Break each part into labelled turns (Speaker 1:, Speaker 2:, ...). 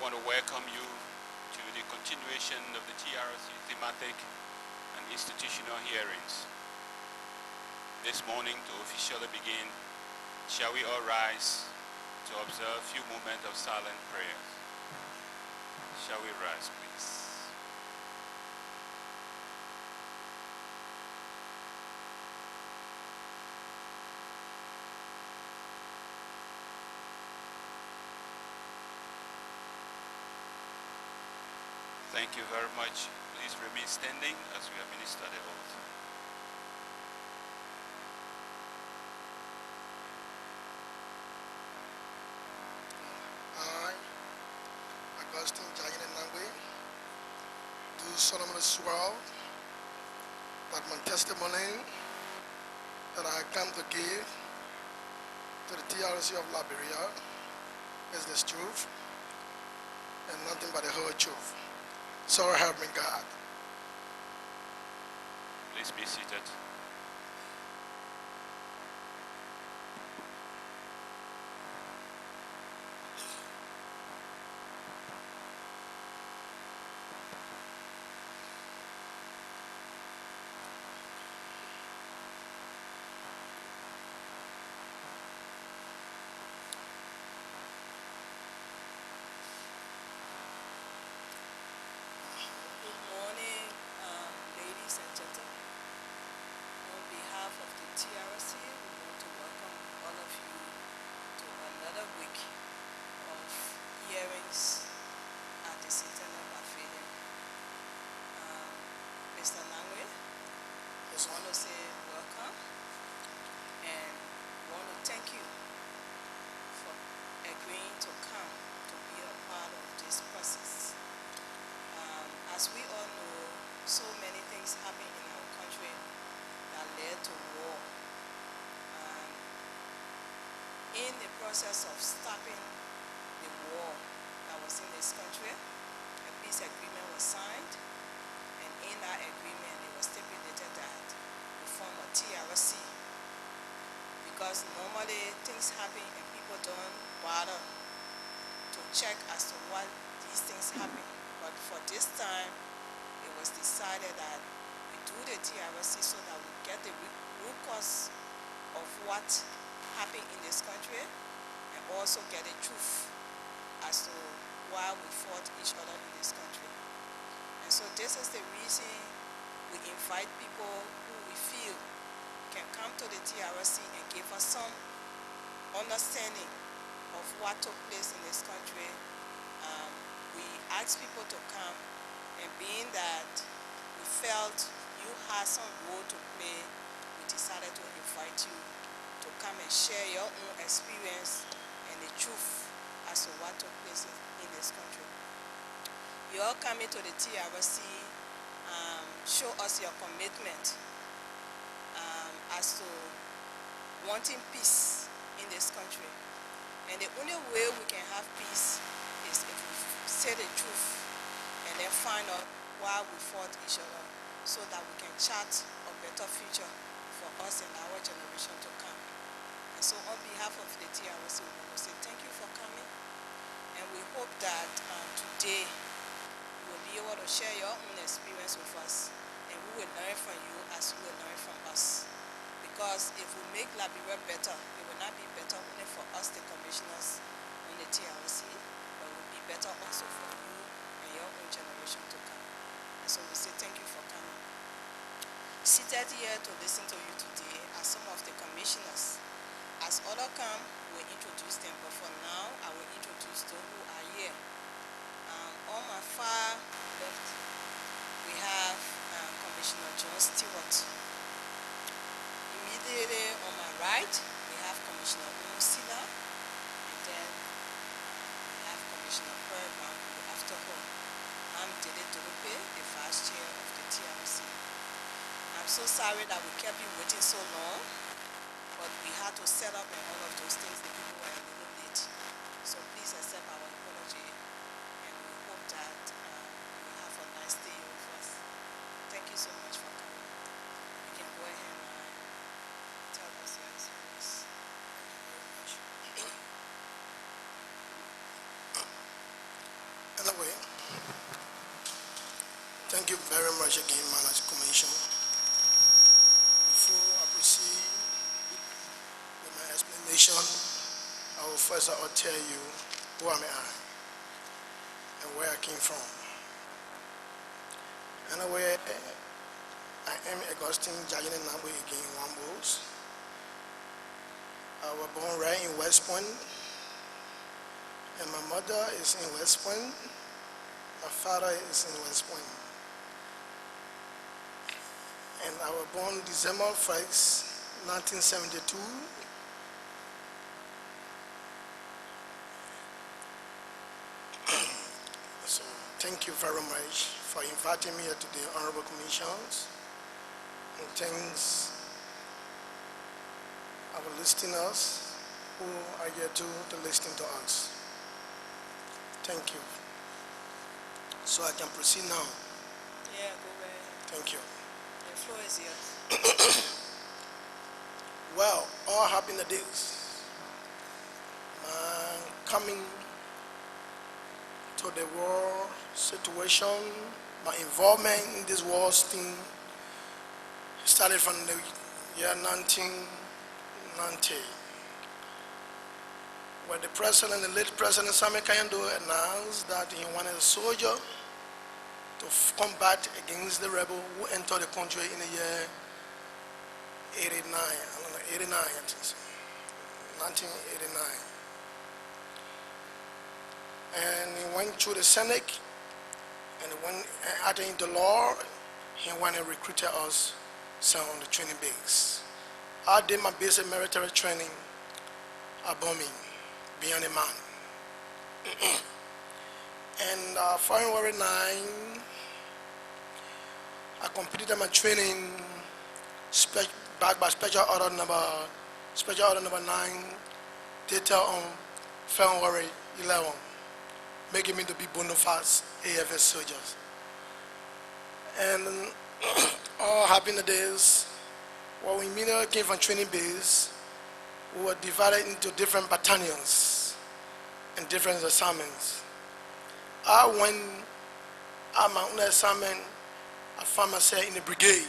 Speaker 1: want to welcome you to the continuation of the TRC thematic and institutional hearings. This morning, to officially begin, shall we all rise to observe a few moments of silent prayer? Shall we rise, please? Thank you very much. Please remain standing as we administer the oath.
Speaker 2: I, Augustine Jagine Nangwe, do solemnly swear that my testimony that I come to give to the TRC of Liberia is the truth and nothing but the whole truth. So help me God.
Speaker 1: Please be seated.
Speaker 3: TRC, we want to welcome all of you to another week of hearings at the Second Liberian. Mr. Nangwe, we want to say welcome and we want to thank you for agreeing to come to be a part of this process. As we all know, so many things happen in our country that led to war. In the process of stopping the war that was in this country, a peace agreement was signed, and in that agreement it was stipulated that we form a TRC, because normally things happen and people don't bother to check as to why these things happen. But for this time, it was decided that we do the TRC so that we get the root cause of what happened in this country and also get the truth as to why we fought each other in this country. And so this is the reason we invite people who we feel can come to the TRC and give us some understanding of what took place in this country. We asked people to come, and being that we felt you had some role to play, we decided to invite you to come and share your own experience and the truth as to what took place in this country. You all coming to the TRC, show us your commitment as to wanting peace in this country. And the only way we can have peace is if we say the truth and then find out why we fought each other, so that we can chart a better future for us and our generation to come. And so on behalf of the TRC, we want to say thank you for coming, and we hope that today you will be able to share your own experience with us, and we will learn from you as you will learn from us. Because if we make Liberia better, it will not be better only for us, the commissioners on the TRC, but it will be better also for you and your own generation to come. And so we say thank you for coming. Seated here to listen to you today are some of the commissioners. As others come, we'll introduce them, but for now, I will introduce those who are here. On my far left, we have Commissioner John Stewart. Immediately on my right, we have Commissioner Sila, and then we have Commissioner Perban after her. I'm Dede Dorope, the Vice Chair of the TRC. I'm so sorry that we kept you waiting so long, but we had to set up and all of those things. The people were a little late. So please accept our apology, and we hope that you will have a nice day with us. Thank you so much for coming. You can go ahead and tell us your experience.
Speaker 2: Thank you very much. Nagwe. Thank you very much again, Managed Commission. Before I proceed with my explanation, I will first tell you who am I and where I came from. Anyway, I am Augustine Jajine Nagwe again, Wambos. I was born right in West Point, and my mother is in West Point. My father is in West Point. And I was born December 1st, 1972. So thank you very much for inviting me here to the Honorable Commissions. And thanks our listeners who are here to listen to us. Thank you. So I can proceed now.
Speaker 3: Yeah, go ahead.
Speaker 2: Thank you.
Speaker 3: The floor is yours.
Speaker 2: Well, all happy days. Coming to the war situation, my involvement in this war thing started from the year 1990, where the president, the late President Sami Kayando, announced that he wanted a soldier to combat against the rebel who entered the country in the year 89, I don't know, 89, I think so, 1989. And he went through the Senate, and when after into law, he went and recruited us on the training base. I did my basic military training at Bombing, beyond a man. And February 9, I completed my training back by special order number 9, dated on February 11, making me to be bona fide AFS soldiers. And all happy days, when we immediately came from training base, we were divided into different battalions and different assignments. I went on my own assignment, I found myself in the brigade,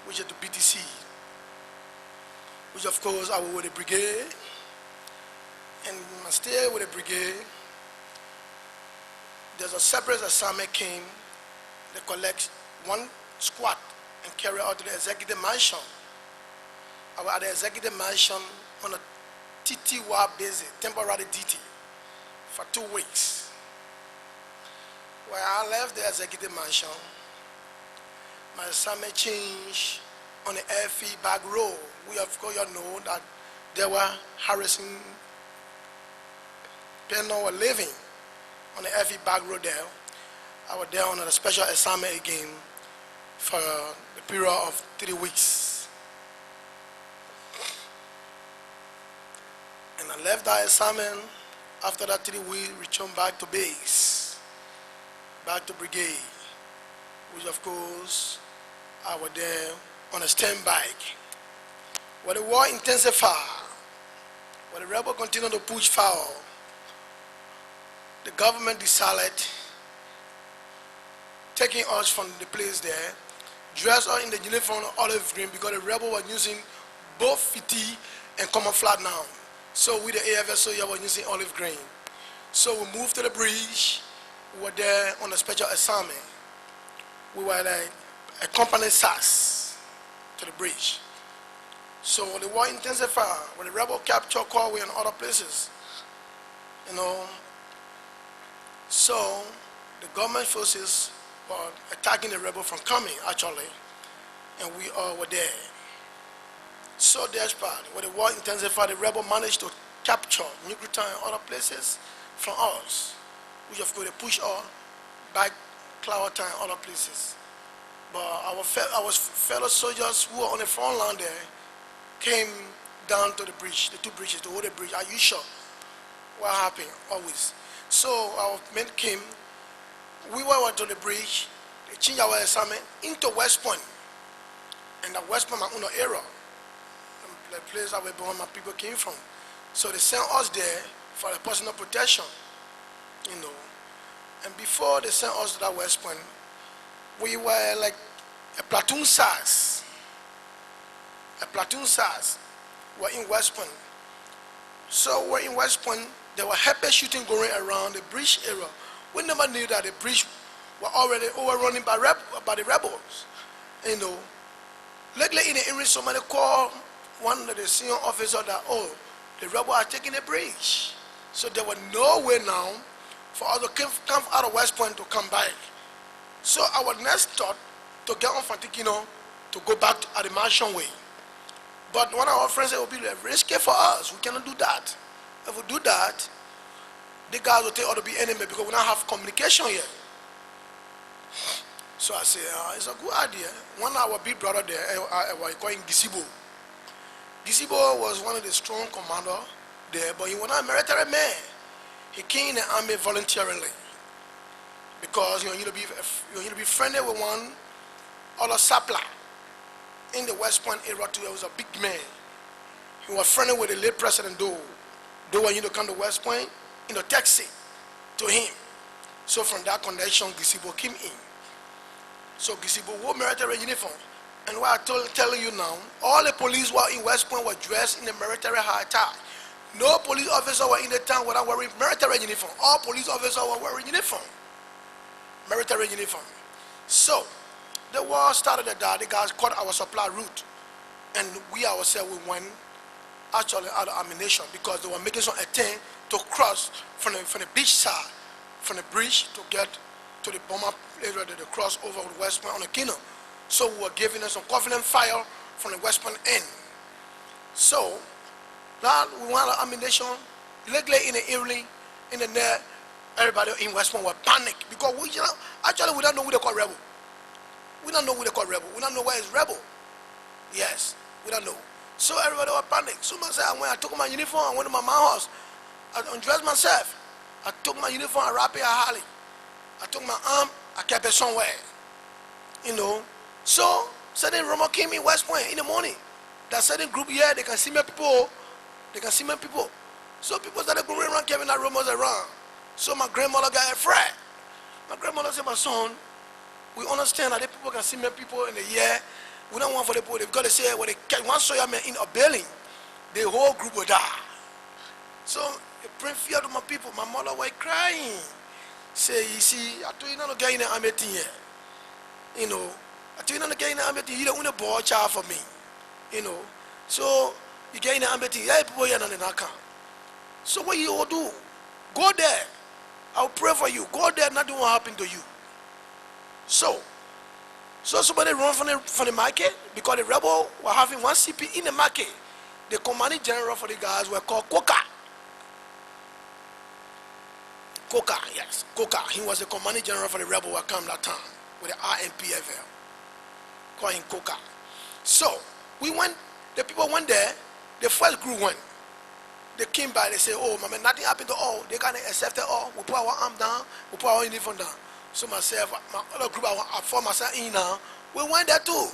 Speaker 2: which is the BTC, which of course I was with the brigade, and I stayed with the brigade. There's a separate assignment came, they collect one squad and carry out to the executive mansion. I was at the executive mansion on a TTY basis, temporary DT, for 2 weeks. When I left the executive mansion, my assignment changed on the FE back road. We of course you know that they were harassing people were living on the FE back road there. I was there on a special assignment again for the period of 3 weeks. And I left that assignment. After that 3 weeks, returned back to base, back to brigade, which of course I was there on a standby. When the war intensified, when the rebel continued to push forward, the government decided taking us from the place there, dress us in the uniform of olive green because the rebel was using both fiti and camouflage now. So we the AFS soldier were using olive green. So we moved to the bridge. We were there on a special assignment. We were like a company SAS to the bridge. So the war intensified. When the rebel captured Corway and other places, you know. So the government forces were attacking the rebel from coming actually, and we all were there. So desperate. When the war intensified, the rebel managed to capture Nuclear and other places from us, which of course they pushed us back Cloud and other places. But our fellow soldiers who were on the front line there came down to the bridge, the two bridges, to hold the bridge. Are you sure? What happened? Always. So our men came, we went to the bridge, they changed our assignment into West Point. And the West Point, my own area, the place where my people came from. So they sent us there for the personal protection, you know. And before they sent us to that West Point, we were like a platoon size. A platoon size. We're in West Point. So we're in West Point. There were heavy shooting going around the bridge area. We never knew that the bridge were already overrunning by the rebels. You know, lately in the area, somebody called one of the senior officers that, oh, the rebels are taking the bridge. So there was no way now for us to come out of West Point to come back. So our next thought to get on Fantikino to go back at the Martian way. But one of our friends said it would be risky for us. We cannot do that. If we do that, the guys will take us to be enemy because we don't have communication yet. So I said, it's a good idea. One of our big brother there, we call him Gisibo. Gisibo was one of the strong commanders there, but he was not a military man. He came in the army voluntarily because you need to be friendly with one other sapper in the West Point area too. He was a big man. He was friendly with the late President Doe. Doe wanted to come to West Point in a taxi to him. So from that connection, Gisibo came in. So Gisibo wore military uniform. And what I'm telling you now, all the police who were in West Point were dressed in the military high tie. No police officer were in the town without wearing military uniform. All police officers were wearing uniform. Military uniform. So, the war started at that. The guys cut our supply route. And we ourselves, we went actually out of ammunition because they were making some attempt to cross from the beach side, from the bridge to get to the bomber area that they cross over the West Point on the Kino. So we were giving them some confident fire from the West Point end. So, now we want our ammunition. Lately in the evening, in the night, everybody in West Point were panic because we, actually we don't know who they call rebel. We don't know who they call rebel. We don't know where is rebel. Yes, we don't know. So everybody was panic. So I took my uniform, I went to my mom's house. I undressed myself. I took my uniform, I wrapped it, I Harley. I took my arm, I kept it somewhere. You know. So certain rumor came in West Point in the morning. That certain group here, they can see my people. They can see my people. So people started going around carrying that rumors around. So my grandmother got afraid. My grandmother said, my son, we understand that the people can see my people in the year. We don't want for the people. They've got to say, when they catch one soldier man in a building, the whole group will die. So it bring fear to my people. My mother was crying. Say, you see, I told you not to get in the army thing here. You know, I told you not to get in the army thing. You don't want a boy child for me. You know, so you get in the army thing. Yeah, people here not in that camp. So what you all do? Go there. I'll pray for you. Go there, nothing will happen to you. So somebody run from the market because the rebel were having one CP in the market. The commanding general for the guys were called Coca. Coca, yes, Coca. He was the commanding general for the rebel who came that time with the INPFL. Call him Coca. So we went. The people went there. The first group went. They came by, they say, oh, man, nothing happened to all. They kind of accepted all. We put our arm down, we put our uniform down. So myself, my other group, I formed myself in now. We went there too.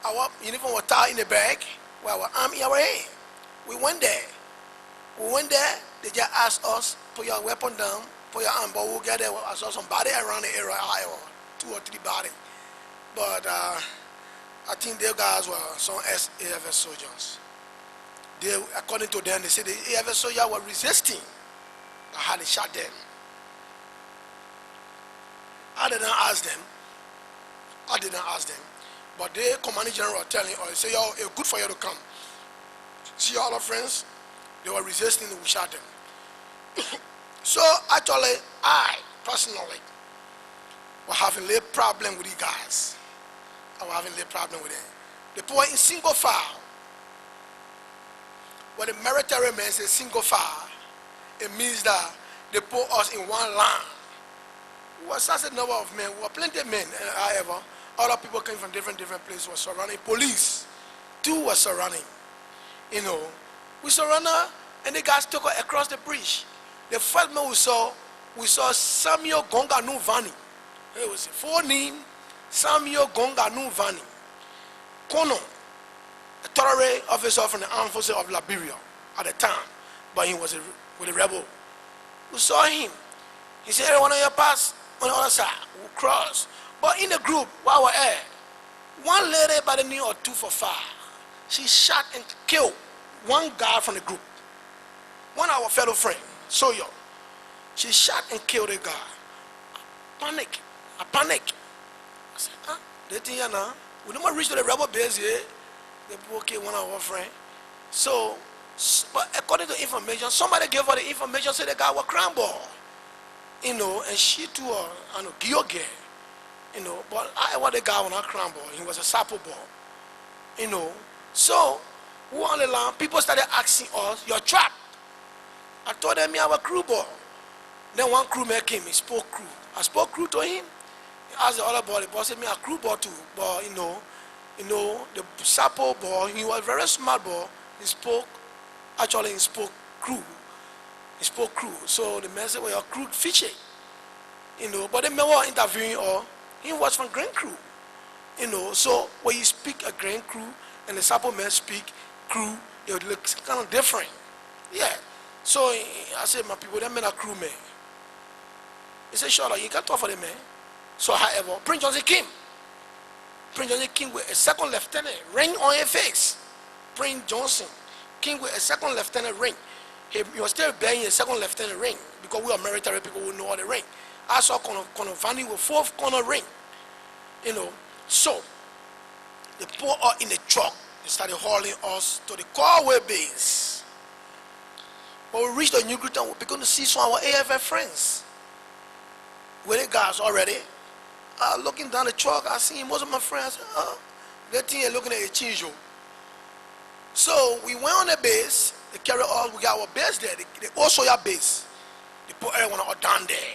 Speaker 2: Our uniform was tied in the bag, with our arm in our hand. We went there. They just asked us, put your weapon down, put your arm, but we'll get there. I saw some body around the area, 2 or 3 bodies. But I think their guys were some ECOWAS soldiers. They, according to them, they said the ECOWAS soldiers were resisting. I had to shot them. I did not ask them. But the commanding general telling us, say, yo, it's good for you to come. See all our friends, they were resisting, we shot them. So actually, I personally was having a little problem with these guys. I was having a little problem with them. They put in single file. When the military men say single file, it means that they put us in one line. We were such a number of men. We were plenty of men. However, other people came from different places were surrounding. Police, 2 were surrounding. You know, we surrounded and the guys took us across the bridge. The first man we saw Samuel Gonga Nuvani. It was a full name, Samuel Gonga Nuvani. Kono, a terrorist officer from the armed forces of Liberia at the time, but he was with a rebel. We saw him.
Speaker 4: He said, everyone on your pass, on the other side, we'll cross. But in the group, while we're there, one lady by the name of 2 for 5, she shot and killed one guy from the group. One of our fellow friend, Soyo. She shot and killed a guy. I panic. I said, they think now, we don't reach to the rebel base here. They broke one of our friends. So, but according to information, somebody gave her the information, said the guy was krahn ball. And she too, Gioge. But I was the guy on a krahn ball. He was a sapo ball. So, who on the land, people started asking us, you're trapped. I told them, I have a crew ball. Then one crewman came, he spoke crew. I spoke crew to him. He asked the other boy, the boss said, me a crew ball too. But, the sapo ball, he was a very smart ball. He spoke crew. He spoke crew. So the man said, well, your crew fishing. But the man was interviewing or he was from Grand Crew. So when you speak a Grand Crew and the sapo man speak crew, it looks kind of different. Yeah. So I said, my people, that men are crew men. He said, sure, you can't talk for them, man. So however, Prince Johnson came. Prince Johnson came with a second lieutenant ring on his face. Prince Johnson came with a second lieutenant ring. He was still bearing a second lieutenant ring because we are military people who know all the ring. I saw Vanny with 4th corner ring. So they put us in the truck. They started hauling us to the Causeway base. When we reached the New Greeton, we began to see some of our AFL friends. With the guys already. Looking down the truck, I see most of my friends. That thing is looking at a change. So we went on the base. They carry us. We got our base there. They also have base. They put everyone down there.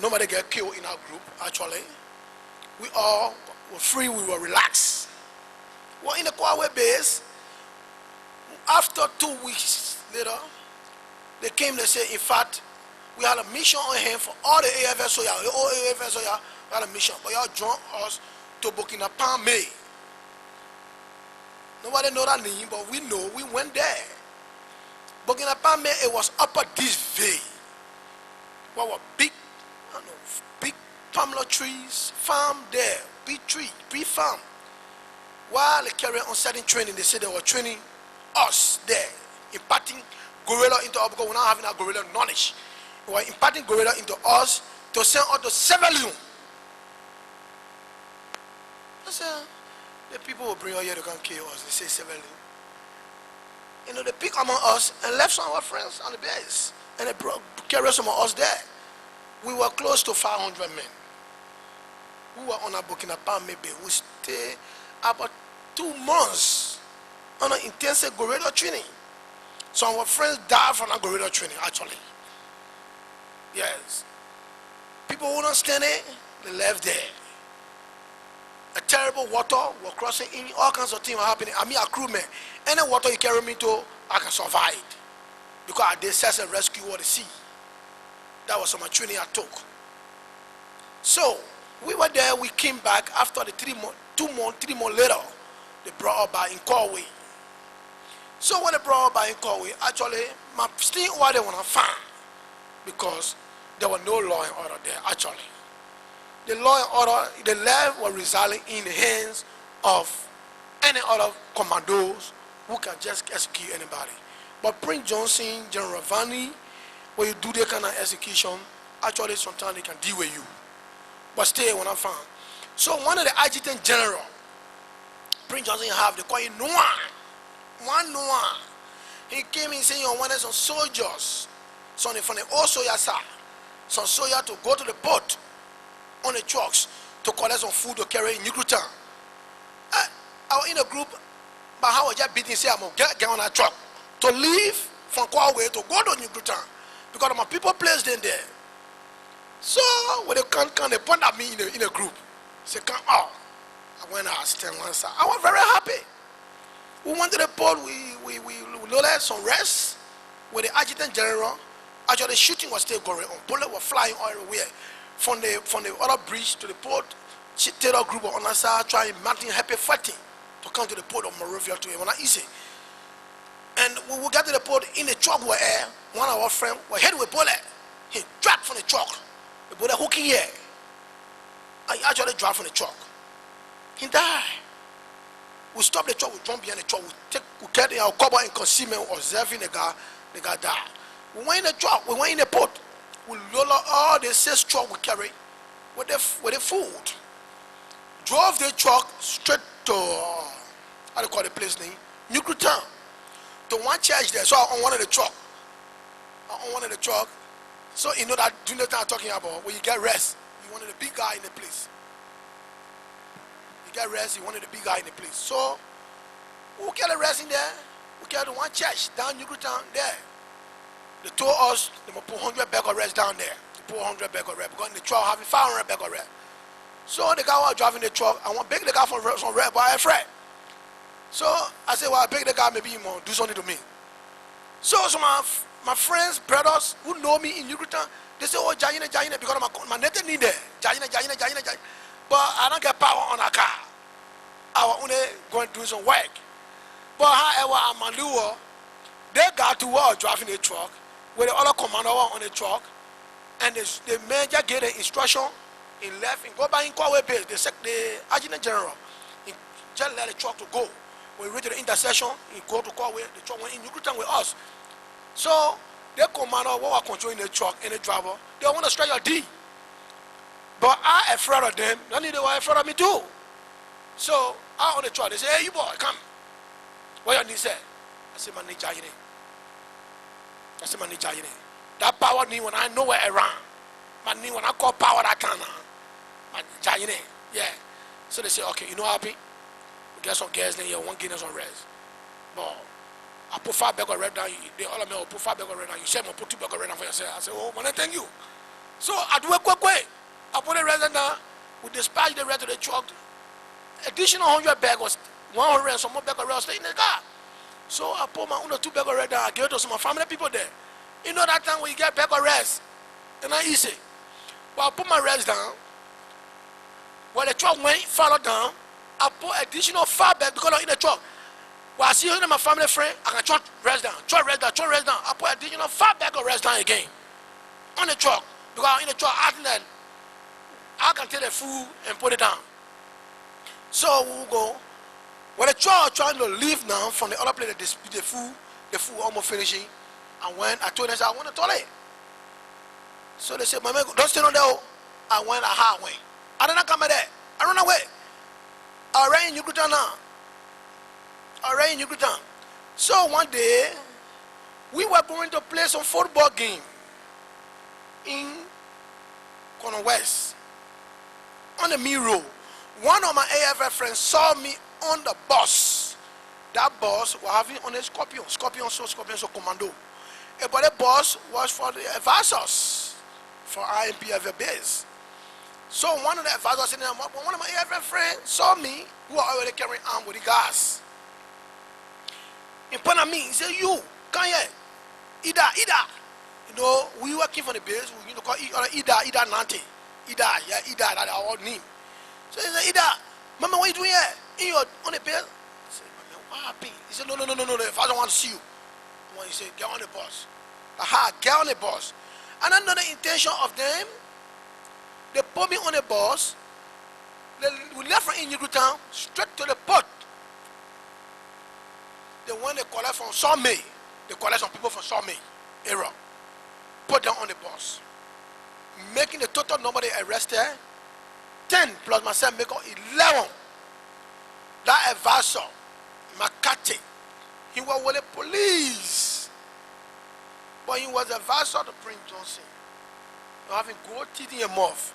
Speaker 4: Nobody get killed in our group, actually. We all were free. We were relaxed. Well, in the Causeway base, after 2 weeks later, they came, they said, in fact, we had a mission on hand for all the AFL Soya, the old AFL Soya, we had a mission, but y'all joined us to Burkina Faso. Nobody know that name, but we know we went there. Burkina Faso, it was upper this way. What were big palm trees, farm there, big tree, big farm. While they carry on certain training, they said they were training us there, imparting gorilla into us because we're not having a gorilla knowledge. They were imparting gorilla into us to send us to Severlion. I said, the people will bring us here to come kill us. They say Severlion. They pick among us and left some of our friends on the base. And they carried some of us there. We were close to 500 men. We were on a Burkina Faso maybe. We stayed about 2 months on an intensive gorilla training. Some of our friends died from that gorilla training, actually. Yes. People who don't stand it, they left there. A terrible water was crossing in, all kinds of things were happening. I mean, a crewman. Any water you carry me to, I can survive. Because I did search and rescue or the sea. That was some training I took. So, we were there, we came back after the 3 months later, they brought us back in Causeway. So when they brought us back in Causeway, actually, my staying over there when I found, because there was no law and order there, actually. The law and order, the left was residing in the hands of any other commandos who can just execute anybody. But Prince Johnson, General Vanny, when you do that kind of execution, actually sometimes they can deal with you. But stay when I found. So one of the adjutant general, Prince Johnson have, they call him Noir. One Noir. He came in saying, you wanted some soldiers, some from the old soldier side, some soldiers to go to the port on the trucks to collect some food to carry in Newcrutan. I was in a group, but how was just beating, say I'm going to get on that truck to leave from Causeway to go to Newcrutan because my people placed them there. So when they come, they point at me in a group. Say, come out. I went out, stand one side. I was very happy. We went to the port, we loaded some rest with the adjutant general. Actually, the shooting was still going on. Bullets were flying everywhere. From the other bridge to the port, Taylor group on our side trying mounting happy fighting to come to the port of Monrovia to it. Not easy. And when we got to the port, in the truck were air, one of our friends was hit with bullet. He dropped put a hook in here. I actually drive from the truck. He died. We stop the truck, we jump behind the truck, we get our cover and concealment, observing the guy died. We went in the truck, we went in the port, we load all the 6 truck we carry with the food. Drove the truck straight to, how do you call the place name? Nuclear Town. To one church there, so on one of the truck. So you know that during the time I'm talking about, when you get rest, you wanted the big guy in the place. You get rest, you wanted the big guy in the place. So we get a rest in there, we get to one church down Nuclear Town there. They told us they must put 100 bag of rest down there. They put 100 bag of rest because in the truck having 500 bag of rest. So the guy was driving the truck, I want to beg the guy for some rest, but I'm afraid. So I said, well, I beg the guy, maybe he will do something to me. So my friends, brothers who know me in Nuclear Town, they say, oh, Jayina, because my native need there. Jayina. But I don't get power on a car. I was only going to do some work. But however, I'm a lure. They got to work driving the truck with the other commander on the truck, and the major gave the instruction, he left and go back in Kwame base. The adjutant general, he just let the truck to go. When we reach the intersection, he go to Kwame, the truck went in Nuclear Town with us. So the commander who was controlling the truck and the driver, they want to strike your D. But I afraid of them, not they were afraid of me too. So I on the truck, they say, hey you boy, come. What your need say? I say, my need Jayine. I say, my need Jayine. That power need when I know where I run. My need when I call power that time. My Jayine. Yeah. So they say, okay, you know happy? We get some gas in here, one give us some rest. But I put 5 bag of red down, they all of me will put 5 bag of red down. You say, I'm put 2 bag of red down for yourself. I say, oh, man, thank you. So I do a quick way. I put the rest down, we dispatch the rest of the truck. Additional 100 bag was 100 and some more bag of red stay in the car. So I put my own 2 bag of red down, I gave it to some family people there. You know that time when you get bag of rest, and not easy. But I put my rest down. When the truck went further down, I put additional 5 bags because I'm in the truck. When I see my family friend, I can truck rest down. I put additional 5 bags of rest down again. On the truck. Because I'm in the truck, I can take the food and put it down. So we will go. When the truck trying to leave now from the other place, the food almost finishing. And when I told them, I want to toilet. So they said, Mama, don't stay on there. I went a highway. I did not come there. I run away. I ran in Nuclear Town now. So one day, we were going to play some football game in Corner West on the main road. One of my AFL friends saw me on the bus. That bus was having on a Scorpion so commando. But the bus was for the advisors for INPFL base. So one of the advisors in there, one of my AFL friends saw me, who are already carrying arms with the gas. He pointed at me, he said, you, come here. Ida. You know, we working for the base, we call Ida Nante. Ida, that's our name. So he said, Ida, Mama, what are you doing here? On the base? I said, Mama, what happened? He said, no, the father wants to see you. He said, get on the bus. Get on the bus. And another intention of them, they put me on the bus. We left from Nuclear Town straight to the port. They went to collect from Somay. They collect some people from Somay area. Put them on the bus. Making the total number they arrested 10 plus myself make up 11. That advisor, Makati, he was with the police. But he was advisor to Prince Johnson. Having gold teeth in your mouth.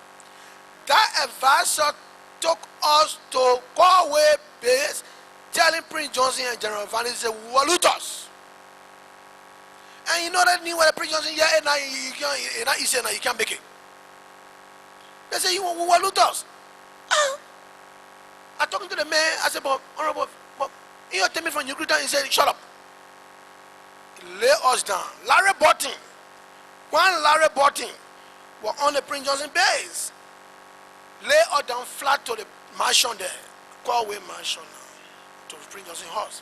Speaker 4: That advisor took us to Galway base, telling Prince Johnson and General Van, he said, Walutos. And you know that new where Prince Johnson, yeah, and you can't make it. They say, you Walutos. I talking to the man, I said, but honorable, you tell me from Nuclear Town, he said, shut up. He lay us down. Larry Botting. One Larry Botting was on the Prince Johnson base. Lay us down flat to the mansion there. Galway mansion now. To Prince Johnson house.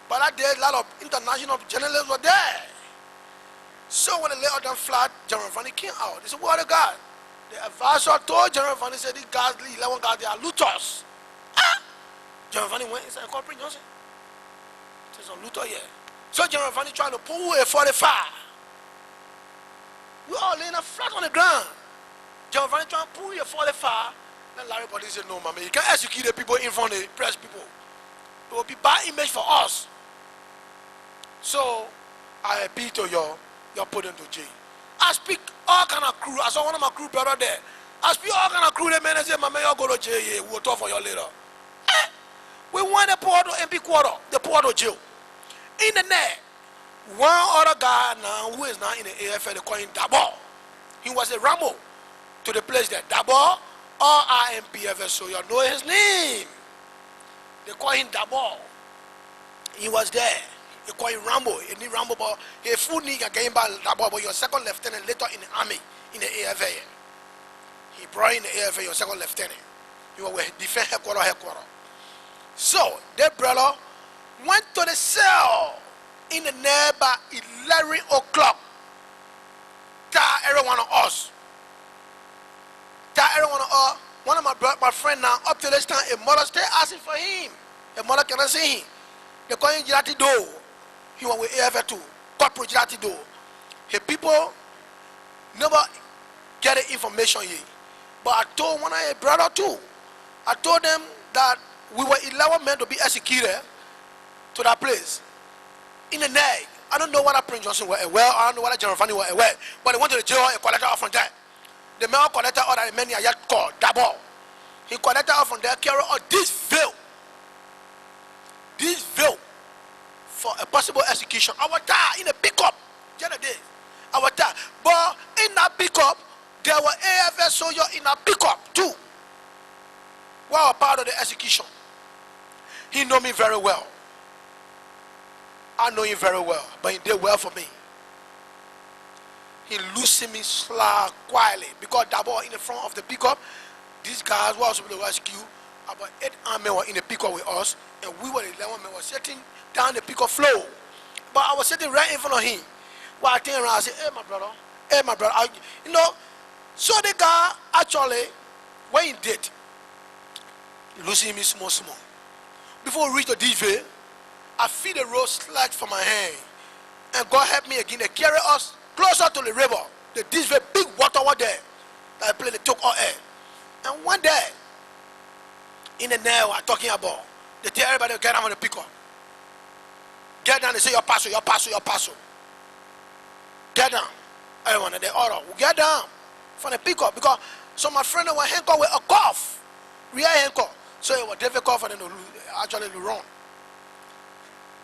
Speaker 4: But that day, a lot of international journalists were there. So when they lay us down flat, General Fanny came out. They said, what the God? The advisor told General Fanny, said, these guys, 11 guys, they are looters. Ah! General Fanny went inside and called Prince Johnson. There's a looter here. So General Fanny tried to pull a 45. We all laying flat on the ground. General Fanny trying to pull a 45. Then Larry Body said, no, mama, you can't execute the people in front of the press people. It will be bad image for us. So I appeal to you put them to jail. I speak all kind of crew. I saw one of my crew brother there. I speak all kind of crew. The man say, my man, you go to jail. Yeah, we'll talk for you later. We want the poor to MP quarter, the poor to jail. In the net, one other guy now who is now in the AFL, they call him Dabo. He was a Rambo to the place there. Dabo or INPFL, so you know his name. They call him Dabo. He was there. They call him Rambo. He need Rambo, but he full nigga game by Dabo, but your second lieutenant later in the army, in the AFL. He brought in the AFL, your second lieutenant. You were defense headquarters. So, that brother went to the cell in the neighbor 11 o'clock. Tell every one of us. Tell every one of us. One of my friend now, up to this time, a mother stay asking for him. A mother cannot see him. They call him Girati Do. He went with AFL too. Corporate Girati Do. His people never get the information here. But I told one of his brother too. I told them that we were 11 men to be executed to that place. In the night, I don't know whether Prince Johnson were aware, I don't know whether General Fanny were aware, but they went to the jail and collected off from there. The man collected all that many are yet called Dabo. He collected off from there, carry out this veil for a possible execution. Our tie in a pickup, the other day, our tie. But in that pickup, there were AFL soldiers in that pickup too. We were part of the execution. He know me very well. I know him very well, but he did well for me. He loosened me slack quietly because Dabo in the front of the pickup, these guys were also supposed to rescue. About 8 armed men were in the pickup with us, and we were 11 men were sitting down the pickup floor. But I was sitting right in front of him. While I turned around, I said, hey my brother. You know, so the guy actually, when he did, loosening me small. Before we reached the DV, I feel the road slide from my hand. And God helped me again. They carry us closer to the river. The DV, big water was there. That place, they took our air. And one day, in the night, we're talking about, they tell everybody to get down on the pickup. Get down, they say, your paso. Get down. Everyone, they order, we get down from the pickup because some of my friends were handcuffed with a cuff. Real handcuff. So it was difficult for them to actually run.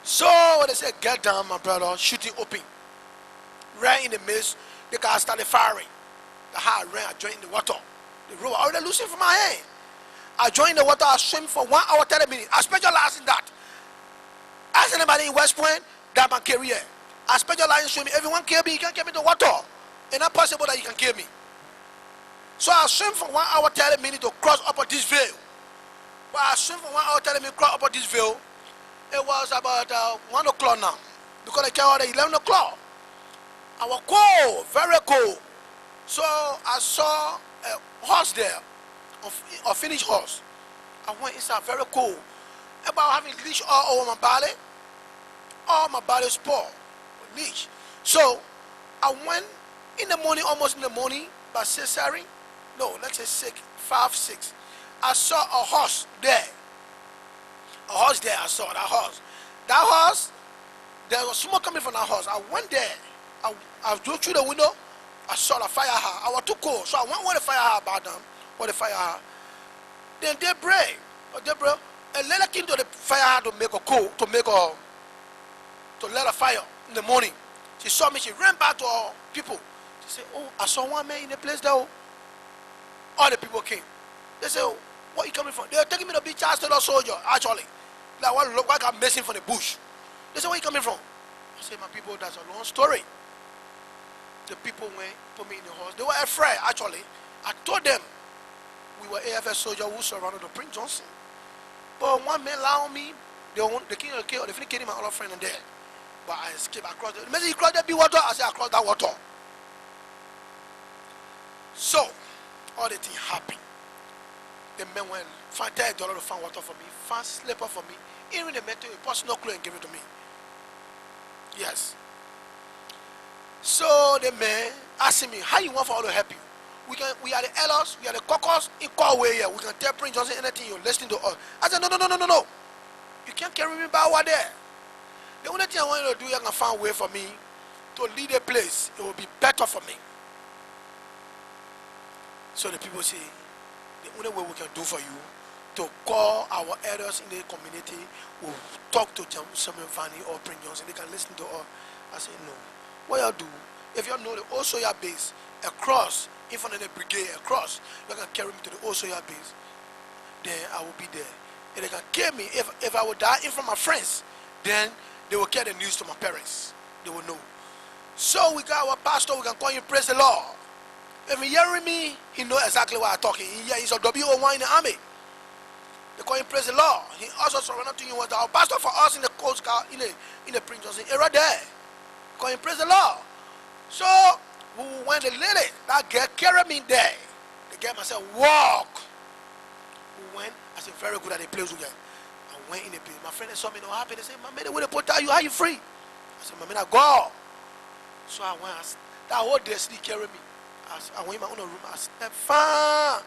Speaker 4: So when they said, get down, my brother, shooting open. Right in the midst, the guy started firing. The heart ran, I joined the water. The rope, I already losing from my hand. I joined the water, I swim for 1 hour, 30 minutes. I specialize in that. Ask anybody in West Point, that my career. I specialize in swimming. Everyone kill me, you can't kill me in the water. It's not possible that you can kill me. So I swim for 1 hour, 30 minutes to cross up on this veil. But I swim for 1 hour, 30 minutes to cross up on this veil. It was about 1 o'clock now. Because I came out at 11 o'clock. I was cold, very cold. So I saw a horse there, a finished horse. I went inside, very cold. About having leash all over my body. All my body spoiled with leash. So I went in the morning, almost in the morning, by 6:30. No, let's say 6, 5, 6. I saw a horse there. A horse there, I saw that horse. That horse, there was smoke coming from that horse. I went there. I drove through the window. I saw the fire high. I was too cold, so I went where the fire high about them. Where the fire high. Then they break. A lady came to the fire high to make a coal, to light a fire in the morning. She saw me, she ran back to her people. She said, oh, I saw one man in the place there. All the people came. They said, oh, where are you coming from? They were taking me to be charged to the soldier, actually. Like one look like I'm messing from the bush. They said, where are you coming from? I said, my people, that's a long story. The people went, put me in the horse. They were afraid, actually. I told them we were AFL soldiers who surrounded the Prince Johnson. But one man lied on me. They king of the kill. They finished killing my other friend in there. But I escaped across the. He crossed that big water. I said, I crossed that water. So, all the thing happen. The men went find $10 to find water for me, find slipper for me, even the men took a personal clothes and give it to me. Yes. So the man asked me, how you want for all to help you? We are the elders, we are the caucus in Corway here. We can tell Prince Johnson anything you're listening to us. I said, no. You can't carry me back over there. The only thing I want you to do, you can find a way for me to lead a place. It will be better for me. So the people say, the only way we can do for you, to call our elders in the community, will talk to Samuel Fanny or Prince Johnson. They can listen to us. I say, no. What you do, if you know the Old Soya base, across, in front of the brigade, across, you can carry me to the Old Soya base. Then I will be there. If they can kill me, if I would die in front of my friends, then they will carry the news to my parents. They will know. So we got our pastor, we can call him Praise the Lord. If he hearing me, he know exactly what I'm talking. He's a WO1 in the army. They call him Praise the Lord. He also surrendered to you was our pastor for us in the Coast Guard, in the Prince Johnson era there. Call him Praise the Lord. So when the lady, that girl carried me there, the girl myself walk. We went, I said, very good at the place again. I went in the place. My friend saw me, no happy. They said, my man, where they put you? How you free? I said, my man, I go. So I went, that whole day, she carried me. I went in my own room. I slept fine.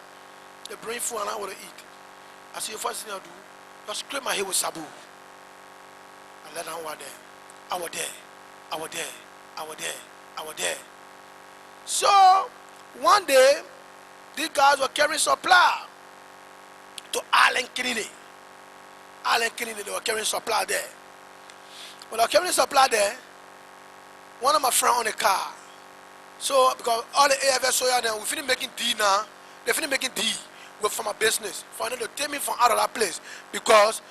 Speaker 4: The brain food and I want to eat. I said, the first thing I do, just scrape my head with sabu. And let down over there. I was there. So, one day, these guys were carrying supply to Allen Kennedy. They were carrying supply there. When they were carrying supply there, one of my friends on the car. So, because all the AFL soya now, we finish making D now. They finish making D for my business. For them to take me from out of that place. Because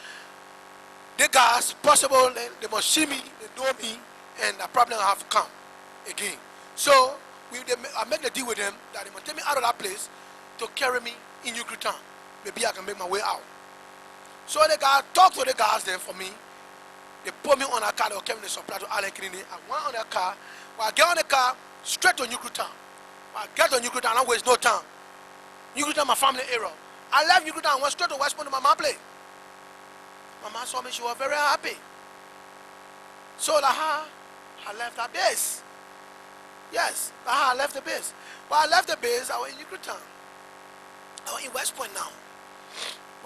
Speaker 4: the guys, possible, they must see me, they know me, and I probably have to come again. So, I make the deal with them that they must take me out of that place to carry me in Ukraine. Maybe I can make my way out. So the guy talked to the guys then for me. They put me on a car, they were carrying the supply to Allen Kennedy. I went on the car. When I get on the car, straight to Ukraine. When I get to Ukraine, I don't waste no time. Ukraine, my family area. I left Ukraine and went straight to West Point to my mom's place. My mom saw me, she was very happy. So I left that base. Yes, I left the base. But I left the base, I was in Ukraine. I was in West Point now.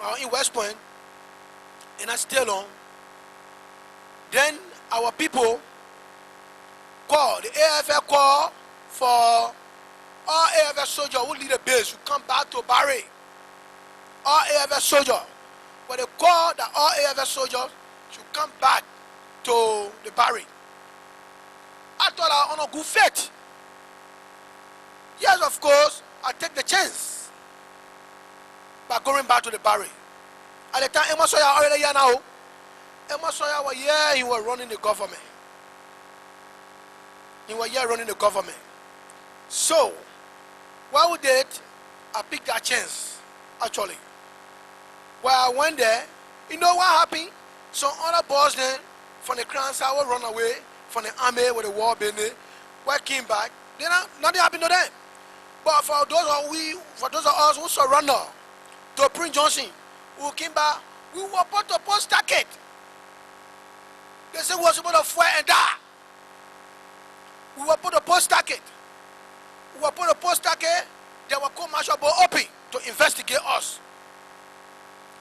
Speaker 4: I was in West Point, and I stayed on. Then our people called, the AFL called for all AFL soldiers who lead the base to come back to Barry. All AFL soldiers. But they called that all AFL soldiers should come back to the Barry. I thought I was on a good faith. Yes, of course, I take the chance by going back to the Barry. At the time, Emma Sawyer already here now. Emma Sawyer was here, he was running the government. He was here running the government. So, what we did, I picked that chance, actually. While I went there, you know what happened? Some other boys then, from the Crown side, will run away from the army with the war being there. We came back, nothing happened to them. But for those of us who surrender to Prince Johnson, who came back, we were put to post stacket. They said we were supposed to fight and die. We were put to post stacket. We were put to post stacket. They were called Marshal Board open to investigate us.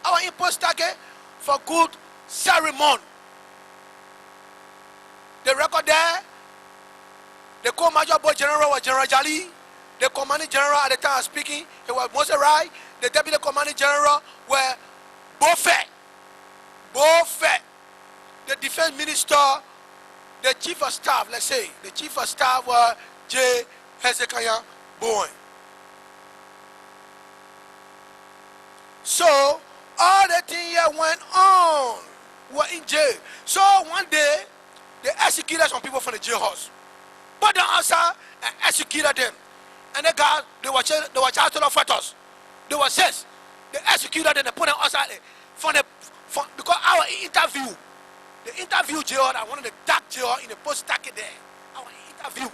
Speaker 4: Our in post stacket for good ceremony. The record there, the co-major board general was General Jali. The commanding general at the time speaking, he was Moserai. The deputy commanding general were Beaufait. The defense minister, the chief of staff, let's say, the chief of staff was J. Hezekiah Bowen. So, all the things here went on. We were in jail. So, one day, they executed some people from the jailhouse. Put them outside and executed them. And the guys, they were charged to the fighters. They were six. They executed them, they put them outside because our interview, the interview jail, I wanted the dark jail in the post stacket there. Our interview,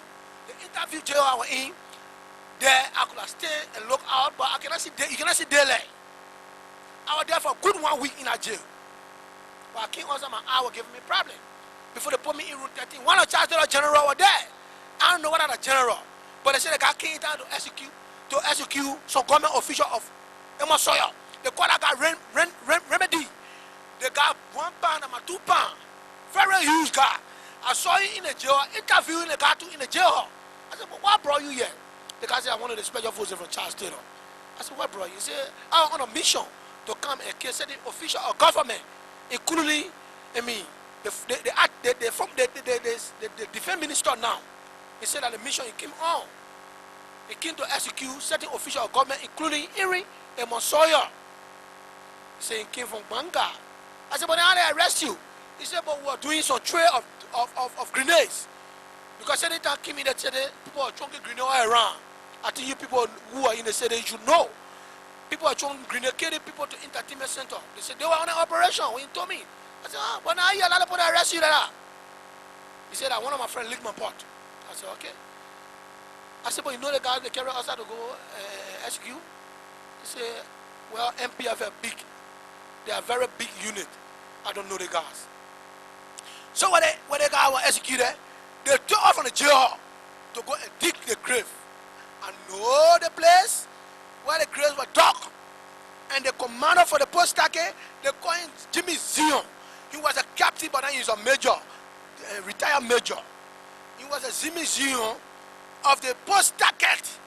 Speaker 4: the interview jail I was in, there I could I stay and look out, but I cannot see you cannot see daylight. I was there for a good 1 week in a jail. But I came also my hour giving me problem. Before they put me in room 13, one of the charge general was there. I don't know what other general. But they said the guy came down to execute some government official of Emosoyo. They call that guy remedy. They got 1 pound and 2 pounds. Very huge guy. I saw him in the jail, interviewing the guy in the jail hall. I said, but what brought you here? The guy said, I wanted the special forces from Charles Taylor. I said, what brought you? He said, I was on a mission to come and kill certain official of government, including, the defense minister now. He said that the mission he came on. He came to execute certain official of government, including Iri and Monsoyo. He said he came from Banga. I said, but how they arrest you? He said, but we are doing some trade of grenades. Because anytime came in the city, people are throwing grenades all around. I think you people who are in the city should know. People are throwing grenades, carrying people to entertainment center. They said they were on an operation when he told me. I said, but now you're allowed to put an arrest you there. He said that one of my friends licked my pot. I said, okay. I said, but you know the guys they carry us out to go execute? He said, well, NPFL big. They are very big unit. I don't know the guys. So when the guy was executed, they took off from the jail to go and dig the grave. I know the place where the graves were dug. And the commander for the post target, they call him Jimmy Zion. He was a captain, but now he's a major, a retired major. He was a Jimmy Zion of the post target.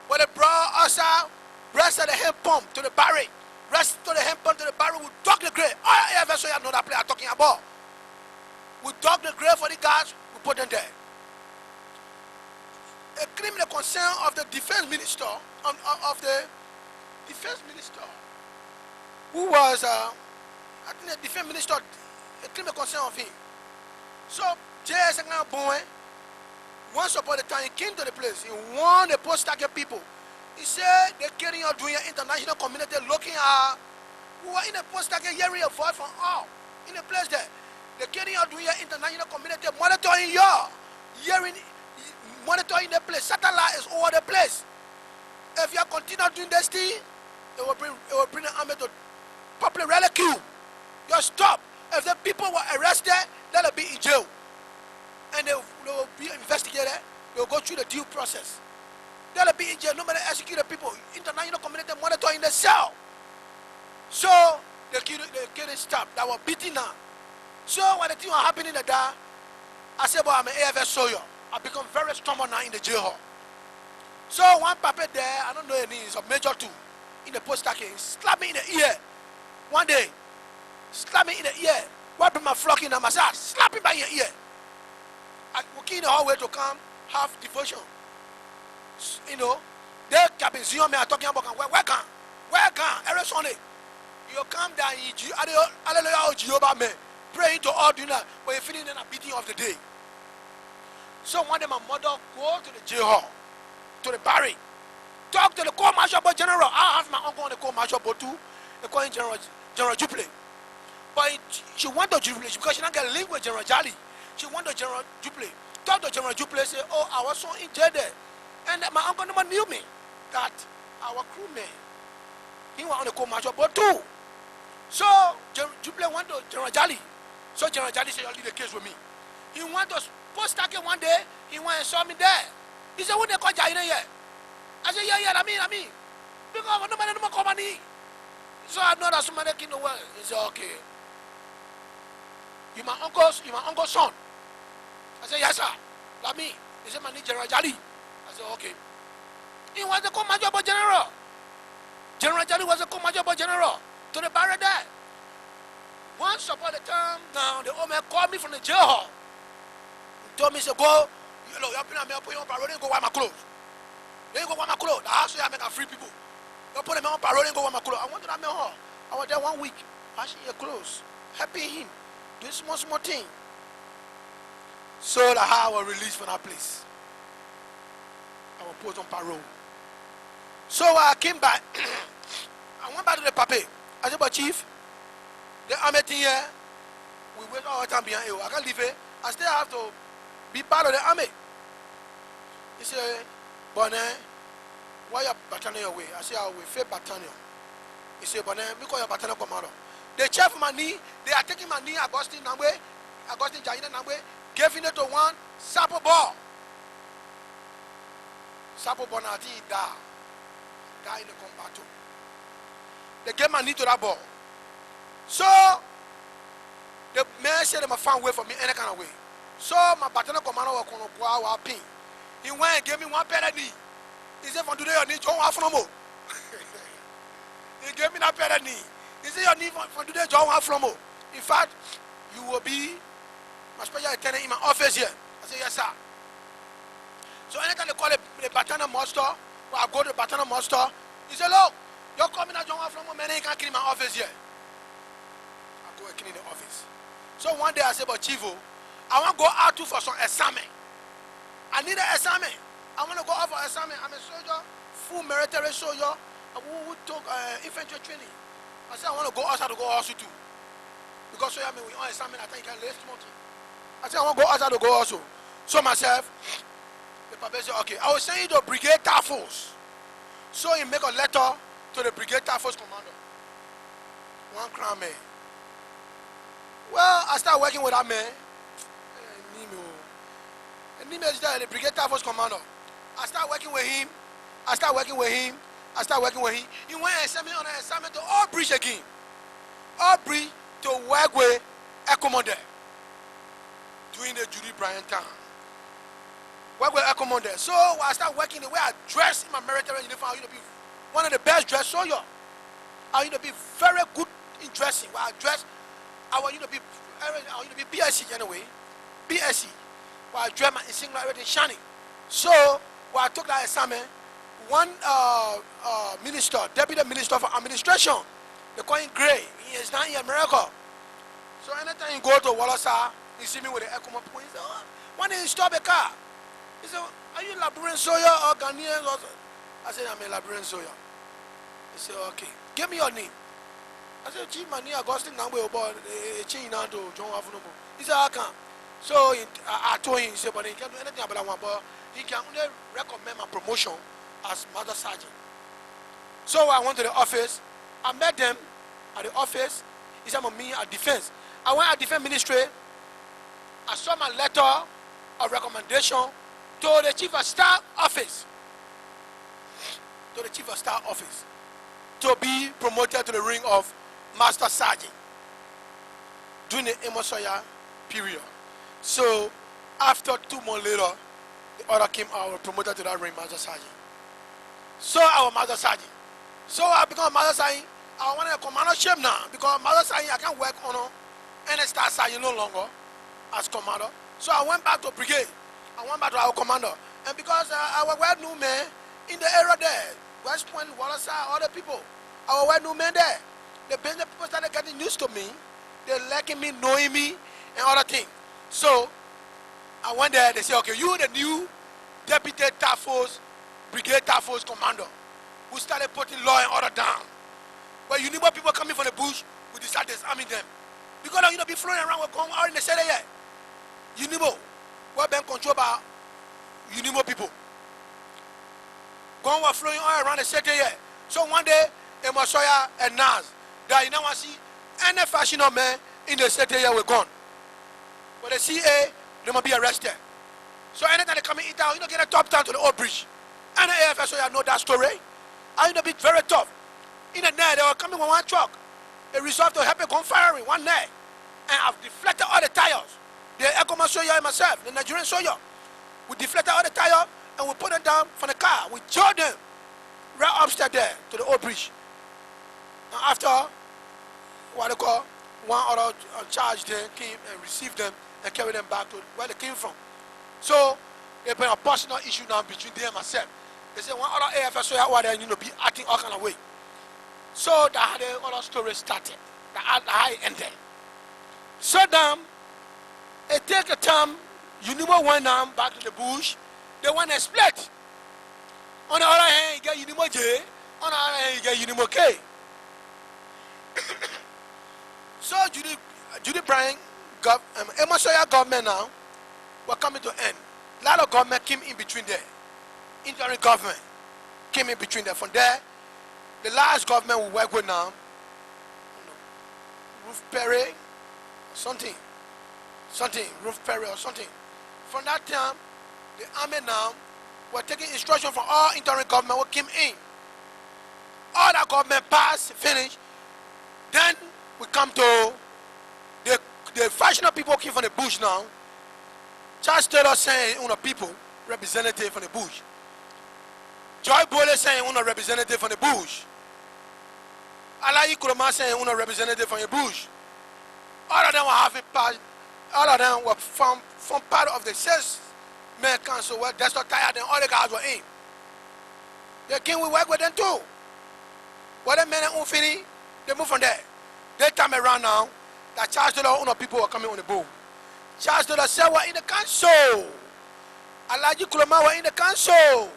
Speaker 4: When they brought us out, rest of the hand pump to the barrel. Rest to the hand pump to the barrel, we dug the grave. Oh, yeah, so you know that place I'm talking about. We dug the grave for the guards, we put them there. A claim the concern of the defense minister, who was, I think the defense minister, a claim the concern of him. So, JS Boy, once upon a time, he came to the place, he warned the post-target people. He said, they're carrying out doing international community looking at who are in the post-target hearing a voice from all in the place there. They're carrying out doing international community monitoring your hearing, monitoring the place. Satellite is over the place. If you continue doing this thing, it will bring the army to popular rescue. You stop. If the people were arrested, they'll be in jail. And they will be investigated. They'll go through the due process. They'll be in jail. Nobody execute the people. International community monitoring the cell. So the killing staff that were beaten now. So when the thing was happening in the dark, I said, well, I'm an AFS soldier. I become very strong now in the jail hall. So one puppet there, I don't know any, it's a major two in the post stacking, slap me in the ear. One day, slap me in the ear. Wipe my flock in my massage, slap me by your ear. I walk in the hallway to come have devotion. You know, they kept in Zion, I'm talking about where can every Sunday. You come down, hallelujah, Jehovah, man, praying to all dinner, but you're feeling a beating of the day. So one day my mother go to the jail hall, to the barrack, talk to the co-marshal general. I have my uncle on the co-marshal boat too. They call him General Jubilee. But she want the Jubilee because she don't get a link with General Jali. She want the General Jubilee. Talk to General Jubilee, say, oh, I was so in jail there. And my uncle never knew me. That our crewman, he was on the co-marshal boat too. So Jubilee went to General Jali. So General Jali said, I'll leave the case with me. He went to post target one day, he went and saw me there. He said, what they call Jaina here? I said, yeah, I mean. Because nobody no come money. So I know that somebody in the world. He said, okay. You my uncle's son. I said, yes, sir. Like me. He said, my name is General Jali. I said, okay. He was the commander general. General Jali was the commander general to the barrack there. Once upon a time, now the old man called me from the jail hall. He told me, he said, go, you know, you're putting on parole and go wear my clothes. Then go wear my clothes. The house where I make free people. You put them on parole and go wear my clothes. I went to that man hall. I was there 1 week, washing your clothes, helping him, doing small thing. So the how I was released from that place. I was put on parole. So I came back. I went back to the pape. I said, but chief, the army thing here, we wait all the time behind you. I can't leave it. I still have to be part of the army. He said, Bonnet, why your battalion away? I say, I will fail battalion. He said, but then, because your battalion commander. They check my knee, they are taking my knee, Augustine Jayina Nangwe, giving it to one, Sapo ball. Sapo Bonati die in the combat. They gave my knee to that ball. So, the man said, I'm a fan way for me any kind of way. So, my battalion commander was going to go out pin. He went and gave me one pair of knee. He said, from today, your knee, John Waflomo. He gave me that pair of knee. He said, your knee, from today, John Waflomo. In fact, you will be my special attendant in my office here. I said, yes, sir. So, anytime they call the battalion master, or I go to the battalion master, he said, look, you're coming at John Waflomo, man, you can't clean my office here. I go and clean the office. So, one day I said, but Chivo, I want to go out for some assignment. I need an assignment. I want to go out for assignment. I'm a soldier, full military soldier, who took infantry training. I said, I want to go outside to go also too. Because so, I mean, we on assignment, I think you can lay smoking. I said, I want to go outside to go also. So myself, the papa said, okay, I will send you to Brigade Task Force. So he make a letter to the Brigade Task Force commander. One krahn man. Well, I started working with that man. The Brigade Task Force commander. I started working with him. He went and sent me on an assignment to Aubrey again. Aubrey to work with ECOWAS during the Judy Bryant time. Work with ECOWAS. So I started working the way I dress in my military uniform. I used to be one of the best dressed soldiers. I used to be very good in dressing. When I dress, I used to be BSc anyway. BSc. While I dread my insignia, everything shining. So, when I took that assignment, one minister, deputy minister for administration, they call him Gray. He is now in America. So, anytime you go to Wallasa, you see me with the ECOWAS people. He said, oh, why didn't you stop a car? He said, are you Liberian soldier or Ghanaian? I said, I'm a Liberian soldier. He said, okay, give me your name. I said, Chief, my name is Augustine Nangwe, but John Wafunobo. He said, I can't. So I told him, he said, but he can't do anything about that, but he can only recommend my promotion as Mother Sergeant. So I went to the office. I met them at the office. He said, I'm me at defense. I went at defense ministry. I saw my letter of recommendation to the Chief of Staff office. To the Chief of Staff office. To be promoted to the rank of Master Sergeant during the Emosoya period. So, after 2 months later, the order came out, I was promoted to that rank, Master Sergeant. So, I was Master Sergeant. So, I became Master Sergeant. I wanted a commandership now, because Master Sergeant, I can't work on any Star Sergeant no longer as commander. So, I went back to brigade. I went back to our commander. And because I was well new man in the area there, West Point, Wallasa, other people, I was well new man there. The business people started getting used to me. They liking me, knowing me, and other things. So, I went there, they said, okay, you the new Deputy Task Force, Brigade Task Force Commander, who started putting law and order down. But you need more people coming from the bush, we decided disarming them. Because you know, be flowing around with going out in the city here. You need more. We're being controlled by you need more people. Going was flowing all around the city here. So one day, Emosoya and Nas, that you now want to see any fashion of man in the city here were gone. But the CA, they must be arrested. So anytime they come in town, you know, get a top down to the old bridge. And the AFL, so you know that story. And you know, be very tough. In the night, they were coming with one truck. They resolved to help a gunfiring one night. And I've deflected all the tires. The ECOWAS soldier and myself, the Nigerian soldier. We deflected all the tires and we put them down from the car. We jolted them right upstairs there to the old bridge. And after, what they call, one other charge there came and received them and carried them back to where they came from. So, there's been a personal issue now between them and myself. They say one other AFL soldier who there, you know, be acting all kind of way. So, that how the other story started. That how it ended. So, then, it take a time, you know, went down back to the bush, they want to split. On the other hand, you get Unimo J, on the other hand, you get Unimo K. So, Judy Bryant, Emosoya government now, were coming to end. A lot of government came in between there. Interim government. came in between them. From there, the last government we work with now, Ruth Perry, something, Ruth Perry or something. From that time, the army now were taking instruction from all interim government who came in. All that government passed, finished. Then we come to the factional people came from the bush now. Charles Taylor saying, people, representative from the bush. Joy Bole saying, representative from the bush. Alayi Kuroma saying, representative from the bush. All of them were having part, all of them were from part of the 6-man council where that's not tired and all the guys were in. The king will work with them too. What the men and finish, they move from there. They time around now that Charles Taylor people were coming on the boat. Charles Taylor said we're in the council. Alaji Kuroma were in the council.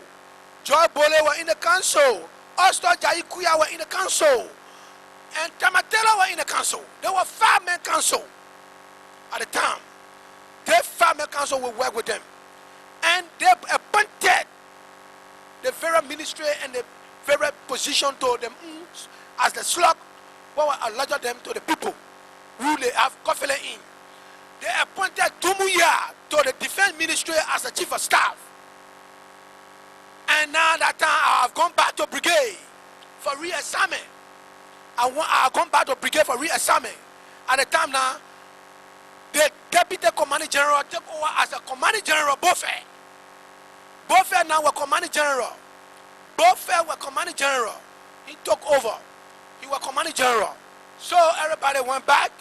Speaker 4: Joy Bole were in the council. Osto Jayikuya were in the council. And Tamatela were in the council. They were 5-man council at the time. Their 5-man council will work with them. And they appointed the very ministry and the very position to them as the slug what will allow them to the people who they have confidence in. They appointed Dumuya to the defense ministry as the chief of staff. And now that time I have gone back to brigade for re-assignment. I have gone back to brigade for re-assignment. At the time now, the deputy commanding general took over as a commanding general, Buffet. Buffet now were commanding general. Buffet were commanding general. He took over. He was commanding general. So everybody went back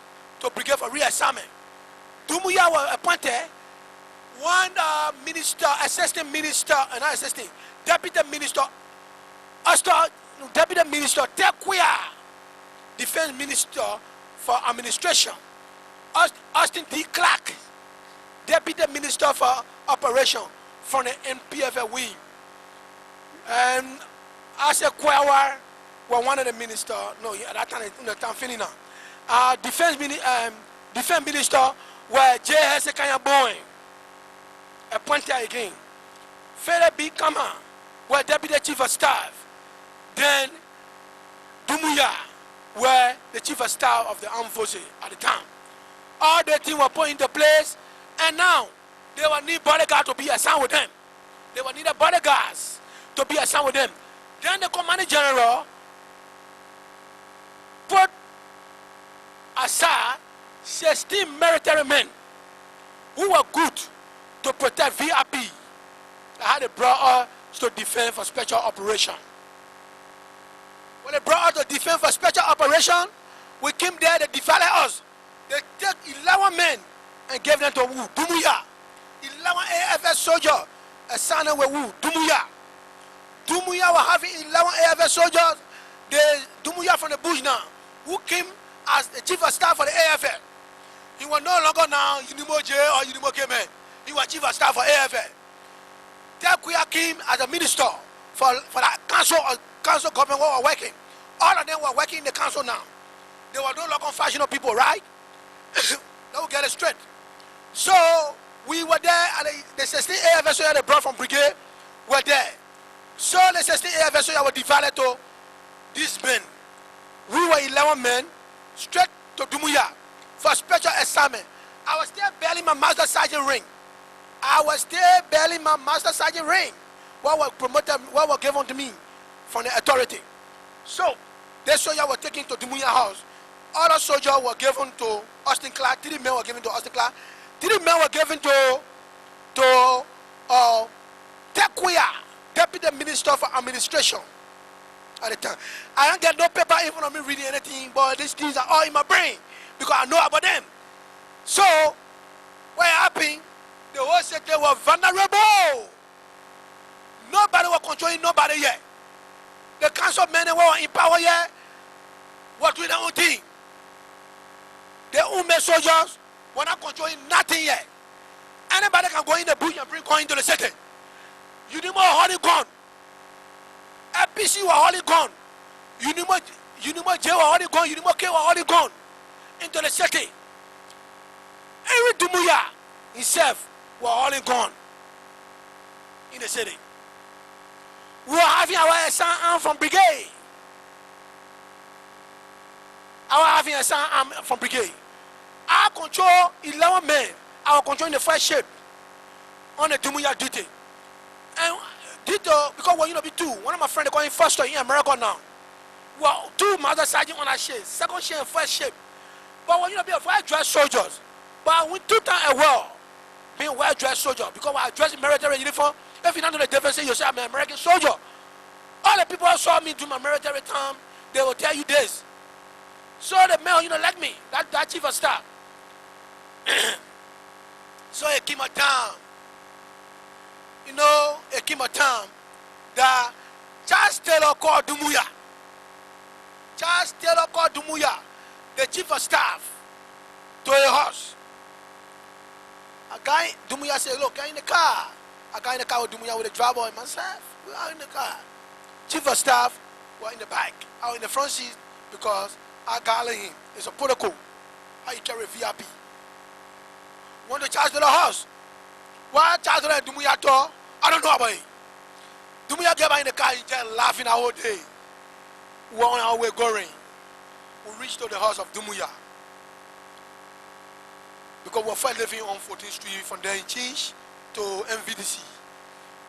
Speaker 4: to brigade for re-assignment. Dumuya was appointed one minister, assistant minister, not assistant, deputy minister, deputy minister, Tekuya, defense minister for administration. Austin D. Clark, deputy minister for operation from the NPFL wing. And Ase Kwawa was one of the ministers. No, at that time, finished now. Defense minister were J. Hezekiah Boeing, appointed again. Philip B. Kama were deputy chief of staff. Then Dumuya were the chief of staff of the armed forces at the time. All the things were put into place, and now they will need bodyguards to be assigned with them. They will need bodyguards to be assigned with them. Then the commanding general put aside 16 military men who were good to protect VIP that had brought us to defend for special operation. When they brought us to defend for special operation, we came there, they divided us. They took 11 men and gave them to Dumuya. 11 AFS soldiers assigned with Dumuya. Dumuya was having 11 AFS soldiers. The Dumuya from the bush now, who came as the chief of staff for the AFL. He was no longer now Unimo J or Unimo K man. He was chief of staff for AFL. Tekuya came as a minister for that council government who were working. All of them were working in the council now. They were no longer fashionable people, right? They will get it straight. So we were there, and the 16 AFS they brought from brigade were there. So the 16 AFS were divided to these men. We were 11 men, straight to Dumuya for special assignment. I was still bearing my master sergeant ring. What was promoted, what was given to me from the authority. So the soldier was taken to Dumuya house. Other soldiers were given to Austin Clark. 3 men were given to Austin Clark. 3 men were given to Tekuya, deputy minister for administration at the time. I don't get no paper even on me reading anything, but these things are all in my brain because I know about them. So what happened? The whole city were vulnerable. Nobody was controlling nobody yet. The council men were in power yet. Were doing their own thing. The women soldiers were not controlling nothing yet. Anybody can go in the bush and bring coin into the city. You need more holy gun. FPC were holy gun. You need more J were holy gun. You need more K were holy gun into the city. Every Dumuya himself were holy gun in the city. We were having our arm from brigade. Having a arm from brigade. I control 11 men. I was controlling the first ship on the Dumuya duty. And because when you know be two, one of my friends calling first in America now. Well, two master sergeant on that ship, second ship and first ship. But when you know be a well-dressed soldiers, but we 2 times a war being well-dressed soldier because I dress in military uniform. If you don't know the difference, you say I'm an American soldier. All the people who saw me do my military time, they will tell you this. So the male, like me, that chief of staff. So it came a time, it came a time that Charles Taylor called Dumuya. Charles Taylor called Dumuya, the chief of staff, to a house. A guy, Dumuya said, look, I'm in the car. A guy in the car with Dumuya with a driver and myself. We are in the car. Chief of staff were in the back. I was in the front seat because I got him. It's a protocol. How you carry VIP. Want to charge to the house. Why charge to the Dumuya door? I don't know about it. Dumuya get back in the car and just laughing the whole day. We were on our way going. We reached to the house of Dumuya. Because we were first living on 14th Street from there in change to MVDC.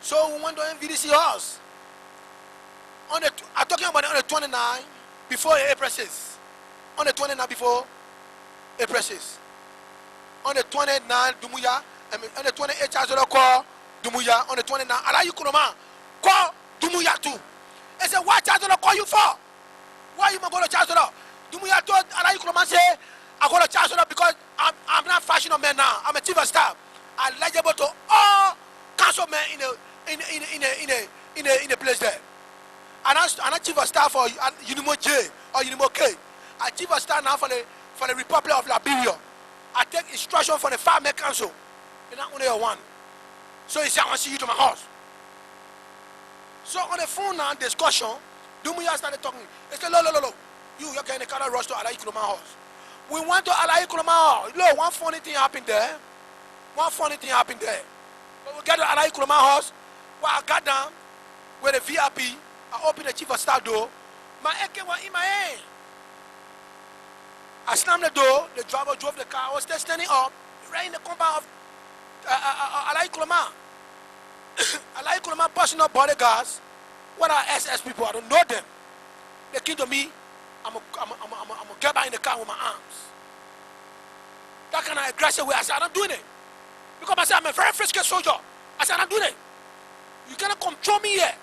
Speaker 4: So we went to MVDC house. I'm talking about on the 29th before April 6th. On the 29th before April 6th. On the 29th, Dumuya. On the 28th, Chazolo call Dumuya. On the 29th, Alayu Kuroma call Dumuya too. They said, what Chazolo call you for? Why you going to Chazolo? Dumuya told Alayu Kuroma say, I go to Chazolo because I'm not fashionable man now. I'm a chief of staff. I'm eligible to all council men in a place there. I'm not chief of staff for Unimo J or Unimo K. I chief of staff now for the Republic of Liberia. I take instruction from the Farmer Council. You're not only one. So he said, I want to see you to my house. So on the phone now, discussion, Dumuya started talking. He said, look. You're getting a car rush to Alayi Kuroma house. We went to Alayi Kuroma house. Look, one funny thing happened there. But we get to Alayi Kuroma house. When I got down with the VIP, I opened the chief of staff door. My AK was in my hand. I slammed the door. The driver drove the car. I was still standing up, right in the compound of Alayi Kuroma. Alayi Kuroma personal bodyguards. What are SS people? I don't know them. They came to me. I'm going to get back in the car with my arms. That kind of aggressive way. I said, I'm not doing it. Because I said, I'm a very frisky soldier. I said, I'm not doing it. You cannot control me here.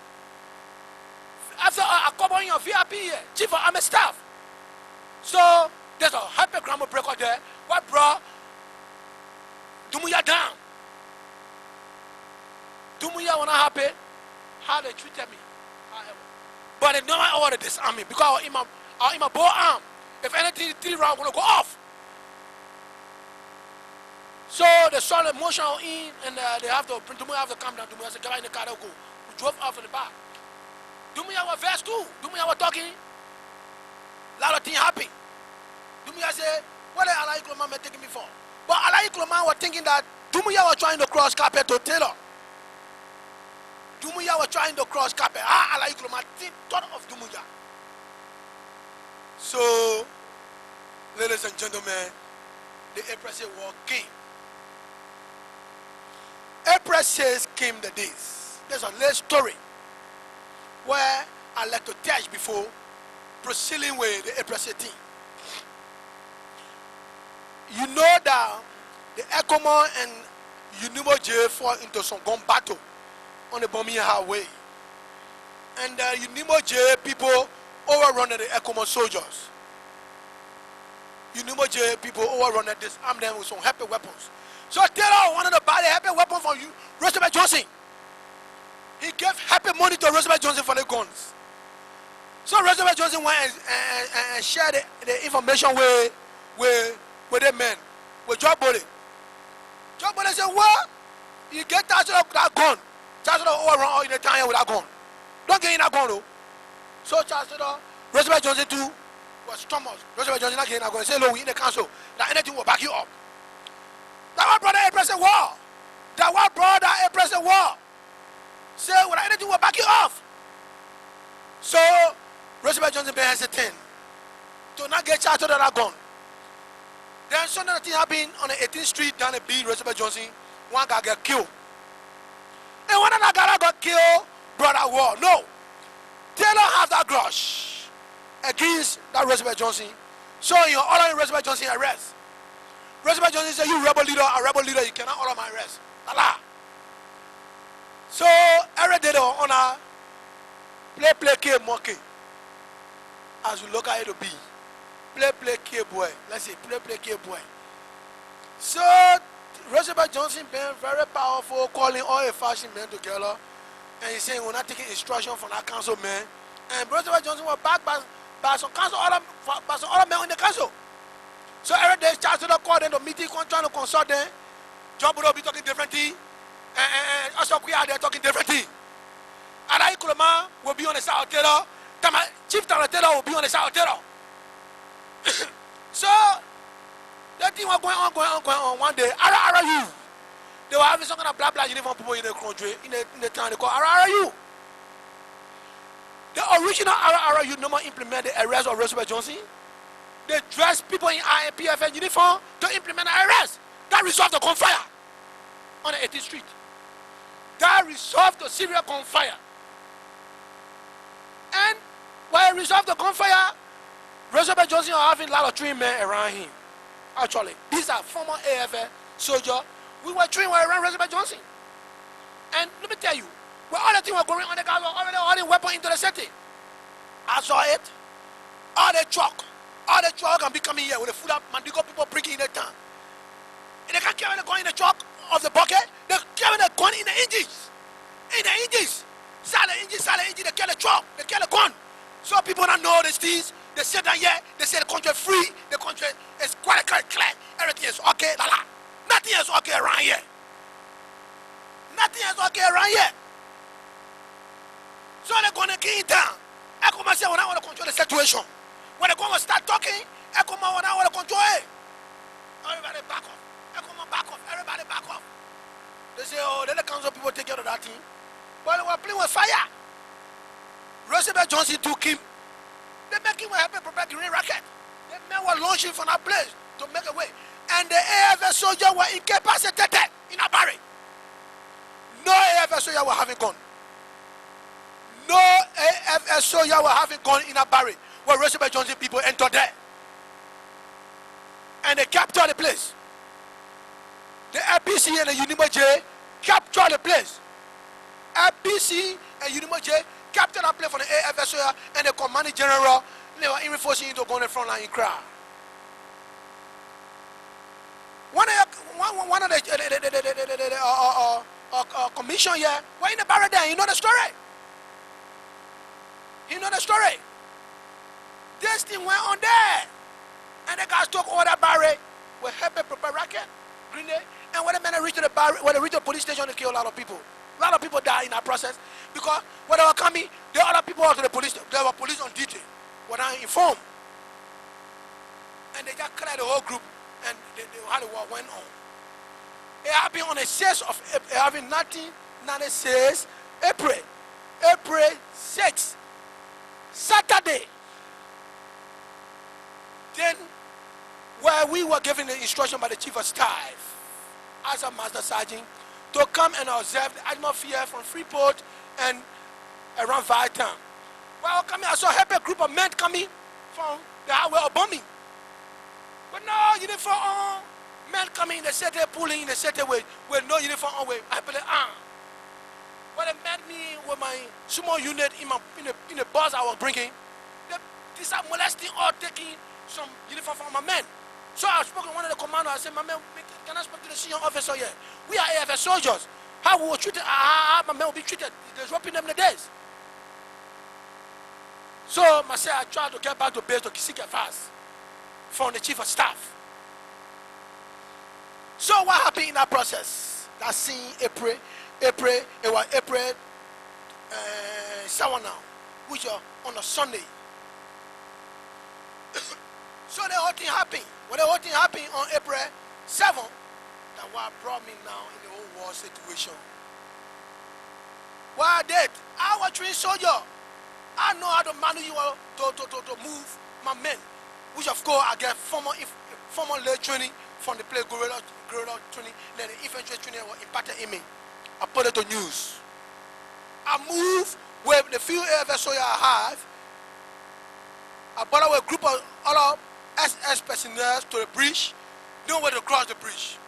Speaker 4: After I come on your VIP here, chief, I'm a staff. So there's a hypergrammar breaker there. What brought Dumuya down? Dumuya was not happy how they treated me. But they never ordered this army because I was in my bow arm. If anything, 3 rounds going to go off. So they saw the motion in and they have to come down. Dumuya said, get in the car, they'll go. We drove off in the back. Dumuya was vexed too. Dumuya was talking. A lot of things happened. Dumuya said, what is Alayi Kuroma taking me for? But Alayi Kuroma was thinking that Dumuya was trying to cross carpet to Taylor. Dumuya was trying to cross carpet. Alayi Kuroma thought of Dumuya. So, ladies and gentlemen, the April 6th war came. April 6th came the days. There's a little story where I like to tell before proceeding with the April 16th. You know that the ECOWAS and Unimo J fought into some gun battle on the bombing highway. And the Unimo J people overrun the ECOWAS soldiers. Unimo J people overrun and disarmed them with some heavy weapons. So Taylor wanted to buy the heavy weapon from Roosevelt Johnson. He gave happy money to Roosevelt Johnson for the guns. So Roosevelt Johnson went and shared the information with the men, with Joe Body. Joe Body said, what? You get touched up with that gun. Charles overrun all in the town with that gun. Don't get in that gun though. So Charles Roosevelt Johnson too was Thomas. Roosevelt Johnson not getting that gun. Say, look, we in the council. That anything will back you up. That what brought the April war. That what brought the April war. Say, well, anything will back you off. Roosevelt Johnson been hesitant to not get charged to that gun. Then something happened on the 18th Street down the B, Roosevelt Johnson. One guy got killed. And one of that guy got killed, brother war. No. Taylor have that grudge against that Roosevelt Johnson. So you order Roosevelt Johnson arrest. Roosevelt Johnson said, you rebel leader, a rebel leader, you cannot order my arrest. Allah. So every day on a play K monkey. As we look at it to be. Play K boy. Let's say play K boy. So Roosevelt Johnson been very powerful, calling all the fashion men together. And he's saying we're not taking instruction from that council man. And Roosevelt Johnson was backed by some other men in the council. So every day Chancellor called them to meeting, trying to consult them. John Budo be talking different thing. And also we are there talking different thing. And I Kulama will be on the side of Taylor. Chief Taylor will be on the side of Taylor. So that thing was going on one day. RRU. They were having some kind of blah uniform people in the country, in the town. They call RRU. The original RRU no more implement the arrest of Roosevelt Johnson. They dress people in INPFL uniform to implement the arrest. That resolved the gunfire on the 18th Street. That resolved the serious gunfire. And when it resolved the gunfire, Roosevelt Johnson are having a lot of trained men around him. Actually, these are former AFL soldiers. We were trained around Roosevelt Johnson. And let me tell you, when all the things were going on, the guys were already holding weapons into the city. I saw it. All the truck can be coming here with the full of Mandigo people breaking in the town. And they can't carry the gun in the truck of the bucket. They carry the gun in the engines. In the engines. Sell the engine, they kill the truck, they kill the gun. So people don't know these things. They say that yeah, they say the country free, the country is quite clear. Everything is okay, Nothing is okay around here. Nothing is okay around here. So they're going to get in town. I come and say, when I want to control the situation. When they're going to start talking, I come and when I want to control it. Everybody back off. I come and back off. Everybody back off. They say, oh, let the council people take care of that thing. But they were playing with fire. Roosevelt Johnson took him. They make him help him prepare green racket. The men were launching from that place to make a way. And the AFL soldiers were incapacitated in a barrack. No AFL soldier were having gun. No AFL soldier were having gun in a barrack where Roosevelt Johnson people entered there. And they captured the place. The LPC and the Unimo J captured the place. LPC and Unimo J captured that place for the AFL soldier and the commanding general. They were reinforcing into going to the front line in krahn. One of the commission here, we're in the barrack there. You know the story. You know the story. This thing went on there. And the guys took over that barrack. We helped them prepare racket, grenade. And when the men reached the barrack, when they reached the police station, they killed a lot of people. A lot of people died in that process. Because when they were coming, the other people were to the police. There were police on duty. Were not informed. And they just cleared the whole group. And how the war went on. It happened on the 6th of April. It happened 1996, April 6th, Saturday. Then, where we were given the instruction by the chief of staff, as a master sergeant, to come and observe the atmosphere from Freeport and around Vietnam. Well, coming, I saw a group of men coming from the highway of bombing. But no uniform on. Men coming in the city, pulling in the city with no uniform on. I believe, But they met me with my small unit in the bus I was bringing. These are molesting or taking some uniform from my men. So I spoke to one of the commanders. I said, my men, can I speak to the senior officer here? We are AFL soldiers. How we were treated, how my men will be treated. They're dropping them in the days. So I tried to get back to base to seek advice from the chief of staff. So what happened in that process? That scene, April, it was April 7 now, which are on a Sunday. So the whole thing happened. When the whole thing happened on April 7, that what brought me now in the whole war situation. What I did, I was trained soldier. I know how to manage you to move my men, which of course I get formal lay training from the place guerrilla training, then the infantry training was imparted in me. I put it to news. I move with the few AFL soldiers I have. I brought out a group of other SS personnel to the bridge, nowhere to cross the bridge.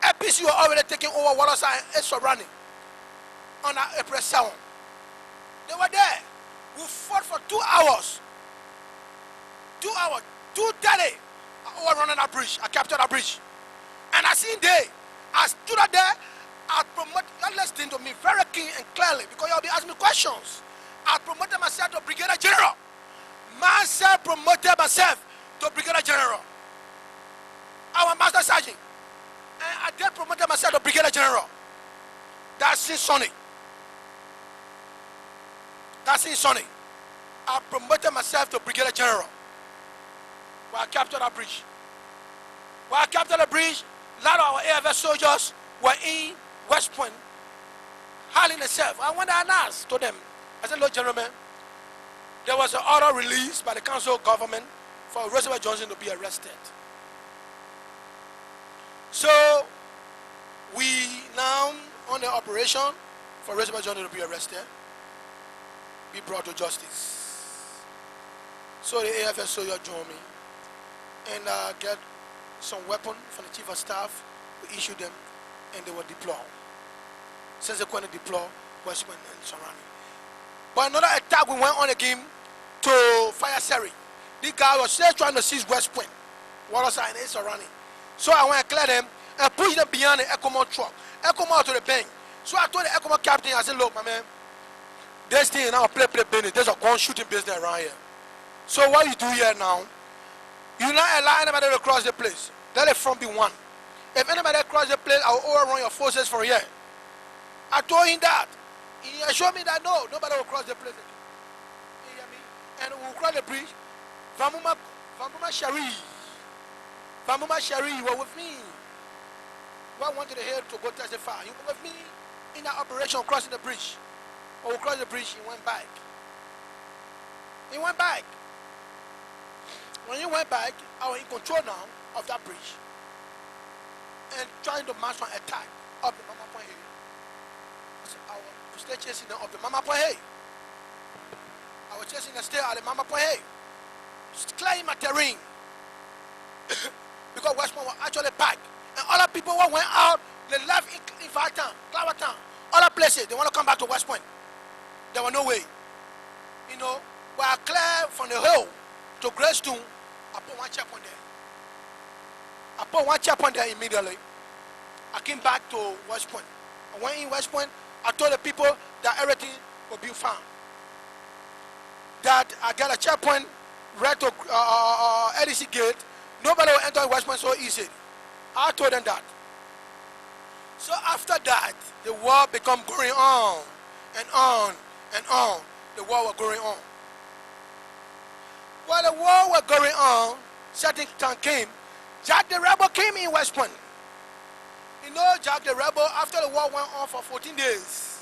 Speaker 4: APC were already taking over Waterside and surrounding on April 7. They were there. We fought for 2 hours. 2 hours. 2:30. I overrunning that bridge. I captured that bridge. And I seen there. I stood up there. I promoted, you listen to me very keen and clearly because you'll be asking me questions. I promoted myself to Brigadier General. Myself promoted myself to Brigadier General. Our Master Sergeant. And I then promoted myself to Brigadier General. That's in Sonny. That's in Sonny. I promoted myself to Brigadier General. When I captured that bridge. When I captured the bridge, a lot of our AFL soldiers were in West Point, hiding themselves. I went and asked to them. I said, look, gentlemen, there was an order released by the council government for Roosevelt Johnson to be arrested. So, we now on the operation for Roosevelt Johnson to be arrested, be brought to justice. So the AFL soldier joined me and get some weapon from the chief of staff. We issued them and they were deployed. Subsequently deployed West Point and surrounding. But another attack we went on again to Fire Surrey. This guy was still trying to seize West Point, Waterside and its surrounding. So I went and clear them and push them beyond the ECOWAS truck. ECOWAS to the bank. So I told the ECOWAS captain, I said, look, my man, this thing is now play business. There's a gun shooting business around here. So what you do here now, you not allow anybody to cross the place. Let the front be one. If anybody cross the place, I will overrun your forces from here. I told him that. He assured me that no, nobody will cross the place again. You hear me? And we will cross the bridge. Vamuma Shari, you were with me. What wanted to hear to go testify? You were with me in that operation crossing the bridge. When we crossed the bridge, he went back. He went back. When he went back, I was in control now of that bridge. And trying to march an attack up the Mama Point Hill. I was still chasing them up the Mama Point Hill. I was chasing them still at the Mama Point Hill. Clearing my terrain. Because West Point was actually packed. And other people who went out, they left in Fartown, Clowertown, other places. They want to come back to West Point. There was no way. You know, when I cleared from the hill to Greystone, I put one checkpoint there. I put one checkpoint there immediately. I came back to West Point. I went in West Point. I told the people that everything will be found. That I got a checkpoint right to LDC gate. Nobody will enter West Point so easy. I told them that. So after that, the war became going on and on and on. The war was going on. While the war was going on, certain time came, Jack the Rebel came in West Point. You know, Jack the Rebel, after the war went on for 14 days.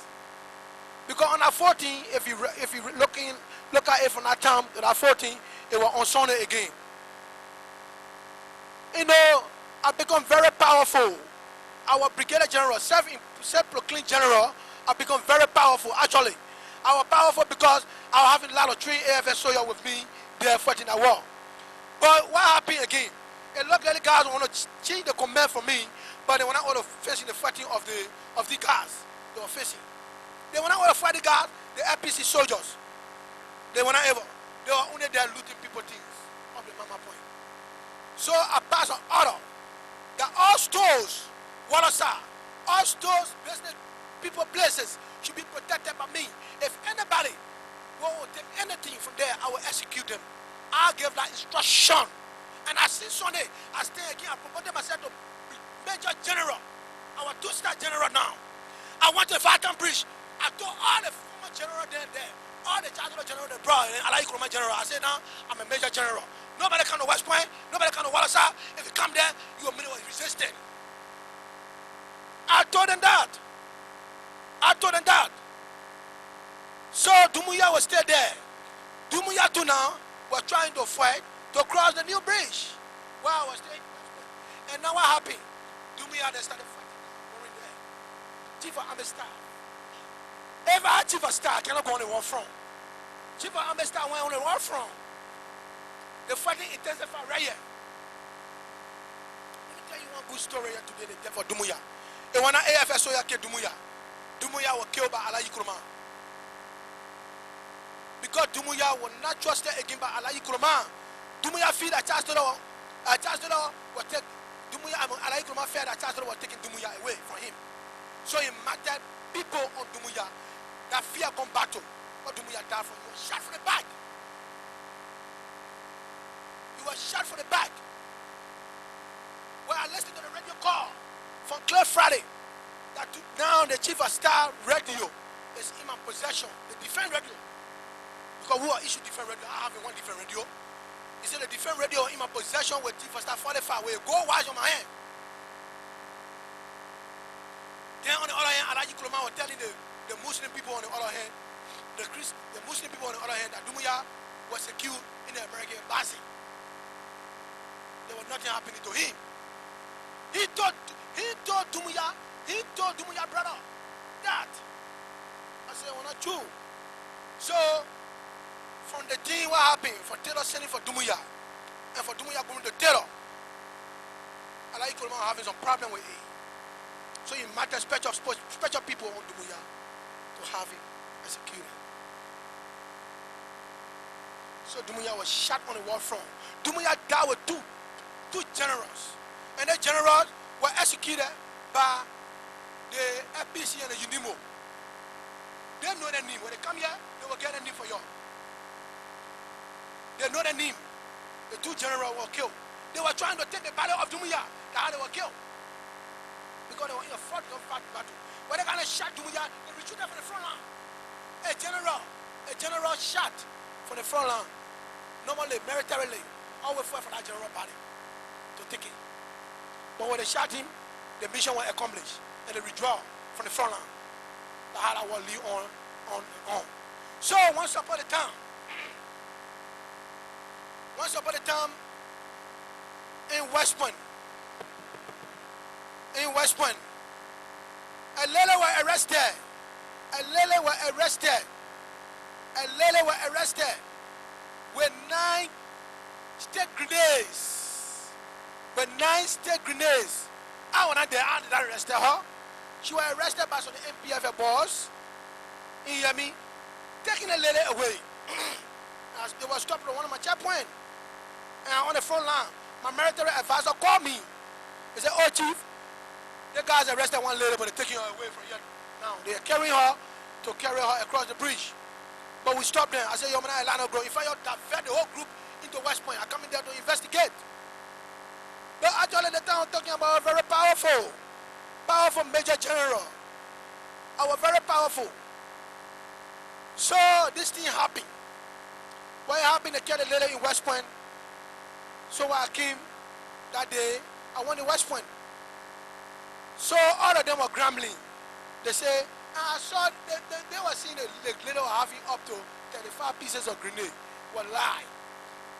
Speaker 4: Because on that 14, if you look at it from that time to that 14, it was on Sunday again. You know, I become very powerful. Our Brigadier General, self-proclaimed general, I become very powerful. Actually, I was powerful because I was having a lot of trained AFL soldiers with me there fighting that war. But what happened again? A lot of the guys want to change the command for me, but they were not all facing the fighting of the guys they were facing. They were not all fighting guys, the APC soldiers. They were not able. They were only there looting people things of the Mama Point. So I passed an order that all stores, Waterside, all stores, business, people, places should be protected by me. If anybody will take anything from there, I will execute them. I gave that instruction. And I since Sunday, I stay again, I promoted myself to Major General. Our 2-star general now. I went to the Falcon Bridge. I told all the former general there, all the chancellor general they brought, and I like my general. I said now, I'm a Major General. Nobody come to West Point, nobody come to Waterside. If you come there, you will be resisting. I told them that. I told them that. So Dumuya was still there. Dumuya too now were trying to fight to cross the new bridge. Where I was staying. And now what happened? Dumuya they started fighting over there. Chief of Army Staff. Ever Chief of Staff cannot go on the war front. Chief of Army Staff went on the war front. The fighting intensified right here. Let me tell you one good story here today, the death of Dumuya. And when AFSO killed Dumuya, Dumuya was killed by Alayi Kuruma. Because Dumuya was not trusted again by Alayi Kuruma. Dumuya feel that Charles Taylor was taking Dumuya, Alayi Kuruma feared that Charles Taylor was taking Dumuya away from him. So he marked people on Dumuya that fear come battle. But Dumuya died from. He was shot from the back. He was shot from the back. Well, I listened to the radio call from Clay Friday that now the Chief of Staff radio is in my possession. The different radio. Because who are issued different radio? I have one different radio. He said the different radio in my possession with Chief of Staff 45 away. Go watch on my hand. Then on the other hand, Alaji Kuruma was telling the Muslim people on the other hand, the Muslim people on the other hand, that Dumuya was secured in the American embassy. There was nothing happening to him. He told Dumuya brother that. I said, well, not true. So from the thing what happened for Taylor sending for Dumuya and for Dumuya going to Taylor, Alaji Kuruma having some problem with it. So he matter special people on Dumuya to have him executed. So Dumuya was shot on the war front. Dumuya died with two generals. And the generals were executed by the FPC and the UNIMO. They know their name. When they come here, they will get a name for you. They know their name. The two generals were killed. They were trying to take the battle of Dumuya. That's how they were killed. Because they were in a fraudulent battle. When they kind of shot Dumuya, they retreated from the front line. A general shot from the front line. Normally, militarily, always fought for that general body to take it. But when they shot him, the mission was accomplished. And they withdraw from the front line. That's how that war live on. So once upon a time, in West Point, a lady were arrested with 9 state grenades. I want to arrest her. She was arrested by some NPFL boss. You hear me? Taking the lady away. As they were stopped at one of my checkpoints. And on the front line, my military advisor called me. He said, "Oh, Chief, the guys arrested one lady, but they're taking her away from here. Now they're carrying her across the bridge. But we stopped there. I said, "Yo, man, Atlanta, bro. If I divert the whole group into West Point, I come in there to investigate." But actually, the town I'm talking about a very powerful major general. I was very powerful. So this thing happened. What happened? They killed a lady in West Point. So when I came that day, I went to West Point. So all of them were grumbling. They say, I saw they were seeing the lady was having up to 35 pieces of grenade. Well, lie.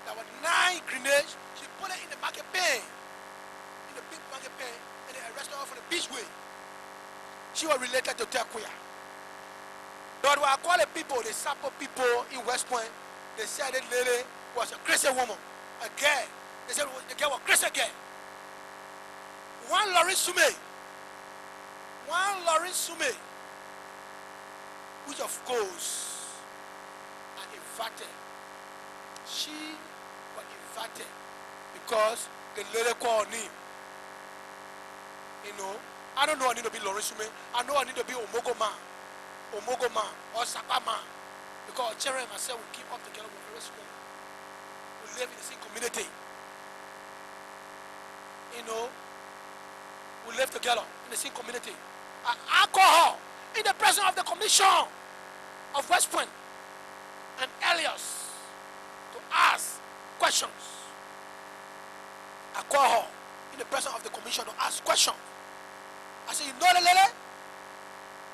Speaker 4: There were 9 grenades. She put it in the market pen. In the big market pen. And they arrested her from the Beachway. She was related to Tequila. But when I call the people, the Sapo people in West Point, they said that lady was a crazy woman. A girl. They said the girl was a crazy girl. One Lauren Sume, which of course are inverted. She was inverted because the lady called her name. You know, I don't know I need to be Lauren Sume. I know I need to be Omogo man or Sapa man. Because Cherry and myself will keep up together with very small. We live in the same community. You know, we live together in the same community. I call her in the presence of the commission of West Point and Elias to ask questions. I call her in the presence of the commission to ask questions. I say, you know the lady?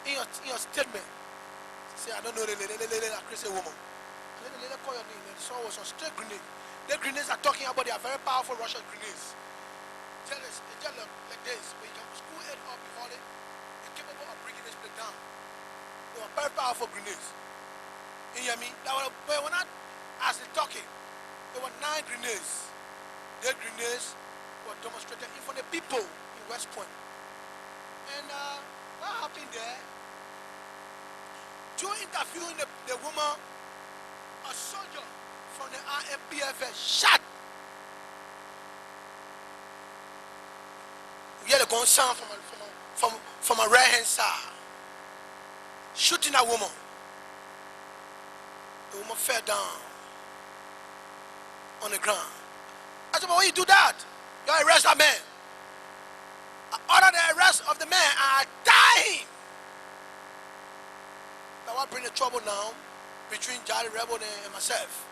Speaker 4: In your statement. Say, I don't know the lady, a crazy woman. And then the lady call your name. The song was on straight grenade. The grenades are talking about they are very powerful Russian grenades. Tell us, like this, but you can screw it up before they're capable of bringing this place down. They were very powerful grenades. You hear me? But when as they're talking, there were 9 grenades. The grenades were demonstrated in front of the people in West Point. And what happened there? During interviewing the woman, a soldier from the INPFL shot. We had a gun sound from a right hand side, shooting that woman. The woman fell down on the ground. I said, but why you do that? You arrest that man. I order the arrest of the man and I die him. Now what bring the trouble now between Jolly Rebel and myself?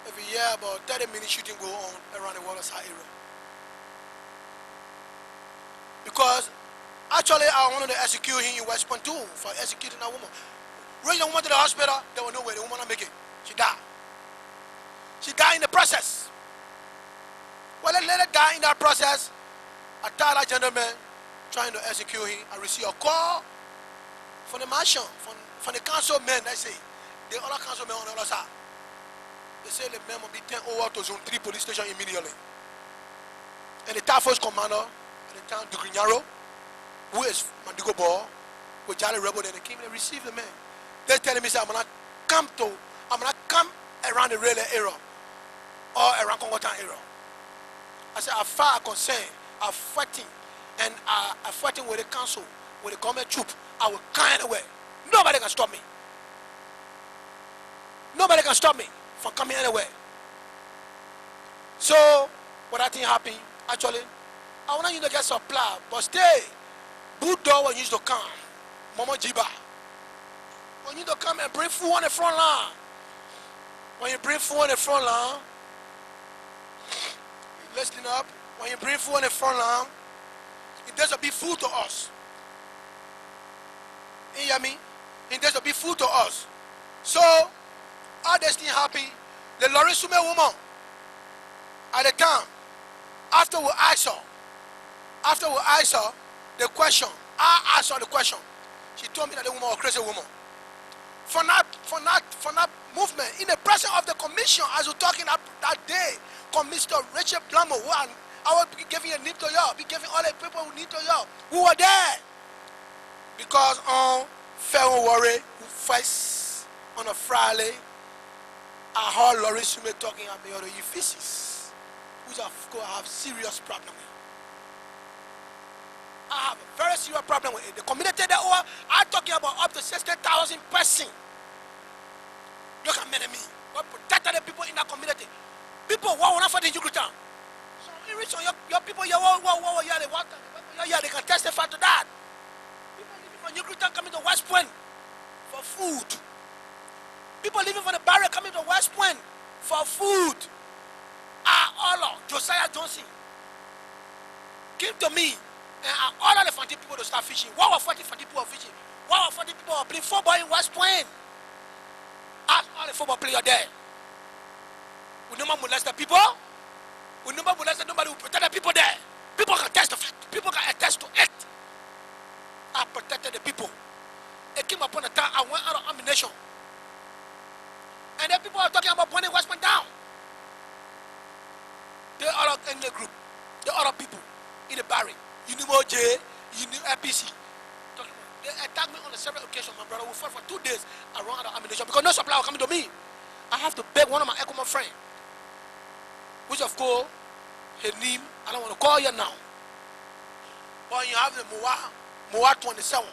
Speaker 4: Every year about 30 minutes shooting go on around the Waterside area. Because actually I wanted to execute him in West Point too for executing that woman. Bring the woman to the hospital, there was no way the woman not make it. She died. She died in the process. Well, let her die in that process. I tell that gentleman trying to execute him. I received a call from the mansion, from the councilmen. They say, the other councilmen on the other side. They say the man will be turned over to Zone 3 police station immediately. And the task force commander at the time, Dugrinyaro, who is Mandigo Ball, with Jolly Rebel, then they came and received the man. They're telling me, I'm gonna come around the rail area or around Congo Town area. I said, as far as concerned, I'm fighting and I'm fighting with the council, with the government troop. I will come anywhere. Nobody can stop me. Nobody can stop me from coming anywhere. So, what I think happened, actually, I want you to get supply, but stay. Bulldog when you used to come, Mama Jiba. When you to come and bring food on the front line. When you bring food on the front line, listen up. When you bring food on the front line, it doesn't be food to us. You hear me? It doesn't be food to us. So, all this thing happen. The Lorraine Sume woman, at the time, after we asked her the question, I asked her the question. She told me that the woman was a crazy woman. For that movement, in the presence of the commission, as we're talking that day, Commissioner Richard Plummer, who I will be giving a nip to y'all, be giving all the people who need to y'all, who were there. Because on February, first on a Friday, I heard Laurie Sume talking about the Ephesus, which I have serious problem with. I have a very serious problem with it. The community that I'm talking about up to 60,000 persons. Look at me. What protected the people in that community. People who want to fight in Yucatan. So you reach on your people, they can testify to that. People living from Yucatan coming to West Point for food. People living from the barrier coming to West Point for food. Josiah Johnson came to me and I ordered the Fanti people to start fishing. What were 40 Fanti people fishing? What were 40 people playing football in West Point? Ask all the football players there. We never molest the people. We never molest nobody. We protect the people there. People can testify. People can attest to it. I protected the people. It came upon the time I went out of ammunition. And then people are talking about burning West Point down. The other in the group, the other people in the barrack, you knew J, you knew APC. They attacked me on several occasions, my brother. We fought for 2 days around the ammunition because no supply was coming to me. I have to beg one of my ECOWAS friends, which of course, his name, I don't want to call you now. But you have the Moa 27,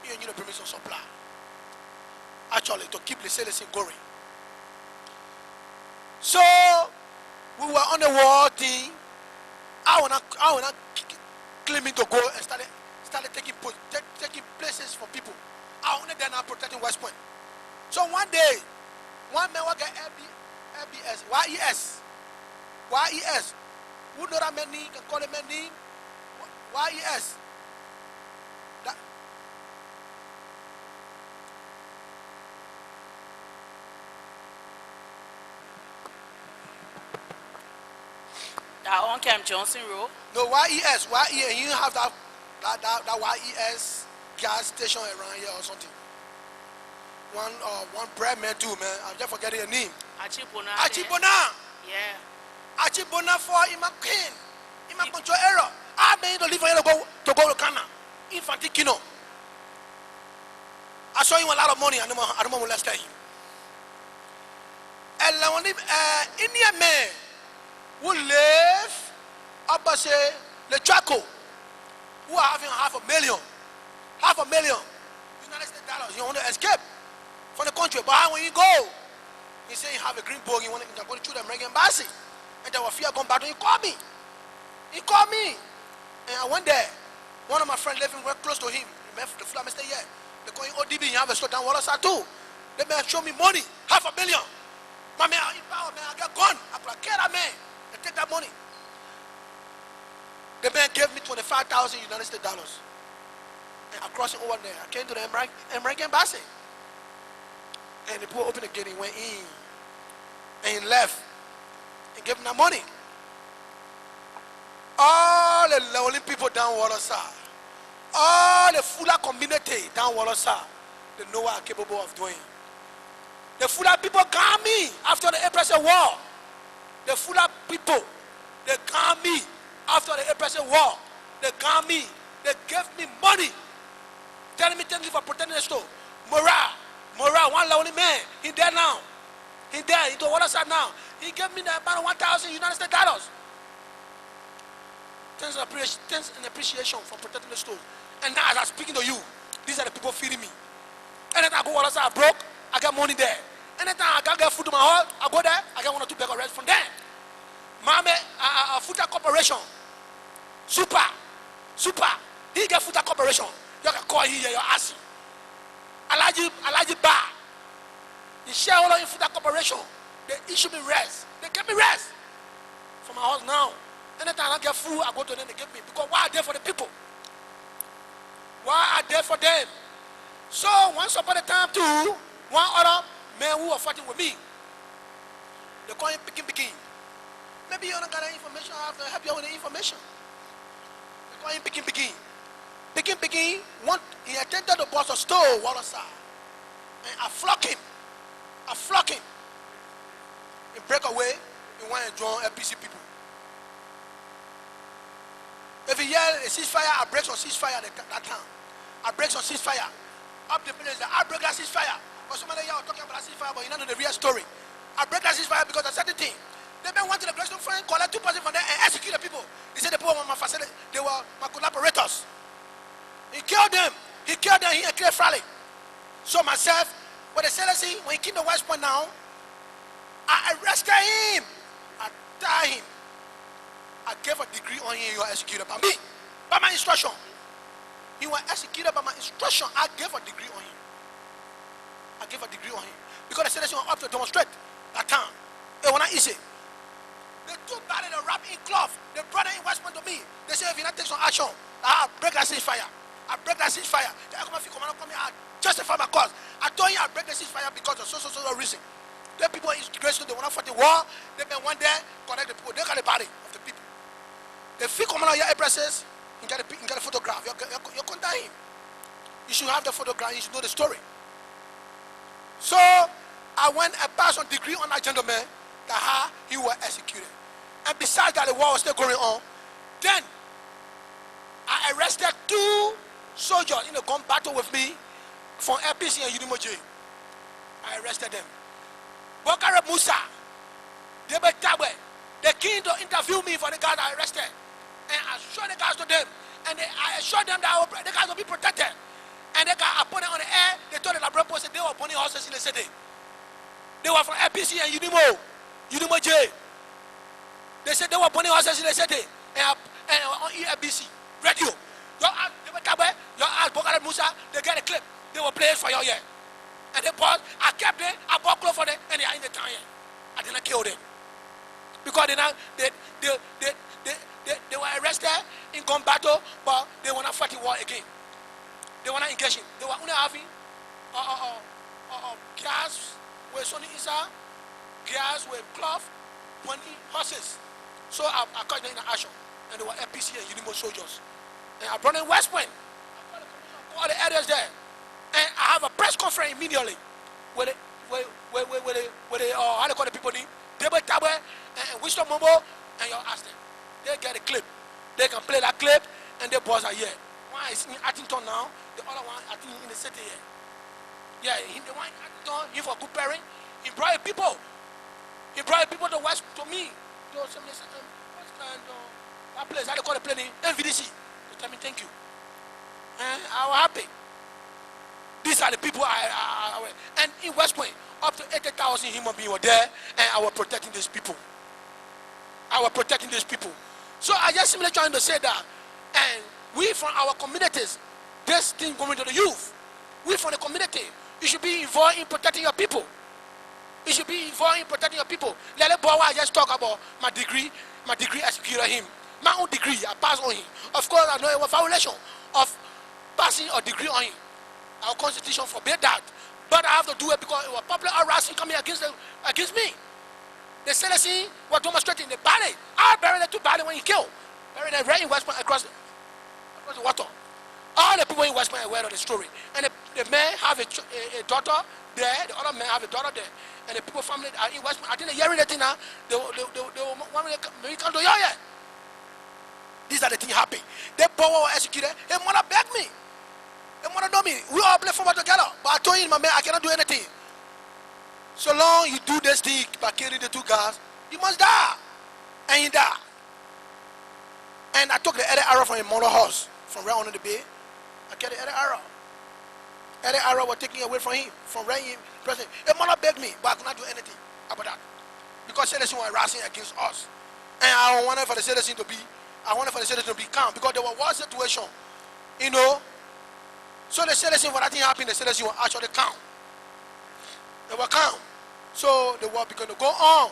Speaker 4: you need a permission supply. Actually, to keep the sales going. So, we were on the war thing. I was not claiming to go and started taking places for people. I only then I'm protecting West Point. So one day, one man will get YES. Who know that man name? Can call him man name? YES.
Speaker 5: That on Camp Johnson Road.
Speaker 4: No, YES, and you have that YES gas station around here or something. One bread man too, man. I'm just forgetting your name.
Speaker 5: Achibona.
Speaker 4: Achibona.
Speaker 5: Yeah.
Speaker 4: Achibona for Imakin. Control error. I made to leave here to go to Ghana. Infantikino. I saw him a lot of money. I don't want to molest him. And Indian man who live up say the Chaco, who are having $500,000 United States dollars. You want to escape from the country, but when you go, he say you have a green book, you want to go to the American embassy, and there was fear going back. He called me, and I went there. One of my friends living very close to him. The flat Mr. Yeah, they call him ODB. He have a store down Wallace too. They may show me money, $500,000. My man, I got gone. I could get that man and take that money. The man gave me 25,000 United States dollars. And I crossed it over there. I came to the American embassy. And the people opened the gate and went in. And he left. And gave him that money. All the lonely people down Waterside, all the Fula community down Waterside, they know what I'm capable of doing. The Fula people got me after the April War. The Fula people, they got me after the April War. They got me. They gave me money. Telling me thank you for protecting the store. Morale, one lonely man. He dead now. He dead. He to Waterside now. He gave me the amount of 1,000 United States dollars. Thanks and appreciation for protecting the store. And now as I'm speaking to you, these are the people feeding me. Anytime I go Waterside, I broke. I got money there. Anytime I can't get food to my house, I go there, I get 1 or 2 bags of rice from there. Mama, Food Corporation. Super. He get Food Corporation. You can call here your ass. Alaji Bar. The shareholder in Food Corporation. They issue me rest. They give me rest. From my house now. Anytime I get food, I go to them, they give me. Because why are they for the people? Why are they for them? So once upon a time too, one other man who was fighting with me, they call him Picking. Maybe you don't got the information, I have to help you with the information. They call him Picking. Picking, he attended the boss of store, Waterside. And I flock him. He break away, he went and join LPC people. If he yell a ceasefire, I break some ceasefire that time. I break some ceasefire. Up the place, I break that ceasefire. But somebody here talking about ceasefire, but you don't know the real story. I break that ceasefire because I said the thing. They men went to the Gresham Front, collect 2 persons from there and execute the people. He said the people were my facility, they were my collaborators. He killed them, he killed Frally. So myself, when they said, see, when he came to West Point now, I arrested him. I tied him. I gave a degree on him, you were executed by me. By my instruction. He was executed by my instruction. I gave a degree on him. Because the citizens were up to demonstrate that time. It was not easy. They took that in a wrap in cloth. They brought it in West Point to me. They said, if you not take some action, I'll break that ceasefire. The Economic Commander come here, I justify my cause. I told you I'll break the ceasefire because of so reason. The people in Gresham, they want to fight the war. They may one day connect the people. They got the body of the people. The field commander here, April says, you got a photograph. You contact him. You should have the photograph. You should know the story. So I went and passed on degree on that gentleman that how he was executed. And besides that, the war was still going on. Then I arrested 2 soldiers in a gun battle with me from LPC and Unimoji. I arrested them. Bokare Musa, Debe Tabwe, they came to interview me for the guys I arrested. And I showed the guys to them. And I assured them that the guys will be protected. And they got appointed on the air. They told the Labrador Post that they were burning horses in the city. They were from LPC and Unimo J. They said they were burning horses in the city. And on EFBC, radio. Your ass, Bokare Musa, they get a clip. They were playing for you here. And they bought, I kept them, I bought clothes for them, and they are in the town here. I did not kill them. Because they were arrested in gun battle, but they were not fighting war again. They were not engaging. They were only having gas with Sonny Isa, gas with cloth, 20 horses. So I caught them in action, and they were FPC and Unimo soldiers. And I brought them West Point. I called the areas there, and I have a press conference immediately with the how they call the people name, Debe Tabe and Wisdom Momo, and you ask them. They get a clip. They can play that clip, and their boys are here. One is in Attington now, the other one I think in the city here. Yeah, the one in Attington, he for good parent. He brought people. He brought people to West to me. To some that place, how they call the plane, NVDC. To tell me thank you. And I was happy. These are the people and in West Point, up to 80,000 human beings were there, and I was protecting these people. I was protecting these people. So I just simply trying to say that, and we from our communities, this thing going to the youth, we from the community, you should be involved in protecting your people. You should be involved in protecting your people. Let the boy I just talk about my degree executed him. My own degree, I passed on him. Of course, I know it was a violation of passing a degree on him. Our constitution forbade that. But I have to do it because it was popular harassing coming against me. The citizens were demonstrating the body. I buried the two bodies when he killed. Buried them right in West Point across the water. All the people in West Point are aware of the story. And the man have a daughter there, the other man have a daughter there. And the people family are in West Point. I think they're hearing the thing now. They want me to come to yeah. These are the things happen. The power was executed. Hey, mother begged me. Hey, mother know me. We all play football together. But I told him, my man, I cannot do anything. So long you do this thing by killing the two guys, you must die. And he died. And I took the other arrow from a motor horse from right under the bay. I carried the other arrow. Other arrow was taken away from him, from right in present. The mother begged me, but I could not do anything about that. Because citizens were harassing against us. And I wanted for the citizens to be calm, because there was war situation. You know. So the citizens, when that thing happened, the citizens were actually calm. They were calm. So the war began to go on.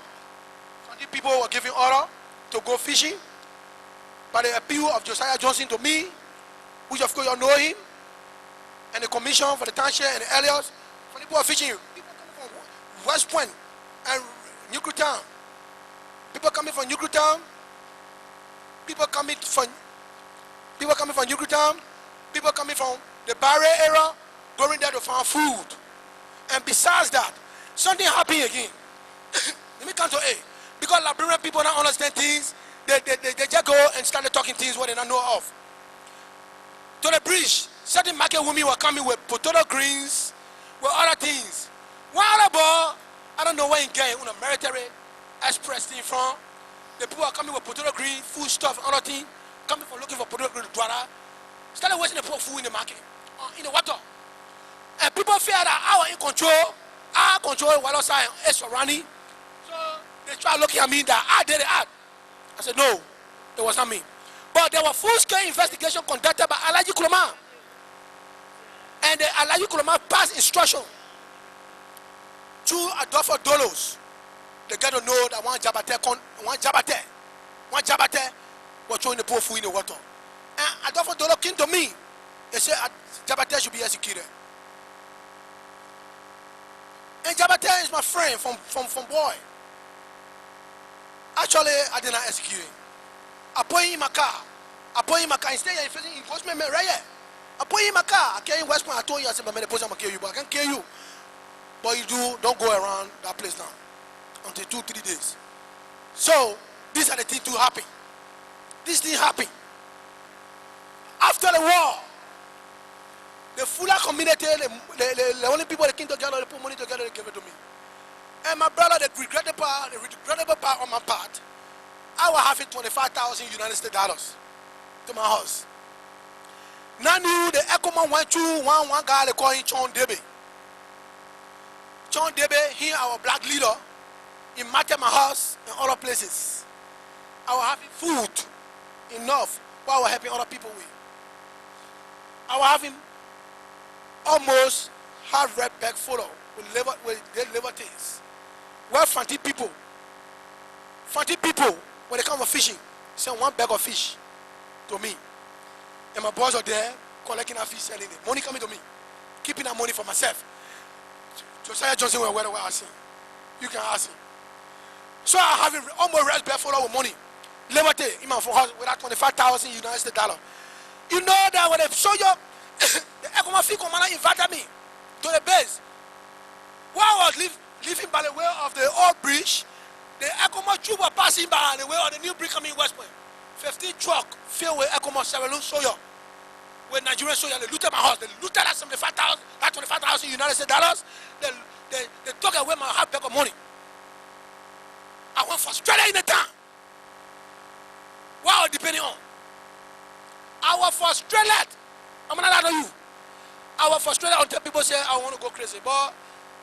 Speaker 4: Some people were giving order to go fishing by the appeal of Josiah Johnson to me, which of course you know him, and the commission for the township and the areas. Some people were fishing. People coming from West Point and Newtown. People coming from Newtown. People coming from Newtown. People coming from the Barre area, going there to find food. And besides that, something happened again. Let me come to A. Because Liberian people don't understand things, they just go and start talking things what they don't know of. To the bridge, certain market women were coming with potato greens, with other things. One other boy, I don't know where he came, on a military express thing from. The people are coming with potato green, food stuff, other things, coming for looking for potato green, started wasting the poor food in the market, in the water. And people fear that I was in control. I control while outside is surrounding. So they try looking at me that I did it. I said, no, it was not me. But there was full-scale investigation conducted by Alaji Kuloma. And the Alaji Kuloma passed instruction to Adolfo Dolos. They got to know that one Jabate was throwing the poor food in the water. And Adolfo Dolos came to me. They said Jabate should be executed. And Jabate is my friend from boy. Actually, I did not execute him. I put him in my car. Instead, I'm facing enforcement right here. I put him in my car. I came in West Point. I told you, I said, I'm going to kill you, but I can't kill you. But you don't go around that place now until 2-3 days. So, these are the things to happen. This thing happened. After the war, the Fula community, the only people that came together, they put money together, they gave it to me. And my brother, the regrettable part on my part, I was having 25,000 United States dollars to my house. Now knew the ECOWAS went to one guy they call him John Debe. John Debe, he our black leader, he marketed my house and other places. I was having food enough while I was helping other people with. I was having almost half red bag photo with their liberties. Well, Fanti people, when they come for fishing, send one bag of fish to me. And my boys are there collecting that fish, selling it. Money coming to me, keeping that money for myself. Josiah Johnson where I see. You can ask him. So I have almost red bag photo with money. Liberty, with that 25,000 United States dollar. You know that when the soldier, the ECOWAS commander invited me to the base. While I was leaving by the way of the old bridge, the ECOWAS troop were passing by the way of the new bridge coming West Point. 15 truck filled with ECOWAS soldier. With Nigerian soldiers, they looted my house. They looted that 75,000, that 25,000 United States dollars. They took away my half bag of money. I went for Australia in the town. What was depending on? I was frustrated. I'm not allowed to you. I was frustrated until people say I want to go crazy. But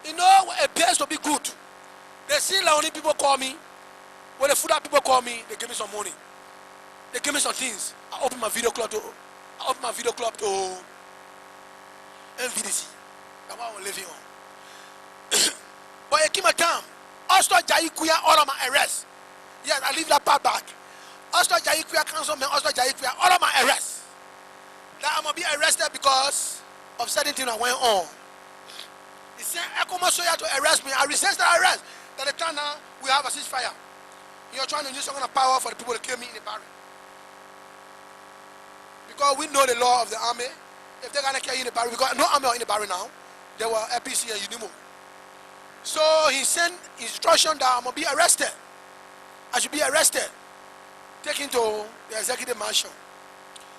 Speaker 4: you know, it appears to be good. They see like only people call me. When the food people call me, they give me some money. They give me some things. I open my video club to NVDC. That's what I'm living on. But it came a time. Also, Jaikuya, all of my arrests. Yes, I leave that part back. Also, Jaikuya councilman, also Jaikuya, all of my arrests. That I'm going to be arrested because of certain things that went on. He said, ECOWAS soldier to arrest me. I resist the arrest. At the time now, we have a ceasefire. You're trying to use some kind of power for the people to kill me in the barrack. Because we know the law of the army. If they're going to kill you in the barrack, because no army are in the barrack now. There were APC and UNIMO. So he sent instruction that I'm going to be arrested. I should be arrested. Taken to the executive mansion.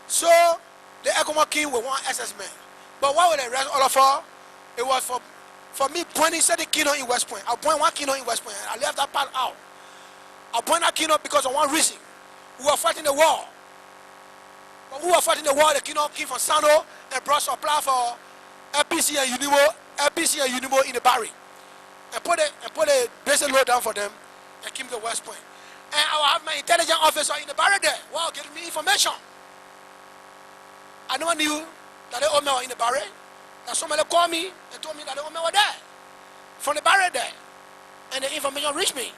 Speaker 4: So the ECOWAS king with one SS man. But what would they arrest all of us? It was for me pointing certain kino in West Point. I point one kino in West Point. I left that part out. I point that kino because of one reason. We were fighting the war. But we were fighting the war. The kino came from Sano and brought supply for APC and UNIMO in the barrack. And put a basic load down for them and came to West Point. And I will have my intelligence officer in the barrack there. Wow, getting me information. I never knew that the Omer were in the barrack. That somebody called me and told me that the Omer were there. From the barrack there. And the information reached me.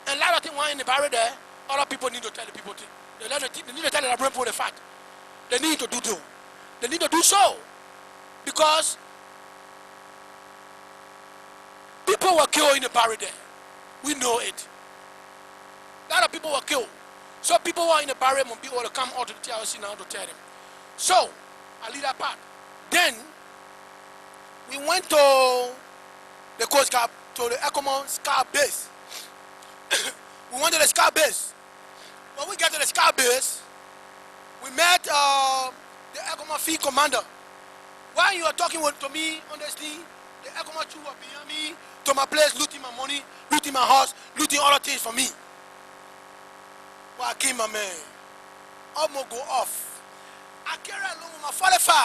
Speaker 4: And a lot of things were in the barrack there. Other people need to tell the people. They need to tell the Liberian people the fact. They need to do so. They need to do so. Because people were killed in the barrack there. We know it. A lot of people were killed. So people who are in the barrack will be able to come out to the TRC now to tell them. So, I leave that part. Then, we went to the Coast Guard, to the ECOWAS Scar base. We went to the Scar base. When we get to the Scar base, we met the ECOWAS field commander. While you are talking to me on the scene, the ECOWAS troops were behind me to my place, looting my money, looting my house, looting all the things for me. Well, I came, my man. I'm going to go off. I carry along with my 45.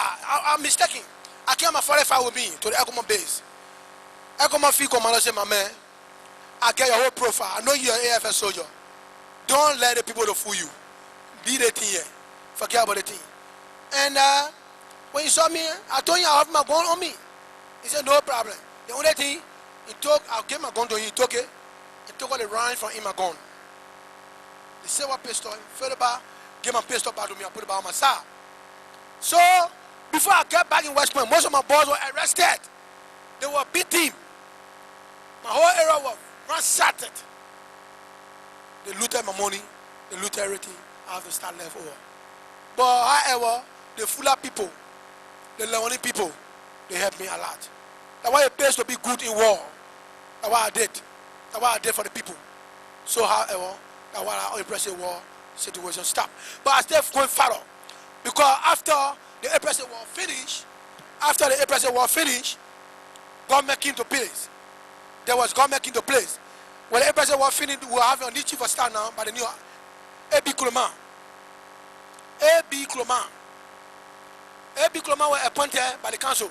Speaker 4: I'm mistaken. I carry my 45 with me to the ECOWAS base. ECOWAS field commander said, my man, I get your whole profile. I know you're an AFS soldier. Don't let the people to fool you. Be the thing here. Forget about the thing. And when he saw me, I told him I have my gun on me. He said, no problem. The only thing, he took, I'll give my gun to him. He took it. He took all the round from him, my gun. The silver pistol, fell back, gave my pistol back to me, I put it back on my side. So, before I get back in West Point, most of my boys were arrested. They were beating. My whole area was ransacked. They looted my money, they looted everything. I have to start left over. But however, the fuller people, the Leone people, they helped me a lot. That's why it pays to be good in war. That's what I did. That's what I did for the people. So however, that's why our impressive war situation stopped. But I still going further. Because after the impressive war finished, government came to place. There was government came to place. When the impressive war finished, we will have a new chief of staff now by the new A.B. Kloma. A.B. Kloma. A.B. Kloma was appointed by the council.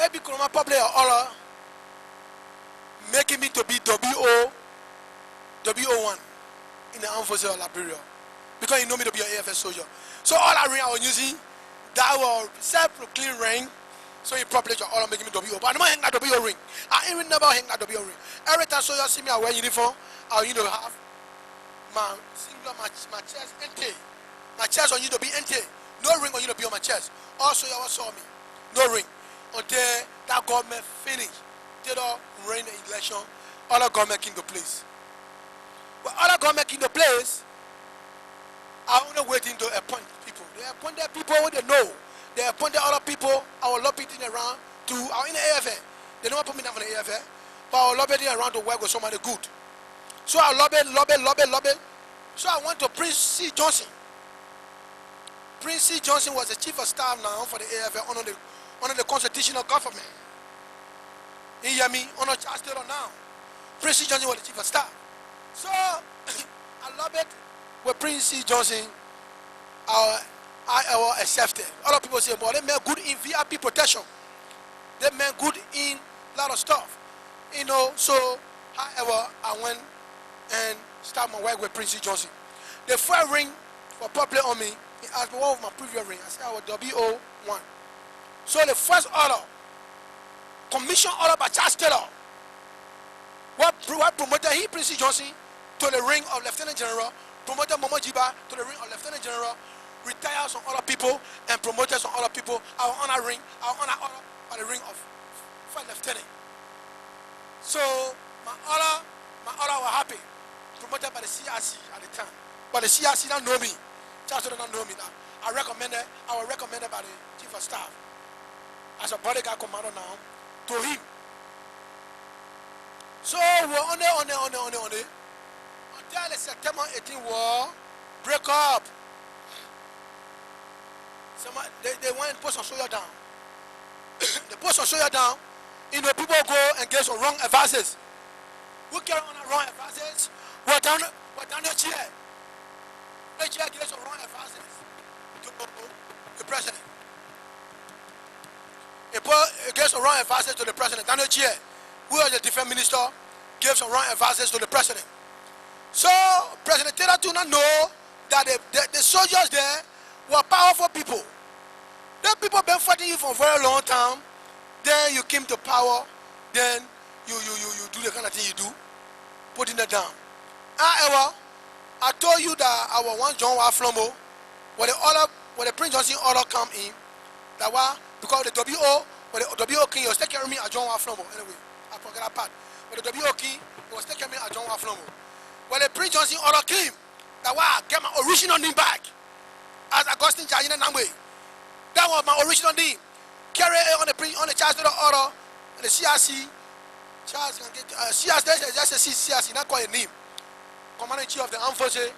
Speaker 4: A.B. Kloma probably all making me to be WO1 in the armed forces of Liberia. Because he know me to be an AFS soldier. So all I ring I was using, that was self-proclaimed ring. So he probably all making me WO. But I never hang that WO ring. I even never hang that WO ring. Every time soldiers see me I wear uniform, I have my singular, my chest empty. My chest on you to be empty. No ring on you to be on my chest. Also you saw me. No ring. Until that government finished. They don't rain the election. All the government came to place. But other government in the place are only waiting to appoint people. They appointed people who they know. They appointed other people, our lobbying around to our in the AFL. They never put me down for the AFL, but our lobbying around to work with somebody good. So I lobby. So I went to Prince C. Johnson. Prince C. Johnson was the chief of staff now for the AFL under the constitutional government. You hear me? Under Charles Taylor now. Prince C. Johnson was the chief of staff. So I lobbied with Prince C. Johnson. I was accepted. Other people say, well, they made good in VIP protection. They made good in a lot of stuff. You know, so however, I went and started my work with Prince C. Johnson. The first ring for public on me, he asked me what was my previous ring. I said I was WO1. So the first order, commission order by Charles Taylor, what promoted he, Prince C. Johnson, to the ring of Lieutenant General, promoted Momo Jiba to the ring of Lieutenant General, retired some other people and promoted some other people. Our honor ring, our honor order by the ring of First Lieutenant. So my order was happy, promoted by the CRC at the time. But the CRC don't know me. Charles don't know me now. I was recommended by the chief of staff as a bodyguard commander now to him. So we're on there until the September 18 war break up. They went and put some soldier down. They put some soldier down. You know, people go and get some wrong advices. We carry on the wrong advices. We're down the chair. The chair gets some wrong advices to the president. It gives some wrong advices to the president. Down the chair. We are the defense minister, gave some wrong advices to the president. So President Taylor do not know that the soldiers there were powerful people. The people been fighting you for a very long time. Then you came to power. Then you do the kind of thing you do, putting it down. However, I told you that our one John Waflomo, when the Prince Johnson order come in, that was because the WO king was taking me at John Waflomo. Anyway, I forgot that part. But the WO king was taking me at John Waflomo. When the Prince Johnson order came, that was I get my original name back as Augustine Jajina Nangwe. That was my original name. Carry on the Charles Taylor order, and the CRC. Charles can get CRC. Just a CRC, not quite a name. Commander in Chief of the Armed Forces,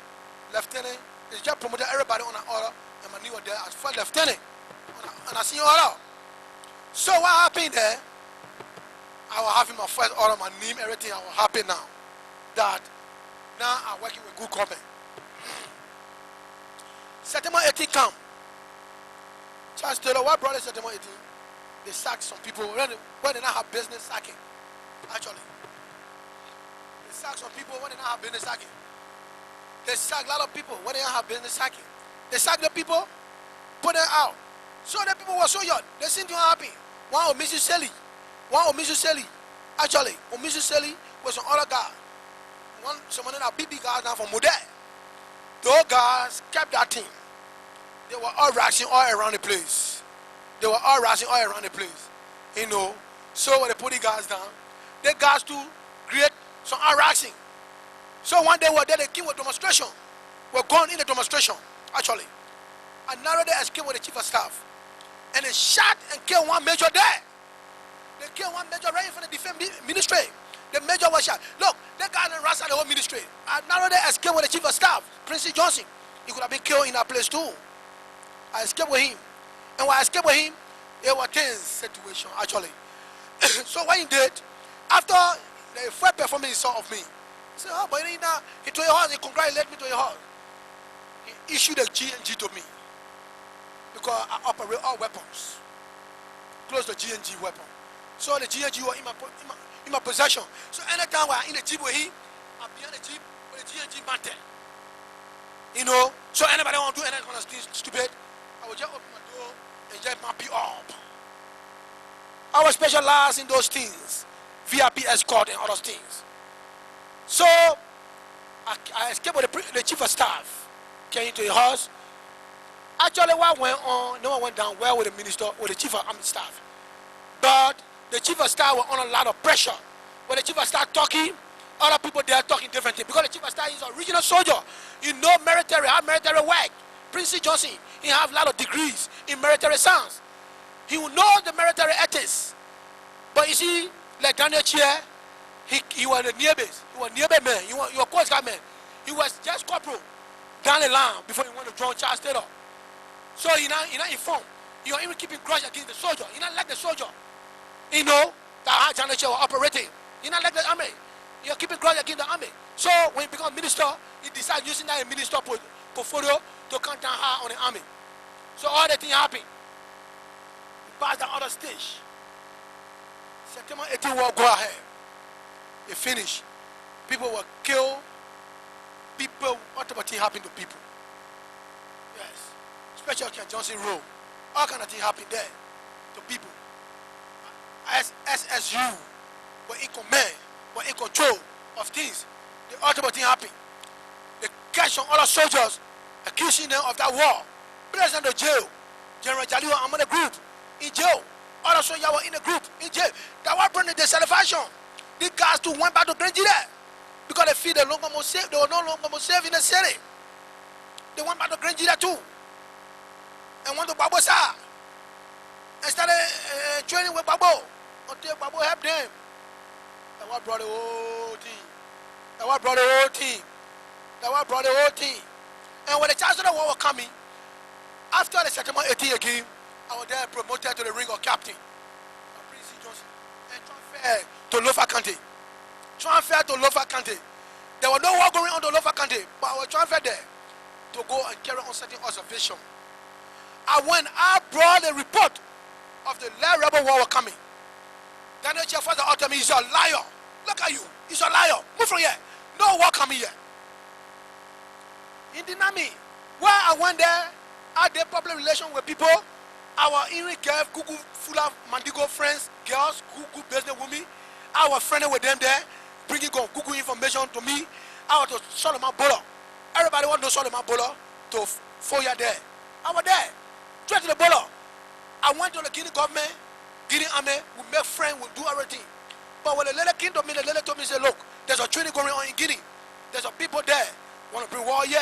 Speaker 4: Lieutenant. They just promoted everybody on an order, and my name was there as First Lieutenant. And I see you order. So what happened there? I was having my first order, my name, everything. I was happy now. That now I'm working with good government. September 18 come. Charles Taylor, what brought September 18? They sacked some people when they not have business sacking. Actually. They sacked some people when they not have business sacking. They sacked a lot of people when they don't have business sacking. They sacked the people, put them out. So the people were so young, they seemed to be happy. One of Mrs. Selly. Actually, Mrs. Selly was some other guy. Someone that BB guys now from Model. Those guys kept that team. They were all rashing all around the place. You know. So when they put the guys down, they guys to create some harassing. So one day they came with demonstration. We're going in the demonstration, actually. And now they escaped with the chief of staff. And they shot and killed one major there. They killed one major right in front of the defense ministry. The major was shot. Look, they got and ransacked the whole ministry. And now they escaped with the chief of staff, Prince C. Johnson. He could have been killed in that place too. I escaped with him. And when I escaped with him, it was a tense situation, actually. So what he did, after the first performance he saw of me, he said, oh, but he told your horse, he congratulated me to your horse. He issued a GNG to me. Because I operate all weapons. Close the GNG weapon. So the GNG was in my possession. So anytime I'm in the jeep with him, I'm behind the jeep with the GNG mounted. You know, so anybody want to do anything kind of thing stupid, I will just open my door and just map you up. I was specialized in those things, VIP escort and other things. So I escaped with the chief of staff, came into the house. Actually, what went on, no one went down well with the minister or the chief of army staff. But the chief of staff was under a lot of pressure. When the chief of staff talking, Other people they are talking different things because the chief of staff is an original soldier. You know military, how military work. Prince Johnson, he have a lot of degrees in military science. He will know the military ethics. But you see, like Daniel Chia, he was a near base. He was a nearby man. He was a coast guard man. He was just corporal down the line before he went to join Charles Taylor. So he not informed. You are even keeping grudge against the soldier. You not like the soldier. You know that how Daniel Chia was operating. You not like the army. You're keeping grudge against the army. So when he became minister, he decided using that minister portfolio to come down high on the army. So all the things happened. He passed the other stage. September 18 war go ahead. It finished. People were killed. People, what type of thing happened to people? Yes. Especially Ken Johnson Road. All kind of things happened there to people. SSU were in command, were in control of things. The ultimate thing happened. They catch on other soldiers, accusing them of that war. Placed in the jail. General Jaliwa among the group in jail. Other soldiers were in the group in jail. That was bringing the celebration. These guys too went back to Nigeria because they feel they no longer more safe. They were no longer more safe in the city. They went back to Nigeria too and went to Babosa and started training with Babo until Babo helped them. That was brought the whole team. That was brought the whole team. That was brought the whole team. And when the charge of the war was coming, after the September 18 again, I was there promoted to the ring of captain. Prince Johnson and transferred to Lofa County. Transferred to Lofa County. There was no war going on to Lofa County, but I was transferred there to go and carry on certain observation. And when I brought the report of the rebel war coming, Daniel Chia first out to me, he's a liar. Look at you, he's a liar. Move from here. No war coming here. In the Nami, where I went there, I did public relations with people. Our Ivory girls, Google full of Mandigo friends, girls, Google business women. I was friendly with them there, bringing Google information to me. I was to Solomon Bolo. Everybody want to know Solomon Bolo to 4 years there. I was there, straight to the Bolo. I went to the Guinea government, Guinea army, we make friends, we do everything. But when the letter came to me, the letter told me, say, look, there's a training going on in Guinea. There's a people there, want to bring war here.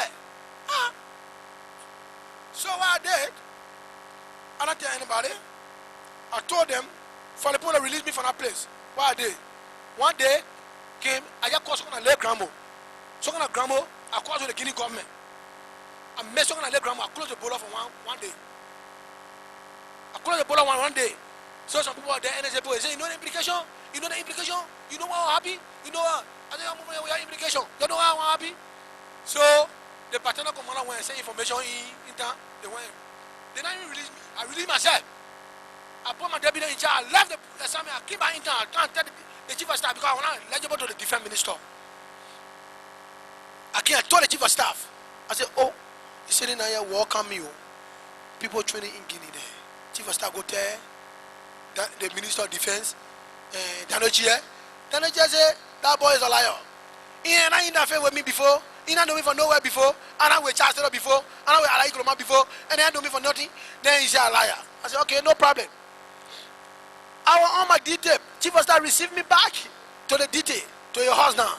Speaker 4: So what I did, I don't tell anybody. I told them, for the people to release me from that place. What I did, one day came, I just called someone to lay Grambo. Someone to Grambo, I called to the Guinea government. I met someone to lay Grambo, I closed the border for one day. I closed the border one day. So some people are there, and they say, you know the implication? You know the implication? You know why I'm happy? You know what? I say, we have implication. You know why I'm happy? So the Patriotic commander went and sent information in town. They went. They didn't even release me. I released myself. I put my deputy in charge. I left the assignment. I came back in town. I can't tell the chief of staff because I was not eligible to the defense minister. I told the chief of staff. I said, oh, he's sitting here, welcome me. People training in Guinea there. Chief of staff go there. The minister of defense. Daniel Chia. Daniel Chia said, that boy is a liar. He ain't not interfered with me before. He not know me for nowhere before. And I with Chancellor before. And I with Alain Kroma before. And they know me for nothing. Then he said a liar. I said, okay, no problem. I was on my detail. Chief of staff received me back to the detail, to your house now.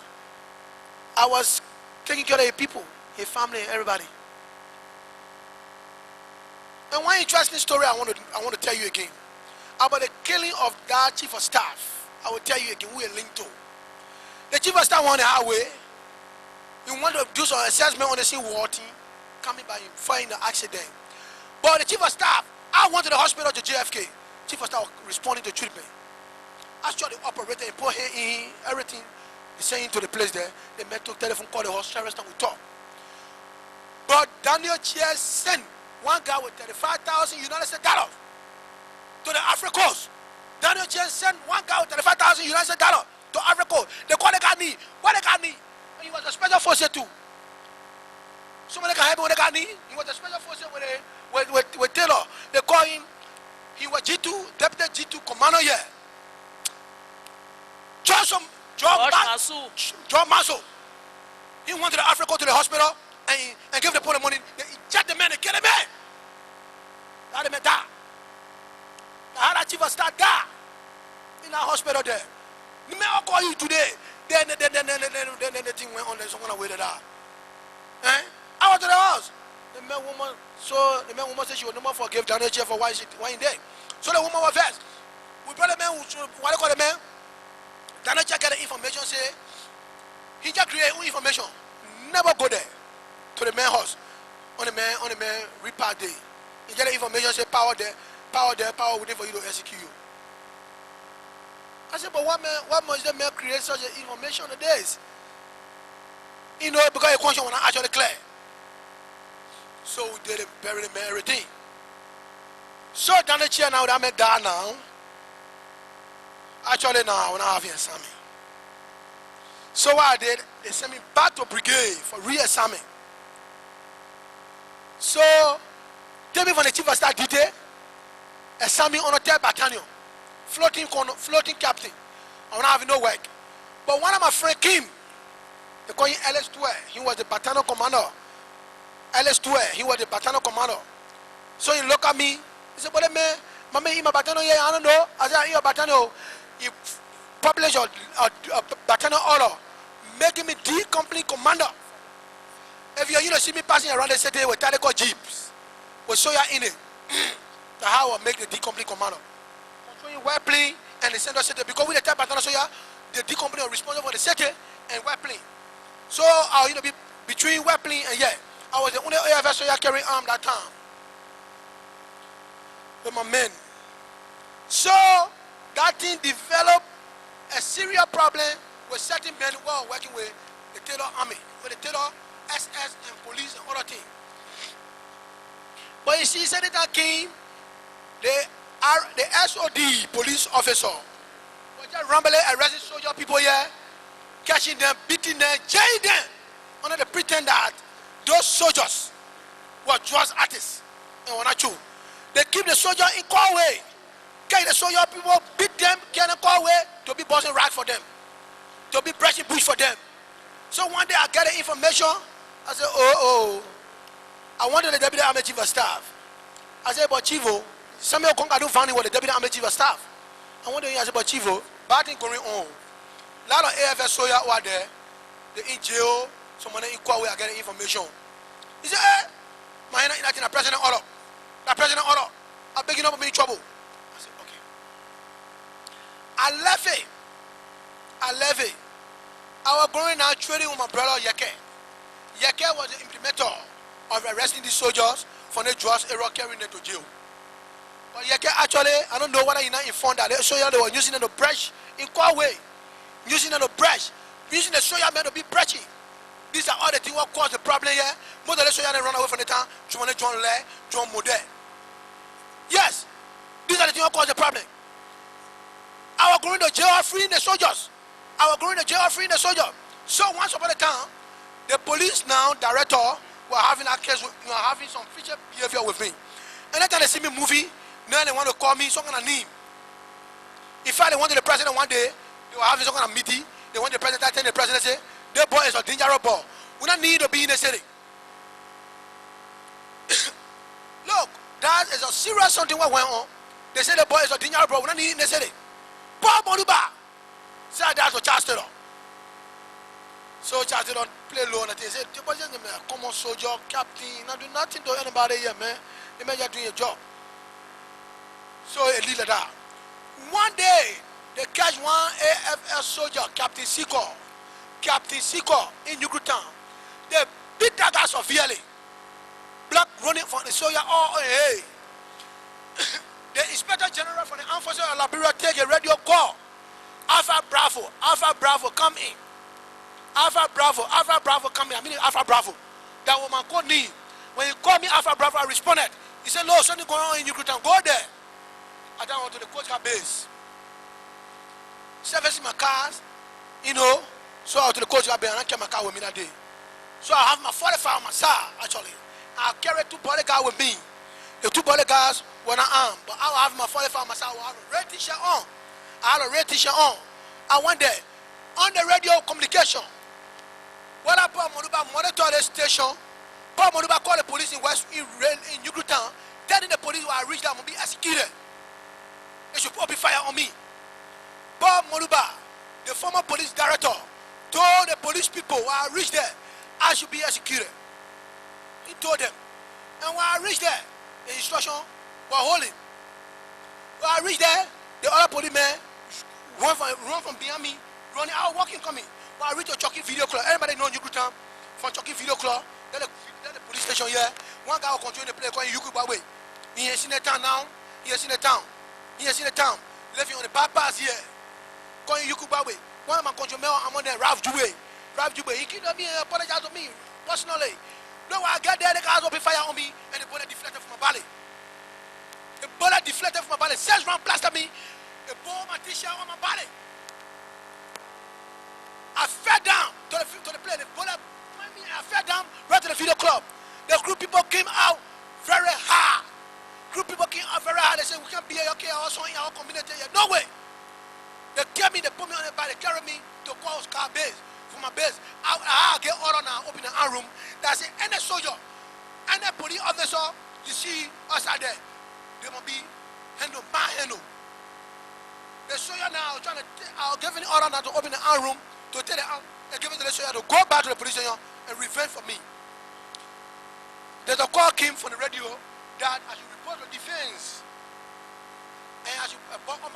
Speaker 4: I was taking care of your people, your family, everybody. And one interesting story I want to tell you again about the killing of that chief of staff. I will tell you again who are linked to. The chief of staff on the highway. He wanted to do some assessment on the sea water coming by him, find the accident. But the chief of staff, I went to the hospital to JFK. Chief of staff responding to treatment. Actually, the operator and put in everything. He sent him to the place there. They met to telephone call the hospital and we talk. But Daniel Chia sent one guy with $35,000 United States dollars to the Ivory Coast. Daniel Chia sent one guy with $35,000 United States dollars to Ivory Coast. They call the guy me. Why they got me? He was a special force too. Somebody can help me with the guy. He was a special force with Taylor. They call him. He was G2, deputy G2 commander here. John Maso. He went to the Africa to the hospital and gave the police money. They eject the man and kill the man. Let the man die. The chief of staff die in that hospital there. The man will call you today. Then the thing went on. There's someone waited out. Eh? I went to the house. The man woman said she would no more forgive Daniel Chair for why he dead. So the woman was vexed. We brought the man what they call the man. Daniel Chair get the information say he just create information. Never go there to the man house on the man repart day. He get the information say power there, power waiting for you to execute you. I said, but what must the man create such an information nowadays? You know, because the conscience was not actually clear. So we did bury the man everything. So down the chair now that I'm down now. Actually now when I have examine. So what I did, they sent me back to brigade for re-examine. So take me from the chief of staff detail, examine on a 3rd battalion. Floating captain. I don't have no work. But one of my friends came. They call him LS2. He was the battalion commander. LS2. He was the battalion commander. So he looked at me. He said, but man, in my battalion here, I don't know. I said, in your battalion, you publish your battalion order, making me D company commander. If you see me passing around the city with Talico jeeps, with soya in it, that's how I make the D company commander. Weapon and the central city because we the type of soya, the D company are responsible for the city and weapon. So I'll be between weapon and I was the only AFS soya carrying arm that time. With my men. So that thing developed a serious problem with certain men who are working with the Taylor Army, with the Taylor SS and police and other things. But you see, Senator came, the SOD police officer was just rambling, arresting soldier people here, catching them, beating them, jailing them under the pretense that those soldiers were drugs artists and were not true. They keep the soldier in Corway, carry the soldier people, beat them, get them Corway to be busting right for them, to be brushing bush for them. So one day I get the information, I said, I wanted the deputy army chief of staff. I said, but Chivo, Samuel Konga do found with the deputy army chief of staff. I wonder I said, but Chivo, bad thing going on. A lot of AFS soya were there, the in jail, someone in Corway are getting information. He said, my nothing, a president order. The president order. I'm begging up me in trouble. I said, okay. I left it. I was going now trading with my brother Yeke. Yeke was the implementer of arresting these soldiers for the drugs error carrying them to jail. But Yeke actually, I don't know whether he not informed that the soldiers they were using them to brush in Corway. Using them to brush. Using the soldier men to be brushing. These are all the things that cause the problem here. Most of the soldiers run away from the town. John Le, John Model. Yes, these are the things that cause the problem. I was going to jail freeing the soldiers. So once upon a time, the police now director were having a case, having some feature behavior with me. And anytime they see me movie, now they want to call me some kind of name. In fact, they wanted the president one day, they were having some kind of meeting. They want the president to attend the president say, that boy is a dangerous boy. We don't need to be in the city. Look, that is a serious something what went on. They say the boy is a dangerous boy. We don't need in the city. Bob Monuba said that's a Charles Taylor. So Charles Taylor play low and they say, common soldier, captain, not do nothing to anybody here, man. The man just doing your job. So a leader that. One day, they catch one AFL soldier, Captain Siko in Yugutan. They beat that guy severely. Black running from the soldier, hey. The Inspector General from the Armed Forces of Liberia take a radio call. Alpha Bravo, come in. Alpha Bravo, come in. I mean Alpha Bravo. That woman called me. When he called me Alpha Bravo, I responded. He said, no, something going on in Yugutan. Go there. I then went to the Coast Guard base. Servicing my cars, so I went to the Coast Guard base and I carry my car with me that day. So I have my 45 on my side, actually. I carry 2 bodyguards with me. The 2 bodyguards were not armed, but I have my 45 on my side. I have a red t-shirt on. I went there. On the radio communication, when I put Monuba monitor the station, Paul Monuba called the police in Yugutan, telling the police when I reach there, I'm going to be executed. They should open fire on me. Paul Monuba, the former police director, told the police people when I reached there, I should be executed. He told them. And when I reached there, the instruction was holding. When I reached there, the other policeman run from behind me, running out, walking, coming. When I reached the Chucky Video Club, everybody know Yukutam from Chucky Video Club. Then the police station here. One guy will continue to play calling Yukubawe. He ain't seen the town now. He ain't seen the town. He ain't seen the town. Living on the bypass here. Calling Yukubawe. One of my countrymen, I'm on there, Ralph Jube. He killed me and apologized to me personally. No, when I got there, the guys opened fire on me and the bullet deflected from my body. The bullet deflected from my body. 6 rounds blasted me. It bore my t-shirt on my body. I fell down to the plane. The bullet went me and I fell down right to the video club. The group people came out very hard. Group people came out very hard. They said, we can't be here, okay, also in our community here. No way. They came me, they put me on the bike, they carried me to Coast Car base. From my base, I get order now, open the room. That's it. Any soldier, any police officer, you see us out there, they must be handled, my handle. The soldier now trying to, I'll give an order now to open the room, to tell they give it to the soldier to go back to the police station and revenge for me. There's a call came from the radio that I should report the defense. And I should report on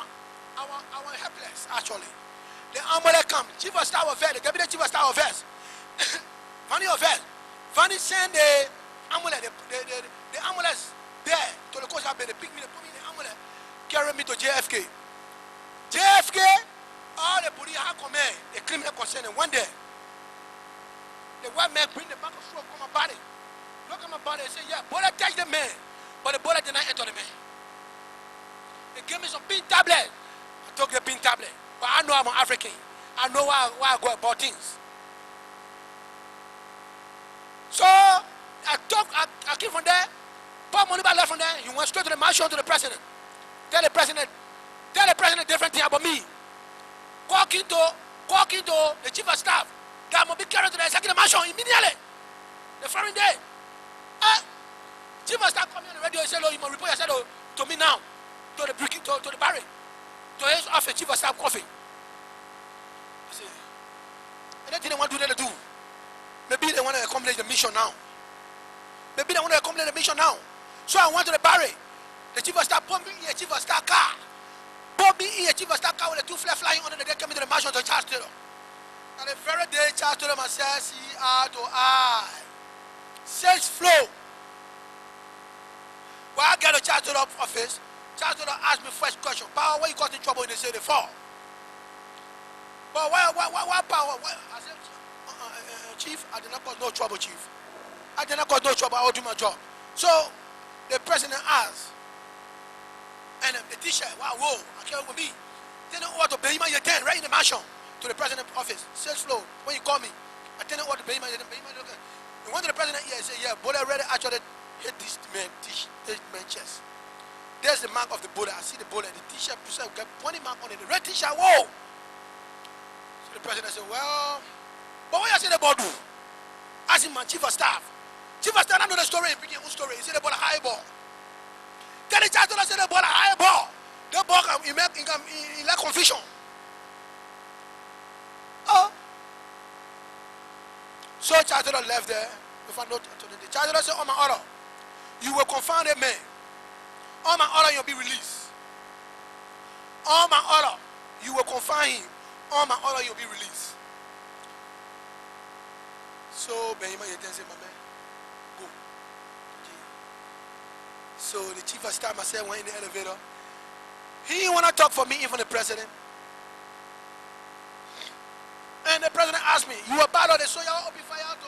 Speaker 4: our helpless, actually. The ambulance come, chief of staff of the deputy chief of staff of Fanny of Fanny send the ambulance, the ambulance there to the coast. They pick me, they put me in the ambulance, carry me to JFK. JFK, all the police have come in, the criminal concern, and one day, the white man bring the back of stroke on my body. Look at my body and say, yeah, bullet touch the man, but the bullet did not enter the man. They gave me some pin tablet. I took the pin tablet. But I know I'm an African. I know why I go about things. So I came from there, put money back left from there. He went straight to the marshal, to the president. Tell the president different thing about me. Walk into the chief of staff. That must be carried to the executive marshal immediately. The following day. Chief of staff come on the radio and say, "Oh, you must report yourself to me now, to the barrack, to his office, chief of staff coffee." I say, anything they want to do, they do. Maybe they want to accomplish the mission now. So I went to the barrack. The chief of staff put me in a chief of staff car. With the 2 flags flying under the deck, came to the marshal to Charles Taylor. And the very day, Charles Taylor must say, C-R to I. 6th floor. When I get to Charles Taylor office, Charles Taylor asked me first question, Power, why you got in trouble in the city for? But why Power? I said, Chief, I did not cause no trouble, Chief. I did not cause no trouble, I will do my job. So, the president asked, and the teacher, wow, I can't with me. They don't want to pay my attend right in the mansion to the president's office, 6th floor. When you call me, I tell them what to pay my attend. And when the president here, say, yeah, bullet already actually hit this man's chest. There's the mark of the bullet. I see the bullet. The t-shirt got 20 mark on it. The red t-shirt, whoa! So the president said, well, but what you say about do? Ask him, my chief of staff. Chief of staff, I know the story, he picking whose story. He said about a high ball. Tell the child to say about a high ball. The ball, he like confusion. Oh. So Charles Taylor left there. If I note, the Charles Taylor said, on my order, you will confine a man. On my order, you'll be released. On my order, you will confine him. On my order, you'll be released. So Benjamin said, my man, go. So the chief of staff myself went in the elevator. He didn't want to talk for me, even the president. And the president asked me, you were part of the soldier open fire to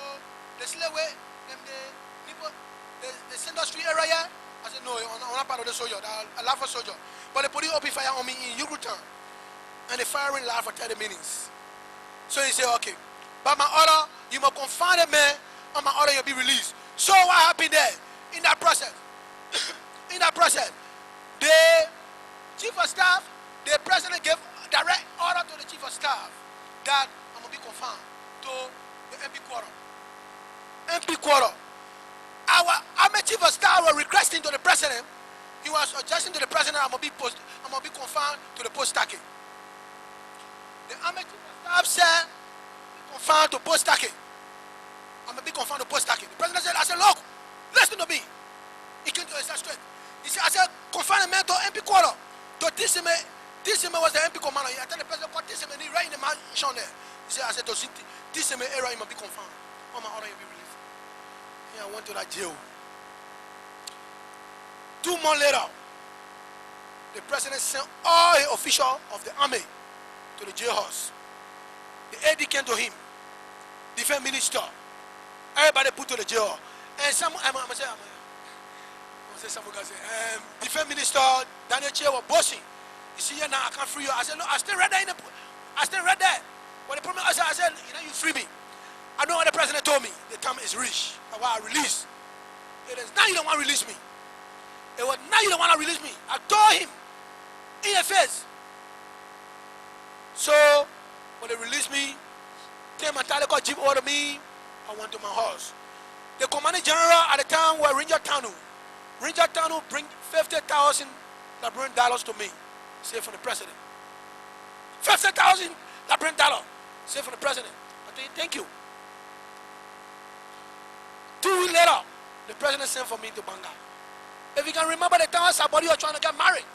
Speaker 4: the slave way, the people, the industry area? I said, no, I'm not part of the soldier, I laugh for soldier. But the police open fire on me in Yugutan. And the firing lasted for 30 minutes. So he said, okay, by my order, you must confine the man, on my order you'll be released. So what happened there? In that process, the chief of staff, the president gave direct order to the chief of staff that I'm going to be confined to the MP quarter. Our army chief of staff was requesting to the president, he was suggesting to the president, I'm going to be confined to the post stacking. The army chief of staff said, confined to post-stacking. I'm going to be confined to post-stacking. The president said, I said, look, listen to me. He came to his straight. He said, I said, confinement to MP quarter. To Tissime was the MP commander. I tell the president, what Tissime, he right in the mansion there. He said, I said, to Tissime area, he must be confined. All my order, you be relieved. Yeah, I went to that jail. 2 months later, the president sent all the officials of the army to the jailhouse. The AD came to him, defense minister, everybody put to the jail. And some, defense minister, Daniel Chair was bossing. You see here now, I can't free you. I said, no, I still read there. I still read there. But the problem, I said, you know, you free me. I know what the president told me. The time is rich. That's why I release. It is now you don't want to release me. It was now you don't want to release me. I told him in the face. So when they released me, came and got jeep order me. I went to my house. The commanding general at the time was Ranger Tanu. Ranger Tanu bring 50,000 Liberian dollars to me, say from the president. 50,000 Liberian dollars, say from the president. I tell you, thank you. 2 weeks later, the president sent for me to Banga. If you can remember the time somebody was trying to get married,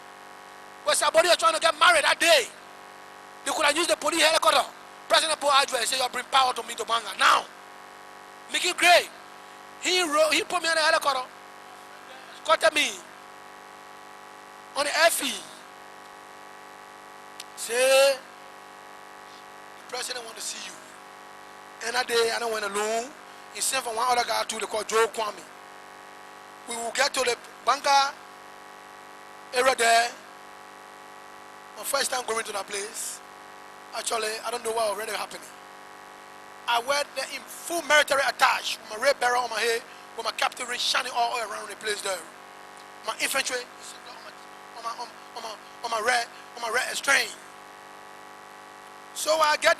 Speaker 4: when somebody was trying to get married that day, they could have used the police helicopter. President put out and said, you bring power to me to Banga. Now, make it great. He put me on the helicopter, escorted me on the FE. Say, the president want to see you. And that day, I don't went alone. He sent for one other guy too, they call Joe Kwame. We will get to the Banga area there. My first time going to that place. Actually, I don't know what already happening. I went there in full military attach, with my red barrel on my head, with my captain ring shining all around the place there. My infantry on my red strain. So when I get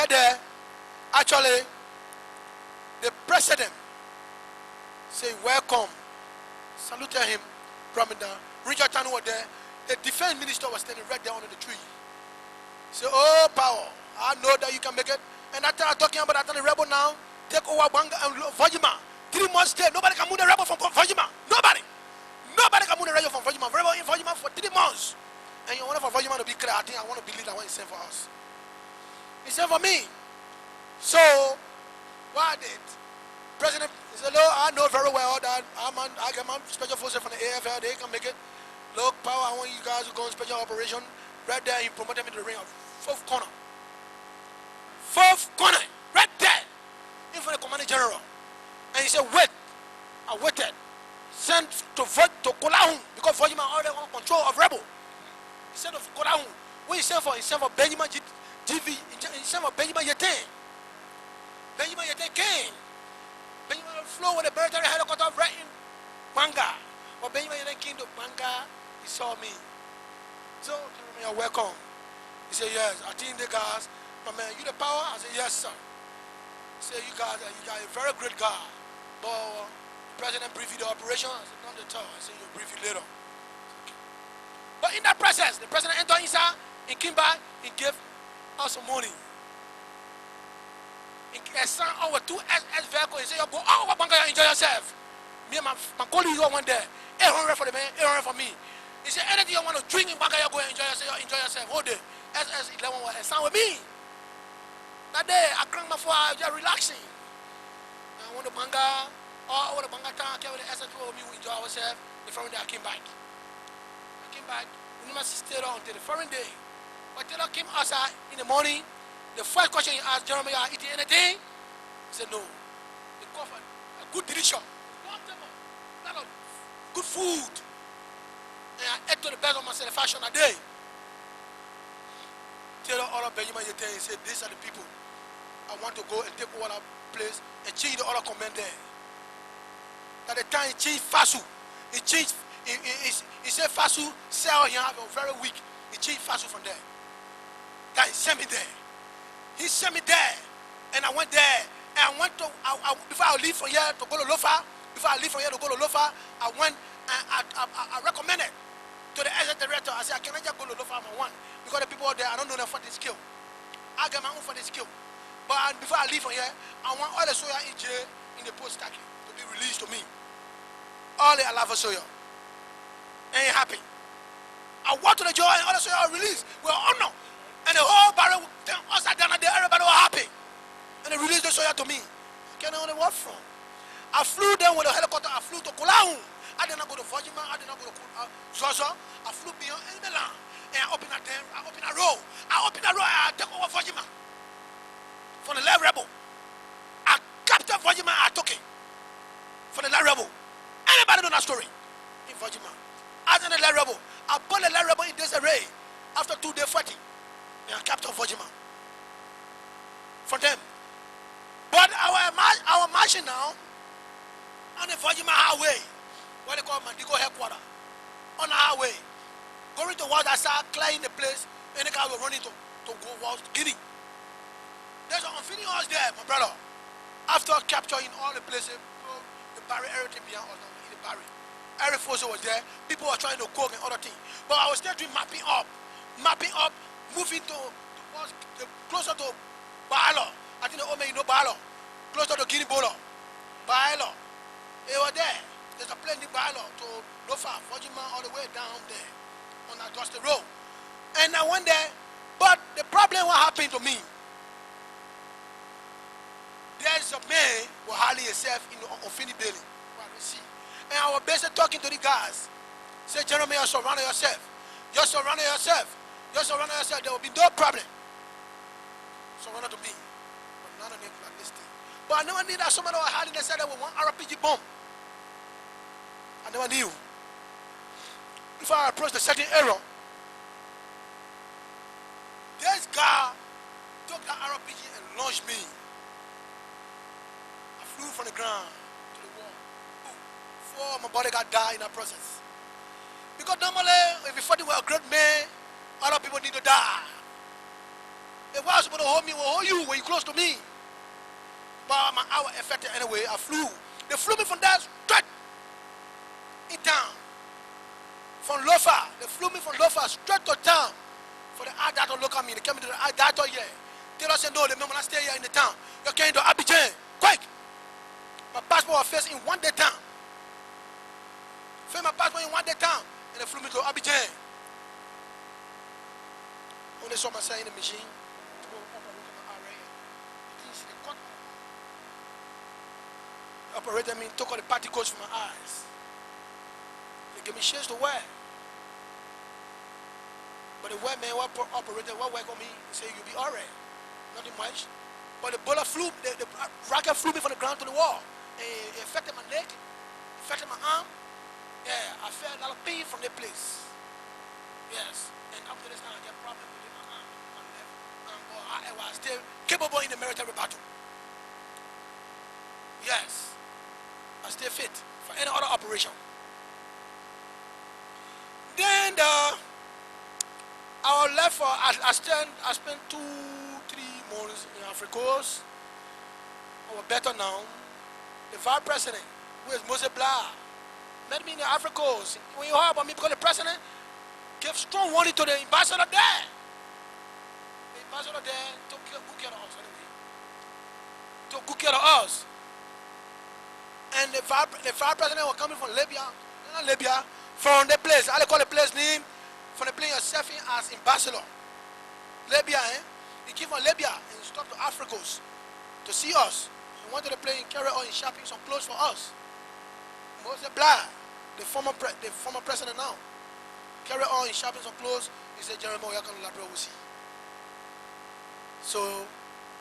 Speaker 4: there, actually, the president say welcome, saluted him, brought me down. Richard Tanu was there. The defense minister was standing right there under the tree. Say, oh power, I know that you can make it. And that time I'm talking about that the rebel now, take over Banga and Vajima. 3 months stay, nobody can move the rebel from Vajima. Nobody can move the rebel from Vajima. Rebel in Vajima for 3 months. And you want for Vajima to be clear, I think I want to believe that what he sent for us. He sent for me. So, what I did? President, he said, look, I know very well that I get my special forces from the AFL, they can make it. Look, power, I want you guys to go on special operation. Right there, he promoted me to the ring of 4th corner. 4th corner, right there, in front of the commanding general. And he said, wait. I waited. Sent to vote to Kolahun, because Vojima already on control of rebel. He sent to Kolahun. What he sent for? He sent for Benjamin GV. He sent for Benjamin Yeten. Benjamin Yeten came. Benjamin flew with a military helicopter right in Banga. But Benjamin Yeten came to Banga. He saw me. So, you're welcome. He said, yes, I think the guys, my man, you the power? I said, yes, sir. He said, you guys are a very great guy. But the president briefed you the operation? I said, not the time. I said, you'll brief you later. Okay. But in that process, the president entered inside, he came back, he gave us some money. He assigned our 2 SS vehicles. He said, you go all over Banga, enjoy yourself. Me and my colleagues all went there. 800 for the man, 800 for me. He said, anything you want to drink in Banga, you go and enjoy yourself. Hold it. SS11 was assigned with me. That day, I cranked my phone, I was just relaxing. I went to Banga, all over the Banga town, I came with the SS12 with me, we enjoy ourselves. The following day, I came back. We never stayed on until the following day. But Taylor came outside in the morning. The first question he asked, Jeremy, are you eating anything? He said, no. He called for a good delicious. A lot of good food. And I ate to the best of my satisfaction a day. Taylor all of Benjamin Yeten, he said, these are the people. I want to go and take over that place and change the other command there. At the time he changed Fasu. He changed, he said Fasu, sell here, very weak. He changed Fasu from there. Then he sent me there. He sent me there. And I went there. And I went to, before I leave from here to go to Lofa, I went and I recommended to the executive director. I said, I cannot just go to Lofa, I'm one. because the people out there, I don't know them for the skill. I get my own for the skill. But before I leave from here, I want all the soya in jail in the post-stacking to be released to me. All the Alava soya. Ain't happy. I walk to the jail and all the soya are released. We're honored. And the whole barrel, upside down there, everybody was happy. And they released the soya to me. I can't know where they work from. I flew down with a helicopter. I flew to Kulau. I did not go to Vojima. I did not go to Zozo. I flew beyond Milan. And I opened a row. I opened a row. I took over Vojima. For the left rebel. I captured Vojima. I took it. For the left rebel. Anybody know that story? In Vojima. As in the left rebel. I put the left rebel in disarray. After 2 days fighting. And I captured Vojima. For them. But our marching now. On the Vojima highway, what they call Mandigo headquarters, on the highway, going towards that side, clearing the place, and the guy was running to go towards Guinea. There's an unfinished house there, my brother. After capturing all the places, the barrier, everything behind us, in the barrier. Every force was there, people were trying to cook and other things. But I was still doing mapping up, moving closer to Baalo. I think the old man, you know Baalo, closer to Guinea Bola, Baalo. They were there. There's a plane in Baalo to Lofa, Vojima, all the way down there on that dusty road. And I went there, but the problem what happened to me, there's a man who hardly himself in the Ofini building. And I was basically talking to the guys. Say, Jeremy, you're surrounding yourself. You're surrounding yourself. You're surrounding yourself. There will be no problem. Surrounded to me. But none of them could understand. But I never knew that somebody was hiding inside there with one RPG bomb. I never knew. Before I approached the second area, this guy took that RPG and launched me. I flew from the ground to the wall. Before my bodyguard died in that process. Because normally, if you thought you were a great man, other people need to die. If I was supposed to hold me, will hold you when you're close to me. But my hour affected anyway, I flew. They flew me from there straight in town. From Lofa. They flew me from Lofa straight to town. For the eye to look at me. They came into the eye here. Tell us, no, the moment I stay here in the town. You came to Abidjan. Quick! My passport was faced in 1 day town. Faced my passport in 1 day town. And they flew me to Abidjan. When they saw myself in the machine, to go operate my eye. Operated me, took all the particles from my eyes. They gave me shades to wear. But the white man what operated, what worked on me, he said, you'll be alright. Nothing much. But the bullet flew, the rocket flew me from the ground to the wall. It affected my neck, affected my arm. Yeah, I felt a lot of pain from the place. Yes. And up to this time, I get problems with my arm, my left arm. But I was still capable in the military battle. Yes. I stay fit for any other operation. Then I left for, I spent 2-3 months in Ivory Coast. I was better now. The vice president, who is Mose Blah, met me in the Ivory Coast. When you heard about me, because the president gave strong warning to the ambassador there. The ambassador there took good care of us anyway. Took good care of us. And the vice president was coming from Libya, not Libya, from the place, I call the place name, from the place yourself as ambassador. Libya, He came from Libya and stopped to Africa to see us. He wanted to play and carry on shopping some clothes for us. Mose Blah, the former president now, carry on shopping some clothes. He said, Jeremiah, you're going to Liberia, we'll see. So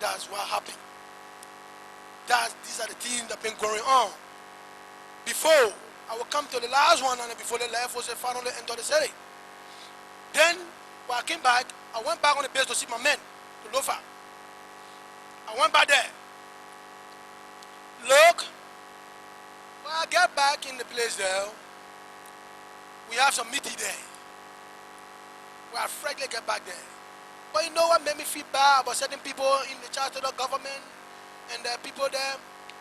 Speaker 4: that's what happened. These are the things that have been going on. Before, I will come to the last one, and before the left was finally entered the city. Then, when I came back, I went back on the base to see my men, to Lofa. I went back there. Look, when I get back in the place there, we have some meeting there. We are afraid to get back there. But you know what made me feel bad about certain people in the charge of the government and the people there?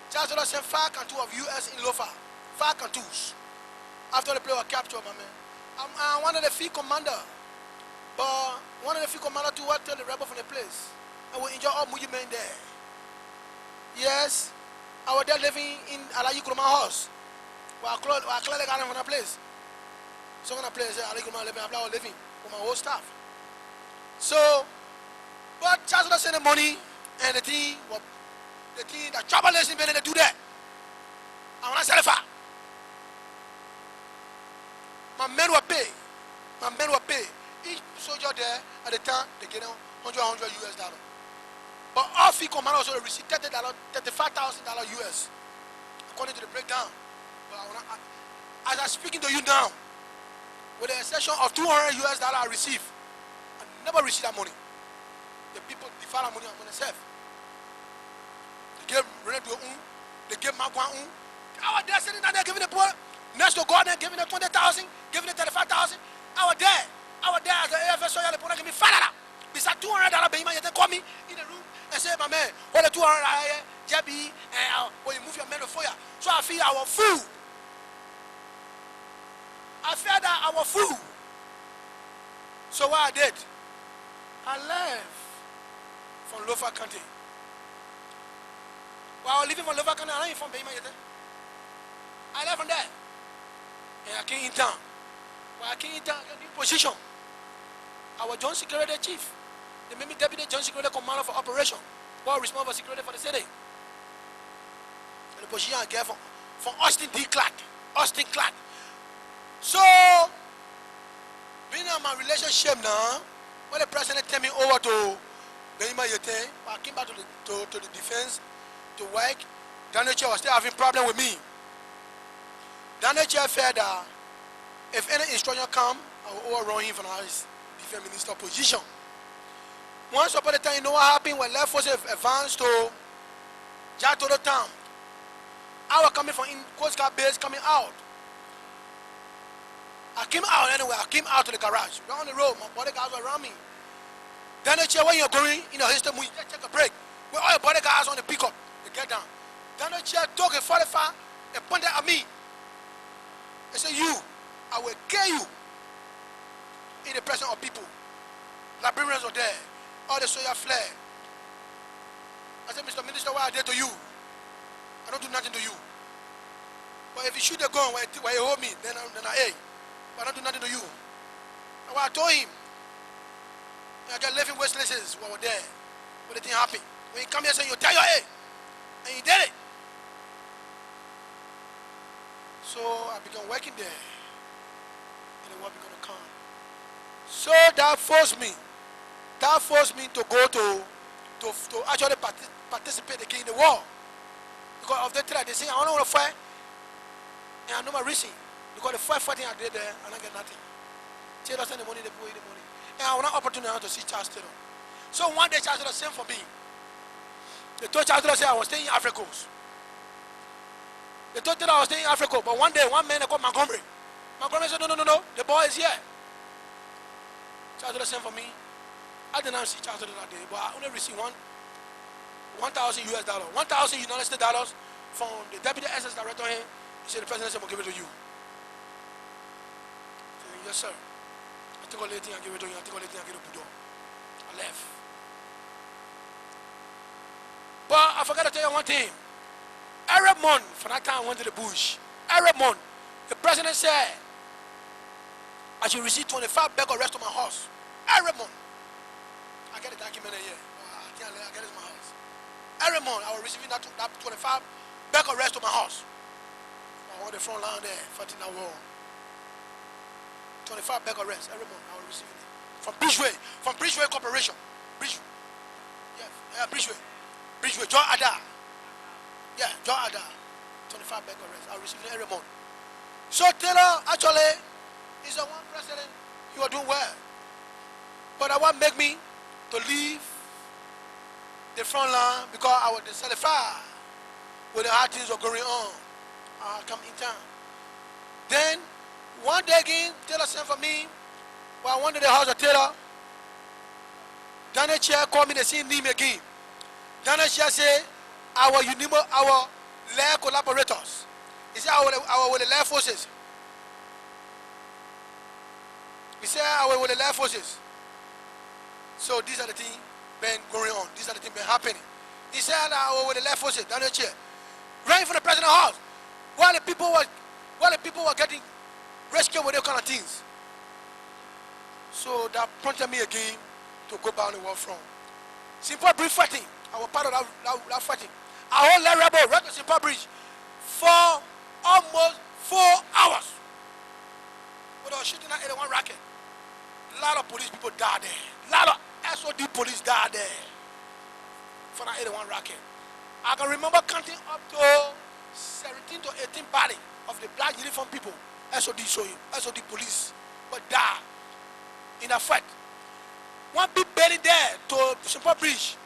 Speaker 4: Charge of the sent 5 and 2 of US in Lofa. 5 and 2s. After the play was captured, my man. I'm one of the field commander. But one of the few commanders to what tell the rebel from the place. And we enjoy all movement there. Yes, I was there living in Alayi Kuruma house. I clearly got from the place. So when I play, I said, Alayi Kuruma living with my whole staff. So, but Charles was sending money and the thing that trouble lesson better to do that. I want to sell it for. My men were paid. My men were paid. Each soldier there at the time they get $100 US. But all fee command also received $35,000 US, according to the breakdown. But as I'm speaking to you now, with the exception of $200 US I received, I never received that money. The people defile that money on themselves. They gave René Dououn, they gave Magua. I was there sitting down there giving the poor, next to God, giving them 20,000, giving them 35,000. I was there as the AFS soldier, the police give me $5. Besides $200, they call me in the room and say, my man, what the $200 JB, and when you move your men before you. So I feel our food. I felt that our food. So what I did, I left from Lofa County. While I was living from Lofa County, I ain't from Bayma yet. I left from there. And I came in town. While I came in town, I got a new position. I was Joint Security Chief. They made me Deputy Joint Security Commander for Operation. While responsible for security for the city. And the position I get from Austin D. Clark. Austin Clark. So, being in my relationship now, when the president turned me over to Bayma Yete, I came back to the defense to work. Daniel Chair was still having problem with me. Daniel Chair felt that if any instruction come, I will overrun him from his defense minister position. Once upon a time, you know what happened when left forces advanced to Jatoro town. I was coming from Coast Guard base, coming out. I came out anyway. I came out to the garage. Down the road, my bodyguards were around me. Then they chair, when you're going, history, you just take a break. When all your bodyguards on the pickup, they get down. Then the chair took a 45 and pointed at me. They said, you, I will kill you in the presence of people. Liberians were there. All the soldiers fled. I said, Mr. Minister, what I did to you? I don't do nothing to you. But if you shoot the gun where you hold me, then I but I don't do nothing to you. And what I told him, I got living witnesses who were there. But the thing happened. When you come here, say you tell your A. And he did it. So I began working there. And the war began to come. So that forced me to go to actually participate again in the war. Because of the threat, they say, I don't want to fight. And I know my reason. Because the fighting I did there, and I get nothing. Taylor sent the money, they pay the money. And I want an opportunity to see Charles Taylor. So one day Charles Taylor sent for me. They told Charles Taylor I was staying in Ivory Coast. They told Taylor I was staying in Ivory Coast. But one day, one man they called Montgomery. Montgomery said, no, the boy is here. Charles Taylor sent for me. I did not see Charles Taylor that day, but I only received $1,000 US, $1,000 United States dollars from the Deputy SS Director here. He said, the President said, I'm going to give it to you. I said, yes, sir. I took all the thing and give it to you. I took all the thing and give it to you. I left. But I forgot to tell you one thing. Every month, from that time I went to the bush, every month, the President said, I should receive 25 bags of rest to my house. Every month. I get a document here. I get it in my house. Every month, I was receiving that 25 bags of rest to my house. On the front line there, fighting that war. 25 bags of rest every month. I was receiving it from Bridgeway Corporation. Bridgeway, John Ada. Yeah, John Ada. 25 bags of rest. I was receiving it every month. So Taylor actually is the one president. You are doing well, but I want to make me to leave the front line because I was dissatisfied with the hard things were going on. I come in town. Then one day again, Taylor sent for me. When I went to the house of Taylor, Daniel Chair called me the same name again. Daniel Chair said, our lair collaborators. He said, our with the lair forces. He said, our with the lair forces. So these are the things been going on. These are the things been happening. He said, with the left forces down the chair, running from the president's house, while the people were getting rescued with those kind of things. So that prompted me again to go back on the war front. Simple Bridge fighting. I was part of that fighting. I hold that rebel right to Simple Bridge for almost 4 hours. When I was shooting at 81 racket. A lot of police people died there. A lot of SOD police died there for that 81 racket. I can remember counting up to 17 to 18 body of the black uniform people, SOD police, but died in a fight. One big building there to Simple Bridge.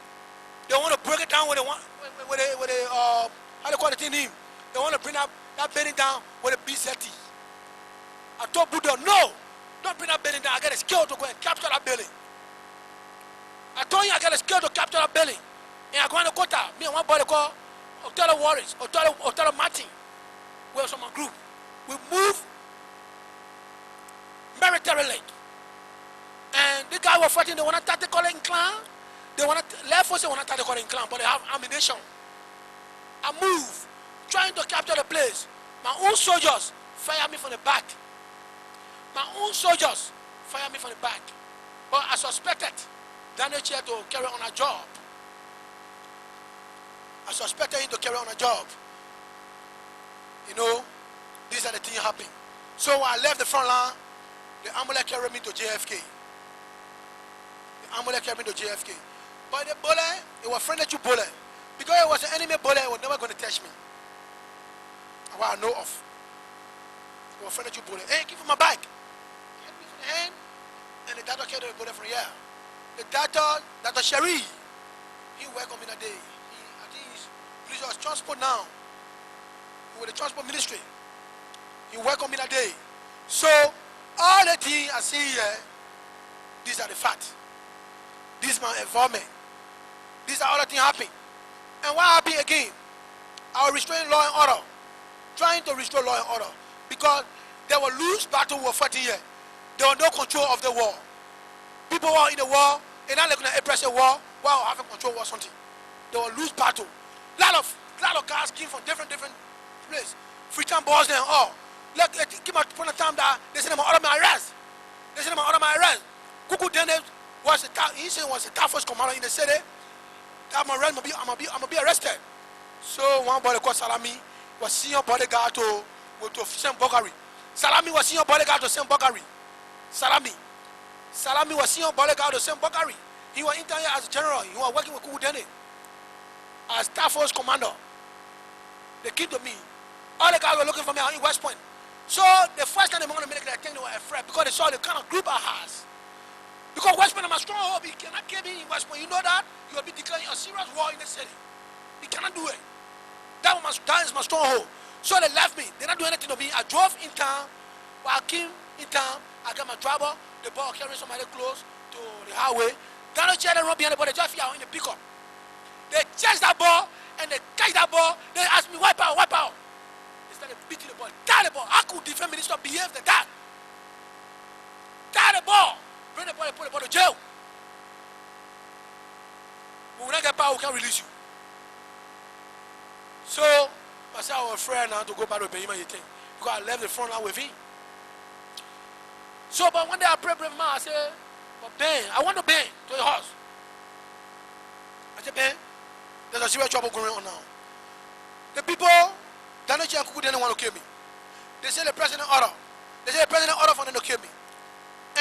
Speaker 4: They want to break it down with how they call the thing name. They want to bring that building down with a B-30. I told Buddha, no, don't bring that building down. I get a skill to go and capture that building. I told you I get a skill to capture that building. And I'm going to Kota, me and one boy called Hotel Warriors, Hotel Martin. We was on my group. We moved militarily. And the guy was fighting, they want to start the calling clan. They want to left force, they want to start the calling clan, but they have ammunition. I move, trying to capture the place. My own soldiers fire me from the back. My own soldiers fire me from the back. But I suspected Daniel Chair to carry on a job. I suspected him to carry on a job. You know, these are the things happening. So when I left the front line, the ambulance carried me to JFK. But the bullet, it was friendly to bullet. Because it was an enemy bullet, it was never going to touch me. What I know of. It was friendly to bullet. Hey, give him my bag. He hit me from the hand, and the doctor carried the bullet from here. The doctor, Dr. Sherry, he welcomed me that day. I think he was transport now. With the transport ministry. He welcomed me that day. So, all the things I see here, these are the facts. This is my involvement. These are all the things happening. And what happened again? I was restoring law and order. Trying to restore law and order. Because there were loose battle we were fighting here. There was no control of the war. People were in the war, and not like an oppressive war, while having control was something. There were loose battle. Lot of guys came from different places. Freetown boys and all. Look, came out from the time that they said I'm order my arrest. Kuku Dennis was a task force commander in the city. That my arrest, I'm gonna be arrested. So one boy called Salami was senior bodyguard to Sam Bogari. Salami was senior bodyguard to Sam Bogari. Salami was senior bodyguard to Sam Bogari. He was interned as a general. He was working with Kuku Dennis as task force commander. They came to me. All the guys were looking for me out in West Point. So the first time they were going to make it, I think they were afraid because they saw the kind of group I has. Because West Point is my stronghold. You cannot kill me in West Point. You know that? You will be declaring a serious war in the city. You cannot do it. That is my stronghold. So they left me. They didn't do anything to me. I drove in town. While I came in town, I got my driver. The ball carrying somebody close to the highway. They don't chair run behind the ball. They just feel in the pickup. They chase that ball and they catch that ball. They ask me, wipe out. They started beating the ball. Tie the ball. How could defense minister behave like that? Tie the ball. Bring the ball and put the ball to jail. We will not get power, we can't release you. So, I said I was afraid now to go back to Behima, you think. Because I left the front line with him. So, but one day I prayed with him, I said, but Ben, I want to Ben to the house. I said, Ben, there's a serious trouble going on now. The people, Daniel Chair Kuku didn't want to kill me. They say the president order. They say the president order for them to kill me.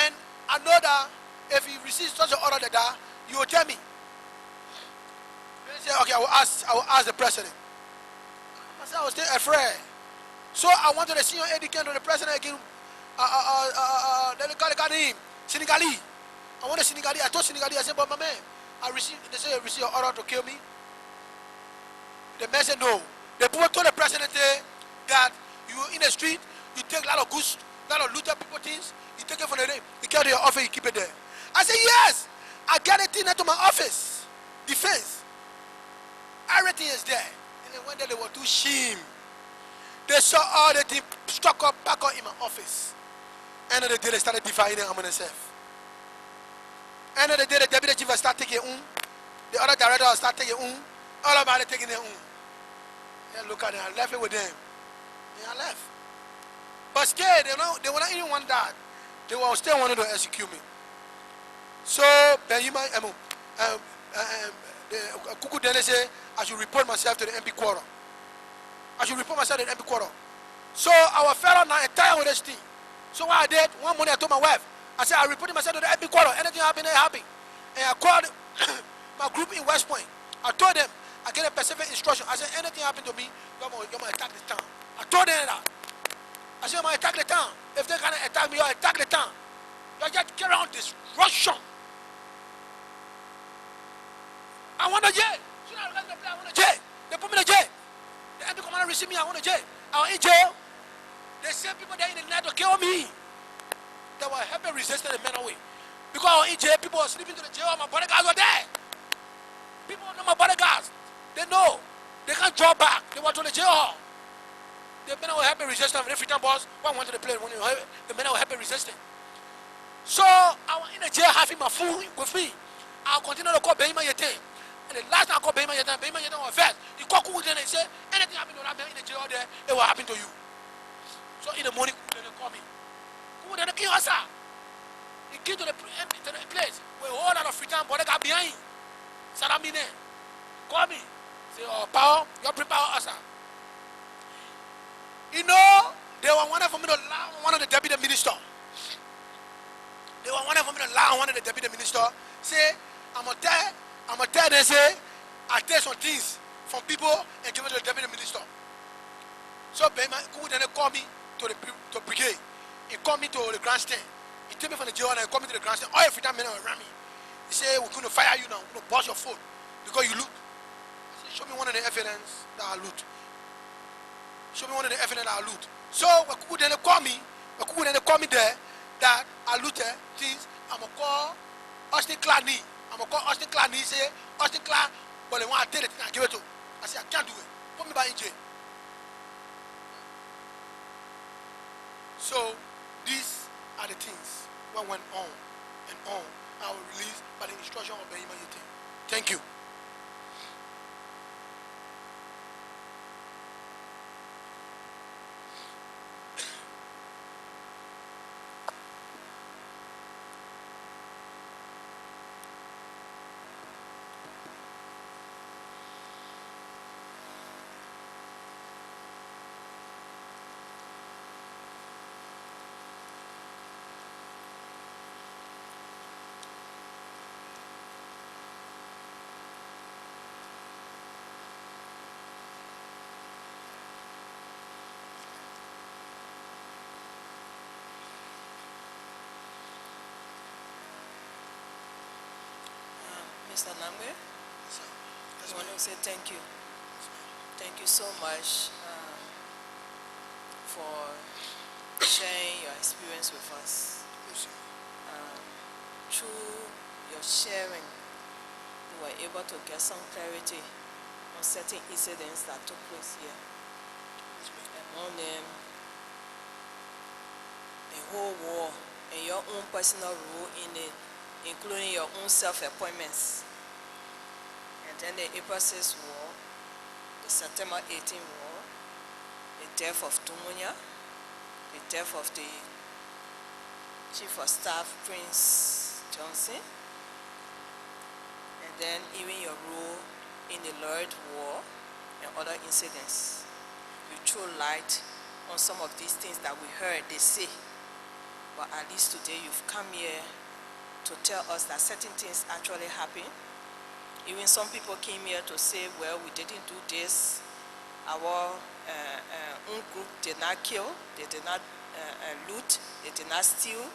Speaker 4: And I know that if he receives such an order like that, you will tell me. They say, okay, I will ask the president. I said, I was still afraid. So I went to the senior aide to the president again. They got him, Senegali. I went to Senegali. I told Senegali, I said, but my man, they say you received an order to kill me. The man said no. The people told the president that you in the street, you take a lot of goods, a lot of looted people things, you take it from the day, you carry to your office, you keep it there. I said, yes, I get it into my office. Defense. Everything is there. And then one day they were too shame. They saw all the things stuck up back up in my office. And then they started defying them themselves. End of the day, the deputy chief will start taking the other director will start taking all about it taking their Yeah, look at them, I left it with them. Yeah, I left. But scared, they were not even want that. They were still wanting to execute me. So, the Kuku then say, I should report myself to the MP quarter. I should report myself to the MP quarter. So, our fellow now entire with this thing. So, what I did, one morning I told my wife, I said, I reported myself to the MP quarter. Anything happen, they happy. And I called my group in West Point. I told them, I get a specific instruction. I said, anything happen to me, you're going to attack the town. I told them that. I said, I'm going to attack the town. If they can't attack me, I'll attack the town. You just carry on destruction. I want a jail. I want a jail. They put me in a jail. The MP commander received me, I want a jail. I was in jail. They sent people there in the night to kill me. They were helping resisting the men away. Because I was in jail, people were sleeping to the jail, my bodyguards were there. People know my bodyguards. They know. They can't draw back. They were to the jail hall. The men were helping resisting. Every time boss, one went to the plane, the men were helping resisting. So I was in the jail having my food with me. I'll continue to call Behima Yete. And the last time I called Behima Yete was first. He called Kuku and said, anything happened to that man in the jail there, it will happen to you. So in the morning, Kuku then called me. Kuku then came us out. He came to the place where all lot of free time boy got behind. Salamine. Call me. Say, oh, Power, you prepare us out. You know, they were wanting for me to lie on one of the deputy minister. They were wanting for me to lie on one of the deputy minister. Say, I'm going to tell them, say, I take some things from people and give it to the deputy minister. So, Kuku then called me to the brigade. He called me to the grandstand. He took me from the jail and he called me to the grandstand. All every time men around me. He said, we're going to fire you now. We're going to bust your foot because you loot. I said, show me one of the evidence that I loot. Show me one of the evidence that I loot. So, when Kuku then called me there that I looted things, I'm going to call Austin Clanney. I'm going to call Austin Clanney. He said, Austin Clanney, but they want to take it and give it to him. I said, I can't do it. Put me back in jail. So, these are the things that went on and on. I was released by the instruction of Behima Yete. Thank you.
Speaker 3: Mr. Namwe, I want to say thank you. Thank you so much for sharing your experience with us. Through your sharing, you were able to get some clarity on certain incidents that took place here. Among them, the whole war and your own personal role in it, including your own self-appointments. And then the April 6 War, the September 18 War, the death of Tumunya, the death of the Chief of Staff, Prince Johnson, and then even your role in the Lloyd War and other incidents. You throw light on some of these things that we heard they say, but at least today you've come here to tell us that certain things actually happen. Even some people came here to say, well, we didn't do this. Our own group did not kill, they did not loot, they did not steal.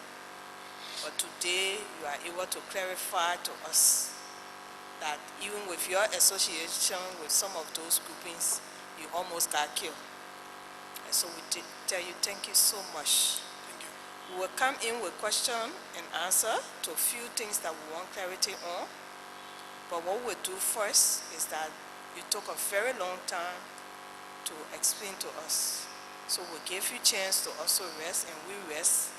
Speaker 3: But today you are able to clarify to us that even with your association with some of those groupings, you almost got killed. And so we tell you thank you so much. We will come in with question and answer to a few things that we want clarity on. But what we'll do first is that you took a very long time to explain to us. So we'll give you a chance to also rest, and we rest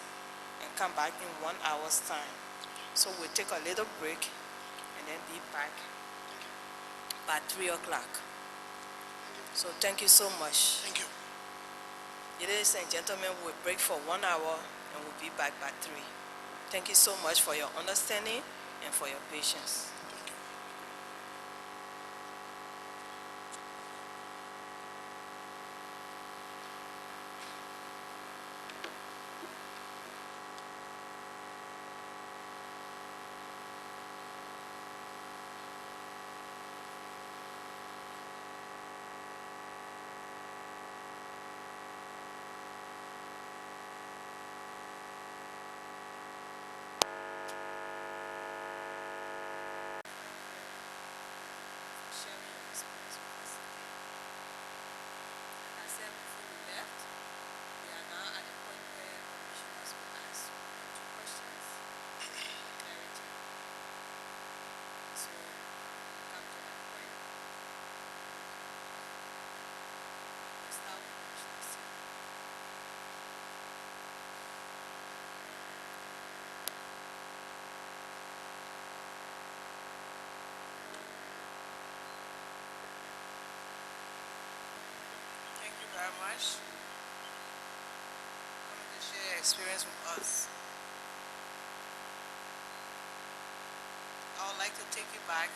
Speaker 3: and come back in 1 hour's time. So we'll take a little break and then be back by 3 o'clock. So thank you so much.
Speaker 2: Thank you.
Speaker 3: Ladies and gentlemen, we'll break for 1 hour and we'll be back by 3. Thank you so much for your understanding and for your patience.
Speaker 2: Thank you.
Speaker 3: Sharing your experience with us today. Like I said before we left, we are now at the point where commissioners will ask 1 or 2 questions for clarity. So we come to that point. We'll start with Commissioner C.
Speaker 5: Thank you very much. Coming to share your experience with us. I would like to take you back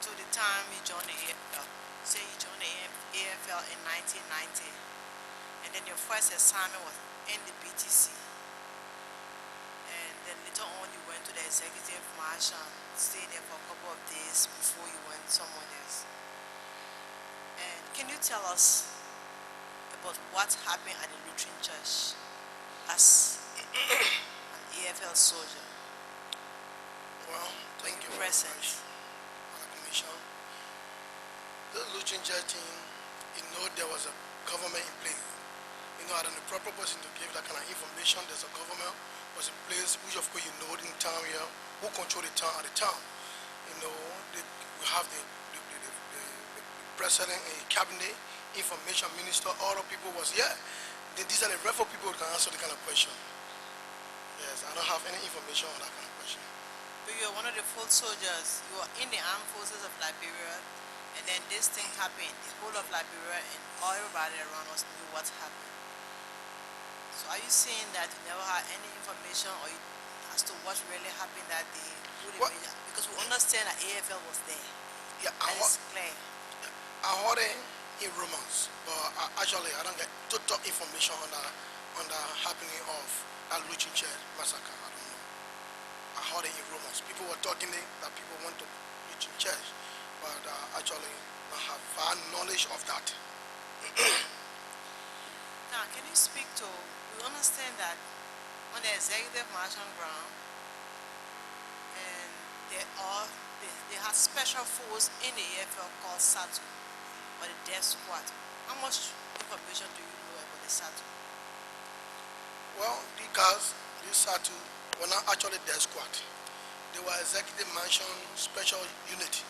Speaker 5: to the time you joined the AFL. Say you joined the AFL in 1990, and then your first assignment was in the BTC. And then later on you went to the executive march and stayed there for a couple of days before you went somewhere else. And can you tell us about what happened at the Lutheran Church as an AFL soldier?
Speaker 2: Well, thank you very
Speaker 5: Present.
Speaker 2: much, Madam Commissioner. The Lutheran Church team, there was a government in place. I don't know the proper person to give that kind of information. There's a government was in place, which of course in town here, who control the town at the time. We have the president and cabinet, information minister, all the people was here. These are the real people who can answer the kind of question. Yes, I don't have any information on that kind of question.
Speaker 5: But you were one of the foot soldiers. You were in the armed forces of Liberia, and then this thing happened. The whole of Liberia and everybody around us knew what happened. So are you saying that you never had any information as to what really happened that day? Because we understand that AFL was there.
Speaker 2: Yeah,
Speaker 5: That is clear.
Speaker 2: I heard it in rumors, but actually I don't get total information on the happening of that Lutheran Church massacre. I don't know. I heard it in rumors. People were talking that people went to Lutheran Church, but actually I have knowledge of that.
Speaker 5: Now, can you speak to, we understand that on the executive marching ground, and they have special force in the AFL called SATU, or the death squad. How much information do you know about the SATU?
Speaker 2: Well, the guys, this SATU were not actually death squad. They were executive mansion special unit.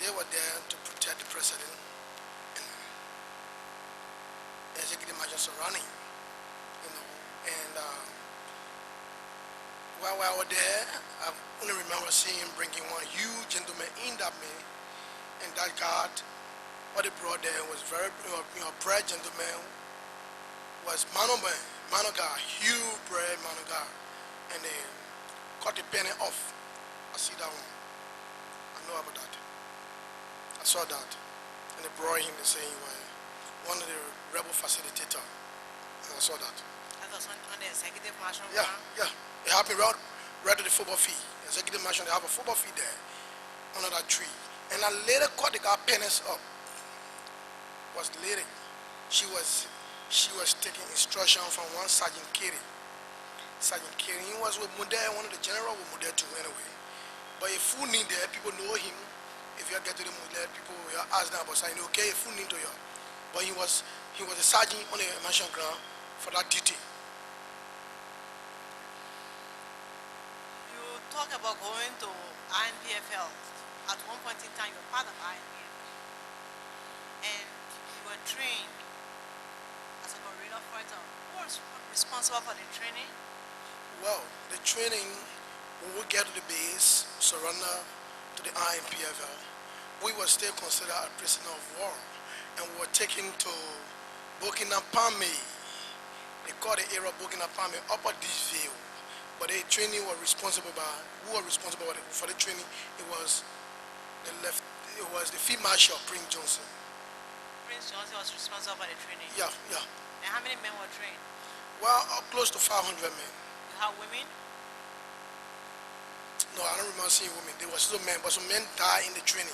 Speaker 2: They were there to protect the president and the executive mansion surrounding, and while I was there, I only remember seeing bringing one huge gentleman in that man, and that guard, what they brought there was very, bright gentleman, was man guard, huge bright man guard, and they cut the penny off. I see that one. I know about that. I saw that, and they brought him the same way. One of the rebel facilitator, and I saw that.
Speaker 5: That was on the executive marching
Speaker 2: Yeah,
Speaker 5: ground?
Speaker 2: yeah. It happened right to the football field. Executive mansion, they have a football field there, under that tree. And I later caught the guy pennies up. Was lady. She was taking instruction from one Sergeant Kerry. Sergeant Kerry, he was with Mudel, one of the general with Mudel too anyway. But if who need there, people know him. If you get to the Mudel, people will ask them about saying, okay, if who need to you. But he was a sergeant on the mansion ground for that duty.
Speaker 5: You talk about going to INPFL. At one point in time, you were part of INPFL. And you were trained as a operator fighter. Who was responsible for the training?
Speaker 2: Well, the training, when we get to the base, surrender to the INPFL, we were still considered a prisoner of war, and we were taken to Burkina Faso. They call the area Burkina Faso Upper Disville, but the training was responsible by, who was responsible for the training? It was the Field Marshal Prince Johnson.
Speaker 5: Prince Johnson was responsible for the training.
Speaker 2: Yeah, yeah.
Speaker 5: And how many men were trained?
Speaker 2: Well, close to 500 men.
Speaker 5: You have women?
Speaker 2: No, I don't remember seeing women. There were still men, but some men died in the training.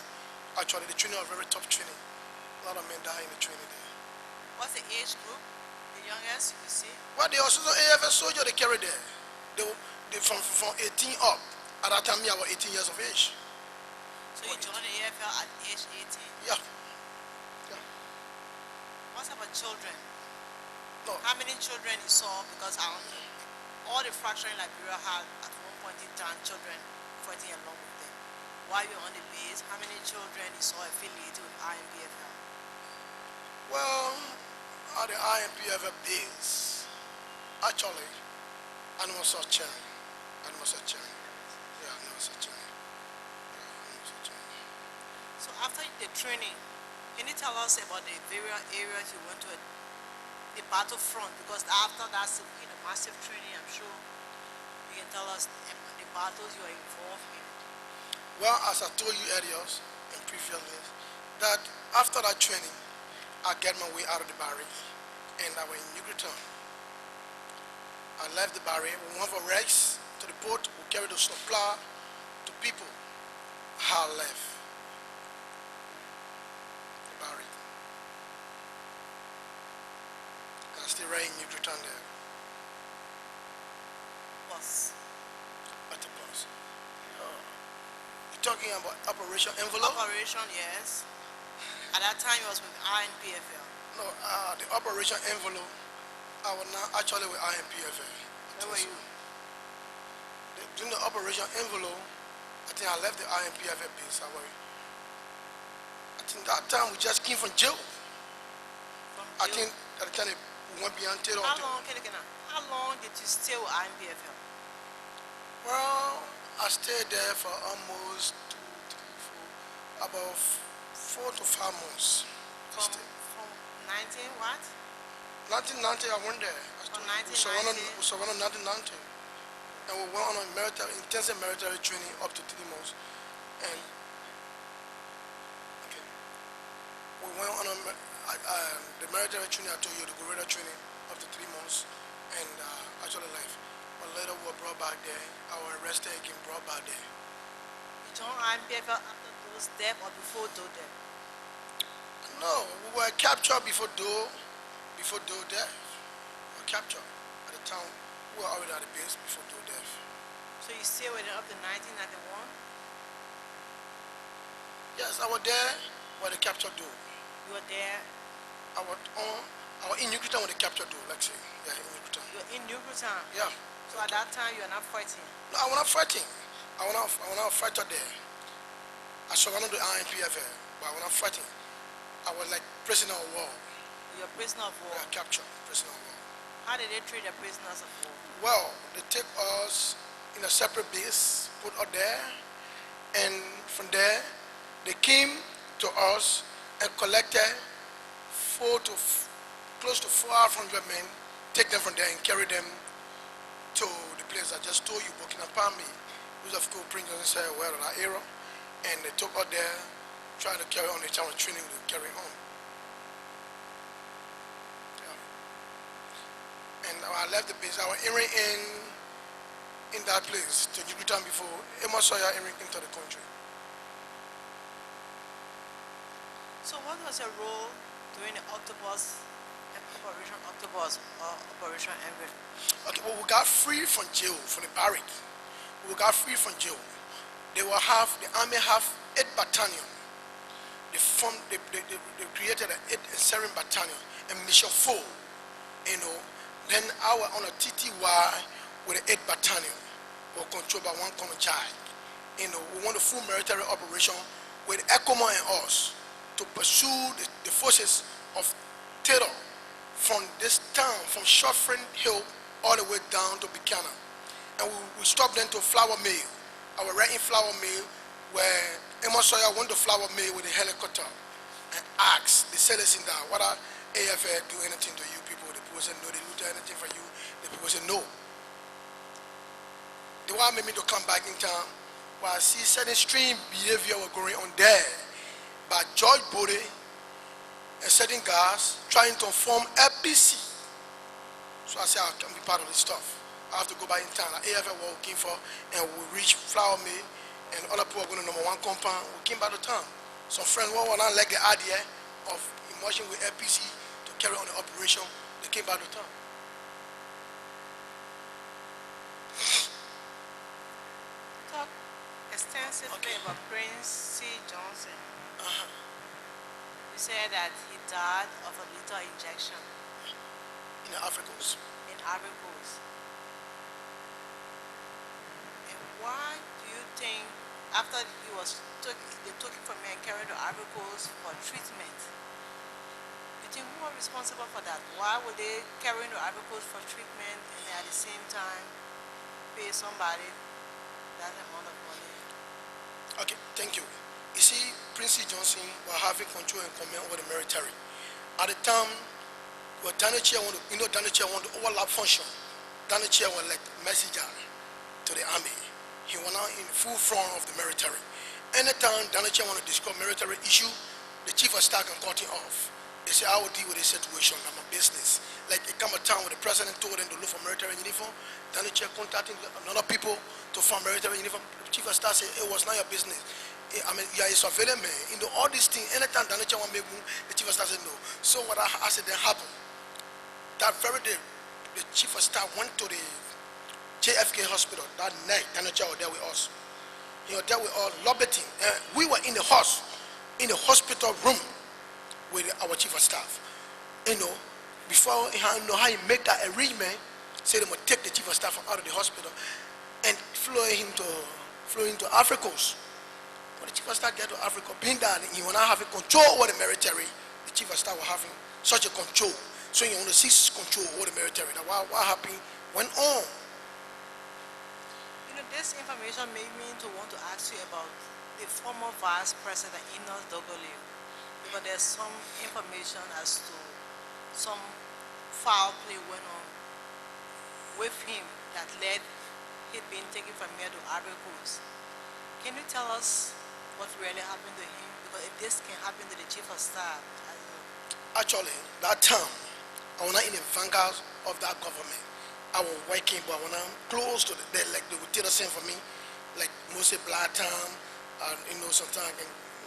Speaker 2: Actually, the training was very tough training. A lot of men died in the training there.
Speaker 5: What's the age group? The youngest you see?
Speaker 2: Well, they also AFL soldier they carried there. They from 18 up. At that time, I was 18 years of age.
Speaker 5: So you joined the AFL at age 18?
Speaker 2: Yeah. Yeah.
Speaker 5: What about children?
Speaker 2: No.
Speaker 5: How many children you saw? Because all the fractions in Liberia had at one point in time children fighting along with them. While you were on the base, how many children you saw affiliated with INPFL?
Speaker 2: Well, at the INPFL base, actually, I never saw children. I never saw children. Yeah, I never saw children.
Speaker 5: So after the training, can you tell us about the various areas you went to, the battlefront? Because after that massive training, I'm sure you can tell us the battles you are involved in.
Speaker 2: Well, as I told you earlier in previous days, that after that training, I get my way out of the barrack, and I went in Newtown. I left the barrack, we went for Rex to the boat, we carried the supply to people. I left the barrack. I still right in Newtown there.
Speaker 5: Bus.
Speaker 2: At the bus. You're talking about Operation Envelope?
Speaker 5: Operation, yes. At that time, it was with INPFL.
Speaker 2: No, the Operation Envelope, I was not actually with INPFL.
Speaker 5: Where were you?
Speaker 2: During the Operation Envelope, I think I left the INPFL base. I think that time we just came from jail. I think at the time we went beyond jail.
Speaker 5: How long did you stay with INPFL?
Speaker 2: Well, I stayed there for almost about 4 to 5 months.
Speaker 5: From 19 what?
Speaker 2: 1990, I went there.
Speaker 5: From
Speaker 2: We
Speaker 5: 1990?
Speaker 2: surrendered 1990. And we went on a intensive military training up to 3 months. And okay, we went on the military training, I told you, the guerrilla training up to 3 months. And actually left. But later we were brought back there. I was arrested again, brought back there.
Speaker 5: You joined INPFL after those death or before those death?
Speaker 2: No, we were captured before Doe death. We were captured at the time. We were already at the base before Doe death.
Speaker 5: So you stayed with them up to 1991?
Speaker 2: Yes, I was there when they captured Doe.
Speaker 5: You were there?
Speaker 2: I was in Newtown when they captured Doe, like say. Yeah, in Newtown.
Speaker 5: You were in Newtown?
Speaker 2: Yeah.
Speaker 5: So at that time you were not fighting?
Speaker 2: No, I was not fighting. I was not a fighter there. I surrendered to INPFL, but I was not fighting. I was like prisoner of war.
Speaker 5: You're a prisoner of war?
Speaker 2: Yeah, captured, prisoner of war.
Speaker 5: How did they treat the prisoners of war?
Speaker 2: Well, they take us in a separate base, put us there, and from there, they came to us and collected close to 400 men, take them from there and carry them to the place I just told you, Burkina Faso, which of course Prince Johnson said, well, that era, and they took us there, trying to carry on the kind of training to carry on. Yeah. And I left the base, I was entering in that place to Newtown before Emma Sawyer entering into the country.
Speaker 5: So what was your role during the Octopus, Operation Octopus or Operation Envelope?
Speaker 2: Okay, well, we got free from jail, from the barrack. We got free from jail. The army have 8 battalion. They created an 8 series battalion and mission 4. You know, then I was on a TTY with the 8 battalion, were controlled by one common child. You know, we want a full military operation with ECOWAS and us to pursue the forces of terror from this town, from Shoffrin Hill, all the way down to Buchanan. And we stopped then to Flour Mill. I was right in Flour Mill where Emma Sawyer went to Flour Mill with a helicopter and asked the sellers in there, what are AFL do anything to you people? The people said no, they don't do anything for you. The people said no. The one made me to come back in town was I see certain strange behavior were going on there by George Bode and certain guys trying to form LPC. So I said I can be part of this stuff. I have to go back in town. The AFL were looking for, and we reached Flour Mill, and other people were going to number 1 compound. We came back to town. Some friends were not like the idea of merging with LPC to carry on the operation. They came back to town.
Speaker 5: Talk extensively about Prince C. Johnson. You said that he died of a lethal injection
Speaker 2: In the Ivory Coast.
Speaker 5: in Ivory Coast. And why do you think after they took him from me and carried to Ivory Coast for treatment? You think who are responsible for that? Why would they carry him to Ivory Coast for treatment and at the same time pay somebody that amount of money?
Speaker 2: Okay, thank you. You see, Prince C. Johnson was having control and command over the military. At the time, when Daniel Chair wanted to overlap function, Daniel Chair was like messenger to the army. He was now in full front of the military. Anytime Daniel Chair wanted to discuss military issue, the chief of staff can cut him off. They say, I will deal with this situation, I'm a business. Like it come a time when the president told them to look for military uniform, Daniel Chair contacting another people to find military uniform. The chief of staff said, it was not your business. I mean, you are a surveillance man. You know, all these things, anytime Daniel Chair want to make move, the chief of staff said no. So what I said then happened. That very day, the chief of staff went to the JFK hospital. That night, Daniel Chair was there with us. He was there with us, lobbying. We were in the hospital room with our chief of staff. You know, before how he made that arrangement, said they would take the chief of staff out of the hospital and flew him to Ivory Coast. When the chief of staff get to Africa, being that he will not have control over the military, the chief of staff was having such a control. So he want to seize control over the military. Now what happened went on.
Speaker 5: You know, this information made me to want to ask you about the former Vice President Enos Dogoleo, because there's some information as to some foul play went on with him that led him being taken from here to Ivory Coast. Can you tell us what really happened to him? Because if this can happen to the chief of staff, I don't know.
Speaker 2: Actually, that time, I was not in the vanguard of that government. I was working, but when I'm close to they would tell the same for me, like mostly black time, and you know, sometimes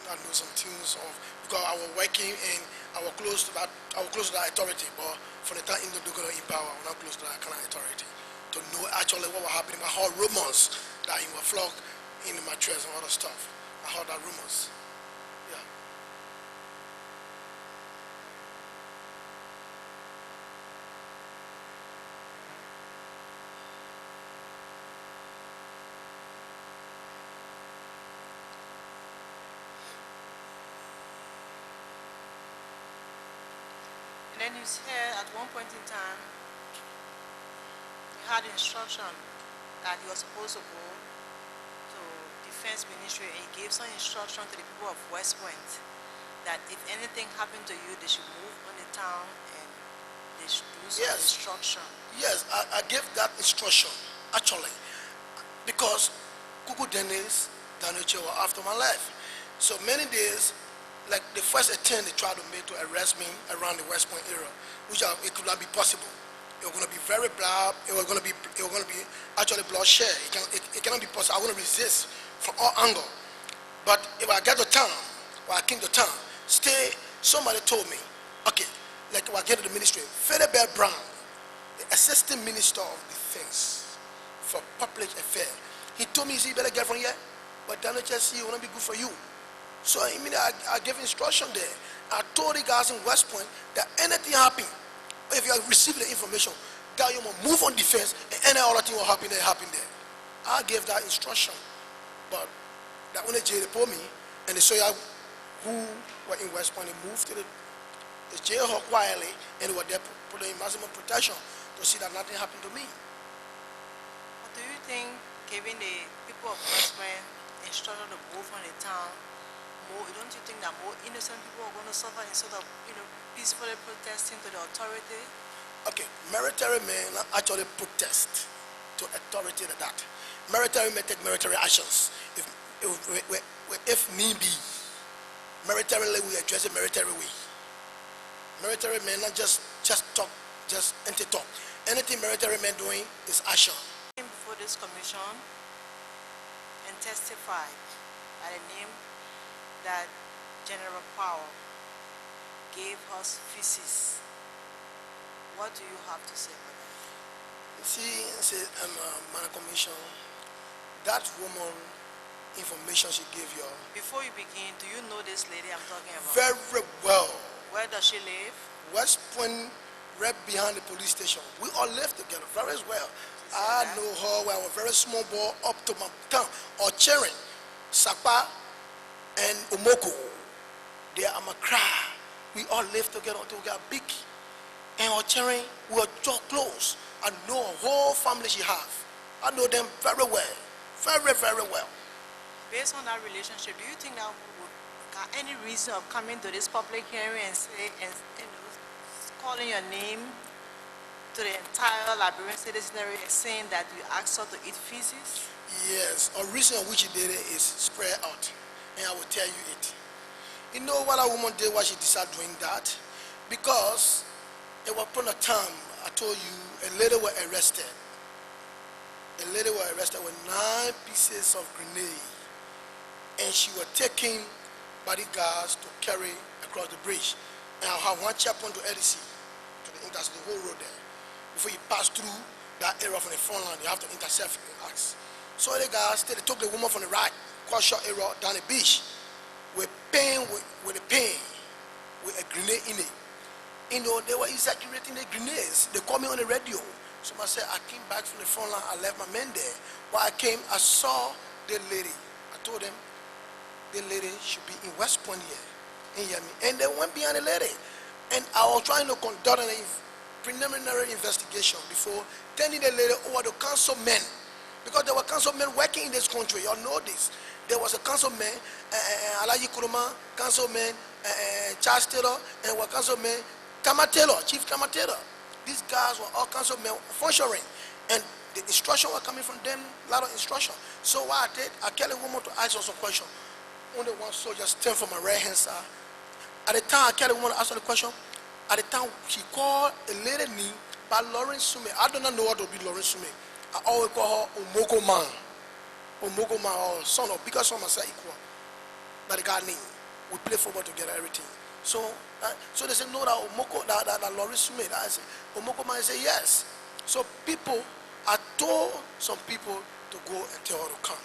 Speaker 2: I know some tunes of, because I was working and I was close to that authority, but from the time Indo Dogolo in power, I was not close to that kind of authority. To know actually what was happening, I heard rumors that he was flogged in the mattress and other stuff. I heard that rumors. Yeah.
Speaker 5: And then you said at one point in time, you had instruction that you were supposed to go to Defense Ministry and he gave some instruction to the people of West Point that if anything happened to you, they should move on the town and they should do some instruction.
Speaker 2: Yes, I gave that instruction, actually, because Kuku Dennis, Daniel Chair were after my life. So many days, like the first attempt they tried to make to arrest me around the West Point area, which it could not be possible. It was going to be very blood. It was going to be actually bloodshed. It cannot be possible. I want to resist from all angles. But if I get to town, or I came to town, somebody told me, okay, like when I get to the ministry, Philibert Brown, the Assistant Minister of Defense for Public Affairs, he told me, you better get from here, but Daniel just see it will not be good for you. So I mean, I gave instruction there. I told the guys in West Point that anything happen, if you have received the information, that you must move on defense and any other thing will happen there. I gave that instruction. But that when they jailed me and they saw who were in West Point, they moved to the
Speaker 4: They jail her quietly, and they were there put in maximum protection to see that nothing happened to me.
Speaker 5: But do you think, giving the people of Westman instruction to move from the town, don't you think that more innocent people are going to suffer instead of, peacefully protesting to the authority?
Speaker 4: Okay, military men actually protest to authority like that. Military men take military actions. If need be, militarily we address it military way. Military men not just talk, just empty talk. Anything military men doing is action.
Speaker 5: Before this commission and testified by the name that General Powell gave us feces. What do you have to say about that?
Speaker 4: See, my commission, that woman information she gave you.
Speaker 5: Before you begin, do you know this lady I'm talking about?
Speaker 4: Very well.
Speaker 5: Where does she live?
Speaker 4: West Point, right behind the police station. We all live together very well. I know her when I was a very small boy up to my town, or Cherin, Sapa, and Omoko. They are my cry. We all live together until we got big. And our Cherin, we are so close. I know her whole family she have. I know them very well. Very, very well.
Speaker 5: Based on that relationship, do you think that we would got any reason of coming to this public hearing and say, calling your name to the entire Liberian citizenry and saying that you asked her to eat feces?
Speaker 4: Yes, a reason which she did it is spread out, and I will tell you it. You know what a woman did, why she decided doing that? Because it was upon a time, I told you, a lady was arrested. A lady was arrested with 9 pieces of grenade, and she was taken bodyguards to carry across the bridge. And I have one chaplain to LDC, to the interstate, the whole road there. Before you pass through that area from the front line, you have to intercept and ask. So the guys, they took the woman from the right, quite short area down the beach, with a pain, with a grenade in it. You know, they were exaggerating the grenades. They called me on the radio. So I said, I came back from the front line, I left my men there. While I came, I saw the lady. I told them, the lady should be in West Point here, in Yami. And they went behind the lady. And I was trying to conduct a preliminary investigation before turning the lady over to councilmen. Because there were councilmen working in this country, you all know this. There was a councilman, Alaji Kuruma, councilman, Charles Taylor, and was councilman, Tama Taylor, Chief Tama Taylor. These guys were all councilmen functioning, and the instruction was coming from them, a lot of instruction. So what I did, I tell a woman to ask her some question. Only one soldier stand for my right hand side. At the time, I tell a woman to ask her the question. At the time, she called a lady named by Lauren Sume. I do not know what to be Lauren Sume. I always call her Omoko Man. Omoko Man, or son of bigger son, I say equal. But the guy name. We play football together, everything. So they said, no, that Omoko, that Lauren Sume. I said, Omoko Man, I say, yes. So I told some people to go and tell her to come.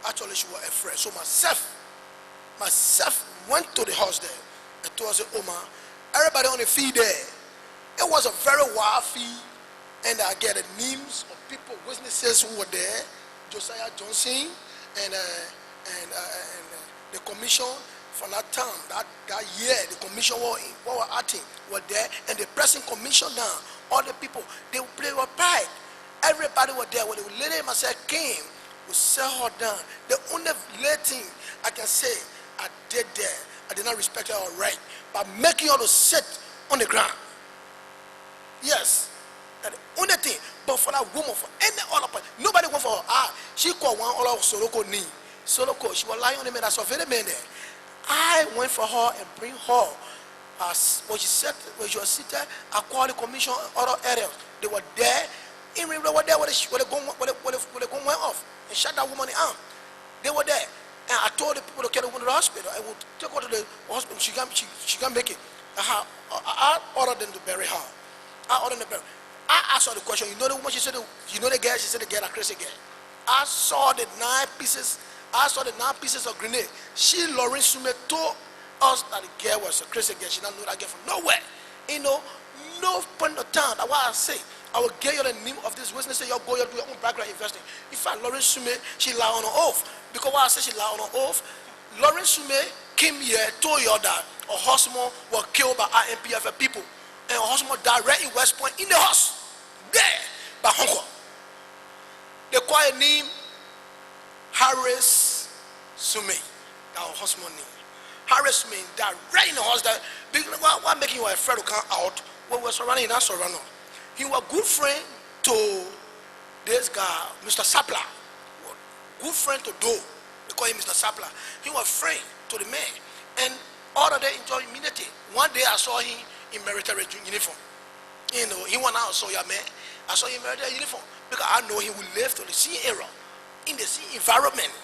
Speaker 4: Actually, she was afraid. So myself went to the house there and told her, Oma, everybody on the field there. It was a very wild field, and I get the names of people, witnesses who were there, Josiah Johnson, and the commission from that time, that year, the commission were acting were there, and the pressing commission down, all the people, they were pride. Everybody was there. When the lady myself came, we set her down. The only thing I can say I did there, I did not respect her right, by making her to sit on the ground. Yes, that's the only thing. But for that woman, for any other person, nobody went for her. She called one all of Soloko knee. Soloko, she was lying on the man. I saw very man there. I went for her and bring her. When she was seated, I called the commission other areas. They were there. They were there when the gun went off and shot that woman in the arm. They were there. And I told the people to carry her to the hospital. I would take her to the hospital. She can't make it. I ordered them to bury her. I ordered them to bury her. I asked her the question. You know the woman? She said, you know the girl? She said, the girl, a crazy girl. I saw the 9 pieces. I saw the 9 pieces of grenade. Lauren Sume told us that the girl was a crazy girl. She didn't know that girl from nowhere. You know, no point of time. That's why I say, I will get you the name of this witness. Say, you go, you do your own background investing. In fact, Lauren Sume, she lie on an oath. Because why I say she lie on an oath, Lauren Sume came here, told you that a horseman was killed by INPFL people, and a horseman died right in West Point in the house there by Hong Kong. They call him name Harris Sumei. That was horseman name. Harris Sumei died right in the house. That why making you afraid to come out? When we were surrounding, not surrounding. He was a good friend to this guy, Mr. Sapla. Good friend to Do. They call him Mr. Sapla. He was a friend to the man. And all of them enjoyed immunity. One day I saw him in military uniform. You know, he went out and saw your man. I saw him in military uniform because I know he will live to the sea era, in the sea environment.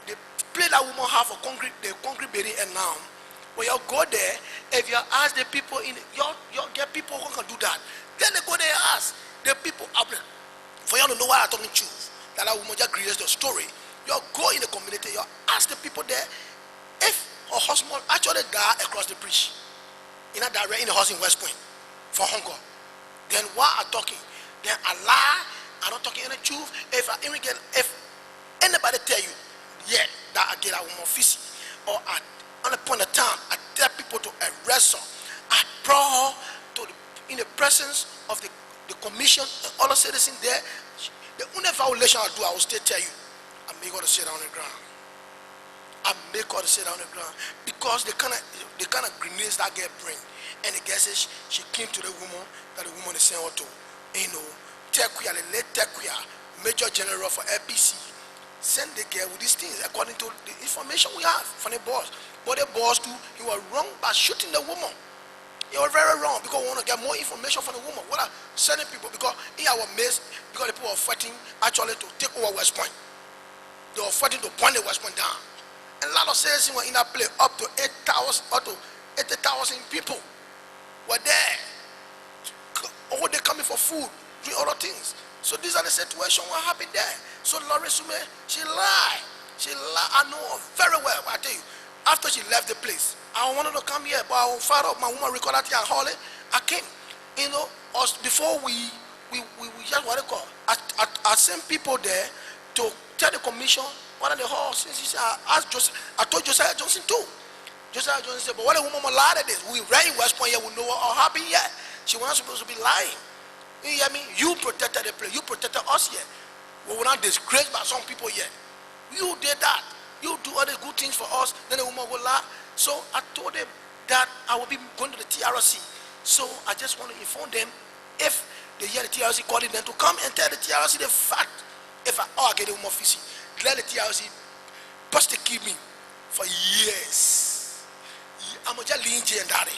Speaker 4: The place that woman have a concrete, the concrete building, and now when you go there, if you ask the people in you get people who can do that, then they go there and ask the people for you to know what I'm talking truth. That woman just creates the story. You go in the community, you ask the people there if a husband actually died across the bridge in a direct in the house in West Point for Hong Kong. Then why I'm talking? Then I lie, I'm not talking any truth. If anybody tell you, yeah, that I get a woman physical, or on a point of time, I tell people to arrest her. I brought her to in the presence of the commission and all the citizens there. The only violation I do, I will still tell you, I make her to sit down on the ground. I make her to sit down on the ground because the kind of grenades that girl bring, and the girl says she came to the woman that the woman is saying to, you know, Tequia, the late Tequia, Major General for LPC, send the girl with these things according to the information we have from the boss. But the boss too, he was wrong by shooting the woman. He was very wrong because we want to get more information from the woman. What are sending people because in our midst, because the people were fighting actually to take over West Point. They were fighting to point the West Point down. And a lot of citizens were in that place, up to 8,000 or to 80,000 people were there. Or they coming for food, doing other things. So these are the situations what happened there. So Lauren Sume, she lied. I know her very well. I tell you, after she left the place, I wanted to come here, but I was fired up. My woman recorded here and Holly. I came. You know, before we just what they call. I sent people there to tell the commission what are the horse. Since he said, I told Josiah Johnson too. Josiah Johnson said, but what a woman lied at this. We right in West Point here, we know what happened here. She was not supposed to be lying. You hear me? You protected the place. You protected us here. We were not disgraced by some people here. You did that. You do all the good things for us. Then the woman will lie. So I told them that I will be going to the TRC. So I just want to inform them if they hear the TRC calling them to come and tell the TRC the fact. If I get a woman physical, let the TRC persecute me for years. I'm just lean and daddy.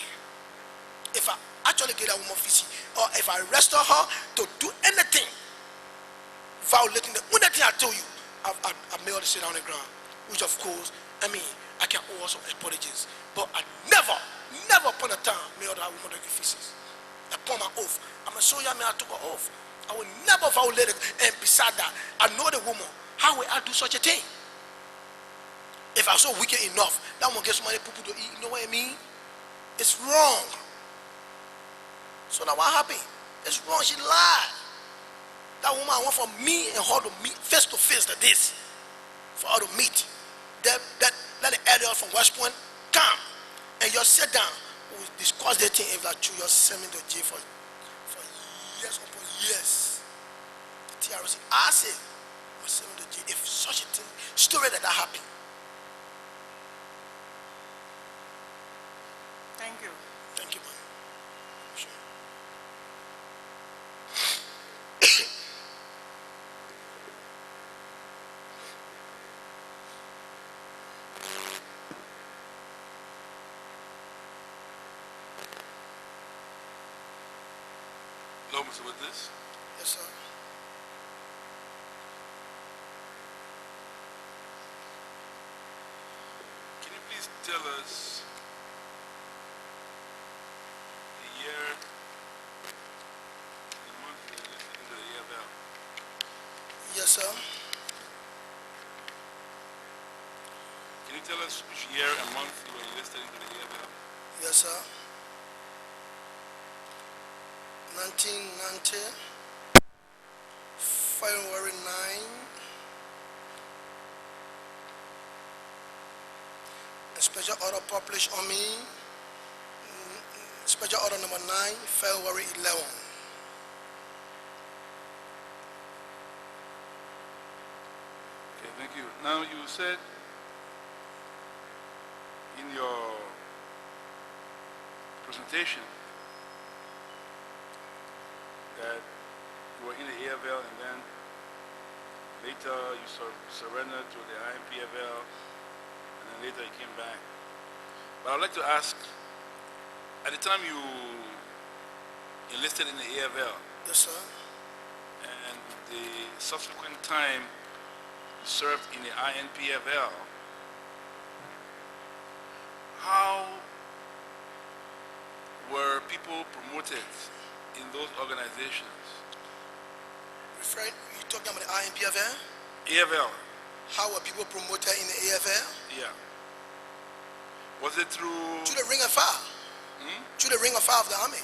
Speaker 4: If I actually get a woman physical, or if I arrest her to do anything violating the only thing I told you, I made her to sit down on the ground. Which of course, I mean, I can owe some apologies. But I never upon a time made her that woman to get physical. Upon my oath. I'm a soldier, I took an oath. I will never violate it. And beside that, I know the woman. How will I do such a thing? If I'm so wicked enough, that one gets money people to eat, you know what I mean? It's wrong. So now what happened? It's wrong, she lied. That woman I want for me and her to meet face to face to this. For her to meet. Let the elder from West Point come and just sit down. We'll discuss the thing if that you just send me to jail for years upon years. The TRC, I say, we'll send me to jail if such a thing, story that happened.
Speaker 5: Thank you.
Speaker 4: Thank you, man. Sure.
Speaker 6: No, Mr. Witness.
Speaker 2: Yes, sir.
Speaker 6: Can you please tell us the year and the month you enlisted into the EFL?
Speaker 2: Yes, sir.
Speaker 6: Can you tell us which year and month you were enlisted into the EFL?
Speaker 2: Yes, sir. 1990, February 9, Special order published on me, special order number 9, February 11.
Speaker 6: Okay, thank you. Now you said in your presentation that you were in the EFL and then later you surrendered to the INPFL and then later you came back. But I'd like to ask, at the time you enlisted in the EFL
Speaker 2: Yes, sir.
Speaker 6: and the subsequent time you served in the INPFL, how were people promoted in those organizations?
Speaker 2: You talking about the INPFL?
Speaker 6: EFL,
Speaker 2: How were people promoted in the AFL?
Speaker 6: yeah. Was it through
Speaker 2: Through the ring of fire. Through the ring of fire of the army.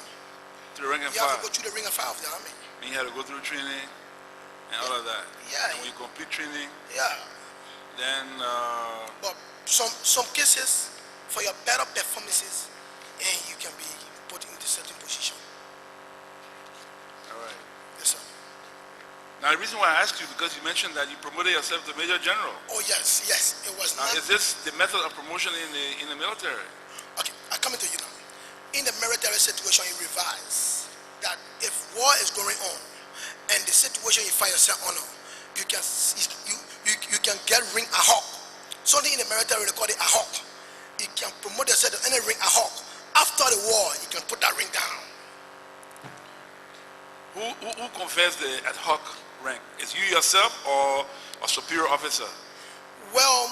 Speaker 6: the rank and
Speaker 2: You have
Speaker 6: file?
Speaker 2: to go through the ring of fire of the army.
Speaker 6: And you had to go through training and all of that.
Speaker 2: Yeah.
Speaker 6: And when you complete training,
Speaker 2: Yeah.
Speaker 6: then
Speaker 2: But some cases, for your better performances, and you can be put into certain position.
Speaker 6: all right.
Speaker 2: Yes, sir.
Speaker 6: Now the reason why I asked you because you mentioned that you promoted yourself to Major General.
Speaker 2: Oh yes, yes. It was
Speaker 6: Now
Speaker 2: not.
Speaker 6: is this the method of promotion in the military?
Speaker 2: Okay, I'm coming to you now. In the military situation, you revise that if war is going on and the situation you find yourself on, you can get ring ad hoc. Something in the military they call it ad hoc. You can promote yourself to any ring ad hoc. After the war, you can put that ring down.
Speaker 6: Who confers the ad hoc rank? Is you yourself or a superior officer?
Speaker 2: Well,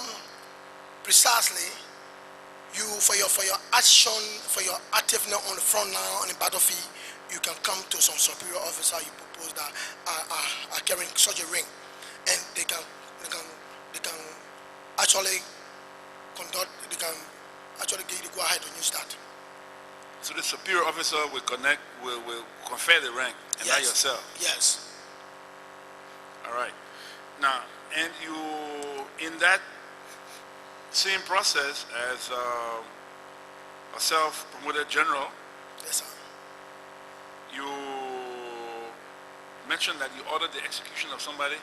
Speaker 2: precisely, you for your action, for your activeness on the front line on the battlefield, you can come to some superior officer. You propose that are carrying such a ring, and they can actually conduct. They can actually give you the go ahead to use that.
Speaker 6: So the superior officer will confer the rank and not yourself.
Speaker 2: Yes.
Speaker 6: All right. Now, and you, in that same process as a self-promoted general,
Speaker 2: Yes, sir.
Speaker 6: you mentioned that you ordered the execution of somebody.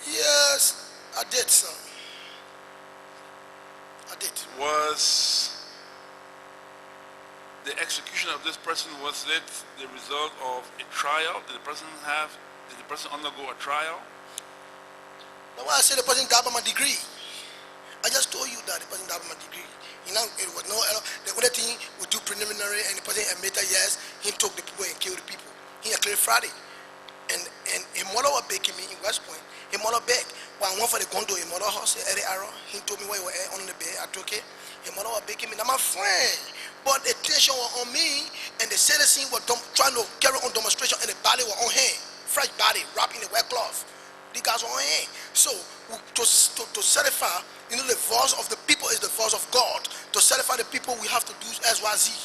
Speaker 2: Yes, I did, sir. I did.
Speaker 6: Was the execution of this person, was it the result of a trial? Did the person undergo a trial?
Speaker 2: That's why I said the person died by my degree. I just told you that the person died by my degree. You know, it was no error. The only thing we do preliminary and the person admitted yes, he took the people and killed the people. He cleared Friday. And his mother was baking me in West Point. His mother begged. When I went for the condo, his mother house, Eddie Arrow, he told me where you were on the bed. I took it. His mother was baking me. Now my friend. But the tension was on me and the citizen were trying to carry on demonstration and the body was on hand. Fresh body wrapped in a wet cloth. The guys were on hand. So to certify, you know, the voice of the people is the voice of God. To certify the people, we have to do XYZ.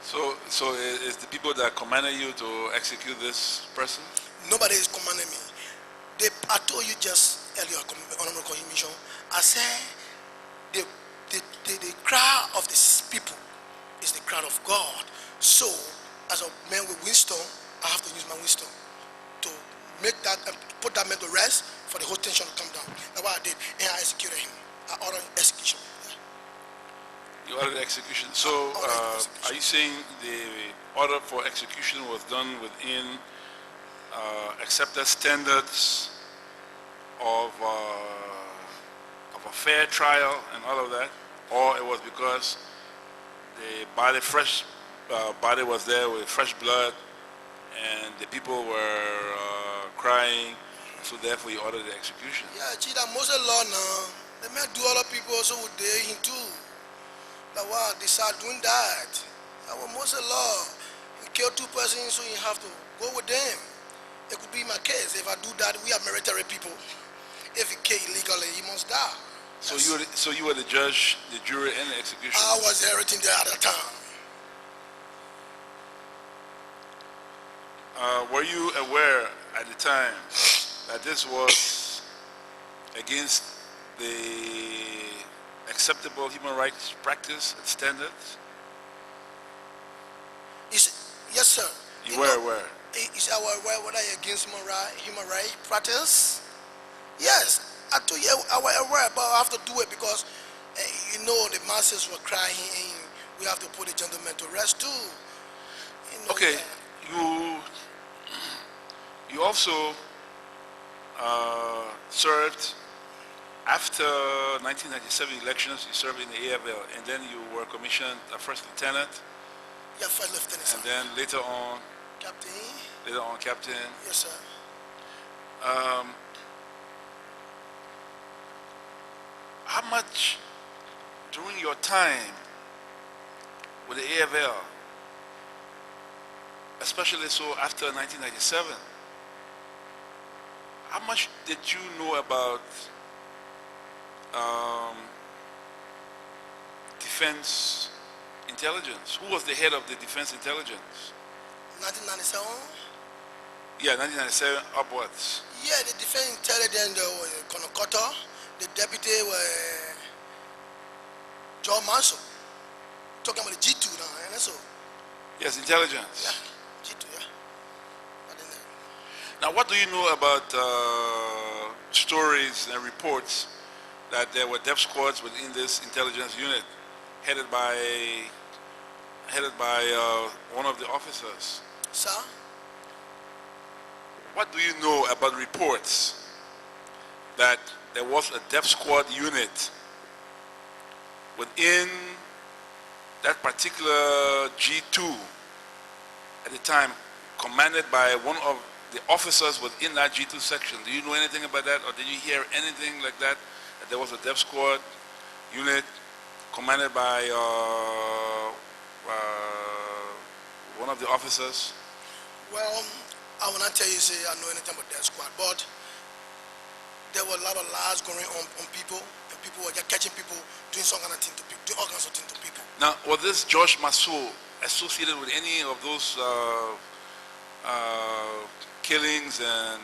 Speaker 6: So it's the people that commanded you to execute this person?
Speaker 2: Nobody is commanding me. I told you just earlier, Honorable Commission, I said the crowd of these people is the crowd of God. So, as a man with wisdom, I have to use my wisdom to make that, put that man to rest for the whole tension to come down. That's what I did, and I executed him. I ordered execution.
Speaker 6: You ordered execution. So, are you saying the order for execution was done within accepted standards of a fair trial and all of that, or it was because the body, fresh body was there with fresh blood, and the people were crying, so therefore you ordered the execution?
Speaker 2: Yeah, gee, that Moses law now. The man do other people also would dare him too. That wow, they start doing that. That was Moses law. You kill two persons, so you have to go with them. It could be my case. If I do that, we are military people. If you kill illegally, he must die.
Speaker 6: So you were the judge, the jury, and the executioner.
Speaker 2: I was everything there at the time.
Speaker 6: Were you aware at the time that this was against the acceptable human rights practice and standards?
Speaker 2: Yes, sir.
Speaker 6: You were aware.
Speaker 2: Is our aware whether against human rights practice? Yes, I told you I was aware, but I have to do it because the masses were crying, and we have to put the gentleman to rest too.
Speaker 6: Okay, you also served after 1997 elections. You served in the AFL, and then you were commissioned a first lieutenant.
Speaker 2: Yeah, first lieutenant.
Speaker 6: And then later on,
Speaker 2: captain.
Speaker 6: Later on, captain.
Speaker 2: Yes, sir.
Speaker 6: How much during your time with the AFL, especially so after 1997, how much did you know about defense intelligence? Who was the head of the defense intelligence?
Speaker 2: 1997?
Speaker 6: Yeah, 1997 upwards.
Speaker 2: Yeah, the defense intelligence Konokoto, the deputy were John Manso. Talking about the G2 now, and so.
Speaker 6: Yes, intelligence.
Speaker 2: Yeah, G2, yeah.
Speaker 6: Now, what do you know about stories and reports that there were death squads within this intelligence unit, headed by one of the officers?
Speaker 2: Sir?
Speaker 6: What do you know about reports that there was a death squad unit within that particular G2 at the time, commanded by one of the officers within that G2 section? Do you know anything about that, or did you hear anything like that, that there was a death squad unit commanded by one of the officers?
Speaker 2: Well, I will not tell you, say, I know anything about death squad, but there were a lot of lies going on people, and people were just catching people doing some kind of thing to people, doing all kinds of things to people.
Speaker 6: Now, was this George Massot associated with any of those killings and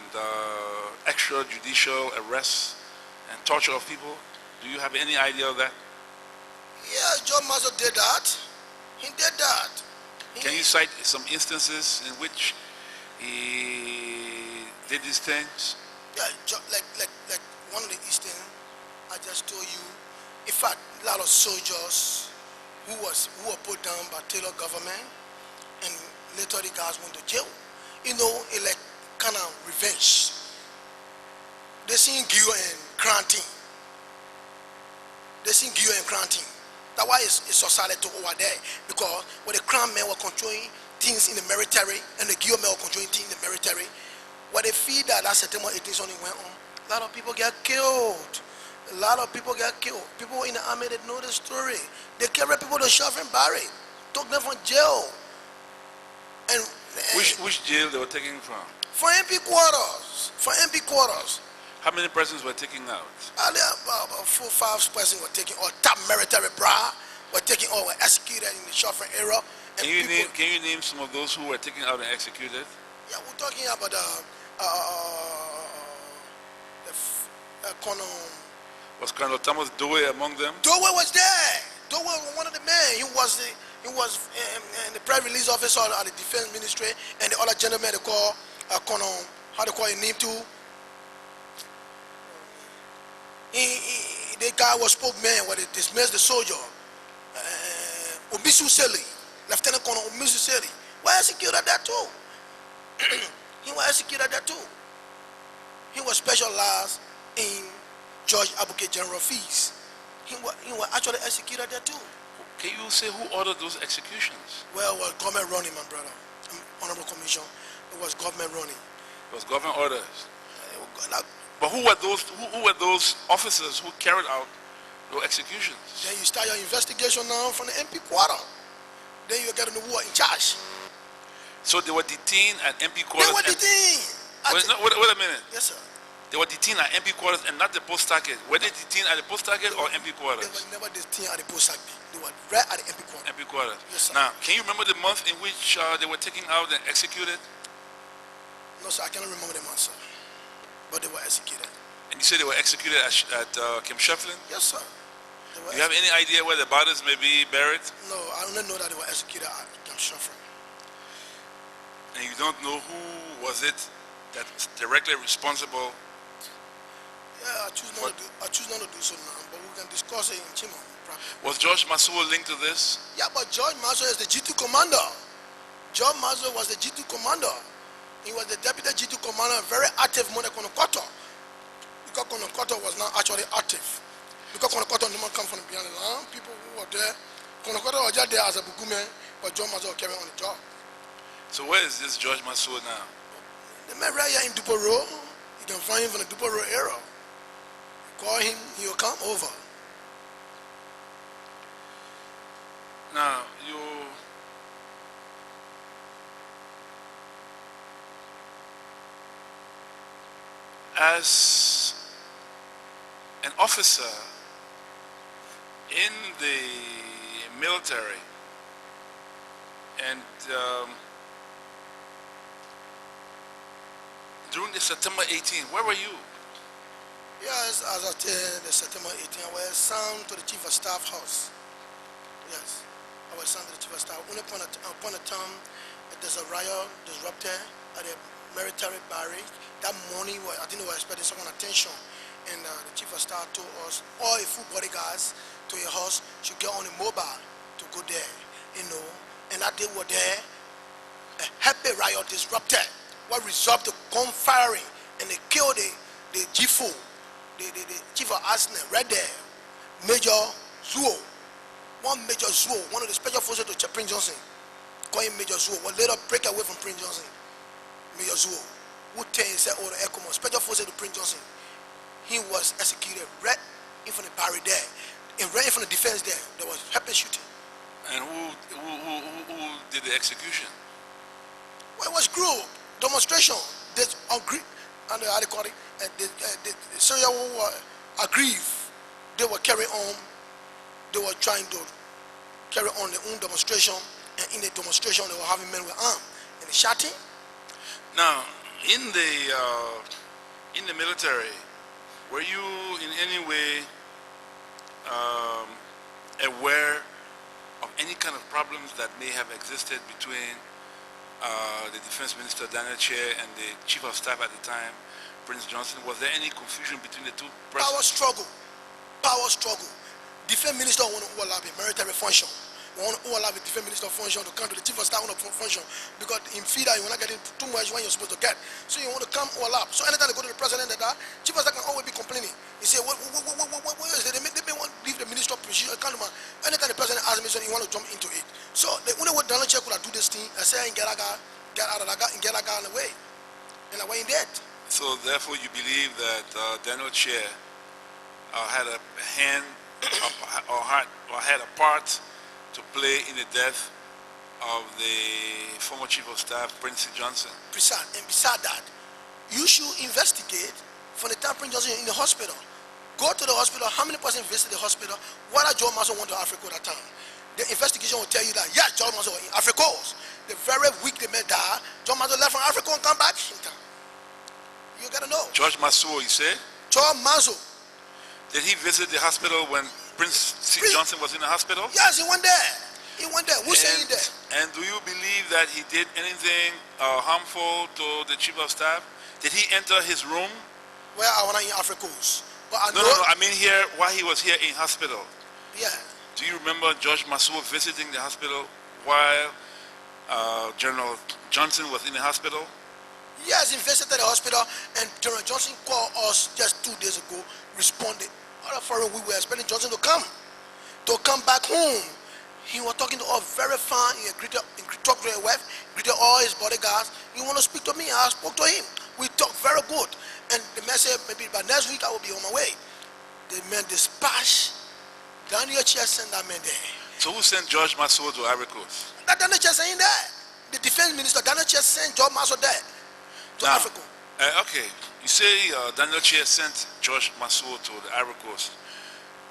Speaker 6: extrajudicial arrests and torture of people? Do you have any idea of that?
Speaker 2: Yes, John Massot did that. He did that.
Speaker 6: Can you cite some instances in which he did these things?
Speaker 2: Yeah, like one of the Eastern, I just told you. In fact, a lot of soldiers who were put down by Taylor government, and later the guys went to jail. It like kind of revenge. They seen Gio and Krahn team. They seen Gio and Krahn team. That's why it's society over there, because when the Krahn men were controlling things in the military and the Gio men were controlling things in the military, when they feel that September 18th only went on, a lot of people get killed. A lot of people get killed. People in the army, they know the story. They carry people to shove and bury, took them from jail. And
Speaker 6: which jail they were taking from?
Speaker 2: For MP quarters. For MP quarters.
Speaker 6: How many persons were taken out?
Speaker 2: About 4 or 5 persons were taken, or top military bra were taken, or were executed in the Shuffling era.
Speaker 6: Can you name some of those who were taken out and executed?
Speaker 2: Yeah, we're talking about Colonel.
Speaker 6: Was Colonel Thomas Dewey among them?
Speaker 2: Dewey was there. Dewey was one of the men. He was the press release officer at the Defense Ministry, and the other gentleman they call Colonel. How they call his name too? The guy was spokesman where they dismissed the soldier. Omisu Seli, Lieutenant Colonel Omisu Seli, was executed there too. He was executed there too. He was specialized in George Advocate General fees. He was actually executed there too.
Speaker 6: Can you say who ordered those executions?
Speaker 2: Well, government running, my brother. Honorable Commission, it was government running.
Speaker 6: It was government orders. But who were those officers who carried out those executions?
Speaker 2: Then you start your investigation now from the MP quarter. Then you get in the war in charge.
Speaker 6: So they were detained at MP quarters.
Speaker 2: They were detained.
Speaker 6: Wait a minute.
Speaker 2: Yes, sir.
Speaker 6: They were detained at MP quarters and not the post target. Were they detained at the post target or MP quarters?
Speaker 2: They were never detained at the post target. They were right at the MP quarters.
Speaker 6: MP quarters.
Speaker 2: Yes, sir.
Speaker 6: Now, can you remember the month in which they were taken out and executed?
Speaker 2: No, sir, I cannot remember the month, sir. But they were executed.
Speaker 6: And you said they were executed at Camp Shefflin?
Speaker 2: Yes, sir. They were
Speaker 6: Do you have any idea where the bodies may be buried?
Speaker 2: No, I only know that they were executed at Jamshafra.
Speaker 6: And you don't know who was it that was directly responsible?
Speaker 2: Yeah, I choose not to do so now, but we can discuss it in Chima.
Speaker 6: Was George Masuo linked to this?
Speaker 2: Yeah, but George Maso is the G2 commander. George Maso was the G2 commander. He was the deputy G2 commander, very active when Konokoto. Because Konokoto was not actually active. Because Konokoto did not come from behind the land. People who were there, Konokoto was just there as a bukume, but George Maso was carrying on the job.
Speaker 6: So where is this George Masuo now?
Speaker 2: The man right here in Duporo, you can find him from the Duporo era. Call him, he'll come over.
Speaker 6: Now, as an officer in the military, and during the September 18, where were you?
Speaker 2: Yes, as I tell the September 18, I was assigned to the Chief of Staff house. Yes, I was assigned to the Chief of Staff. Only upon a time, there's a riot disrupted at the military barracks. That morning, I think they were expecting someone attention, and the Chief of Staff told us all the full bodyguards to a house should get on a mobile to go there, and that day were there, a happy riot disrupted, what resulted in gunfiring, and they killed the G4, the Chief of Arsenal, right there, Major Zuo, one Major Zuo, one of the special forces to Prince Johnson, call him Major Zuo, was later break away from Prince Johnson. Major Zuo, who said, oh, the ECOWAS, special forces to Prince Johnson, he was executed right in front of the barrier there, and right in front of the defense there was happy shooting.
Speaker 6: And who did the execution?
Speaker 2: Well, it was group demonstration. They agreed, and how they call it, and the Syria who were aggrieved. They were carrying on. They were trying to carry on their own demonstration, and in the demonstration they were having men with arms and shouting.
Speaker 6: Now, in the military, were you in any way aware of any kind of problems that may have existed between the Defense Minister Daniel Chair and the Chief of Staff at the time, Prince Johnson? Was there any confusion between the two persons?
Speaker 2: Power struggle. Defense Minister want to overlap a military function. We want to overlap a Defense Minister function to come to the Chief of Staff function, because in FIDA you're not getting too much when you're supposed to get. So you want to come overlap. So anytime they go to the President, Chief of Staff can always be complaining. He say, what is it? They may want to leave the Minister of Precision. Anytime the President asks me something, he want to jump into it. So the only way Donald Chair could do this thing, I say, get out of that guy and get that guy on the way. And I went in dead.
Speaker 6: So therefore you believe that Daniel Chair had a hand or had a part to play in the death of the former Chief of Staff, Prince Johnson?
Speaker 2: And beside that, you should investigate from the time Prince Johnson in the hospital. Go to the hospital, how many persons visited the hospital? Why did John Maso went to Africa at that time? The investigation will tell you that, yes, John Maso was in Africa. The very week they met there, John Maso left from Africa and come back. You gotta know.
Speaker 6: George Masuo, you say?
Speaker 2: John Maso.
Speaker 6: Did he visit the hospital when Prince Johnson was in the hospital?
Speaker 2: Yes, he went there. He went there. Who's saying that?
Speaker 6: And do you believe that he did anything harmful to the Chief of Staff? Did he enter his room?
Speaker 2: Well, I was in Africa. But I
Speaker 6: No, I mean here, while he was here in hospital.
Speaker 2: Yeah.
Speaker 6: Do you remember George Masuo visiting the hospital while General Johnson was in the hospital?
Speaker 2: Yes, he visited the hospital, and General Johnson called us just 2 days ago, responded. All foreign, we were expecting Johnson to come back home. He was talking to us very fine. He talked to his wife, greeted all his bodyguards. He wanted to speak to me. I spoke to him. We talked very good. And the man said, maybe by next week I will be on my way. The man dispatched. Daniel Chair sent that man there.
Speaker 6: So who sent George Masuo to Ivory Coast?
Speaker 2: That Daniel Chair saying there. The Defense Minister, Daniel Chair sent George Masuo there to Africa.
Speaker 6: Okay, you say Daniel Chair sent George Masuo to the Ivory Coast.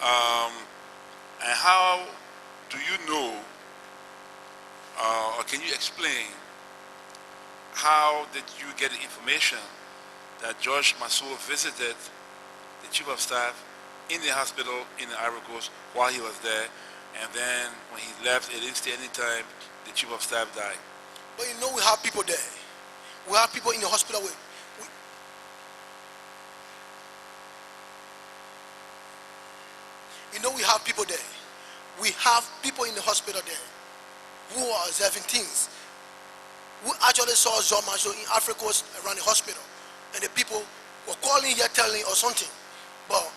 Speaker 6: And how do you know, or can you explain, how did you get the information that George Masuo visited the Chief of Staff in the hospital in the Ivory Coast while he was there, and then when he left, he didn't stay any time. The chief of staff died.
Speaker 4: But you know we have people there. We have people in the hospital you know we have people there. We have people in the hospital there who are observing things. We actually saw Zoma in Ivory Coast around the hospital, and the people were calling here telling or something. But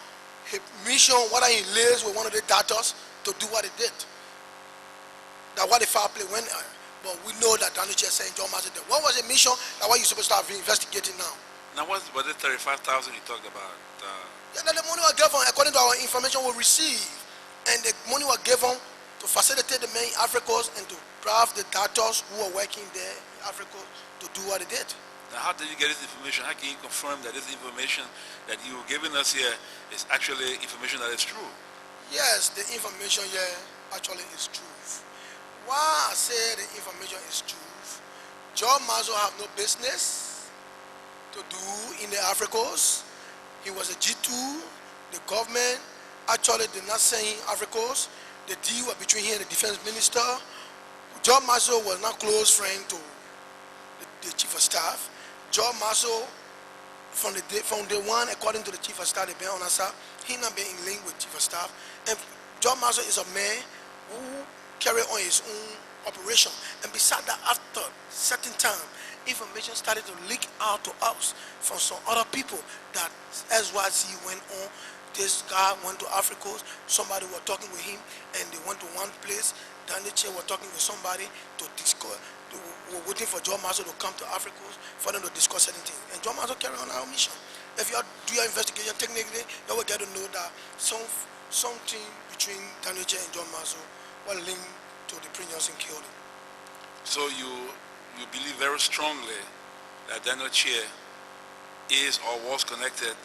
Speaker 4: his mission, whether he liaised with one of the doctors to do what he did. That what the foul play went on. But we know that Daniel Chair saying John Master did. What was the mission that what you're supposed to have been investigating now?
Speaker 6: Now, what was the 35,000 you talked about?
Speaker 4: Yeah, the money was given according to our information we received. And the money was given to facilitate the main Ivory Coast and to draft the doctors who were working there in Ivory Coast to do what they did.
Speaker 6: Now, how did you get this information? How can you confirm that this information that you were giving us here is actually information that is true?
Speaker 4: Yes, the information here actually is true. Why I say the information is true, John Mazo have no business to do in the Ivory Coast. He was a G2. The government actually did not send him Ivory Coast. The deal was between him and the defense minister. John Mazo was not close friend to the chief of staff. John Mazo, from day one, according to the chief of staff, the Ben Onasa, he not been in link with chief of staff. And John Mazo is a man who carry on his own operation. And besides that, after certain time, information started to leak out to us from some other people that SYC went on. This guy went to Ivory Coast, somebody was talking with him, and they went to one place. Daniel Chair was talking with somebody to discuss. They were waiting for John Mazo to come to Ivory Coast for them to discuss certain things. And John Mazo carry on our mission. If you do your investigation technically, you will get to know that something between Daniel Chair and John Mazo were linked to the Prince Johnson killing.
Speaker 6: So you believe very strongly that Daniel Chair is or was connected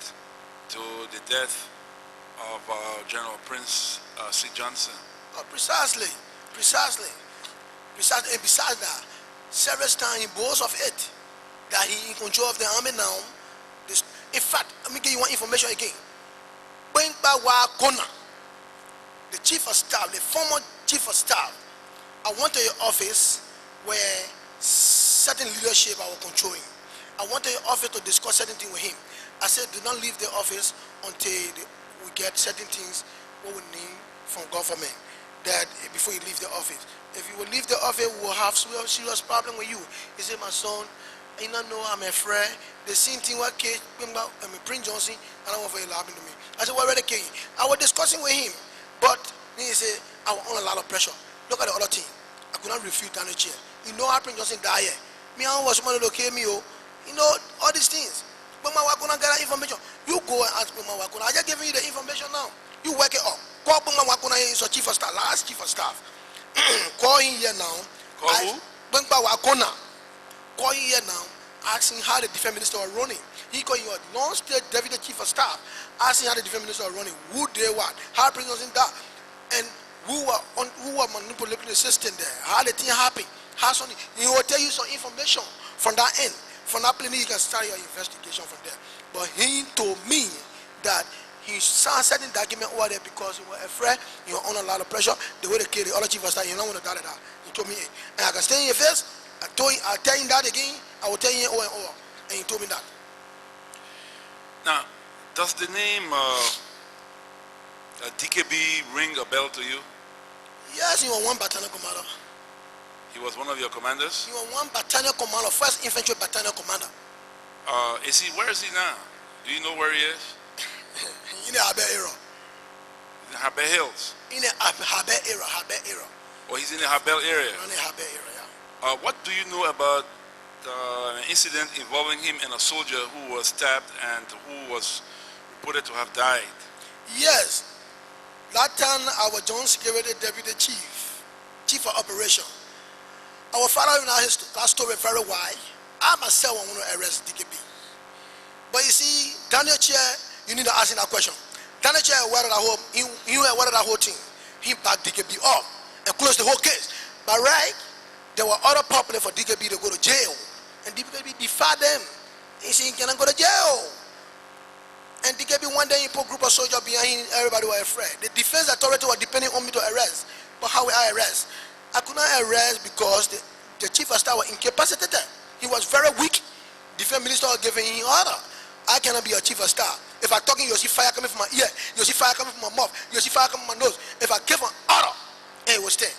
Speaker 6: to the death of General Prince C. Johnson?
Speaker 4: Precisely. And besides that, several times he boasts of it, that he in control of the army now. In fact, let me give you one information again. The chief of staff, the former chief of staff, I went to your office where certain leadership I was controlling. I went to your office to discuss certain things with him. I said, do not leave the office until we get certain things what we need from government. That before you leave the office. If you will leave the office, we will have serious problem with you. He said, my son, you don't know I'm afraid. The same thing what case I'm Prince Johnson, and I want for you to happen to me. I said, what already came? I was discussing with him, but he said, I was under a lot of pressure. Look at the other thing. I could not refuse Daniel Chair. You know how Prince Johnson died here. Me, I was somebody to kill me, you know, all these things. But my wife couldn't get that information. You go and ask my wife. I just giving you the information now. You work it up. Call my wife is a chief of staff, last chief of staff. Call him here now.
Speaker 6: Call who?
Speaker 4: Call him here now, asking how the defense minister was running. He called you a non-state deputy chief of staff, asking how the defense minister was running, who they what, how Prince Johnson that, and who were manipulating the system there, how the thing happened, how something. He will tell you some information from that end. From that place, you can start your investigation from there. But he told me that he saw certain document over there because he was afraid, he was under a lot of pressure. The way they killed the other chief of staff, you don't want to die that. He told me, and I can stay in your face. I'll tell him that again. I will tell him over and over. And he told me that.
Speaker 6: Now, does the name DKB ring a bell to you?
Speaker 4: Yes, he was one battalion commander.
Speaker 6: He was one of your commanders?
Speaker 4: He was one battalion commander, 1st Infantry Battalion commander.
Speaker 6: Where is he now? Do you know where he is?
Speaker 4: In the Habe era.
Speaker 6: In the Habe Hills?
Speaker 4: In the Habe era.
Speaker 6: Oh, he's in the Habel area?
Speaker 4: In the Habe era, yeah.
Speaker 6: What do you know about an incident involving him and a soldier who was stabbed and who was reported to have died?
Speaker 4: Yes. That time I was John Security Deputy Chief of Operation. Our father in that story very wide. I myself want to arrest DKB. But you see, Daniel Chair, you need to ask him that question. Daniel Chair aware of that whole, he aware of that whole thing. He backed DKB up and closed the whole case. But right, there were other people for DKB to go to jail. And DKB defied them. He said, he cannot go to jail. And DKB one day he put a group of soldiers behind him, everybody was afraid. The defense authority was depending on me to arrest. But how will I arrest? I could not arrest because the chief of staff was incapacitated. He was very weak. Defense minister was giving him order. I cannot be a chief of staff. If I'm talking, you'll see fire coming from my ear, you'll see fire coming from my mouth, you'll see fire coming from my nose. If I give an order, it will stay.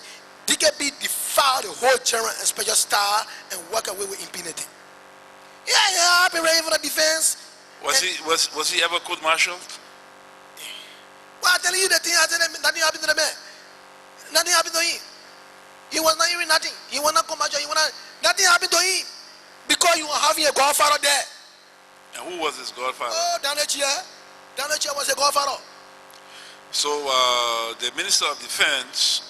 Speaker 4: DKB defiled the whole general and special staff and walk away with impunity. Yeah, I've been ready for the defense.
Speaker 6: Was he ever court-martialed?
Speaker 4: Well, I'm telling you the thing, nothing happened to the man. Nothing happened to him. He was not hearing nothing. He was not commercial. Nothing happened to him. Because you were having a godfather there.
Speaker 6: And who was his godfather?
Speaker 4: Oh, Daniel Chia. Daniel Chia was a godfather.
Speaker 6: So the Minister of Defense...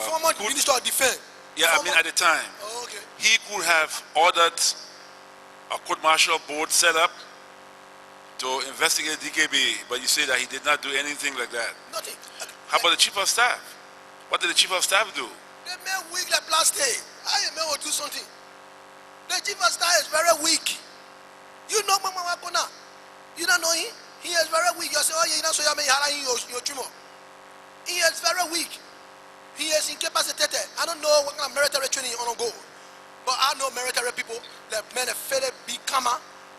Speaker 4: former Minister of Defense.
Speaker 6: Yeah, I mean at the time.
Speaker 4: Oh, okay.
Speaker 6: He could have ordered a court-martial board set up to investigate DKB, but you say that he did not do anything like that.
Speaker 4: Nothing.
Speaker 6: How about the Chief of Staff? What did the Chief of Staff do?
Speaker 4: The man weak like plastic. How a man will do something? The Chief of Staff is very weak. You know Mama Wakona. You don't know him? He is very weak. You say, oh yeah, you know, so you may have your tumor. He is very weak. He is incapacitated. I don't know what kind of military training you want to go. But I know military people that men have failed to become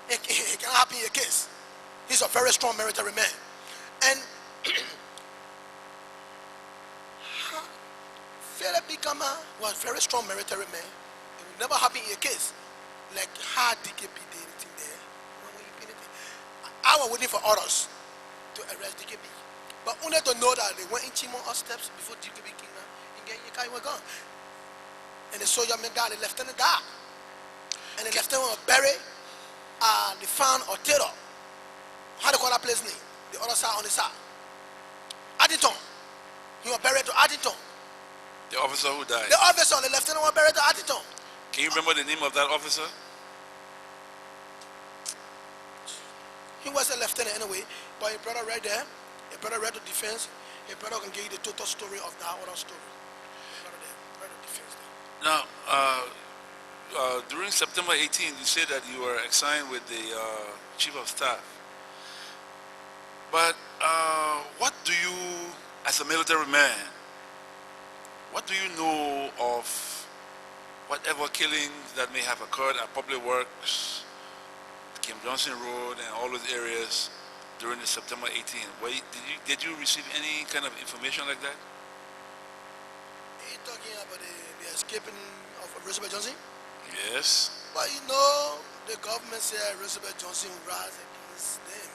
Speaker 4: it can happen in a case. He's a very strong military man. And Philip Bikama was a very strong military man. It would never happen in a case. Like how DKB did anything there. I was waiting for orders to arrest DKB. But only to know that they went in Chimo steps before DKB came out and Yekai were gone. And the soldier men died, the lieutenant died. And the lieutenant was buried the fan or terror. How do you call that place name? The other side on the side. Addington. He was buried to Addington.
Speaker 6: The officer who died?
Speaker 4: The officer, the lieutenant was buried to Addington.
Speaker 6: Can you remember the name of that officer?
Speaker 4: He was a lieutenant anyway, but your brother right there, your brother read the defense, your brother can give you the total story of that other story.
Speaker 6: Now, during September 18, you said that you were assigned with the Chief of Staff. But what do you, as a military man, what do you know of whatever killings that may have occurred at Public Works, Kim Johnson Road, and all those areas during the September 18? Did you receive any kind of information like that?
Speaker 4: Are you talking about the escaping of Elizabeth Johnson?
Speaker 6: Yes.
Speaker 4: But you know, the government said Elizabeth Johnson would rise against them.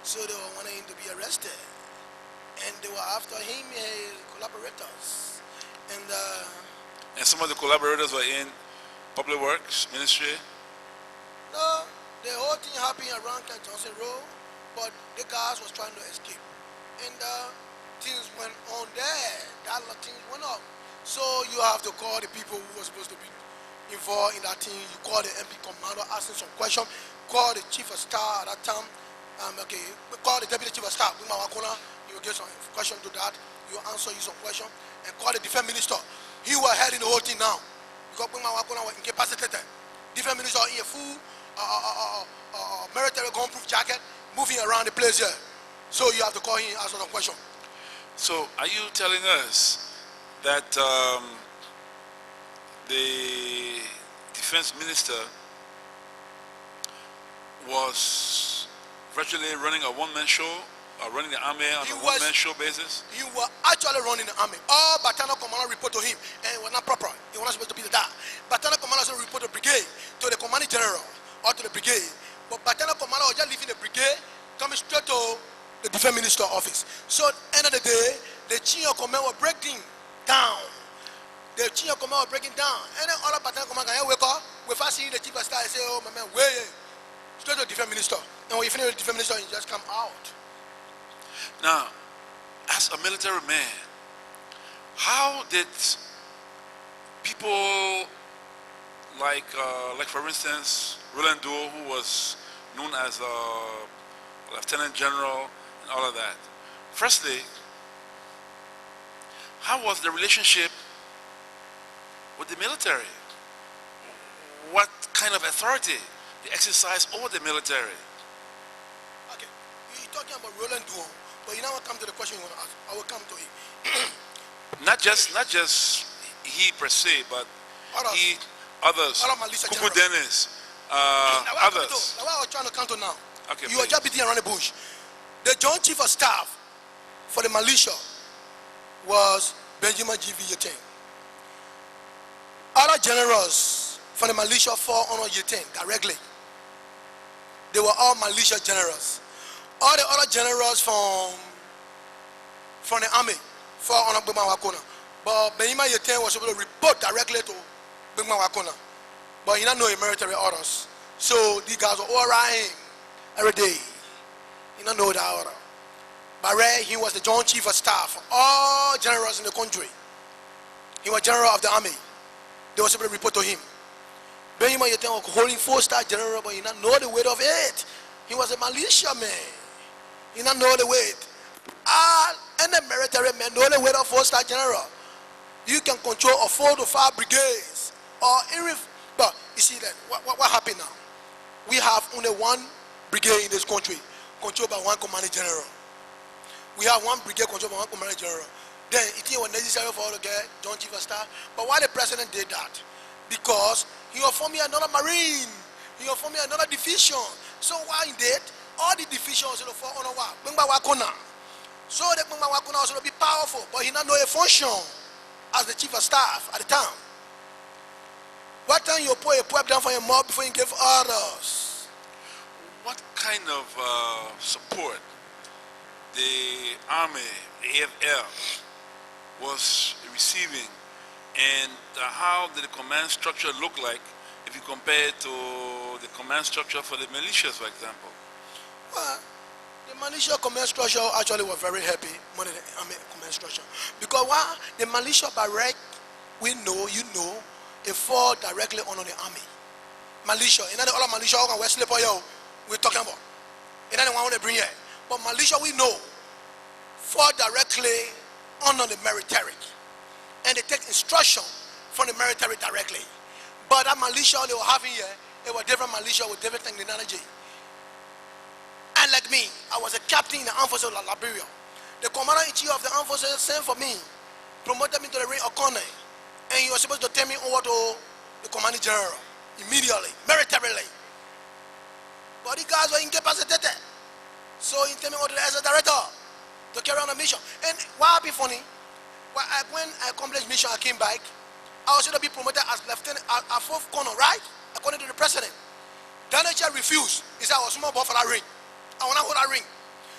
Speaker 4: So they were wanting him to be arrested. And they were after him and his collaborators. And
Speaker 6: some of the collaborators were in Public Works Ministry?
Speaker 4: No, the whole thing happened around Kim Johnson Road, but the guys was trying to escape. And things went on there. That lot of things went up. So you have to call the people who were supposed to be involved in that thing. You call the MP commander, asking some question. Call the chief of staff at that time. Call the deputy chief of staff. You will get some question to that. You answer you some question. And call the defense minister. He was heading the whole thing now. Because was incapacitated. Defense minister in a full military gun-proof jacket, moving around the place here. So you have to call him and ask some question.
Speaker 6: So are you telling us that the defense minister was virtually running a one-man show, running the army on a one-man show basis?
Speaker 4: He was actually running the army. All battalion commander report to him, and it was not proper. He was not supposed to be that. Battalion commander also report to the brigade, to the commanding general, or to the brigade. But battalion commander was just leaving the brigade, coming straight to the defense minister office. So at the end of the day, the chain of command was breaking down. The chain of command was breaking down. And then all the battalion commander can wake up, without seeing the chief of staff and say, oh my man, wait, straight to the defense minister. And when you finish with the defense minister, you just come out.
Speaker 6: Now, as a military man, how did people like for instance, Roland Doe, who was known as a lieutenant general and all of that. Firstly, how was the relationship with the military? What kind of authority they exercised over the military?
Speaker 4: Okay.
Speaker 2: You're talking about Roland Duo, but you never come to the question you want to ask. I will come to it.
Speaker 6: Not just he per se, but
Speaker 2: Others.
Speaker 6: he, others,
Speaker 2: All of my Lisa
Speaker 6: Kuku
Speaker 2: General.
Speaker 6: Dennis, others.
Speaker 2: Now, what I was trying to come to now.
Speaker 6: Okay,
Speaker 2: You are just beating around the bush. The Joint Chief of Staff for the militia was Benjamin G.V. Yetin. Other generals from the militia fall under Yetin directly. They were all militia generals. All the other generals from the army fall under Bigman Wakona. But Benjamin Yetin was able to report directly to Bigman Wakona. But he didn't know military orders. So these guys were all right every day. He didn't know that order. Barre, he was the Joint Chief of Staff for all generals in the country. He was general of the army. They were able to report to him. Benjamin Yetin was holding 4-star general, but he didn't know the weight of it. He was a militia man. He didn't know the weight. Any military man know the weight of 4-star general. You can control a 4 to 5 brigades. But you see that what happened now? We have only one brigade in this country controlled by one commanding general. We have one brigade controlled by one commanding general. Then it was necessary for all to get Joint Chief of Staff. But why the president did that? Because he was forming another marine. He was forming another division. So why he did? All the divisions will fall under what? Bingba Wakona. So the Bingba Wakona was going to be powerful, but he didn't know a function as the Chief of Staff at the time. What time you put a pipe down for your mob before you give orders?
Speaker 6: What kind of support the army, the AFL, was receiving, and how did the command structure look like if you compare it to the command structure for the militias, for example?
Speaker 2: Well, the militia command structure actually was very happy more than the army command structure. Because why? The militia barrack, we know, you know, it fall directly under the army. Militia, you know the other militia all West Liberia we're talking about. You know the one they bring here. But militia we know fall directly under the military. And they take instruction from the military directly. But that militia they were having here, it was different militia with different technology. And like me, I was a captain in the armed forces of Liberia. The commander-in-chief of the armed forces sent for me, promoted me to the rank of colonel. And he was supposed to turn me over to the commanding general immediately, militarily. But the guys were incapacitated. So he turned me over to the SS director to carry on the mission. And what happened funny, when I accomplished mission, I came back, I was going to be promoted as lieutenant, a 4th colonel, right? According to the president. Daniel Chair refused. He said, I was small boy for that ring. I want to hold that ring.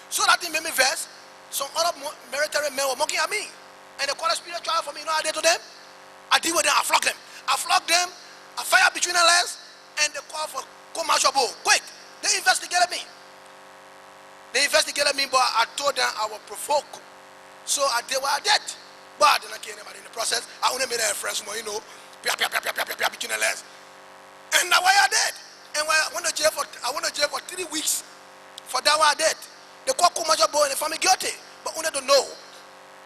Speaker 2: So that thing made me vex. Some other military men were mocking at me. And they called a spirit trial for me. You know what I did to them? I deal with them, I flogged them. I flogged them, I fire between their legs, and they called for commercial bull. Quick! They investigated me. But I told them I would provoke. So I did what I did. But I didn't kill anybody in the process. I only made their friends more, you know, between their legs. And that's what I did. And when I went to jail for 3 weeks for that what I did. They called commercial bull and they found me guilty. But only to know,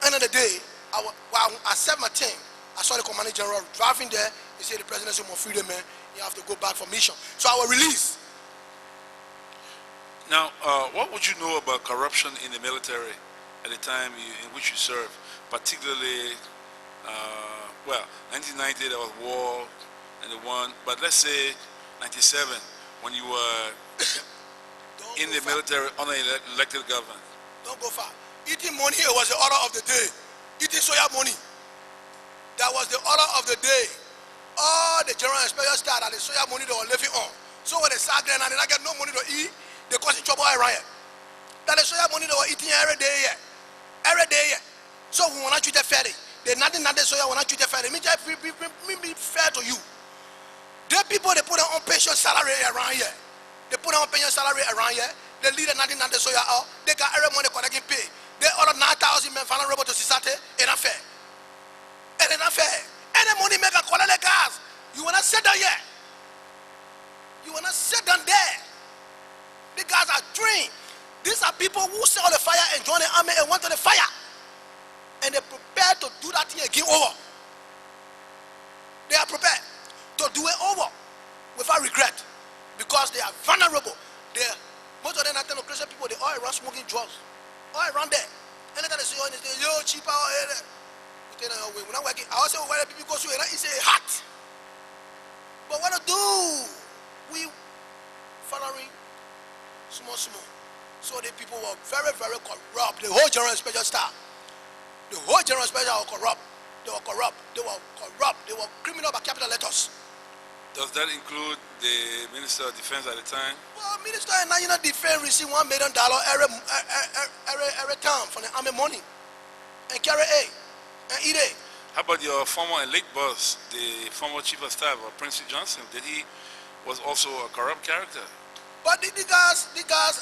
Speaker 2: end of the day, I served my team. I saw the commanding general driving there. He said the president said, more freedom, man. You have to go back for mission. So I was released.
Speaker 6: Now, what would you know about corruption in the military at the time in which you served? Particularly, 1990 there was war and the one, but let's say 97 when you were in the military under elected government.
Speaker 2: Don't go far. Eating money was the order of the day. Eating soya money. That was the order of the day. All the general inspectors started that the soya money they were living on. So when they start there and they don't get no money to eat, they cause trouble around here. That the soya money they were eating every day here. Every day here. So we want to treat it fairly. They nothing soya want to treat it fairly. Me be fair to you. The people they put their own pension salary around here. They put their own pension salary around here. They lead the nothing soya out. They got every money collecting pay. They order 9,000 men vulnerable to society. It's not fair. It is not fair. Any money maker collect the cars. You will not sit down here. You will not sit down there. The guys are trained. These are people who saw the fire and joined the army and went to the fire. And they're prepared to do that thing again over. They are prepared to do it over without regret. Because they are vulnerable.
Speaker 4: Most of them are Christian people, they all around smoking drugs. All around there. Anytime they see oil, they say, yo, cheaper oil here. When I'm working, I also where people go to it, it's a hot. But what to do? We following small. So the people were very, very corrupt. The whole general special staff. The whole general special were corrupt. They were corrupt. They were criminal by capital letters.
Speaker 6: Does that include the Minister of Defense at the time?
Speaker 4: Well, Minister of National Defense received $1 million every time from the army money. And carry A. And eat A.
Speaker 6: How about your former and late boss, the former Chief of Staff, Prince Johnson? Was also a corrupt character?
Speaker 4: But the guys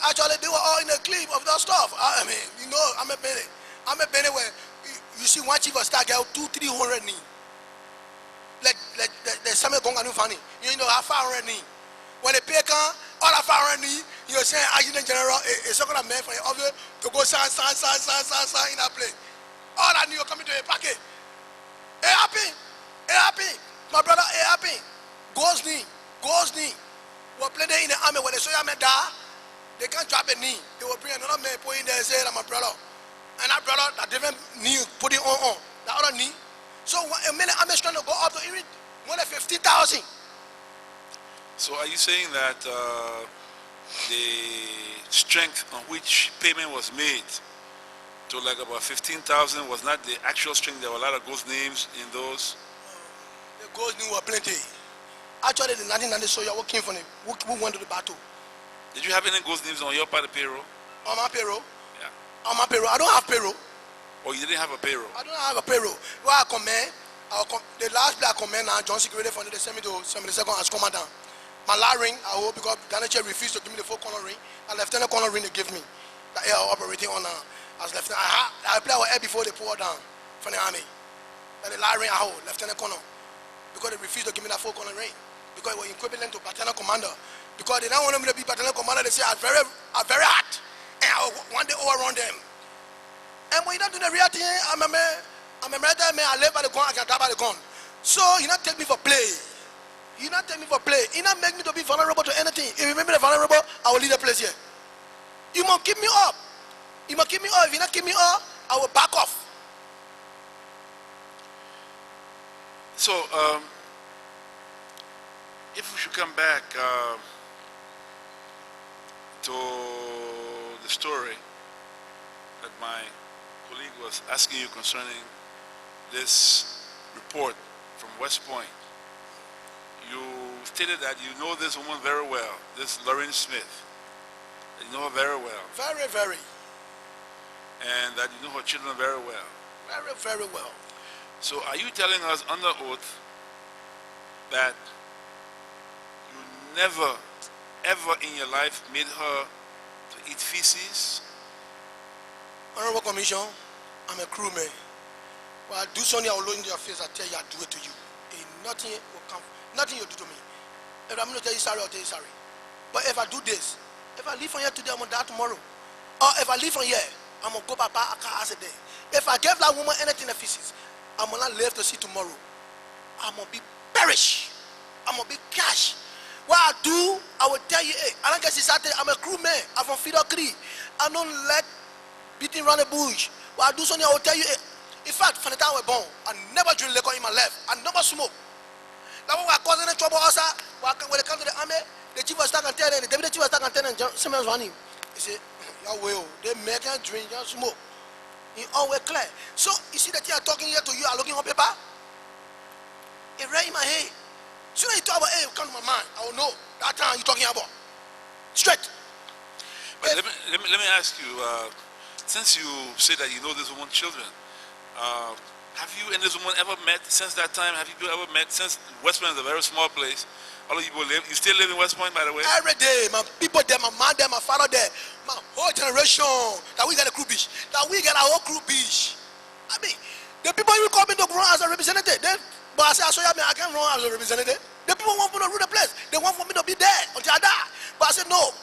Speaker 4: actually, they were all in a clip of that stuff. I mean, you know, I'm a Benny where you see one Chief of Staff get 200-300 knee. Like the Samuel Gonga funny. You know, how far knee. When they pay all that far knee, you're saying Adjutant General is not gonna man for the office to go sign in that place. All that new coming to a packet. It happen. My brother, it happen. Goes knee. We're playing in the army when they saw me die, they can't drop a knee. They will bring another man put in there and say, I'm a brother. And that brother, that different knee, put it on. The other knee. So a minute I'm trying to go up to even more than 50,000.
Speaker 6: So are you saying that the strength on which payment was made to like about 15,000 was not the actual strength? There were a lot of ghost names in those?
Speaker 4: The ghost names were plenty. Actually, the 1990 soldier who came from who went to the battle.
Speaker 6: Did you have any ghost names on your part of payroll?
Speaker 4: On my payroll?
Speaker 6: Yeah.
Speaker 4: On my payroll. I don't have payroll.
Speaker 6: Oh, you didn't have a payroll?
Speaker 4: I don't have a payroll. Where I command, the last place I command now, John Security Fund, they sent me to 72nd as commandant. My last ring, I hope, because Ghana Chair refused to give me the 4-corner ring. And Lieutenant Colonel ring they give me. The air operating on as lieutenant. I play our air before they pour down from the army. And the last ring I hold, Lieutenant Colonel. Because they refused to give me that 4-corner ring. Because it was equivalent to battalion commander. Because they don't want me to be battalion commander, they say I'm very hot. And I want to overrun them. And when you don't do the real thing, I'm a military man, I live by the gun, I can die by the gun. So you not take me for play. You not take me for play. You not make me to be vulnerable to anything. If you make me vulnerable, I will leave the place here. You must keep me up. You must keep me up. If you not keep me up, I will back off.
Speaker 6: So, if we should come back to the story that my colleague was asking you concerning this report from West Point, you stated that you know this woman very well, this Lorraine Smith. That you know her very well.
Speaker 4: Very, very.
Speaker 6: And that you know her children very well.
Speaker 4: Very, very well.
Speaker 6: So are you telling us under oath that you never, ever in your life made her to eat feces?
Speaker 4: Honorable Commission, I'm a crewman. When I do something, I will look in your face, I tell you, I do it to you. And nothing will come, nothing you do to me. If I'm going to tell you sorry, I'll tell you sorry. But if I do this, if I leave from here today, I'm going to die tomorrow. Or if I leave from here, I'm going to go back a car as a day. If I give that woman anything in feces, I'm going to live to see tomorrow. I'm going to be perish. I'm going to be cash. What I do, I will tell you, hey, I don't get started. I'm a crewman. I'm from Fido Cree. I don't like beating around the bush. What I do something, I will tell you, hey. In fact, from the time I was born, I never drink liquor in my life. I never smoke. Now when we are causing any trouble also, when they come to the army, the chief of staff can tell them, the deputy chief of staff can tell them, Simmons running. He say, yeah, well, they make and drink, and smoke. It always clear. So, you see that you are talking here to you, are looking on paper? It right in my head. Soon as you talk about, hey, come to my mind, I will know that time you're talking about. Straight.
Speaker 6: But let me ask you, since you say that you know this woman's children, have you and this woman ever met since that time? Have you ever met since West Point is a very small place? All of you live. You still live in West Point, by the way?
Speaker 4: Every day, my people there, my man there, my father there, my whole generation. That we get a crew beach. That we get our whole crew beach. I mean, the people even come in to run as a representative. But I say, I can't run as a representative. The people want me to rule the place. They want for me to be there until I die. But I said, no.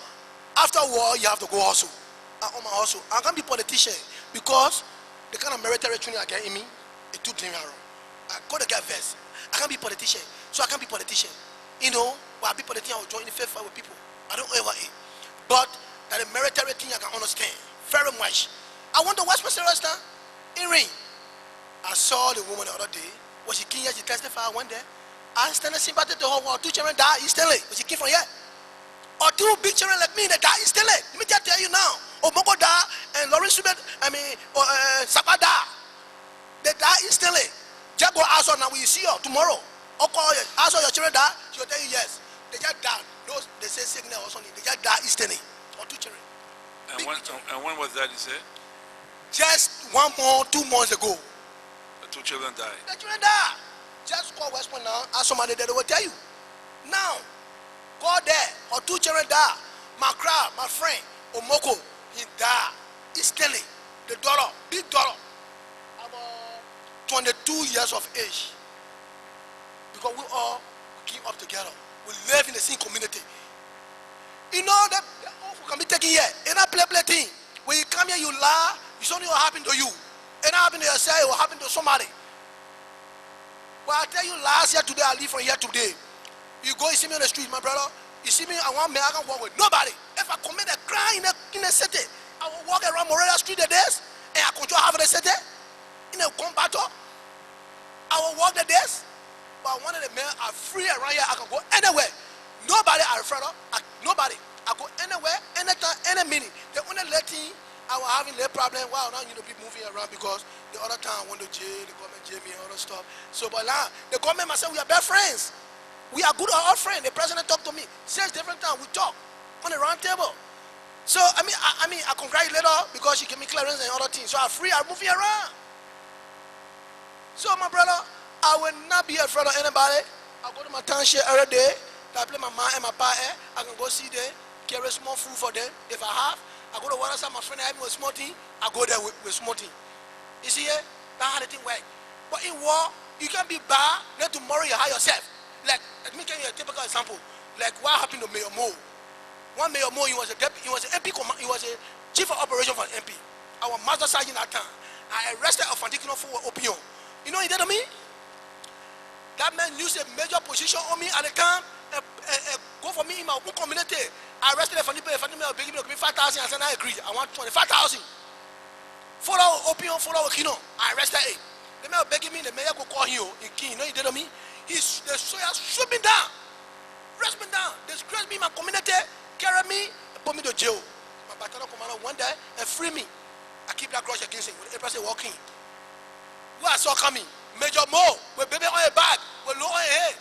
Speaker 4: After war, you have to go hustle. On my hustle. I can't be politician because the kind of military training I get in me, it took me around. I got to get vest. I can't be politician. So I can't be politician. You know, but I be politician, I will join the faith fight with people. I don't ever eat. But that a military thing I can understand very much. I went to Westminster restaurant in Ring. I saw the woman the other day. When she came here, she testified one day. I stand and sympathy to her. 2 children died instantly. When she came from here. Or 2 big children like me, they died instantly. Let me just tell you now. Omoko died and Lawrence Subet, Sapa died. They died instantly. Just go ask her now, will you see her tomorrow? Or call her, ask her your children died. She'll tell you yes. They just died. Those, they say sickness or something. They just died instantly. Or 2 children.
Speaker 6: And when was that, you said?
Speaker 4: Just 1 month, 2 months ago.
Speaker 6: The 2 children died.
Speaker 4: The children died. Just call West Point now, ask somebody there, they will tell you. Now, go there, or 2 children died. My crowd, my friend, Omoko, he died. Instantly. The daughter, big daughter, about 22 years of age. Because we all came up together. We live in the same community. You know that offer can be taken here. It's not play thing. When you come here, you lie, something will happen to you. It not happen to yourself, it will happen to somebody. Well, I tell you, last year today, I leave from here today. You go, you see me on the street, my brother. You see me, I want me, I can walk with nobody. If I commit a crime in a city, I will walk around Monrovia street the days, and I control half of the city. In a combat, I will walk the days. But one of the men are free around here, I can go anywhere. Nobody are afraid of, nobody. I go anywhere, anytime, any minute. The only letting I was having a problem, wow, now you know people moving around because the other time I went to jail, the government jailed me and all that stuff. So, but now, the government myself, we are best friends. We are good all friends. The president talked to me 6 different times. We talk on the round table. So, I congratulate her because she gave me clearance and other things. So, I'm free, I'm moving around. So, my brother, I will not be afraid of anybody. I go to my township every day. I play my mom and my pa. I can go see them, carry small food for them if I have. I go to one side, my friend help me with small thing. I go there with small thing. You see, that's how the thing works. But in war, you can be bad, then tomorrow you hire yourself. Like, let me give you a typical example. Like what happened to Mayor Mo. One Mayor Mo, he was a MP, he was a chief of operation for MP. Our master sergeant at that time. I arrested a Unthinkable for opium. You know what he did to me? That man used a major position on me at the time and go for me in my own community. I arrested the Unthinkable, begging me to give me 5,000. I said, I agree. I want 25,000. Follow opium, follow Kino. I arrested him. The man begging me, the mayor go call him in King. You know what he did to me? The soldiers shoot me down. Rest me down. Disgrace me in my community. Carry me and put me to jail. My battalion commander one day and free me. I keep that grudge against him. With the person walking. Who I saw coming? Major Mo with baby on a bag, with low on a head.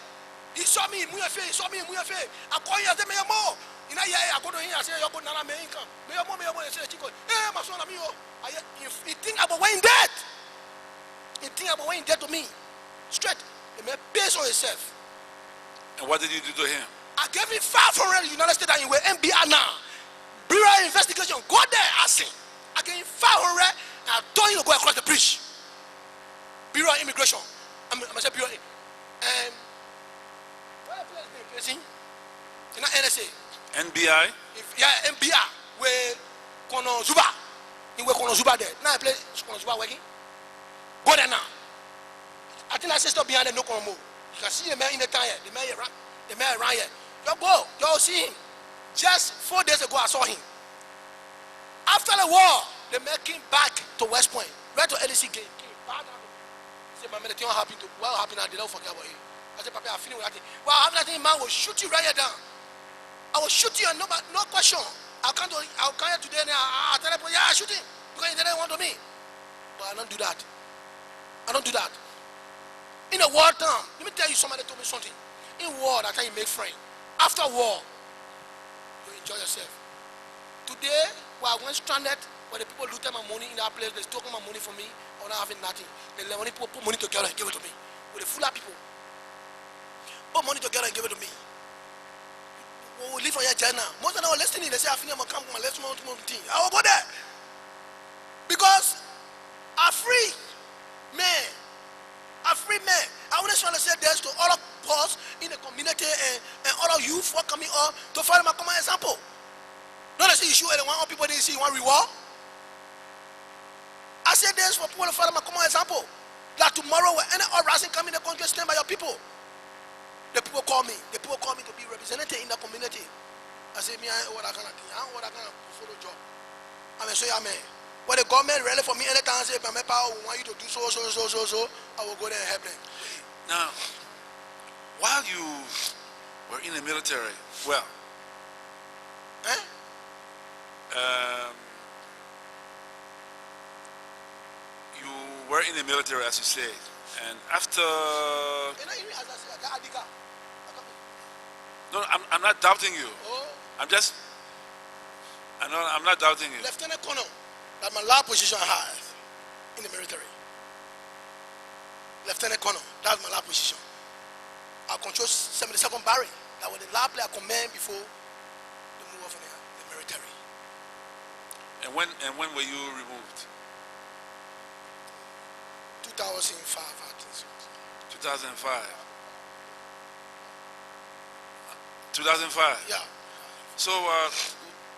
Speaker 4: He saw me, move your face, I call you, I said, Mayor Mo. You know, yeah, I go to him, I say, you're going to Nana income. Mayor Mo, I say, Chico, hey, my son, I'm you. He think about when dead. He think about when dead to me. Straight. He made base on himself.
Speaker 6: And what did you do to him?
Speaker 4: I gave him 500 United States and he will NBR now. Bureau investigation, go there, ask him. I gave him 500 and I told him to go across the bridge. Bureau of Immigration. I said Bureau. And what is the name? In NSA.
Speaker 6: NBI?
Speaker 4: Yeah, NBI. Where Kono Zuba. He where Kono Zuba there. Now I play Kono Zuba working. Go there now. I think I said stop behind the no Kono Mo. You can see the man in the tire. The man around here. You go. You see him. Just 4 days ago I saw him. After the war, the man came back to West Point. Right to LC game. I said, my man, the thing happened to what happened, I did not forget about it. I said, Papa, I finished with that thing. Well, I have that thing, man will shoot you right here down. I will shoot you and no question. I'll come here today and I'll tell them, yeah, shoot him. Because he didn't want to me. But I don't do that. I don't do that. In a war time, let me tell you, somebody told me something. In war, that's how you make friends. After war, you enjoy yourself. Today, while I went stranded, when the people looted my money in that place, they stole my money from me, or not having nothing. They let money, put money together and give it to me. With the full of people. Put money together and give it to me. We live on your channel. Most of them are listening. They say, I feel I'm going to come from my left thing. I will go there. Because I'm free. Man. I'm free man. I want to try to say this to all of us in the community and all of you for coming up to follow my common example. Not to say you shoot anyone, all people didn't see you want reward. I said this for people to follow my common example. That tomorrow when any uprising come in the country, stand by your people. The people call me. The people call me to be represented in the community. I
Speaker 2: I say, me, I what I kind of thing. I what I kind of follow job. I mean, so yeah, man. When the government really for me anytime say, my power want you to do so, I will go there and help them.
Speaker 6: Now, while you were in the military, well, you were in the military, as you say, and after... No, I'm not doubting you.
Speaker 2: Oh.
Speaker 6: I'm not doubting you.
Speaker 2: Lieutenant Colonel, that's my last position I have in the military. Lieutenant Colonel, that's my last position. I control 72nd Barrack. That was the last place I command before the move of the military.
Speaker 6: And when were you removed?
Speaker 2: 2005, I think so.
Speaker 6: 2005. 2005?
Speaker 2: Yeah.
Speaker 6: So,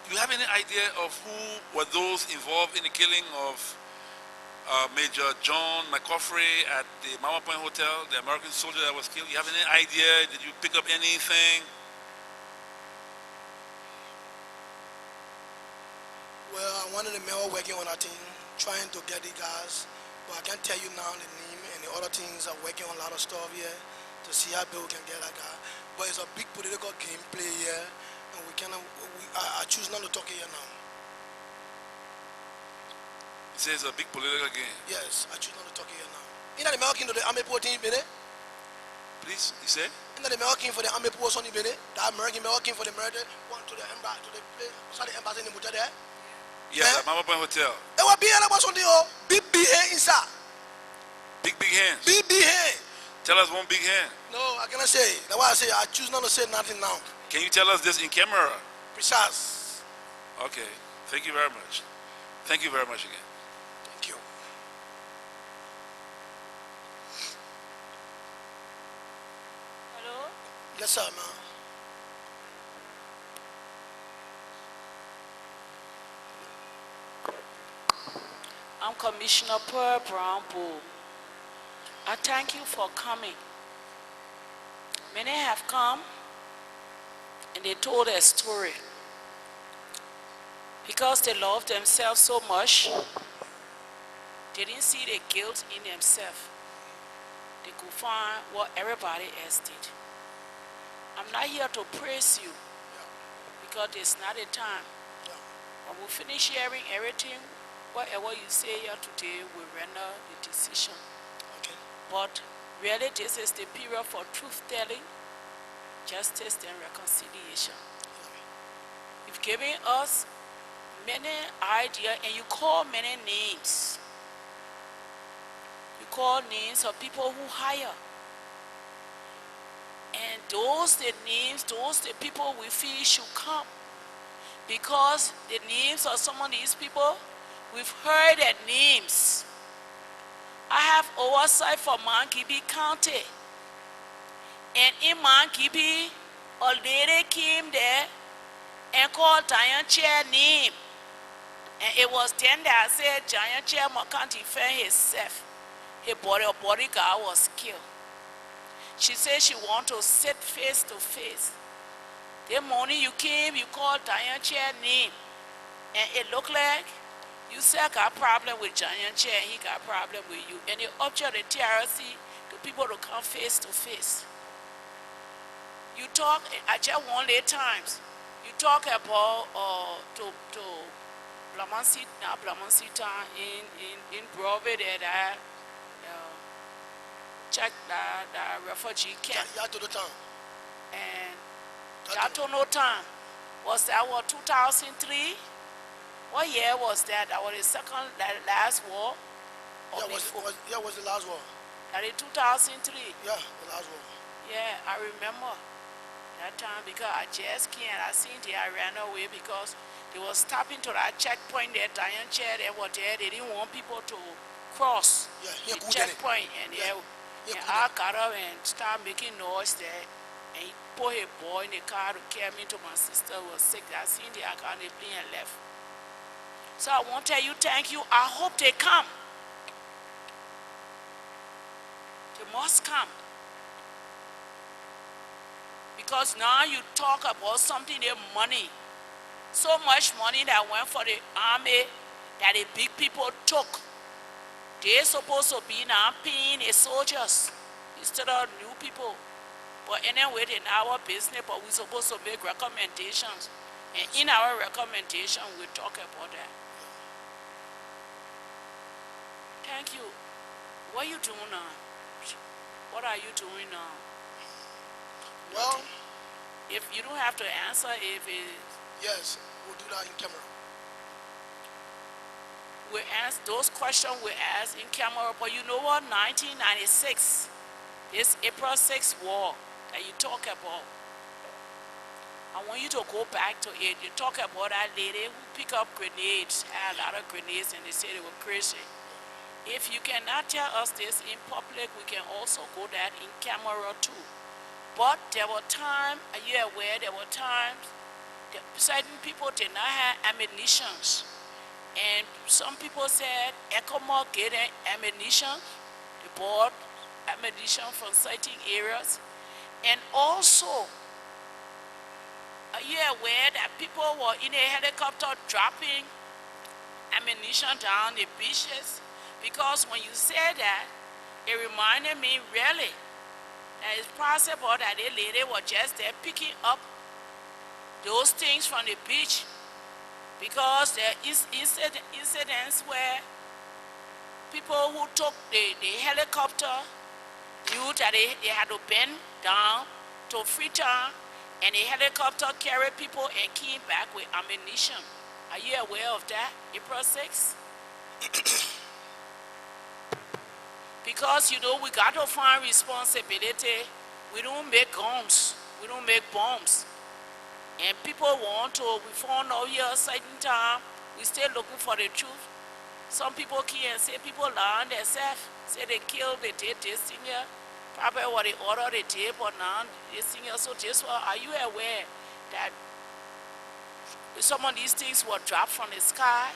Speaker 6: you have any idea of who were those involved in the killing of Major John McCoffrey at the Mama Point Hotel, the American soldier that was killed? You have any idea? Did you pick up anything?
Speaker 2: Well, I'm one of the men working on that thing, trying to get the guys, but I can't tell you now the name, and the other things are working on a lot of stuff here to see how Bill can get that guy. But it's a big political gameplay here, and I choose not to talk here now.
Speaker 6: It says a big political game.
Speaker 2: Yes, I choose not to talk here now. You know the American to the Army Poor team, Benny?
Speaker 6: Please, you say?
Speaker 2: You know the American for the Army Poor Sonny, Benny? The American for the murder, one to the embassy, to the place, the embassy in the Muta there?
Speaker 6: Yes, at Mama Point Hotel.
Speaker 2: It was being about something, big hand inside.
Speaker 6: Big hands.
Speaker 2: Big hand.
Speaker 6: Tell us one big hand.
Speaker 2: No, I cannot say. That's why I say I choose not to say nothing now.
Speaker 6: Can you tell us this in camera?
Speaker 2: Precise.
Speaker 6: Okay. Thank you very much. Thank you very much again.
Speaker 2: Thank you.
Speaker 3: Hello?
Speaker 2: Yes, sir, ma'am.
Speaker 7: I'm Commissioner Pearl Brown Bull. I thank you for coming. Many have come and they told their story. Because they loved themselves so much, they didn't see the guilt in themselves. They could find what everybody else did. I'm not here to praise you because it's not a time. When we finish hearing everything, whatever you say here today will render the decision.
Speaker 2: Okay.
Speaker 7: But really, this is the period for truth-telling, justice, and reconciliation. You've given us many ideas, and you call many names. You call names of people who hire. And those the names, those the people we feel should come. Because the names of some of these people, we've heard their names. I have oversight for Mankibi County. And in Mankibi, a lady came there and called Giant Chair name. And it was then that I said Giant Chair can't defend himself. His bodyguard was killed. She said she wanted to sit face to face. The morning you came, you called Giant Chair name. And it looked like you said got a problem with Giant Chair and he got a problem with you. And the object of the TRC, the people to come face to face. You talk, I just one late times, you talk about to Blamancy, now Blamancy town in Monrovia there that check the refugee camp.
Speaker 2: Yatono town.
Speaker 7: And Yatono town, was that what 2003? What year was that? That was the second, last war?
Speaker 2: Was the last war.
Speaker 7: That in 2003?
Speaker 2: Yeah, the last war.
Speaker 7: Yeah, I remember that time because I just can't. I seen I ran away because they were stopping to that checkpoint there, Giant Chair, they were there. They didn't want people to cross the checkpoint. And I got up and started making noise there. And he put a boy in the car to carry me to my sister who was sick. I seen I got on the plane and left. So I want to tell you thank you. I hope they come. They must come. Because now you talk about something, the money. So much money that went for the army that the big people took. They're supposed to be now paying the soldiers instead of new people. But anyway, in our business, but we're supposed to make recommendations. And in our recommendation, we talk about that. Thank you. What are you doing now? What are you doing now?
Speaker 2: Well,
Speaker 7: If you don't have to answer, if it,
Speaker 2: yes, we'll do that in camera.
Speaker 7: we ask those questions we ask in camera, but you know what? 1996, this April 6th war that you talk about. I want you to go back to it. You talk about that lady who picked up grenades, had a lot of grenades, and they said they were crazy. If you cannot tell us this in public, we can also go that in camera too. But there were times, are you aware, there were times that certain people did not have ammunition. And some people said, ECOWAS get ammunition, they bought ammunition from certain areas. And also, are you aware that people were in a helicopter dropping ammunition down the beaches? Because when you said that, it reminded me really that it's possible that the lady was just there picking up those things from the beach. Because there is incidents where people who took the helicopter knew that they had to bend down to Freetown, and the helicopter carried people and came back with ammunition. Are you aware of that, April 6th? Because, you know, we got to find responsibility. We don't make guns. We don't make bombs. And people want to, we found out here a certain time, we still looking for the truth. Some people came and say people lying themselves, say they killed, they did this thing here. Probably what they ordered, they did, but now this thing here. So this one, are you aware that some of these things were dropped from the sky?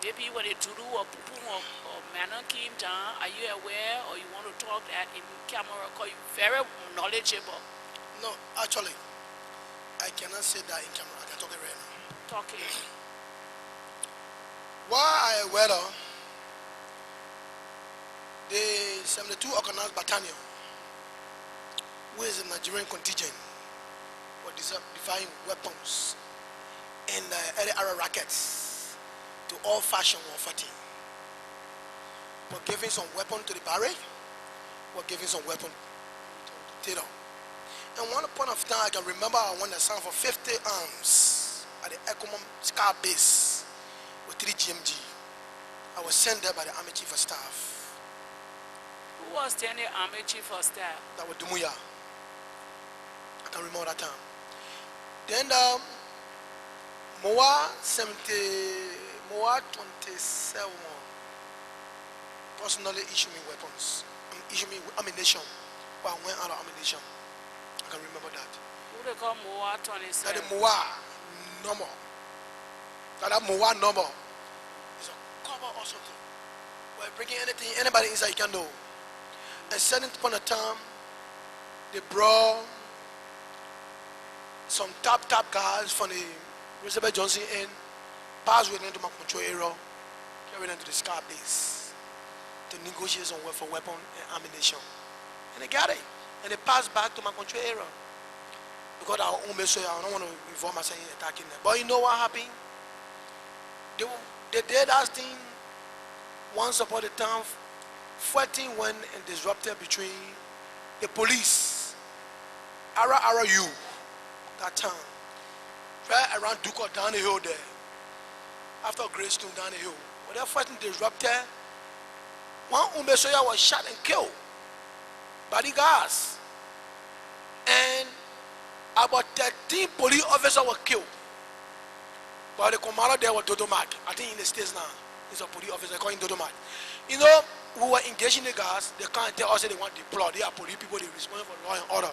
Speaker 7: Maybe when the Dudu or Pupu or Manon came down, are you aware, or you want to talk that in camera, because you're very knowledgeable?
Speaker 2: No, actually, I cannot say that in camera. I can talk it right now.
Speaker 7: Talk it.
Speaker 2: Why I weather the 72 Organized Battalion, who is a Nigerian contingent, for defying weapons and early arrow rockets to all fashion war fighting. We're giving some weapon to the barrack, we're giving some weapon to Taylor. And one point of time, I can remember I won the sound for 50 arms at the ECOWAS Scar base with 3 GMG. I was sent there by the Army Chief of Staff.
Speaker 7: Who was then the Army Chief of Staff?
Speaker 2: That was Dumuya. I can remember that time. Then MOA 27 personally issued me weapons, issued me ammunition, but I went out of ammunition. I can remember that.
Speaker 7: Who they call MOA 27?
Speaker 2: That the MOA number. That MOA number is a cover or something. We're bringing anything, anybody inside you can know. And certain point of time, they brought some top guys from the Elizabeth Johnson Inn, passed with them to my control area, carried them to the Scar base to negotiate some for weapon and ammunition. And they got it. And they passed back to my control area. Because our own message, I don't want to involve myself in attacking them. But you know what happened? They did that thing once upon a time. Fighting went and disrupted between the police, RRU, that time, right around Duke down the hill there, after Greystone down the hill. When that fighting disrupted, one Umesoya was shot and killed by the guards. And about 13 police officers were killed. But the commander there was Dodomak. I think in the States now, he's a police officer calling Dodomak. You know, we were engaging the guards, they can't tell us they want to deploy. They are police people, they respond for law and order.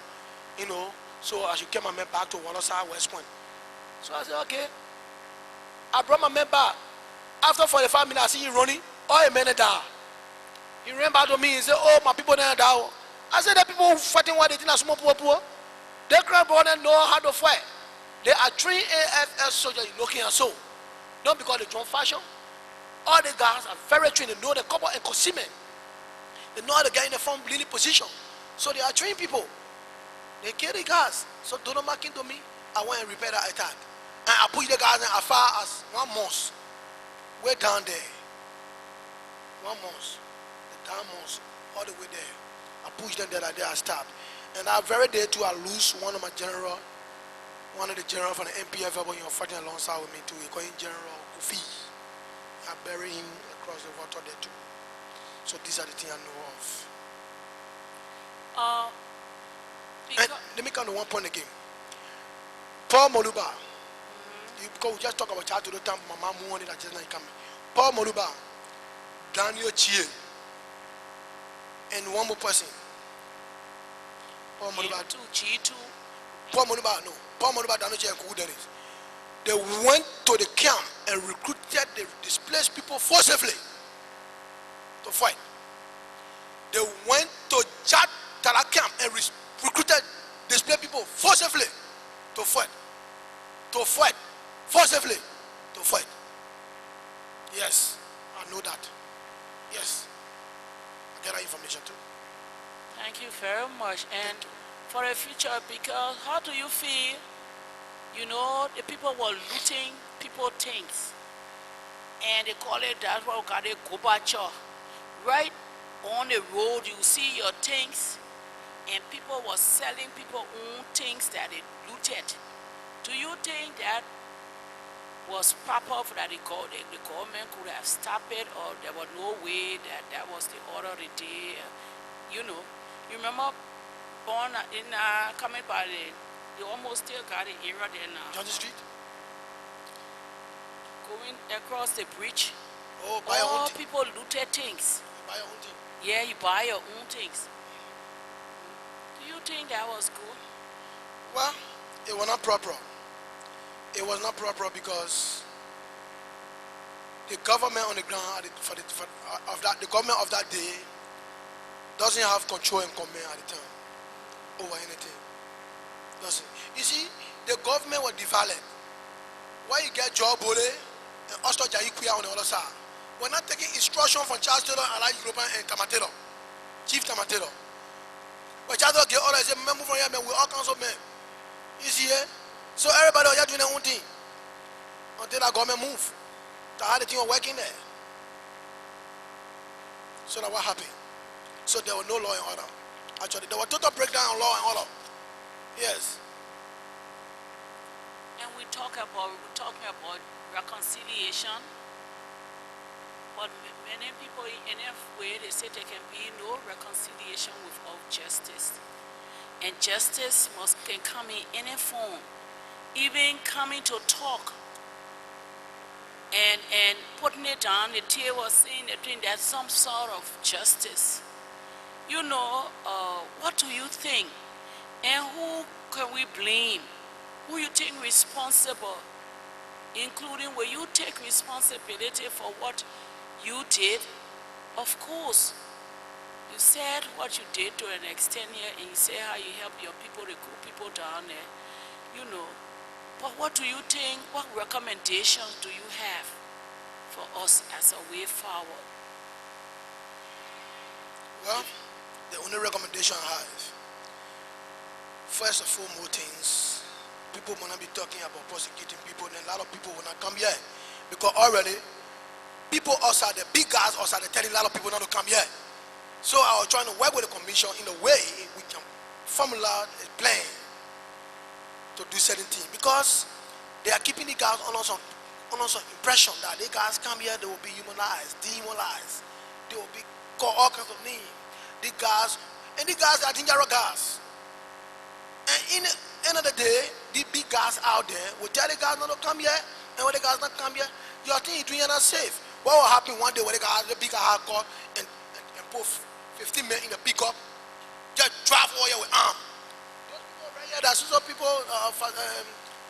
Speaker 2: You know, so I should get my men back to Wallace West Point. So I said, okay. I brought my men back. After 45 minutes, I see him running. All a man died. He ran back to me and said, oh, my people didn't die. I said, the people fighting what they think are small poor.
Speaker 4: They crowd born and know how to fight. They are trained AFL soldiers looking at so. Not because they join fashion. All the guys are very trained. They know the couple and concealment. They know how to get in the form leading position. So they are trained people. They carry guys. So don't mark into me. I want to repair that attack. And I push the guys in as far as 1 month. Way down there. 1 month. The down month. All the way there. I push them there like they are stabbed. And that very day too, I lose one of the general from the NPFL when you're fighting alongside with me too. He called him General Kofi. I bury him across the water there too. So these are the things I know of. And let me come to one point again. Paul Moluba. Because we just talk about child to the time my mom wanted that just not coming. Paul Moluba, Daniel Chie, and one more person. Paul Moluba. Paul Moluba, no. Paul Moluba, Daniel Chie, and who that is. They went to the camp and recruited the displaced people forcibly to fight. They went to Chad Tala camp and recruited displaced people forcibly to fight. To fight. Forcibly to fight. Yes, I know that. Yes. I get that information too.
Speaker 7: Thank you very much. And for the future, because how do you feel? You know, the people were looting people things. And they call it that what we call it Gobacha. Right on the road, you see your things, and people were selling people own things that they looted. Do you think that was proper for that the government could have stopped it, or there was no way that was the order of the day? You know, you remember born in coming by they almost still got the area there now.
Speaker 4: John Street?
Speaker 7: Going across the bridge.
Speaker 4: Oh, buy your own thing.
Speaker 7: People looted things.
Speaker 4: You buy your own thing.
Speaker 7: Yeah, you buy your own things. Do you think that was good?
Speaker 2: Well, it was not proper. It was not proper because the government on the ground the government of that day doesn't have control and command at the time over anything. Doesn't. You see, the government was developed. Why you get Joe Bole and Osto Jaikuya on the other side? We're not taking instruction from Charles Taylor, Allied European and Tamatero, Chief Tamatero. But Charles Taylor get orders and say, "Man, move from here, man. We're all kinds of men." You see, so everybody was doing their own thing until that government moved. That had the thing working there. So now what happened? So there was no law and order. Actually, there was total breakdown on law and order. Yes.
Speaker 7: And we're talking about reconciliation, but many people in any way they say there can be no reconciliation without justice, and justice can come in any form, even coming to talk and putting it down the table, saying that there's some sort of justice. You know, what do you think? And who can we blame? Who you think responsible? Including will you take responsibility for what you did? Of course. You said what you did to an extent here, and you say how you helped your people, the good people down there. You know. But what do you think, what recommendations do you have for us as a way forward?
Speaker 2: Well, the only recommendation I have, first of all, more things, people will not be talking about prosecuting people, and a lot of people will not come here. Because already, people outside, the big guys outside, they're telling a lot of people not to come here. So I was trying to work with the commission in a way we can formulate a plan to do certain things. Because they are keeping the guys on some impression that the guys come here, they will be humanized, demonized. They will be called all kinds of names. The guys are dangerous guys. And in the end of the day, the big guys out there will tell the guys not to come here, and when the guys not come here, you think you're doing not safe. What will happen one day when the big guys are caught and put 15 men in the pickup, just drive all here with arms. Those people right here, there's some people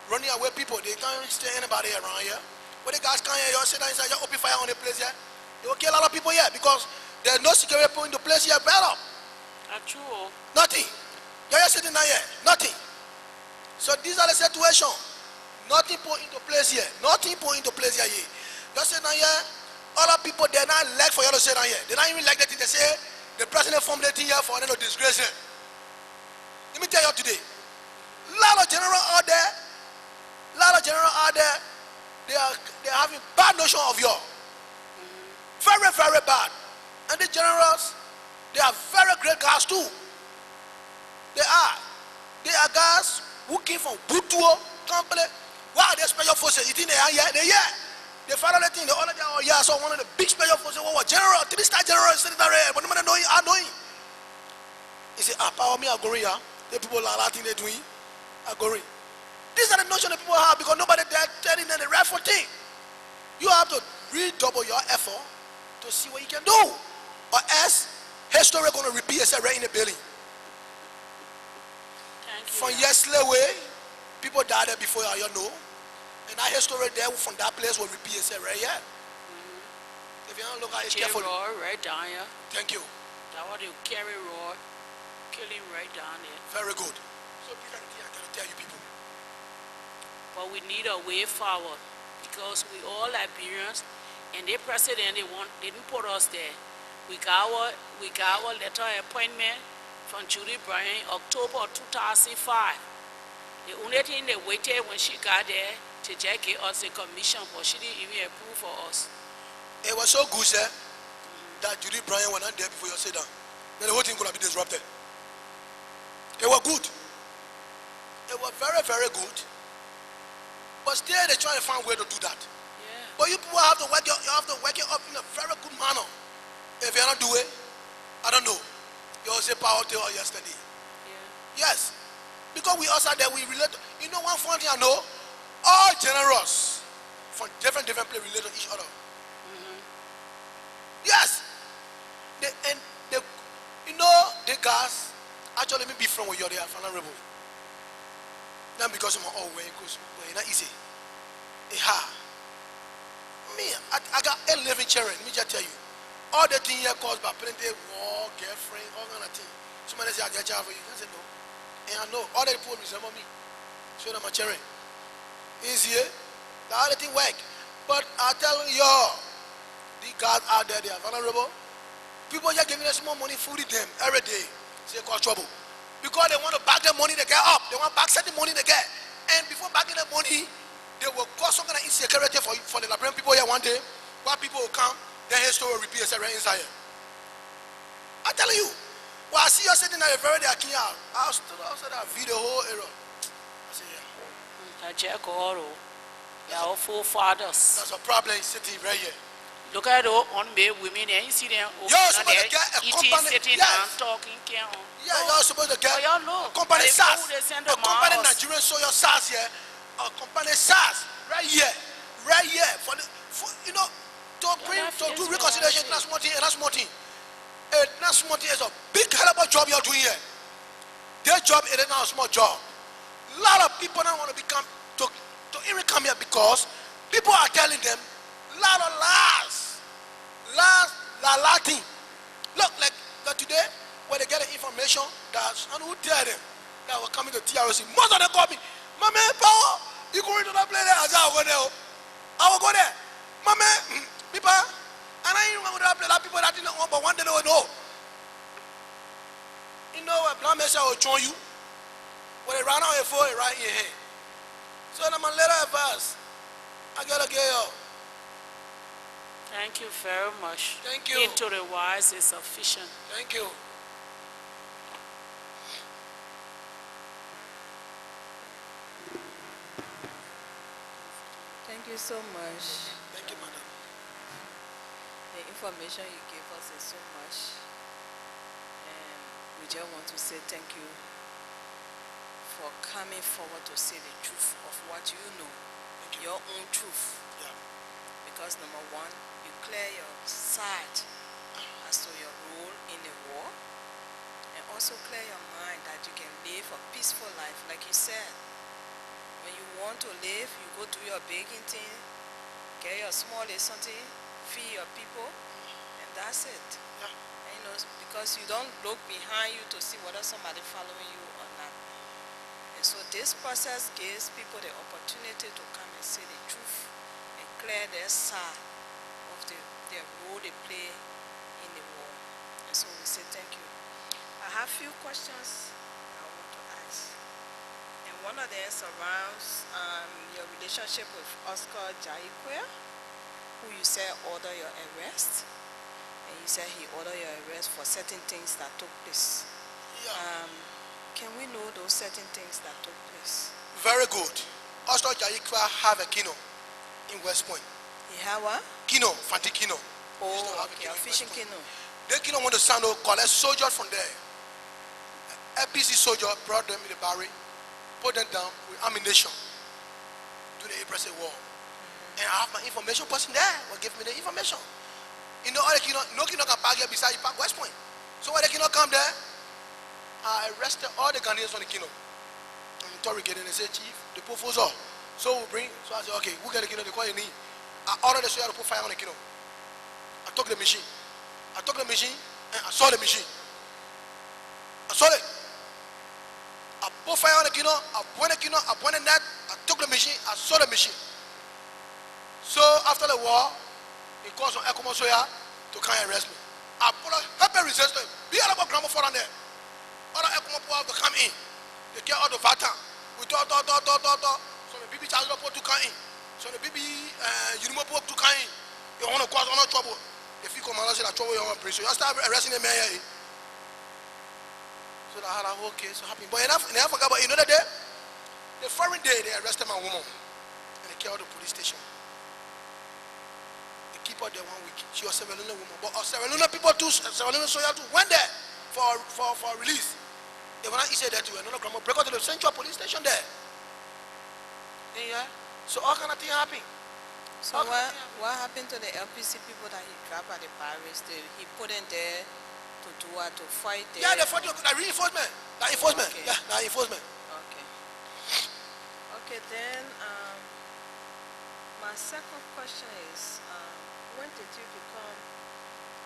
Speaker 2: running away people, they can't stay anybody around here. When the guys come here, you sit down inside, you open fire on the place here, they will kill a lot of people here because there's no security people in the place here better.
Speaker 7: That's true.
Speaker 2: Nothing. You're just sitting down here, nothing.
Speaker 4: So these are the situation. Nothing put into place here. Nothing put into place here. Just say now here, other people they not like for you to say now here. They not even like that thing. They say the president formed the thing here for them to disgrace him. Let me tell you today. Lot of general out there, they are having bad notion of you. Very, very bad. And the generals, they are very great guys too. They are guys who came from Butuo company. Wow, they special forces. You think they are here? They are here. They follow the thing. They all are here. So one of the big special forces was general, 3-star general, sitting there. But no matter know I know him. He said, power me, I go here. The people are that thing they're doing. I go here. These are the notion that people have because nobody there telling them the rightful thing. You have to redouble your effort to see what you can do. Or else, history is going to repeat itself right in the building. From yesterday way, people died there before you know. And that history there from that place will repeat itself right here. If you don't look at it carefully.
Speaker 7: Right down here.
Speaker 4: Thank you.
Speaker 7: That what you carry road, kill him right down there.
Speaker 4: Very good. So these are the things I can tell you people.
Speaker 7: But we need a way forward because we all Liberians and the president didn't put us there. We got our letter of appointment from Judy Bryan October 2005. The only thing they waited when she got there to just give us a commission, but she didn't even approve for us.
Speaker 4: It was so good, sir, that Judy Bryan was not there before you sit down. Then the whole thing could have been disrupted. It was good. It was very, very good. But still, they're trying to find a way to do that.
Speaker 7: Yeah.
Speaker 4: But you people have to work it up in a very good manner. If you don't do it, I don't know. You all say power to yesterday.
Speaker 7: Yeah.
Speaker 4: Yes. Because we also there, we relate. You know one funny thing I know? All generals from different places relate to each other. Yes. You know, the guys actually may be from where they are vulnerable. Not because of my own way, because it's not easy. It's hard. Me, I got 11 children, let me just tell you. All the things here caused by plenty war, girlfriend, all kind of things. Somebody say I get child for you. I say no. And I know all the people resemble me. So that my children. Easy, the other thing work. But I tell you, the guys out there, they are vulnerable. People just giving us more money, food them every day. Say cause trouble. Because they want to back their money they get up. They want to back certain money they get. And before backing their money, they will cause some kind of insecurity for the Liberian people here one day. While people will come, then history will repeat itself right inside here. I tell you, well, I see you sitting there very day, I stood outside that video whole era. I say, yeah.
Speaker 7: Our forefathers.
Speaker 4: That's a problem sitting right here.
Speaker 7: Look at all unmarried women and you see them eating, sitting down, talking,
Speaker 4: Yeah, you're supposed to get
Speaker 7: y'all know.
Speaker 4: a company SARS.
Speaker 7: A
Speaker 4: company Nigerian soil SARS here. A company SARS right here. Right here. You know, to do reconciliation, that's one thing, and that's one thing. That's one thing, it's a big hell of a job you're doing here. Their job is not a small job. A lot of people don't want to even come here because people are telling them a lot of lies. Lies, thing. Look, like today, when they get the information that, and who tell them that we're coming to TRC, most of them call me, my man, power, you going to that place there? I said, I'll go there. I will go there. My man, people, and I ain't going to that place, that people that didn't know, but one day they will know. You know what, blind message will join you. When they run out your phone, right in your hand. So I'm a little advice. I gotta get you.
Speaker 7: Thank you very much.
Speaker 4: Thank you.
Speaker 7: Into the wise is sufficient.
Speaker 4: Thank you.
Speaker 3: Thank you so much.
Speaker 4: Thank you, madam.
Speaker 3: The information you gave us is so much. And we just want to say thank you for coming forward to say the truth of what you know, your own truth.
Speaker 4: Yeah.
Speaker 3: Because number one, you clear your side as to your role in the war, and also clear your mind that you can live a peaceful life. Like you said, when you want to live, you go do your baking thing, get your small something, feed your people, and that's it.
Speaker 4: Yeah.
Speaker 3: And, you know, because you don't look behind you to see whether somebody following you or not. And so this process gives people the opportunity to come and see the truth and clear their side of their role they play in the war. And so we say thank you. I have few questions I want to ask. And one of them surrounds your relationship with Oscar Jaikwe, who you said ordered your arrest. And you said he ordered your arrest for certain things that took place.
Speaker 2: Yeah.
Speaker 3: Can we know those certain things that took place?
Speaker 2: Very good. Oscar Jaikwe have a kino in West Point.
Speaker 3: He had what?
Speaker 2: Kino, Fanti Kino.
Speaker 3: Oh, okay, a fishing canoe.
Speaker 2: They kino want to send out collect soldiers from there. FPC soldier brought them in the barrel, put them down with ammunition to the April War. And I have my information person there will give me the information. You know, all the kino, no kino can park here beside you park West Point. So when the kino come there, I arrested all the Ghanaians on the kino. And interrogated and they say, Chief, the purpose of. So we bring, so I said, okay, who get the kino, they call you need. I ordered the soldier to put fire on the kino. I took the machine. I took the machine and I saw the machine. I saw it. I put fire on the kino, I point the net, I took the machine, I saw the machine. So after the war, he calls on Ekomo Soya to come and arrest me. I put a heavy resistance. Be a lot of grammar for on there. Other Ekomo to come in. They get out of Vatan. We talk. So the BB charge to come in. So the BB Unimopo to come in. You want to cause no trouble. If you come and say that trouble you want to bring. So you start arresting the mayor. So that I okay, so happy. But enough forgot about another day. The following day they arrested my woman and they carried her to the police station. They keep her there 1 week. She was a Sierra Leone woman. But Sierra Leone people too, Sierra Leone soldiers too went there for release. They were not easy there to another grandma break out to the central police station there. Yeah. So all kind of thing happened.
Speaker 3: So what happened to the LPC people that he grabbed at the barracks? He put in there to fight there?
Speaker 2: Yeah, they fought the reinforcement. The enforcement. Okay. Yeah, the enforcement.
Speaker 3: Okay. Okay, then my second question is, when did you become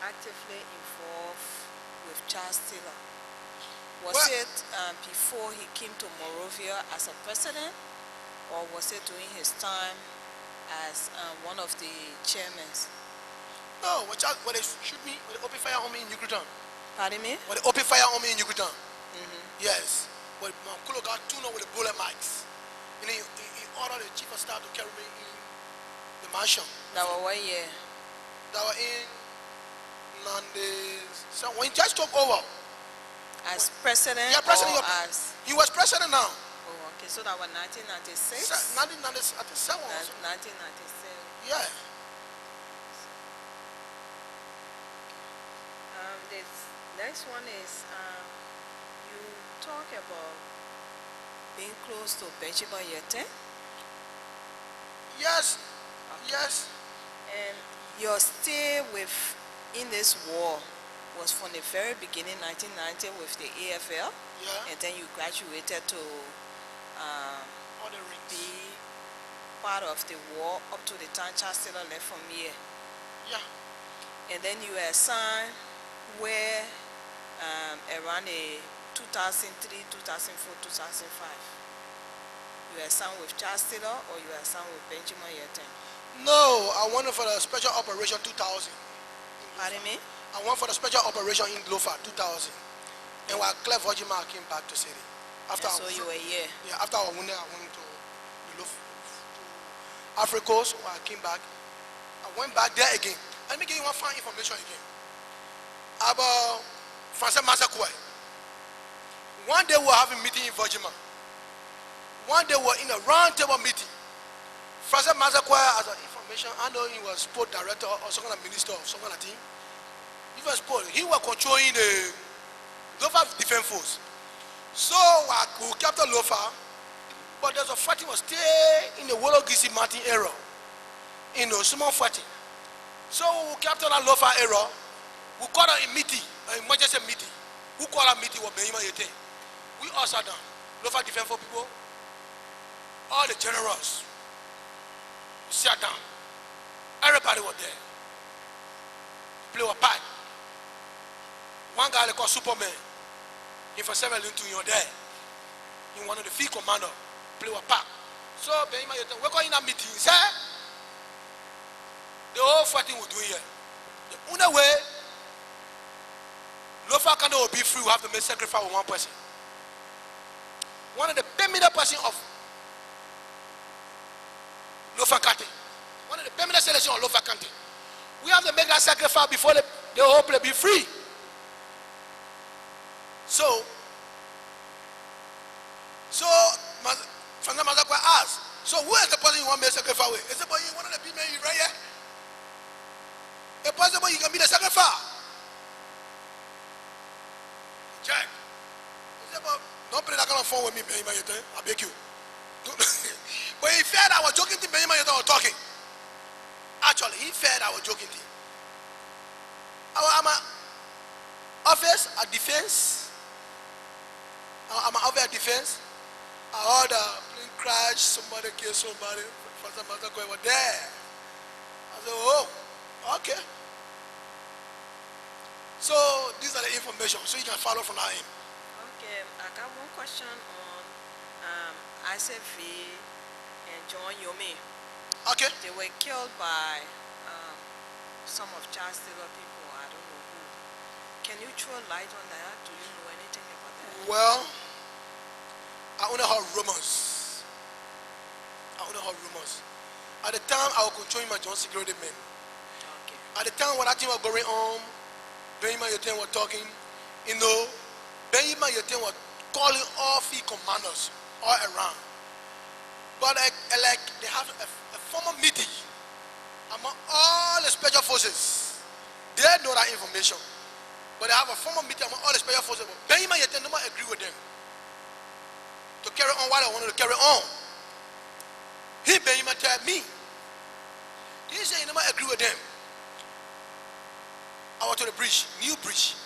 Speaker 3: actively involved with Charles Taylor? Was it before he came to Monrovia as a president, or was it during his time as one of the chairmen?
Speaker 2: No, when they shoot me, when they open fire on me in Yucatan.
Speaker 3: Pardon me?
Speaker 2: When they open fire on me in Yucatan. Yes. When Mankulo got tuned up with the bullet mics. And he ordered the chief of staff to carry me in the mansion.
Speaker 3: That was what year?
Speaker 2: That was in Nandes. So when he just took over.
Speaker 3: As president?
Speaker 2: Yeah, president.
Speaker 3: Or as...
Speaker 2: He was president now.
Speaker 3: Oh, okay. So that was 1996?
Speaker 2: 1997.
Speaker 3: 1997.
Speaker 2: Yeah.
Speaker 3: The next one is, you talk about being close to Benjamin Yete.
Speaker 2: Yes. Okay. Yes.
Speaker 3: And your stay in this war was from the very beginning, 1990, with the AFL.
Speaker 2: Yeah.
Speaker 3: And then you graduated to be part of the war up to the time Charles Taylor left from here. Yeah. And then you were assigned where around the 2003, 2004, 2005. You were assigned with Charles Taylor or you were assigned with Benjamin Yete?
Speaker 2: No, I went for the special operation 2000.
Speaker 3: Pardon me?
Speaker 2: I went for the special operation in Lofa 2000. And while Claire Vojima came back to City.
Speaker 3: So you were here?
Speaker 2: Yeah, after I went to Ivory Coast. When I came back, I went back there again. Let me give you one fine information again. About Francis Masakwe. One day we were having a meeting in Vojima. One day we were in a round table meeting. Francis Masakwe, as an information, I know he was sport director or some kind of minister of some kind of thing. He was sport. He was controlling the Lofa Defense Force. So we captured Lofa, but there's a fighting was still in the Wologisi Mountain area. In a small fighting. So we captured that Lofa area. We called a meeting, an emergency meeting. Who called a meeting was Benjamin Yete. We all sat down. Lofa Defense Force people, all the generals, we sat down. Everybody was there. Play a part. One guy they called Superman. He for 7 to you there.
Speaker 4: in one of the field commander, play a part. So, we're going to a meeting, sir. The whole fighting we're doing here. The only way Lofa can be free, we have to make sacrifice with one person. One of the permanent person of Lofa Kante. One of the permanent selection of Lofa Kante. We have to make that sacrifice before the whole place be free. So Fanga Mazakwa asked, so who is the person you want me to sacrifice with? Is it one of the people right here? A possible you can be the sacrifice. Check. Don't play that kind of phone with me, Benjamin. I beg you. But he felt I was joking to Benjamin was talking. Actually, he felt I was joking to him. I'm a office, a defense. I'm an office, a defense. I heard a plane crash, somebody killed somebody. They were there. I said, oh, okay. So these are the information, so you can follow from our end.
Speaker 3: Okay, I got one question on ICV and John Yome.
Speaker 4: Okay.
Speaker 3: They were killed by some of Charles Taylor people, I don't know who. Can you throw light on that? Do you know anything about that?
Speaker 4: Well, I only heard rumors. At the time, I was controlling my John security men.
Speaker 3: Okay.
Speaker 4: At the time when that thing was going on, Benjamin Yoten was talking, Benjamin Yoten was calling all field commanders all around. But like they have a formal meeting among all the special forces. They know that information. But they have a formal meeting among all the special forces. But Benjamin Yoten never agree with them to carry on what I wanted to carry on. He Benjamin tell me. He said he never agree with them. I went to the bridge, new bridge.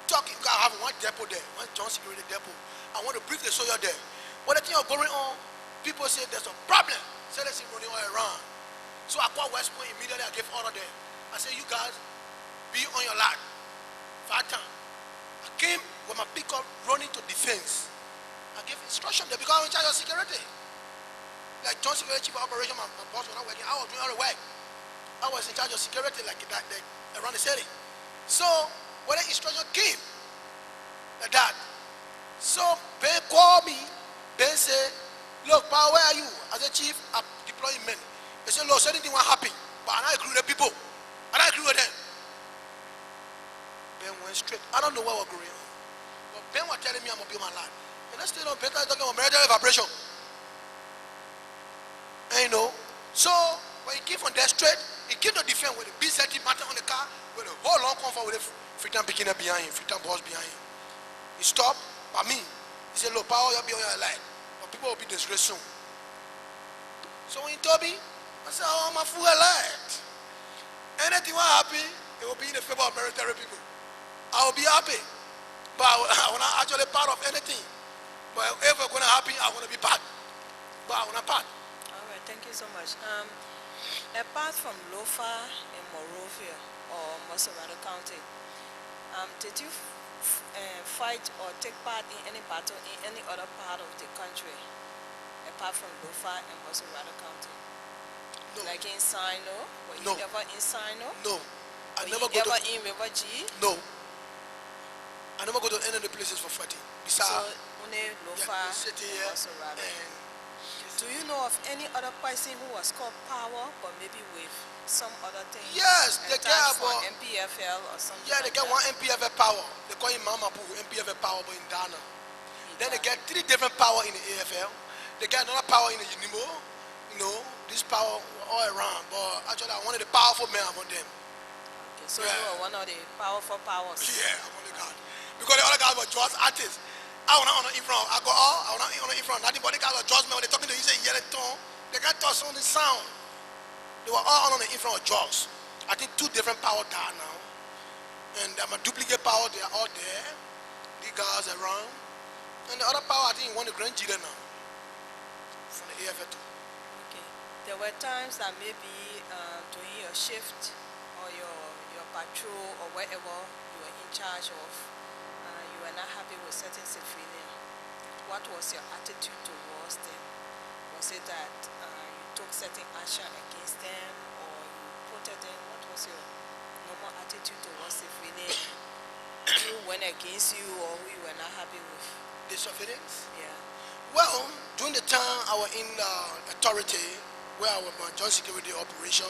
Speaker 4: Talking, I have one depot there, one John security depot. I want to brief the soldier there. When the thing was going on, people say there's a problem. Say let's see running all around. So I called West Point immediately. I gave order there. I said, you guys be on your line. 5 times. I came with my pickup running to defense. I gave instruction there because I'm in charge of security. Like John security chief of operation, my boss was not working. I was doing all the work. I was in charge of security like that around the city. So when the instruction came like that, so Ben called me. Ben said, look, Pa, where are you? I said, Chief, I'm deploying men. They said, Lord, so anything will happen. But I agree with the people. And I agree with them. Ben went straight. I don't know what was going on. But Ben was telling me I'm going to be on my land. And I still don't better talking about military vibration. And you know, so when he came from there straight, he came to defend with a B30 matter on the car with a whole long comfort with a freedom beginner behind him, freedom boss behind him. He stopped by me. He said, look, power, you'll be on your line. But people will be disgraced soon. So when he told me, I said, oh, I'm a fool alive. Anything will happen, it will be in the favor of military people. I will be happy. But I will not actually part of anything. But if it's going to happen, I want to be part. But I will not part.
Speaker 3: All right, thank you so much. Apart from Lofa in Monrovia or Monrovia County, did you fight or take part in any battle in any other part of the country apart from Lofa and Monrovia County?
Speaker 4: No.
Speaker 3: Like in Sino? Were you ever in Sino?
Speaker 4: No. I
Speaker 3: Were
Speaker 4: never
Speaker 3: you
Speaker 4: go
Speaker 3: ever
Speaker 4: to...
Speaker 3: in River G?
Speaker 4: No. I never go to any of the places for fighting. Besides,
Speaker 3: So, only Lofa
Speaker 4: city
Speaker 3: and
Speaker 4: here
Speaker 3: Monrovia.
Speaker 4: and...
Speaker 3: Do you know of any other person who was called Power, but maybe with some other thing?
Speaker 4: Yes, they get about...
Speaker 3: NPFL or something.
Speaker 4: Yeah, they
Speaker 3: like
Speaker 4: get
Speaker 3: that?
Speaker 4: one NPFL power. They call him Mamapu, NPFL power, but in Dana. Then they get 3 different power in the AFL. They get another power in the Unimo. You know, this power all around. But actually, I wanted the powerful man among them.
Speaker 3: Okay, so you were one of the powerful powers.
Speaker 4: Yeah, I'm only God. Because the other guys were just artists. I want to honor in front. I go, oh, I want to honor in front. Nothing but the guys were just men. When they talking to you, say yellow tone. They can't touch on the sound. They were all honoring in front of Jaws. I think 2 different power there now. And I'm a duplicate power, they are all there. The guys around. And the other power, I think, won the Grand G now. From the AFL too.
Speaker 3: Okay. There were times that maybe during your shift or your patrol or wherever you were in charge of, you were not happy with certain civilian. what was your attitude towards them? Was it that you took certain action against them, or you protected them? What was your normal attitude towards if really who went against you or who you were not happy with?
Speaker 4: The surveillance?
Speaker 3: Yeah.
Speaker 4: Well, during the time I was in authority, where I was on joint security operation,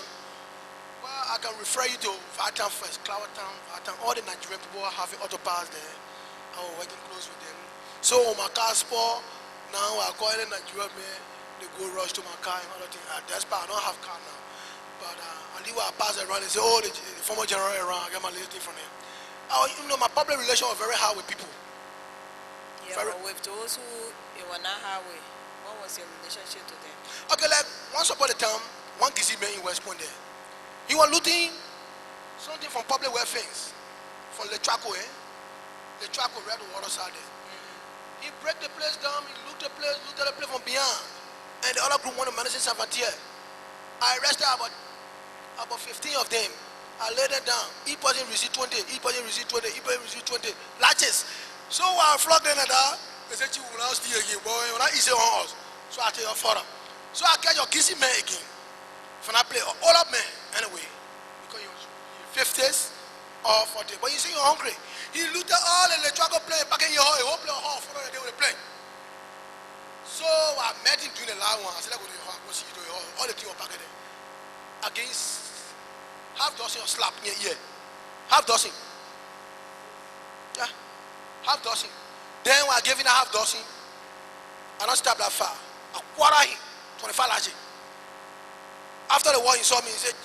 Speaker 4: well, I can refer you to Vatam first, Clowertown, Vatam, all the Nigerian people having auto pass there. I was working close with them. So on my car sport, now I call in Nigeria, man, they go rush to my car and all that thing. That's part, I don't have car now. But until I pass around, they say, oh, the former general around, I get my little thing from them. You know, my public relation was very hard with people.
Speaker 3: Yeah, but with those who you were not highway, what was your relationship to them?
Speaker 4: Okay, like once upon a time, one Kizzy man in West Point there. He was looting something from public welfare, from Le Traco, The Traco, right on the water side there. He break the place down, he looked at the place from beyond. And the other group wanted to manage Savatier. I arrested about 15 of them. I laid them down. Each person received 20, each person received 20, each person received 20 latches. So I flogged them at that. They said, you will not steal again, boy. When I eat on us. So I tell your father. So I catch your kissing man again. When I play all of men anyway. Because you're 50s or 40. But you see you're hungry. He looked at all the electrical play, back in your hall, he won't play a hall, follow the day with the play. So I met him during the last one. I said, I go to your hall, go see you do your hall. All the things were back there. Against half dozen or slap near ear. Half dozen. Yeah. Half dozen. Then when I gave him a half dozen, I don't stop that far. I quarter him, 25 large. After the war, he saw me, he said,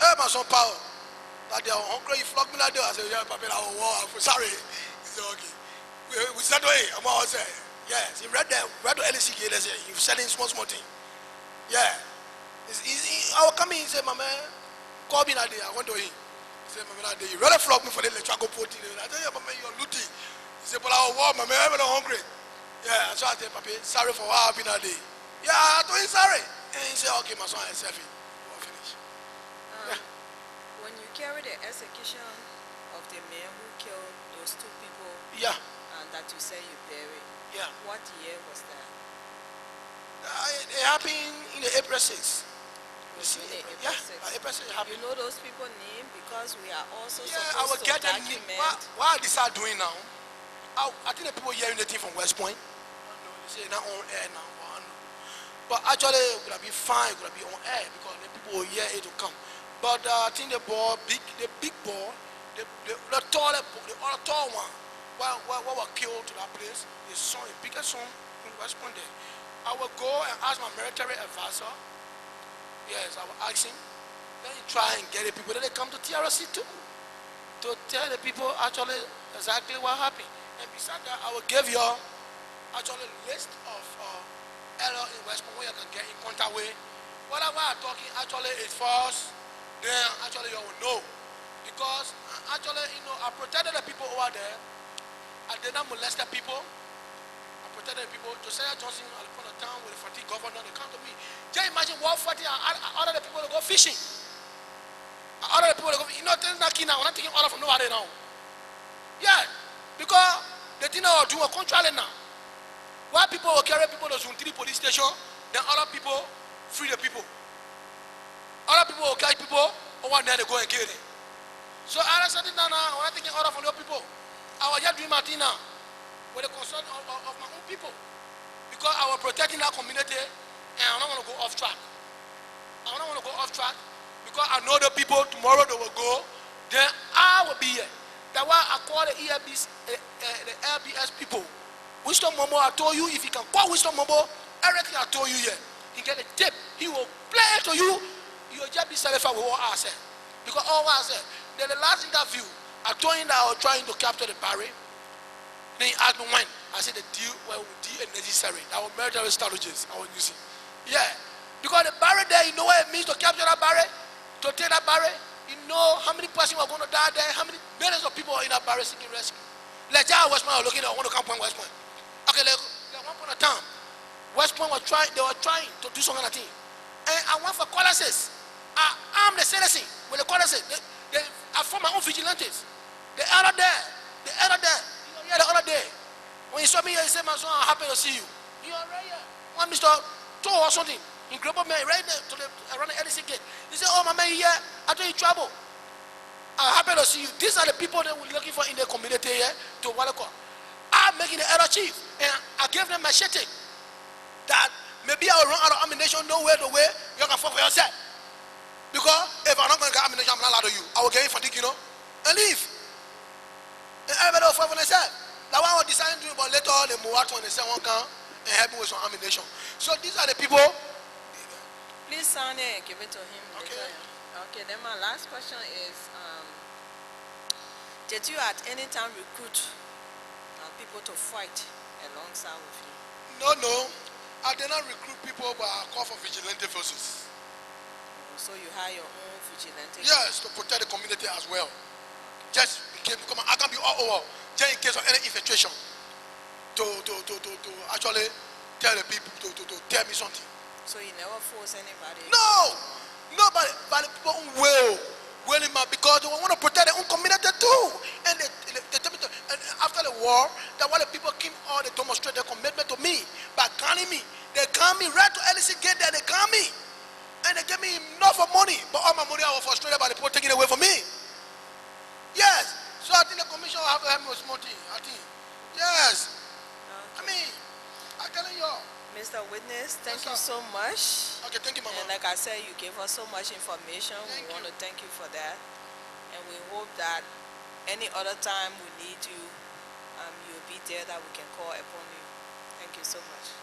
Speaker 4: hey, my son Power, that they are hungry, you flog me like that. I said, yeah, Papa, I'm sorry. He said, okay. We said, hey, I'm all say, yes. He read the LCK, they say, you're selling small thing. Yeah. I will come in, he said, my man, call me that day, I went to him. He said, my man, that day, you rather flog me for the electrical potty. I said, yeah, my man, you're looting. He said, but I was war, my man, I'm hungry. Yeah, so I said, Papa, sorry for what happened that day. Yeah, I told him sorry. And he said, okay, my son, I selfie. We'll finish. Yeah.
Speaker 3: When you carry the execution of the man who killed those two people,
Speaker 4: Yeah.
Speaker 3: and that you say you buried,
Speaker 4: Yeah.
Speaker 3: what year was that?
Speaker 4: It happened in the April 6th. You see,
Speaker 3: April
Speaker 4: yeah,
Speaker 3: 6th.
Speaker 4: April 6th happened.
Speaker 3: You know those people's name because we are also
Speaker 4: Yeah, I will
Speaker 3: supposed
Speaker 4: get
Speaker 3: to
Speaker 4: them.
Speaker 3: document.
Speaker 4: What I decide doing now, I think the people hearing the thing from West Point, they say not on air now. But actually, it would be fine, it would be on air because the people will hear it to come. But I think the big ball, the tall one, what was killed to that place, the son, the biggest son in West Point there. I will go and ask my military advisor. Yes, I will ask him. Then he try and get the people. Then they come to TRC too, to tell the people actually exactly what happened. And besides that, I will give you actually a list of error in West Point where you can get in contact with. Whatever I'm talking actually is false, then actually you will know. Because actually, you know, I protected the people over there. I did not molest the people. I protected the people. Josiah Johnson at the point of town with the fatigue governor, they come to me. Just imagine what 40 other people go fishing. Other people go, you know, things not key now. I'm not taking order from nobody now. Yeah, because the thing I was doing was controlling now. Why people will carry people to Zuntiri police station, then other people free the people. Other people will catch people, over there they go and kill them. So I was sitting down now, I'm not taking order from the people. I was just doing my thing now, with the concern of my own people. Because I was protecting that community, and I don't want to go off track. I don't want to go off track, because I know the people, tomorrow they will go, then I will be here. That's why I call the the LBS people. Wisdom Momo, I told you, if you can call Wisdom Momo, everything I told you here, he get a tip, he will play it to you, you will just be satisfied with what I said. Because all what I said, then the last interview, I told him that I was trying to capture the Barry. Then he asked me when. I said the deal was necessary. That was military strategies I was using. Yeah. Because the Barry there, you know what it means to capture that Barry? To take that Barry? You know how many persons were going to die there? How many millions of people are in that Barry seeking rescue? Like that West Point, I was looking at, I want to come from West Point. Okay, like one point of time, West Point they were trying to do some kind of thing. And I went for colossus. I armed the citizen with the colossus. I formed my own vigilantes. The other day, you know, the other day, When you saw me here, he said, "My son, I'm happy to see you." You are right here. One Mr. Toe or something. In Grebo man, right there to the around the LC gate. He said, "Oh, my man, here, I told you trouble. I'm happy to see you." These are the people that we're looking for in the community here to Walako. I'm making the error chief, and I gave them machete that maybe I will run out of ammunition nowhere the way you can fight for yourself. Because if I'm not going to get ammunition, I'm not allowed to you. I will get in fatigue, and leave. And everybody will fight for themselves. That's why I was deciding to do it, but later they move out when they say one can and help me with some ammunition. So these are the people.
Speaker 3: Please sign it and give it to him.
Speaker 4: Okay.
Speaker 3: Later. Okay, then my last question is, did you at any time recruit people to fight alongside with you?
Speaker 2: No. I did not recruit people, but I call for vigilante forces.
Speaker 3: So you hire your own vigilante?
Speaker 2: Yes, to protect the community as well. Just in case, because I can be all over, just in case of any infiltration, to actually tell the people, to tell me something.
Speaker 3: So you never force anybody?
Speaker 2: No! Nobody, but the people will him out because they want to protect their own community too. And they tell me and after the war, that while the people came all, they demonstrate their commitment to me by calling me. They call me right to LC gate there, they call me. And they give me enough of money, but all my money I was frustrated by the people taking it away from me. Yes. So I think the commission will have to help me with small thing. I think. Yes. Okay. I mean, I'm telling you.
Speaker 3: Mr. Witness, thank you so much.
Speaker 2: Okay, thank you, Mama.
Speaker 3: And like I said, you gave us so much information. We want to thank you for that. And we hope that any other time we need you, you'll be there that we can call upon you. Thank you so much.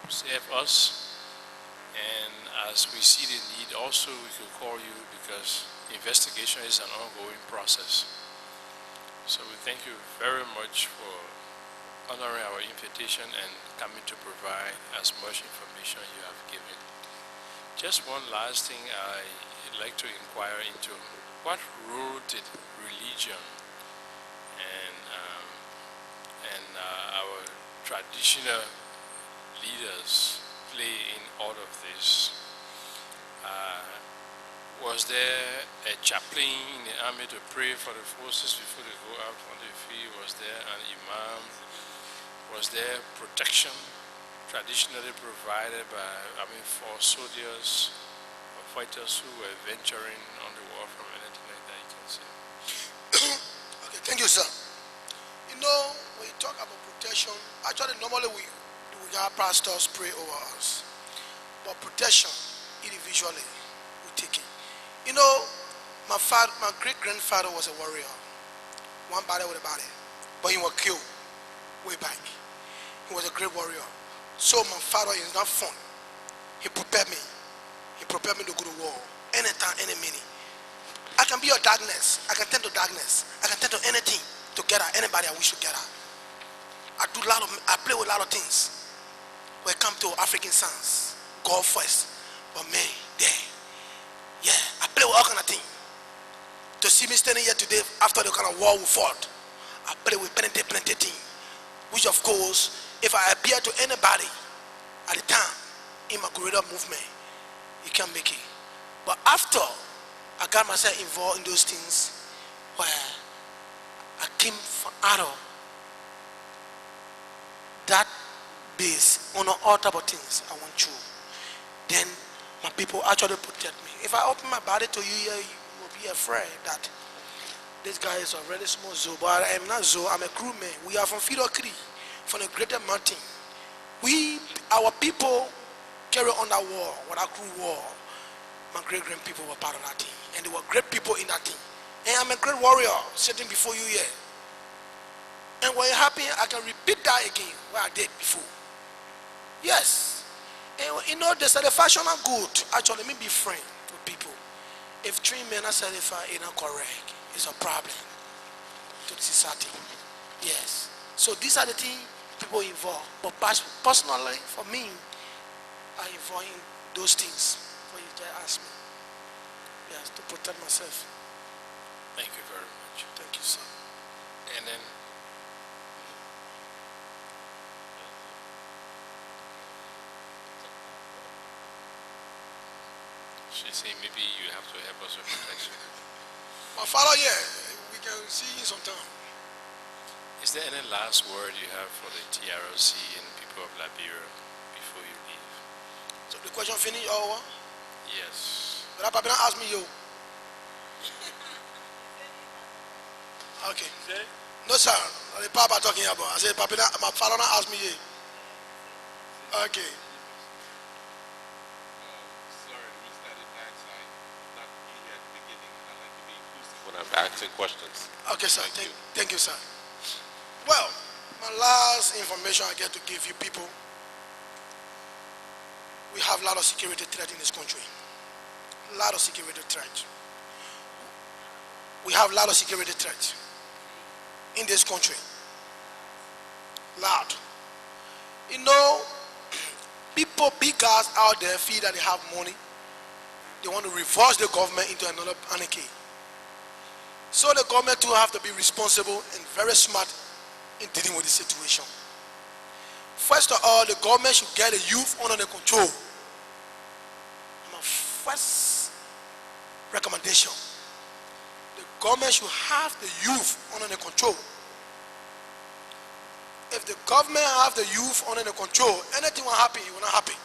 Speaker 6: Save us, and as we see the need also we could call you because investigation is an ongoing process. So we thank you very much for honoring our invitation and coming to provide as much information you have given. Just one last thing I'd like to inquire into. What role did religion and our traditional leaders play in all of this? Was there a chaplain in the army to pray for the forces before they go out on the field? Was there an imam? Was there protection traditionally provided by, for soldiers or fighters who were venturing on the war from anything like that you can say?
Speaker 2: Okay, thank you, sir. When you talk about protection, actually normally we have pastors pray over us. But protection, individually, we take it. My great-grandfather was a warrior. One body with a body. But he was killed way back. He was a great warrior. So my father is not fun. He prepared me. He prepared me to go to war. Anytime, any minute. I can be your darkness. I can turn to darkness. I can turn to anything to get at anybody I wish to get at. I play with a lot of things. When it comes to African songs, God first. But me, there. Yeah, I play with all kind of things. To see me standing here today after the kind of war we fought, I play with plenty things. Which of course, if I appear to anybody at the time in my guerrilla movement, you can't make it. But after I got myself involved in those things where I came out of that base on all type of things I want you, then my people actually protect me. If I open my body to you here, you will be afraid that this guy is already small zoo, but I am not zoo, I'm a crewman. We are from Fido Cree, from the greater mountain. Our people carry on that war, what I crew war. My great-grand people were part of that thing, and they were great people in that thing. And I'm a great warrior sitting before you here. And when it happened, I can repeat that again, what I did before. Yes. And the satisfaction are good. Actually, let me be frank with people.
Speaker 4: if 3 men are certified, it's not correct. It's a problem to the society. Yes. So these are the things people involved. But personally, for me, I involve in those things. What you just asked me. Yes, to protect myself.
Speaker 8: Thank you very much.
Speaker 4: Thank you, sir.
Speaker 8: And then she's saying maybe you have to help us with protection.
Speaker 2: My father, yeah, we can see you sometime.
Speaker 8: Is there any last word you have for the TRLC and people of Liberia before you leave?
Speaker 4: So the question finished or what?
Speaker 8: Yes.
Speaker 4: But Papa asked me you. Okay. No sir, the Papa talking about. I said Papa, my father asked me you. Okay.
Speaker 9: When I'm asking questions.
Speaker 4: Okay, sir. Thank you, sir. Well, my last information I get to give you people, we have a lot of security threat in this country. A lot of security threat. We have a lot of security threat in this country. Loud. You know, people, big guys out there feel that they have money. They want to reverse the government into another anarchy. So the government too have to be responsible and very smart in dealing with the situation. First of all, the government should get the youth under control. My first recommendation. The government should have the youth under control. If the government have the youth under control, anything will happen, it will not happen.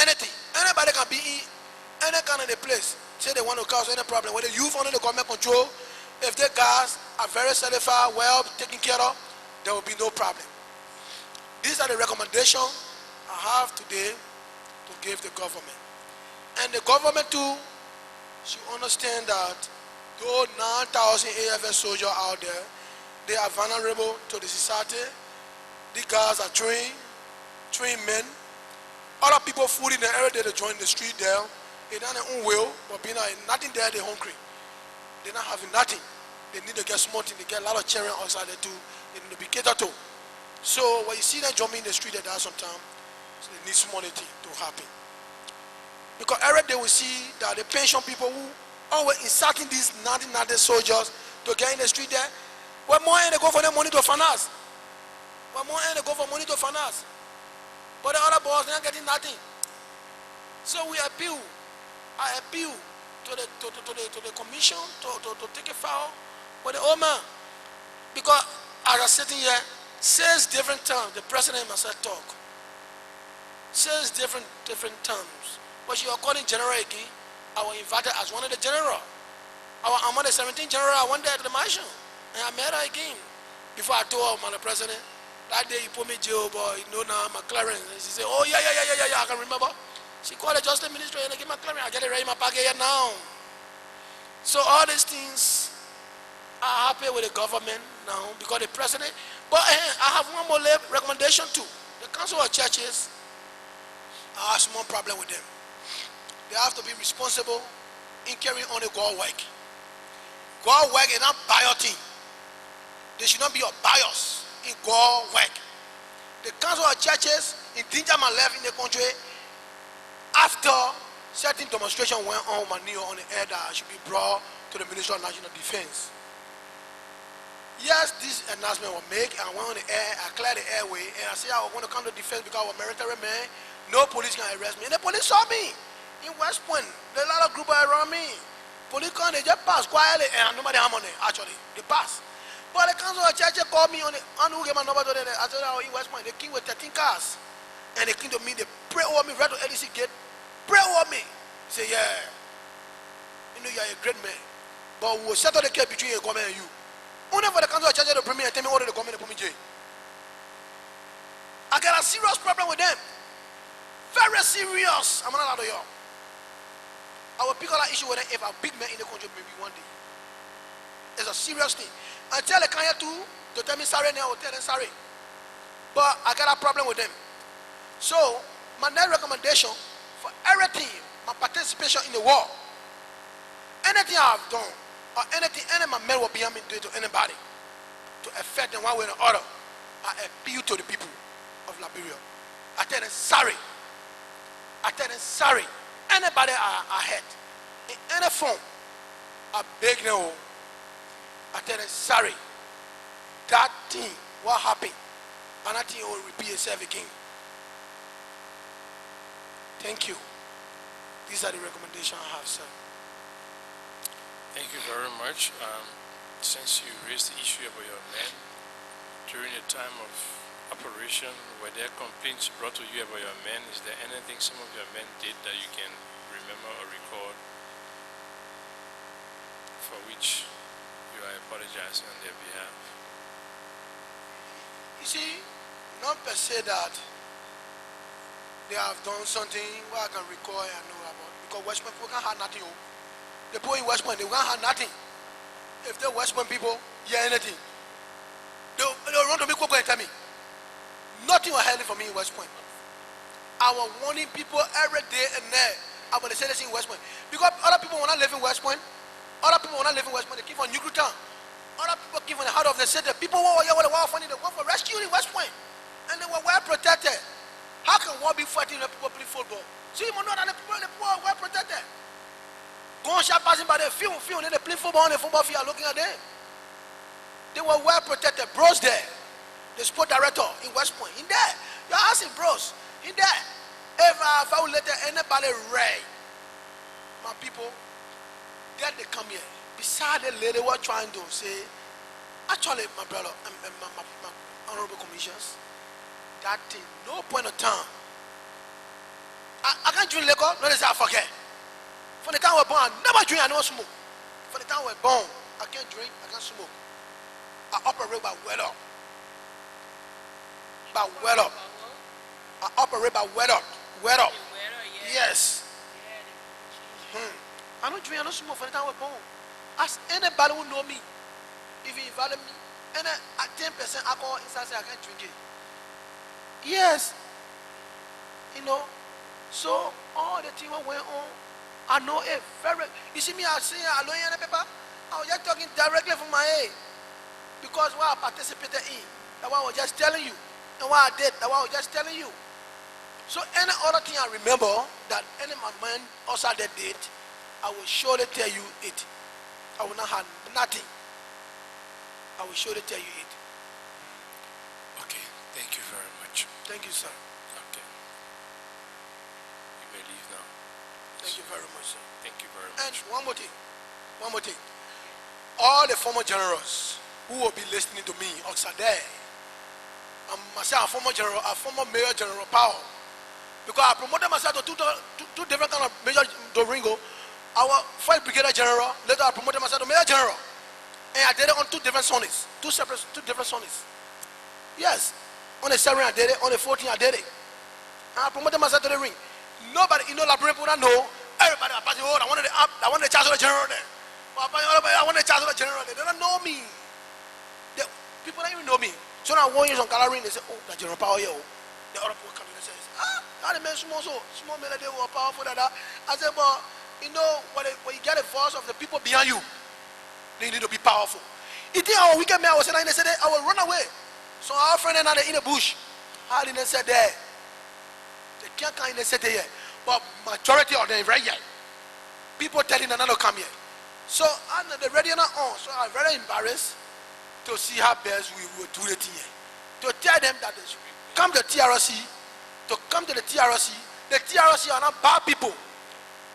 Speaker 4: Anything. Anybody can be in any kind of a place. Say they want to cause any problem. When the youth under the government control, if the guys are very certified, well taken care of, there will be no problem. These are the recommendations I have today to give the government. And the government too should understand that those 9,000 AFL soldiers out there, they are vulnerable to the society. The guys are trained men. Other people food in the area, they join the street there. They don't have their own will, but being nothing there, they're hungry. They're not having nothing. They need to get smart, they get a lot of children outside there too. They need to be catered to. So when you see them jumping in the street, there sometimes, so they need smarty to happen. Because every day we see that the pension people who always inserting these 1990 soldiers to get in the street there, what more and they go for their money to finance? What more and they go for money to finance? But the other boys, they're not getting nothing. So I appeal to the commission to take a file for the old man. Because as I'm sitting here, 6 different times the president himself talk. 6 different terms. But she was calling general again. I was invited as one of the general. I'm on the 17th general, I went there to the mansion. And I met her again. Before I told her, the president, that day he put me jail, but you know now, my clearance. And she said, oh yeah, I can remember. She called the Justice Ministry and I get my clearance. I get it right in my pocket here now. So all these things are happy with the government now because the president. But I have one more recommendation too. The Council of Churches, I have small problem with them. They have to be responsible in carrying on the God work. God work is not bias thing. There should not be a bias in God work. The Council of Churches in danger my life in the country. After certain demonstration went on my knee on the air that I should be brought to the Ministry of National Defense. Yes, this announcement was made. I went on the air, I cleared the airway, and I said I was going to come to defense because I was a military man. No police can arrest me. And the police saw me in West Point. There are a lot of groups around me. Police come, they just pass quietly, and nobody have money, actually. They pass. But the Council of Church called me on the who gave my number to them. I said, in West Point, they came with 13 cars. And they came to me, they pray over me right to LEC gate. Pray over me. Say, yeah. You know, you're a great man. But we will settle the case between the government and you. Only for the Council of Church to bring me and tell me what the government put me in jail. I got a serious problem with them. Very serious. I'm not allowed to y'all. I will pick up that issue with them if a big man in the country maybe one day. It's a serious thing. I tell the Kenya to tell me sorry now, I will tell them sorry. But I got a problem with them. So, my next recommendation for everything, my participation in the war, anything I have done, or anything any of my men will be me do to anybody, to affect them one way or another, I appeal to the people of Liberia. I tell them sorry. I tell them sorry. Anybody I hurt in any form, I beg them. I tell them sorry. That thing, what happened, and that thing will repeat itself again. Thank you. These are the recommendations I have, sir.
Speaker 8: Thank you very much. Since you raised the issue about your men, during the time of operation, were there complaints brought to you about your men? Is there anything some of your men did that you can remember or record for which you are apologizing on their behalf?
Speaker 4: You see, not per se that they have done something where I can recall and know about. Because West Point people can't have nothing. The people in West Point, they can't have nothing. If they're West Point people, yeah, anything. They'll run to me, go and tell me. Nothing was happening for me in West Point. I was warning people every day and there about the same thing in West Point. Because other people want to live in West Point. Other people want to live in West Point. They keep on New Town. Other people keep on the heart of the city. People who were here with the war funding, they went for rescue in West Point. And they were well protected. How can one be fighting when people play football? See, you know that the people are well protected. Gunshot passing by the field, and they play football on the football field looking at them. They were well protected. Bros there. The sport director in West Point. In there. You're asking bros. In there. If I will let anybody raid my people, then they come here. Beside the lady were trying to say, actually, my brother, my honorable commissioners, that thing, no point of time. I can't drink liquor, no, they say I forget. From the time we're born, I never drink, I never smoke. From the time we're born, I can't drink, I can't smoke. I operate by well up. By well up. I operate by well up. Well up. Yes. I don't drink, I don't smoke from the time we're born. Ask anybody who know me, if you invite me, and at 10% alcohol inside, I can't drink it. Yes. You know, so all the things that went on, I know it very. You see me, I say, I know any paper. I was just talking directly from my head. Because what I participated in, that's what I was just telling you. And what I did, that's what I was just telling you. So any other thing I remember that any of my men outside that did, I will surely tell you it. I will not have nothing. I will surely tell you it.
Speaker 8: Okay, thank you very much.
Speaker 4: Thank you, sir.
Speaker 8: Okay. You may leave now.
Speaker 4: Thank you very much, sir.
Speaker 8: Thank you very
Speaker 4: And
Speaker 8: much.
Speaker 4: one more thing. All the former generals who will be listening to me outside there, myself, a former Major General Powell, because I promoted myself to two different kind of Major Doringo. Our 5th Brigadier General, later I promoted myself to Major General. And I did it on two different sonics. Two different sonics. Yes. On the 7th I did it, on the 14th I did it. And I promoted myself to the ring. Nobody, Liberian people don't know. Everybody was passing, I wanted the Chancellor General there. I wanted the Chancellor General there. They don't know me. People don't even know me. So now 1 year on Coloring, they say, oh, the General Power here. The other people come in and say, how the men small men they were powerful that. I said, but you know, when you get the voice of the people behind you, they need to be powerful. You think our wicked man was saying, they said, I will run away. So our friend and I in the bush, how did they say there? They can't come in the city here. But majority of them right here. People telling them not to come here. So I'm the radio not on. So I'm very embarrassed to see how best we will do it here. To tell them that they should come to TRC, to come to the TRC. The TRC are not bad people.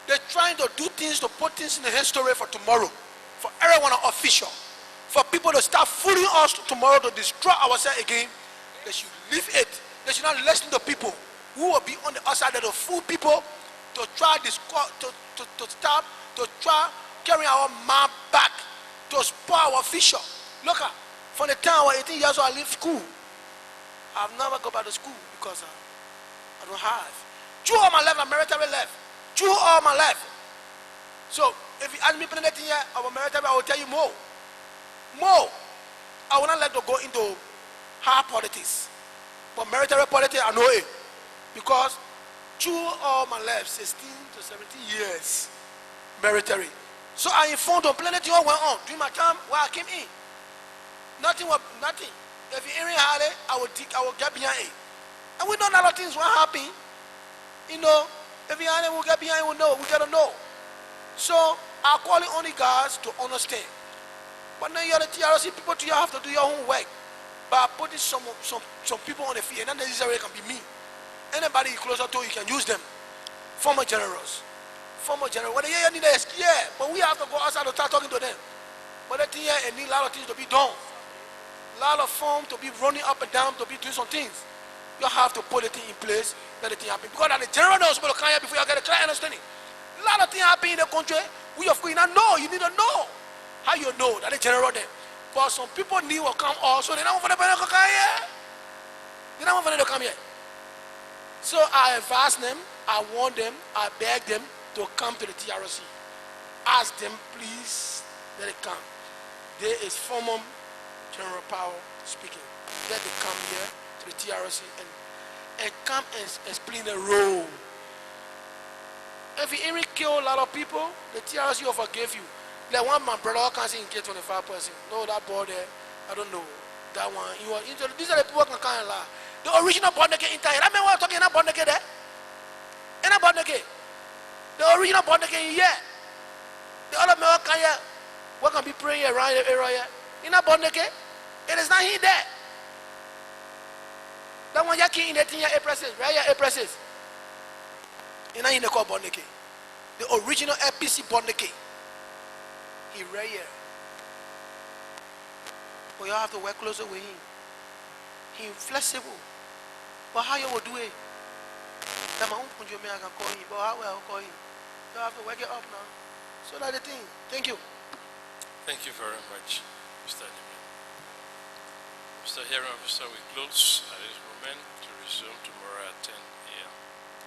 Speaker 4: They're trying to do things, to put things in the history for tomorrow. For everyone official. For people to start fooling us tomorrow to destroy ourselves again. They should leave it. They should not listen to people who will be on the outside to fool people, to try to stop, to try carrying our man back, to spoil our future. Look at, from the time I was 18 years old, I leave school. I've never gone back to school because I don't have. Through all my life, I'm military left. Through all my life. So, if you ask me anything here about military, I will tell you more. More. I would not like to go into hard politics. But military politics, I know it. Because through all my life, 16 to 17 years, military. So I informed them, plenty of went on during my time where I came in. Nothing. If you're hearing Harley, I will get behind it. And we know a lot of things will happen. You know, if you're Harley, we'll get behind it, we know, we gotta know. So I call it only guys to understand. But now you're the TRC people, you have to do your own work. By putting some people on the field, and not necessarily can be me. Anybody closer to you can use them. Former generals. When they need a yeah, but we have to go outside to start talking to them. But the thing here, it needs a lot of things to be done. A lot of form to be running up and down, to be doing some things. You have to put the thing in place, let the thing happen. Because the general knows supposed to come here before you get a clear understanding. A lot of things happen in the country. We of course not know. You need to know. How you know that the general there? But some people need to come also. They don't want to come here. They don't want to come here. So I advise them, I warn them, I beg them to come to the TRC. Ask them, please, let it come. There is former General Powell speaking. Let them come here to the TRC and come and explain the role. If you even kill a lot of people, the TRC will forgive you. Like one my brother can't say in get 25%. No, that boy there, I don't know. That one, these are the people who can't lie. The original born again entire. I mean, what I'm talking about born again there? And I'm born again. The original born again here. The other men can here. What can be praying around the area here? You're not born again. It is not here there. That one you're in the thing here, April 6. Right here, April 6. You're not in the call born again. The original FPC born again. He right here. But you have to work closer with him. He's flexible. But how you will do it? That my own point you I can call him. But how will I call him? You have to work it up now. So that's the thing. Thank you.
Speaker 8: Thank you very much, Mr. Liman. Mr. Hearing Officer, we close at this moment to resume tomorrow at 10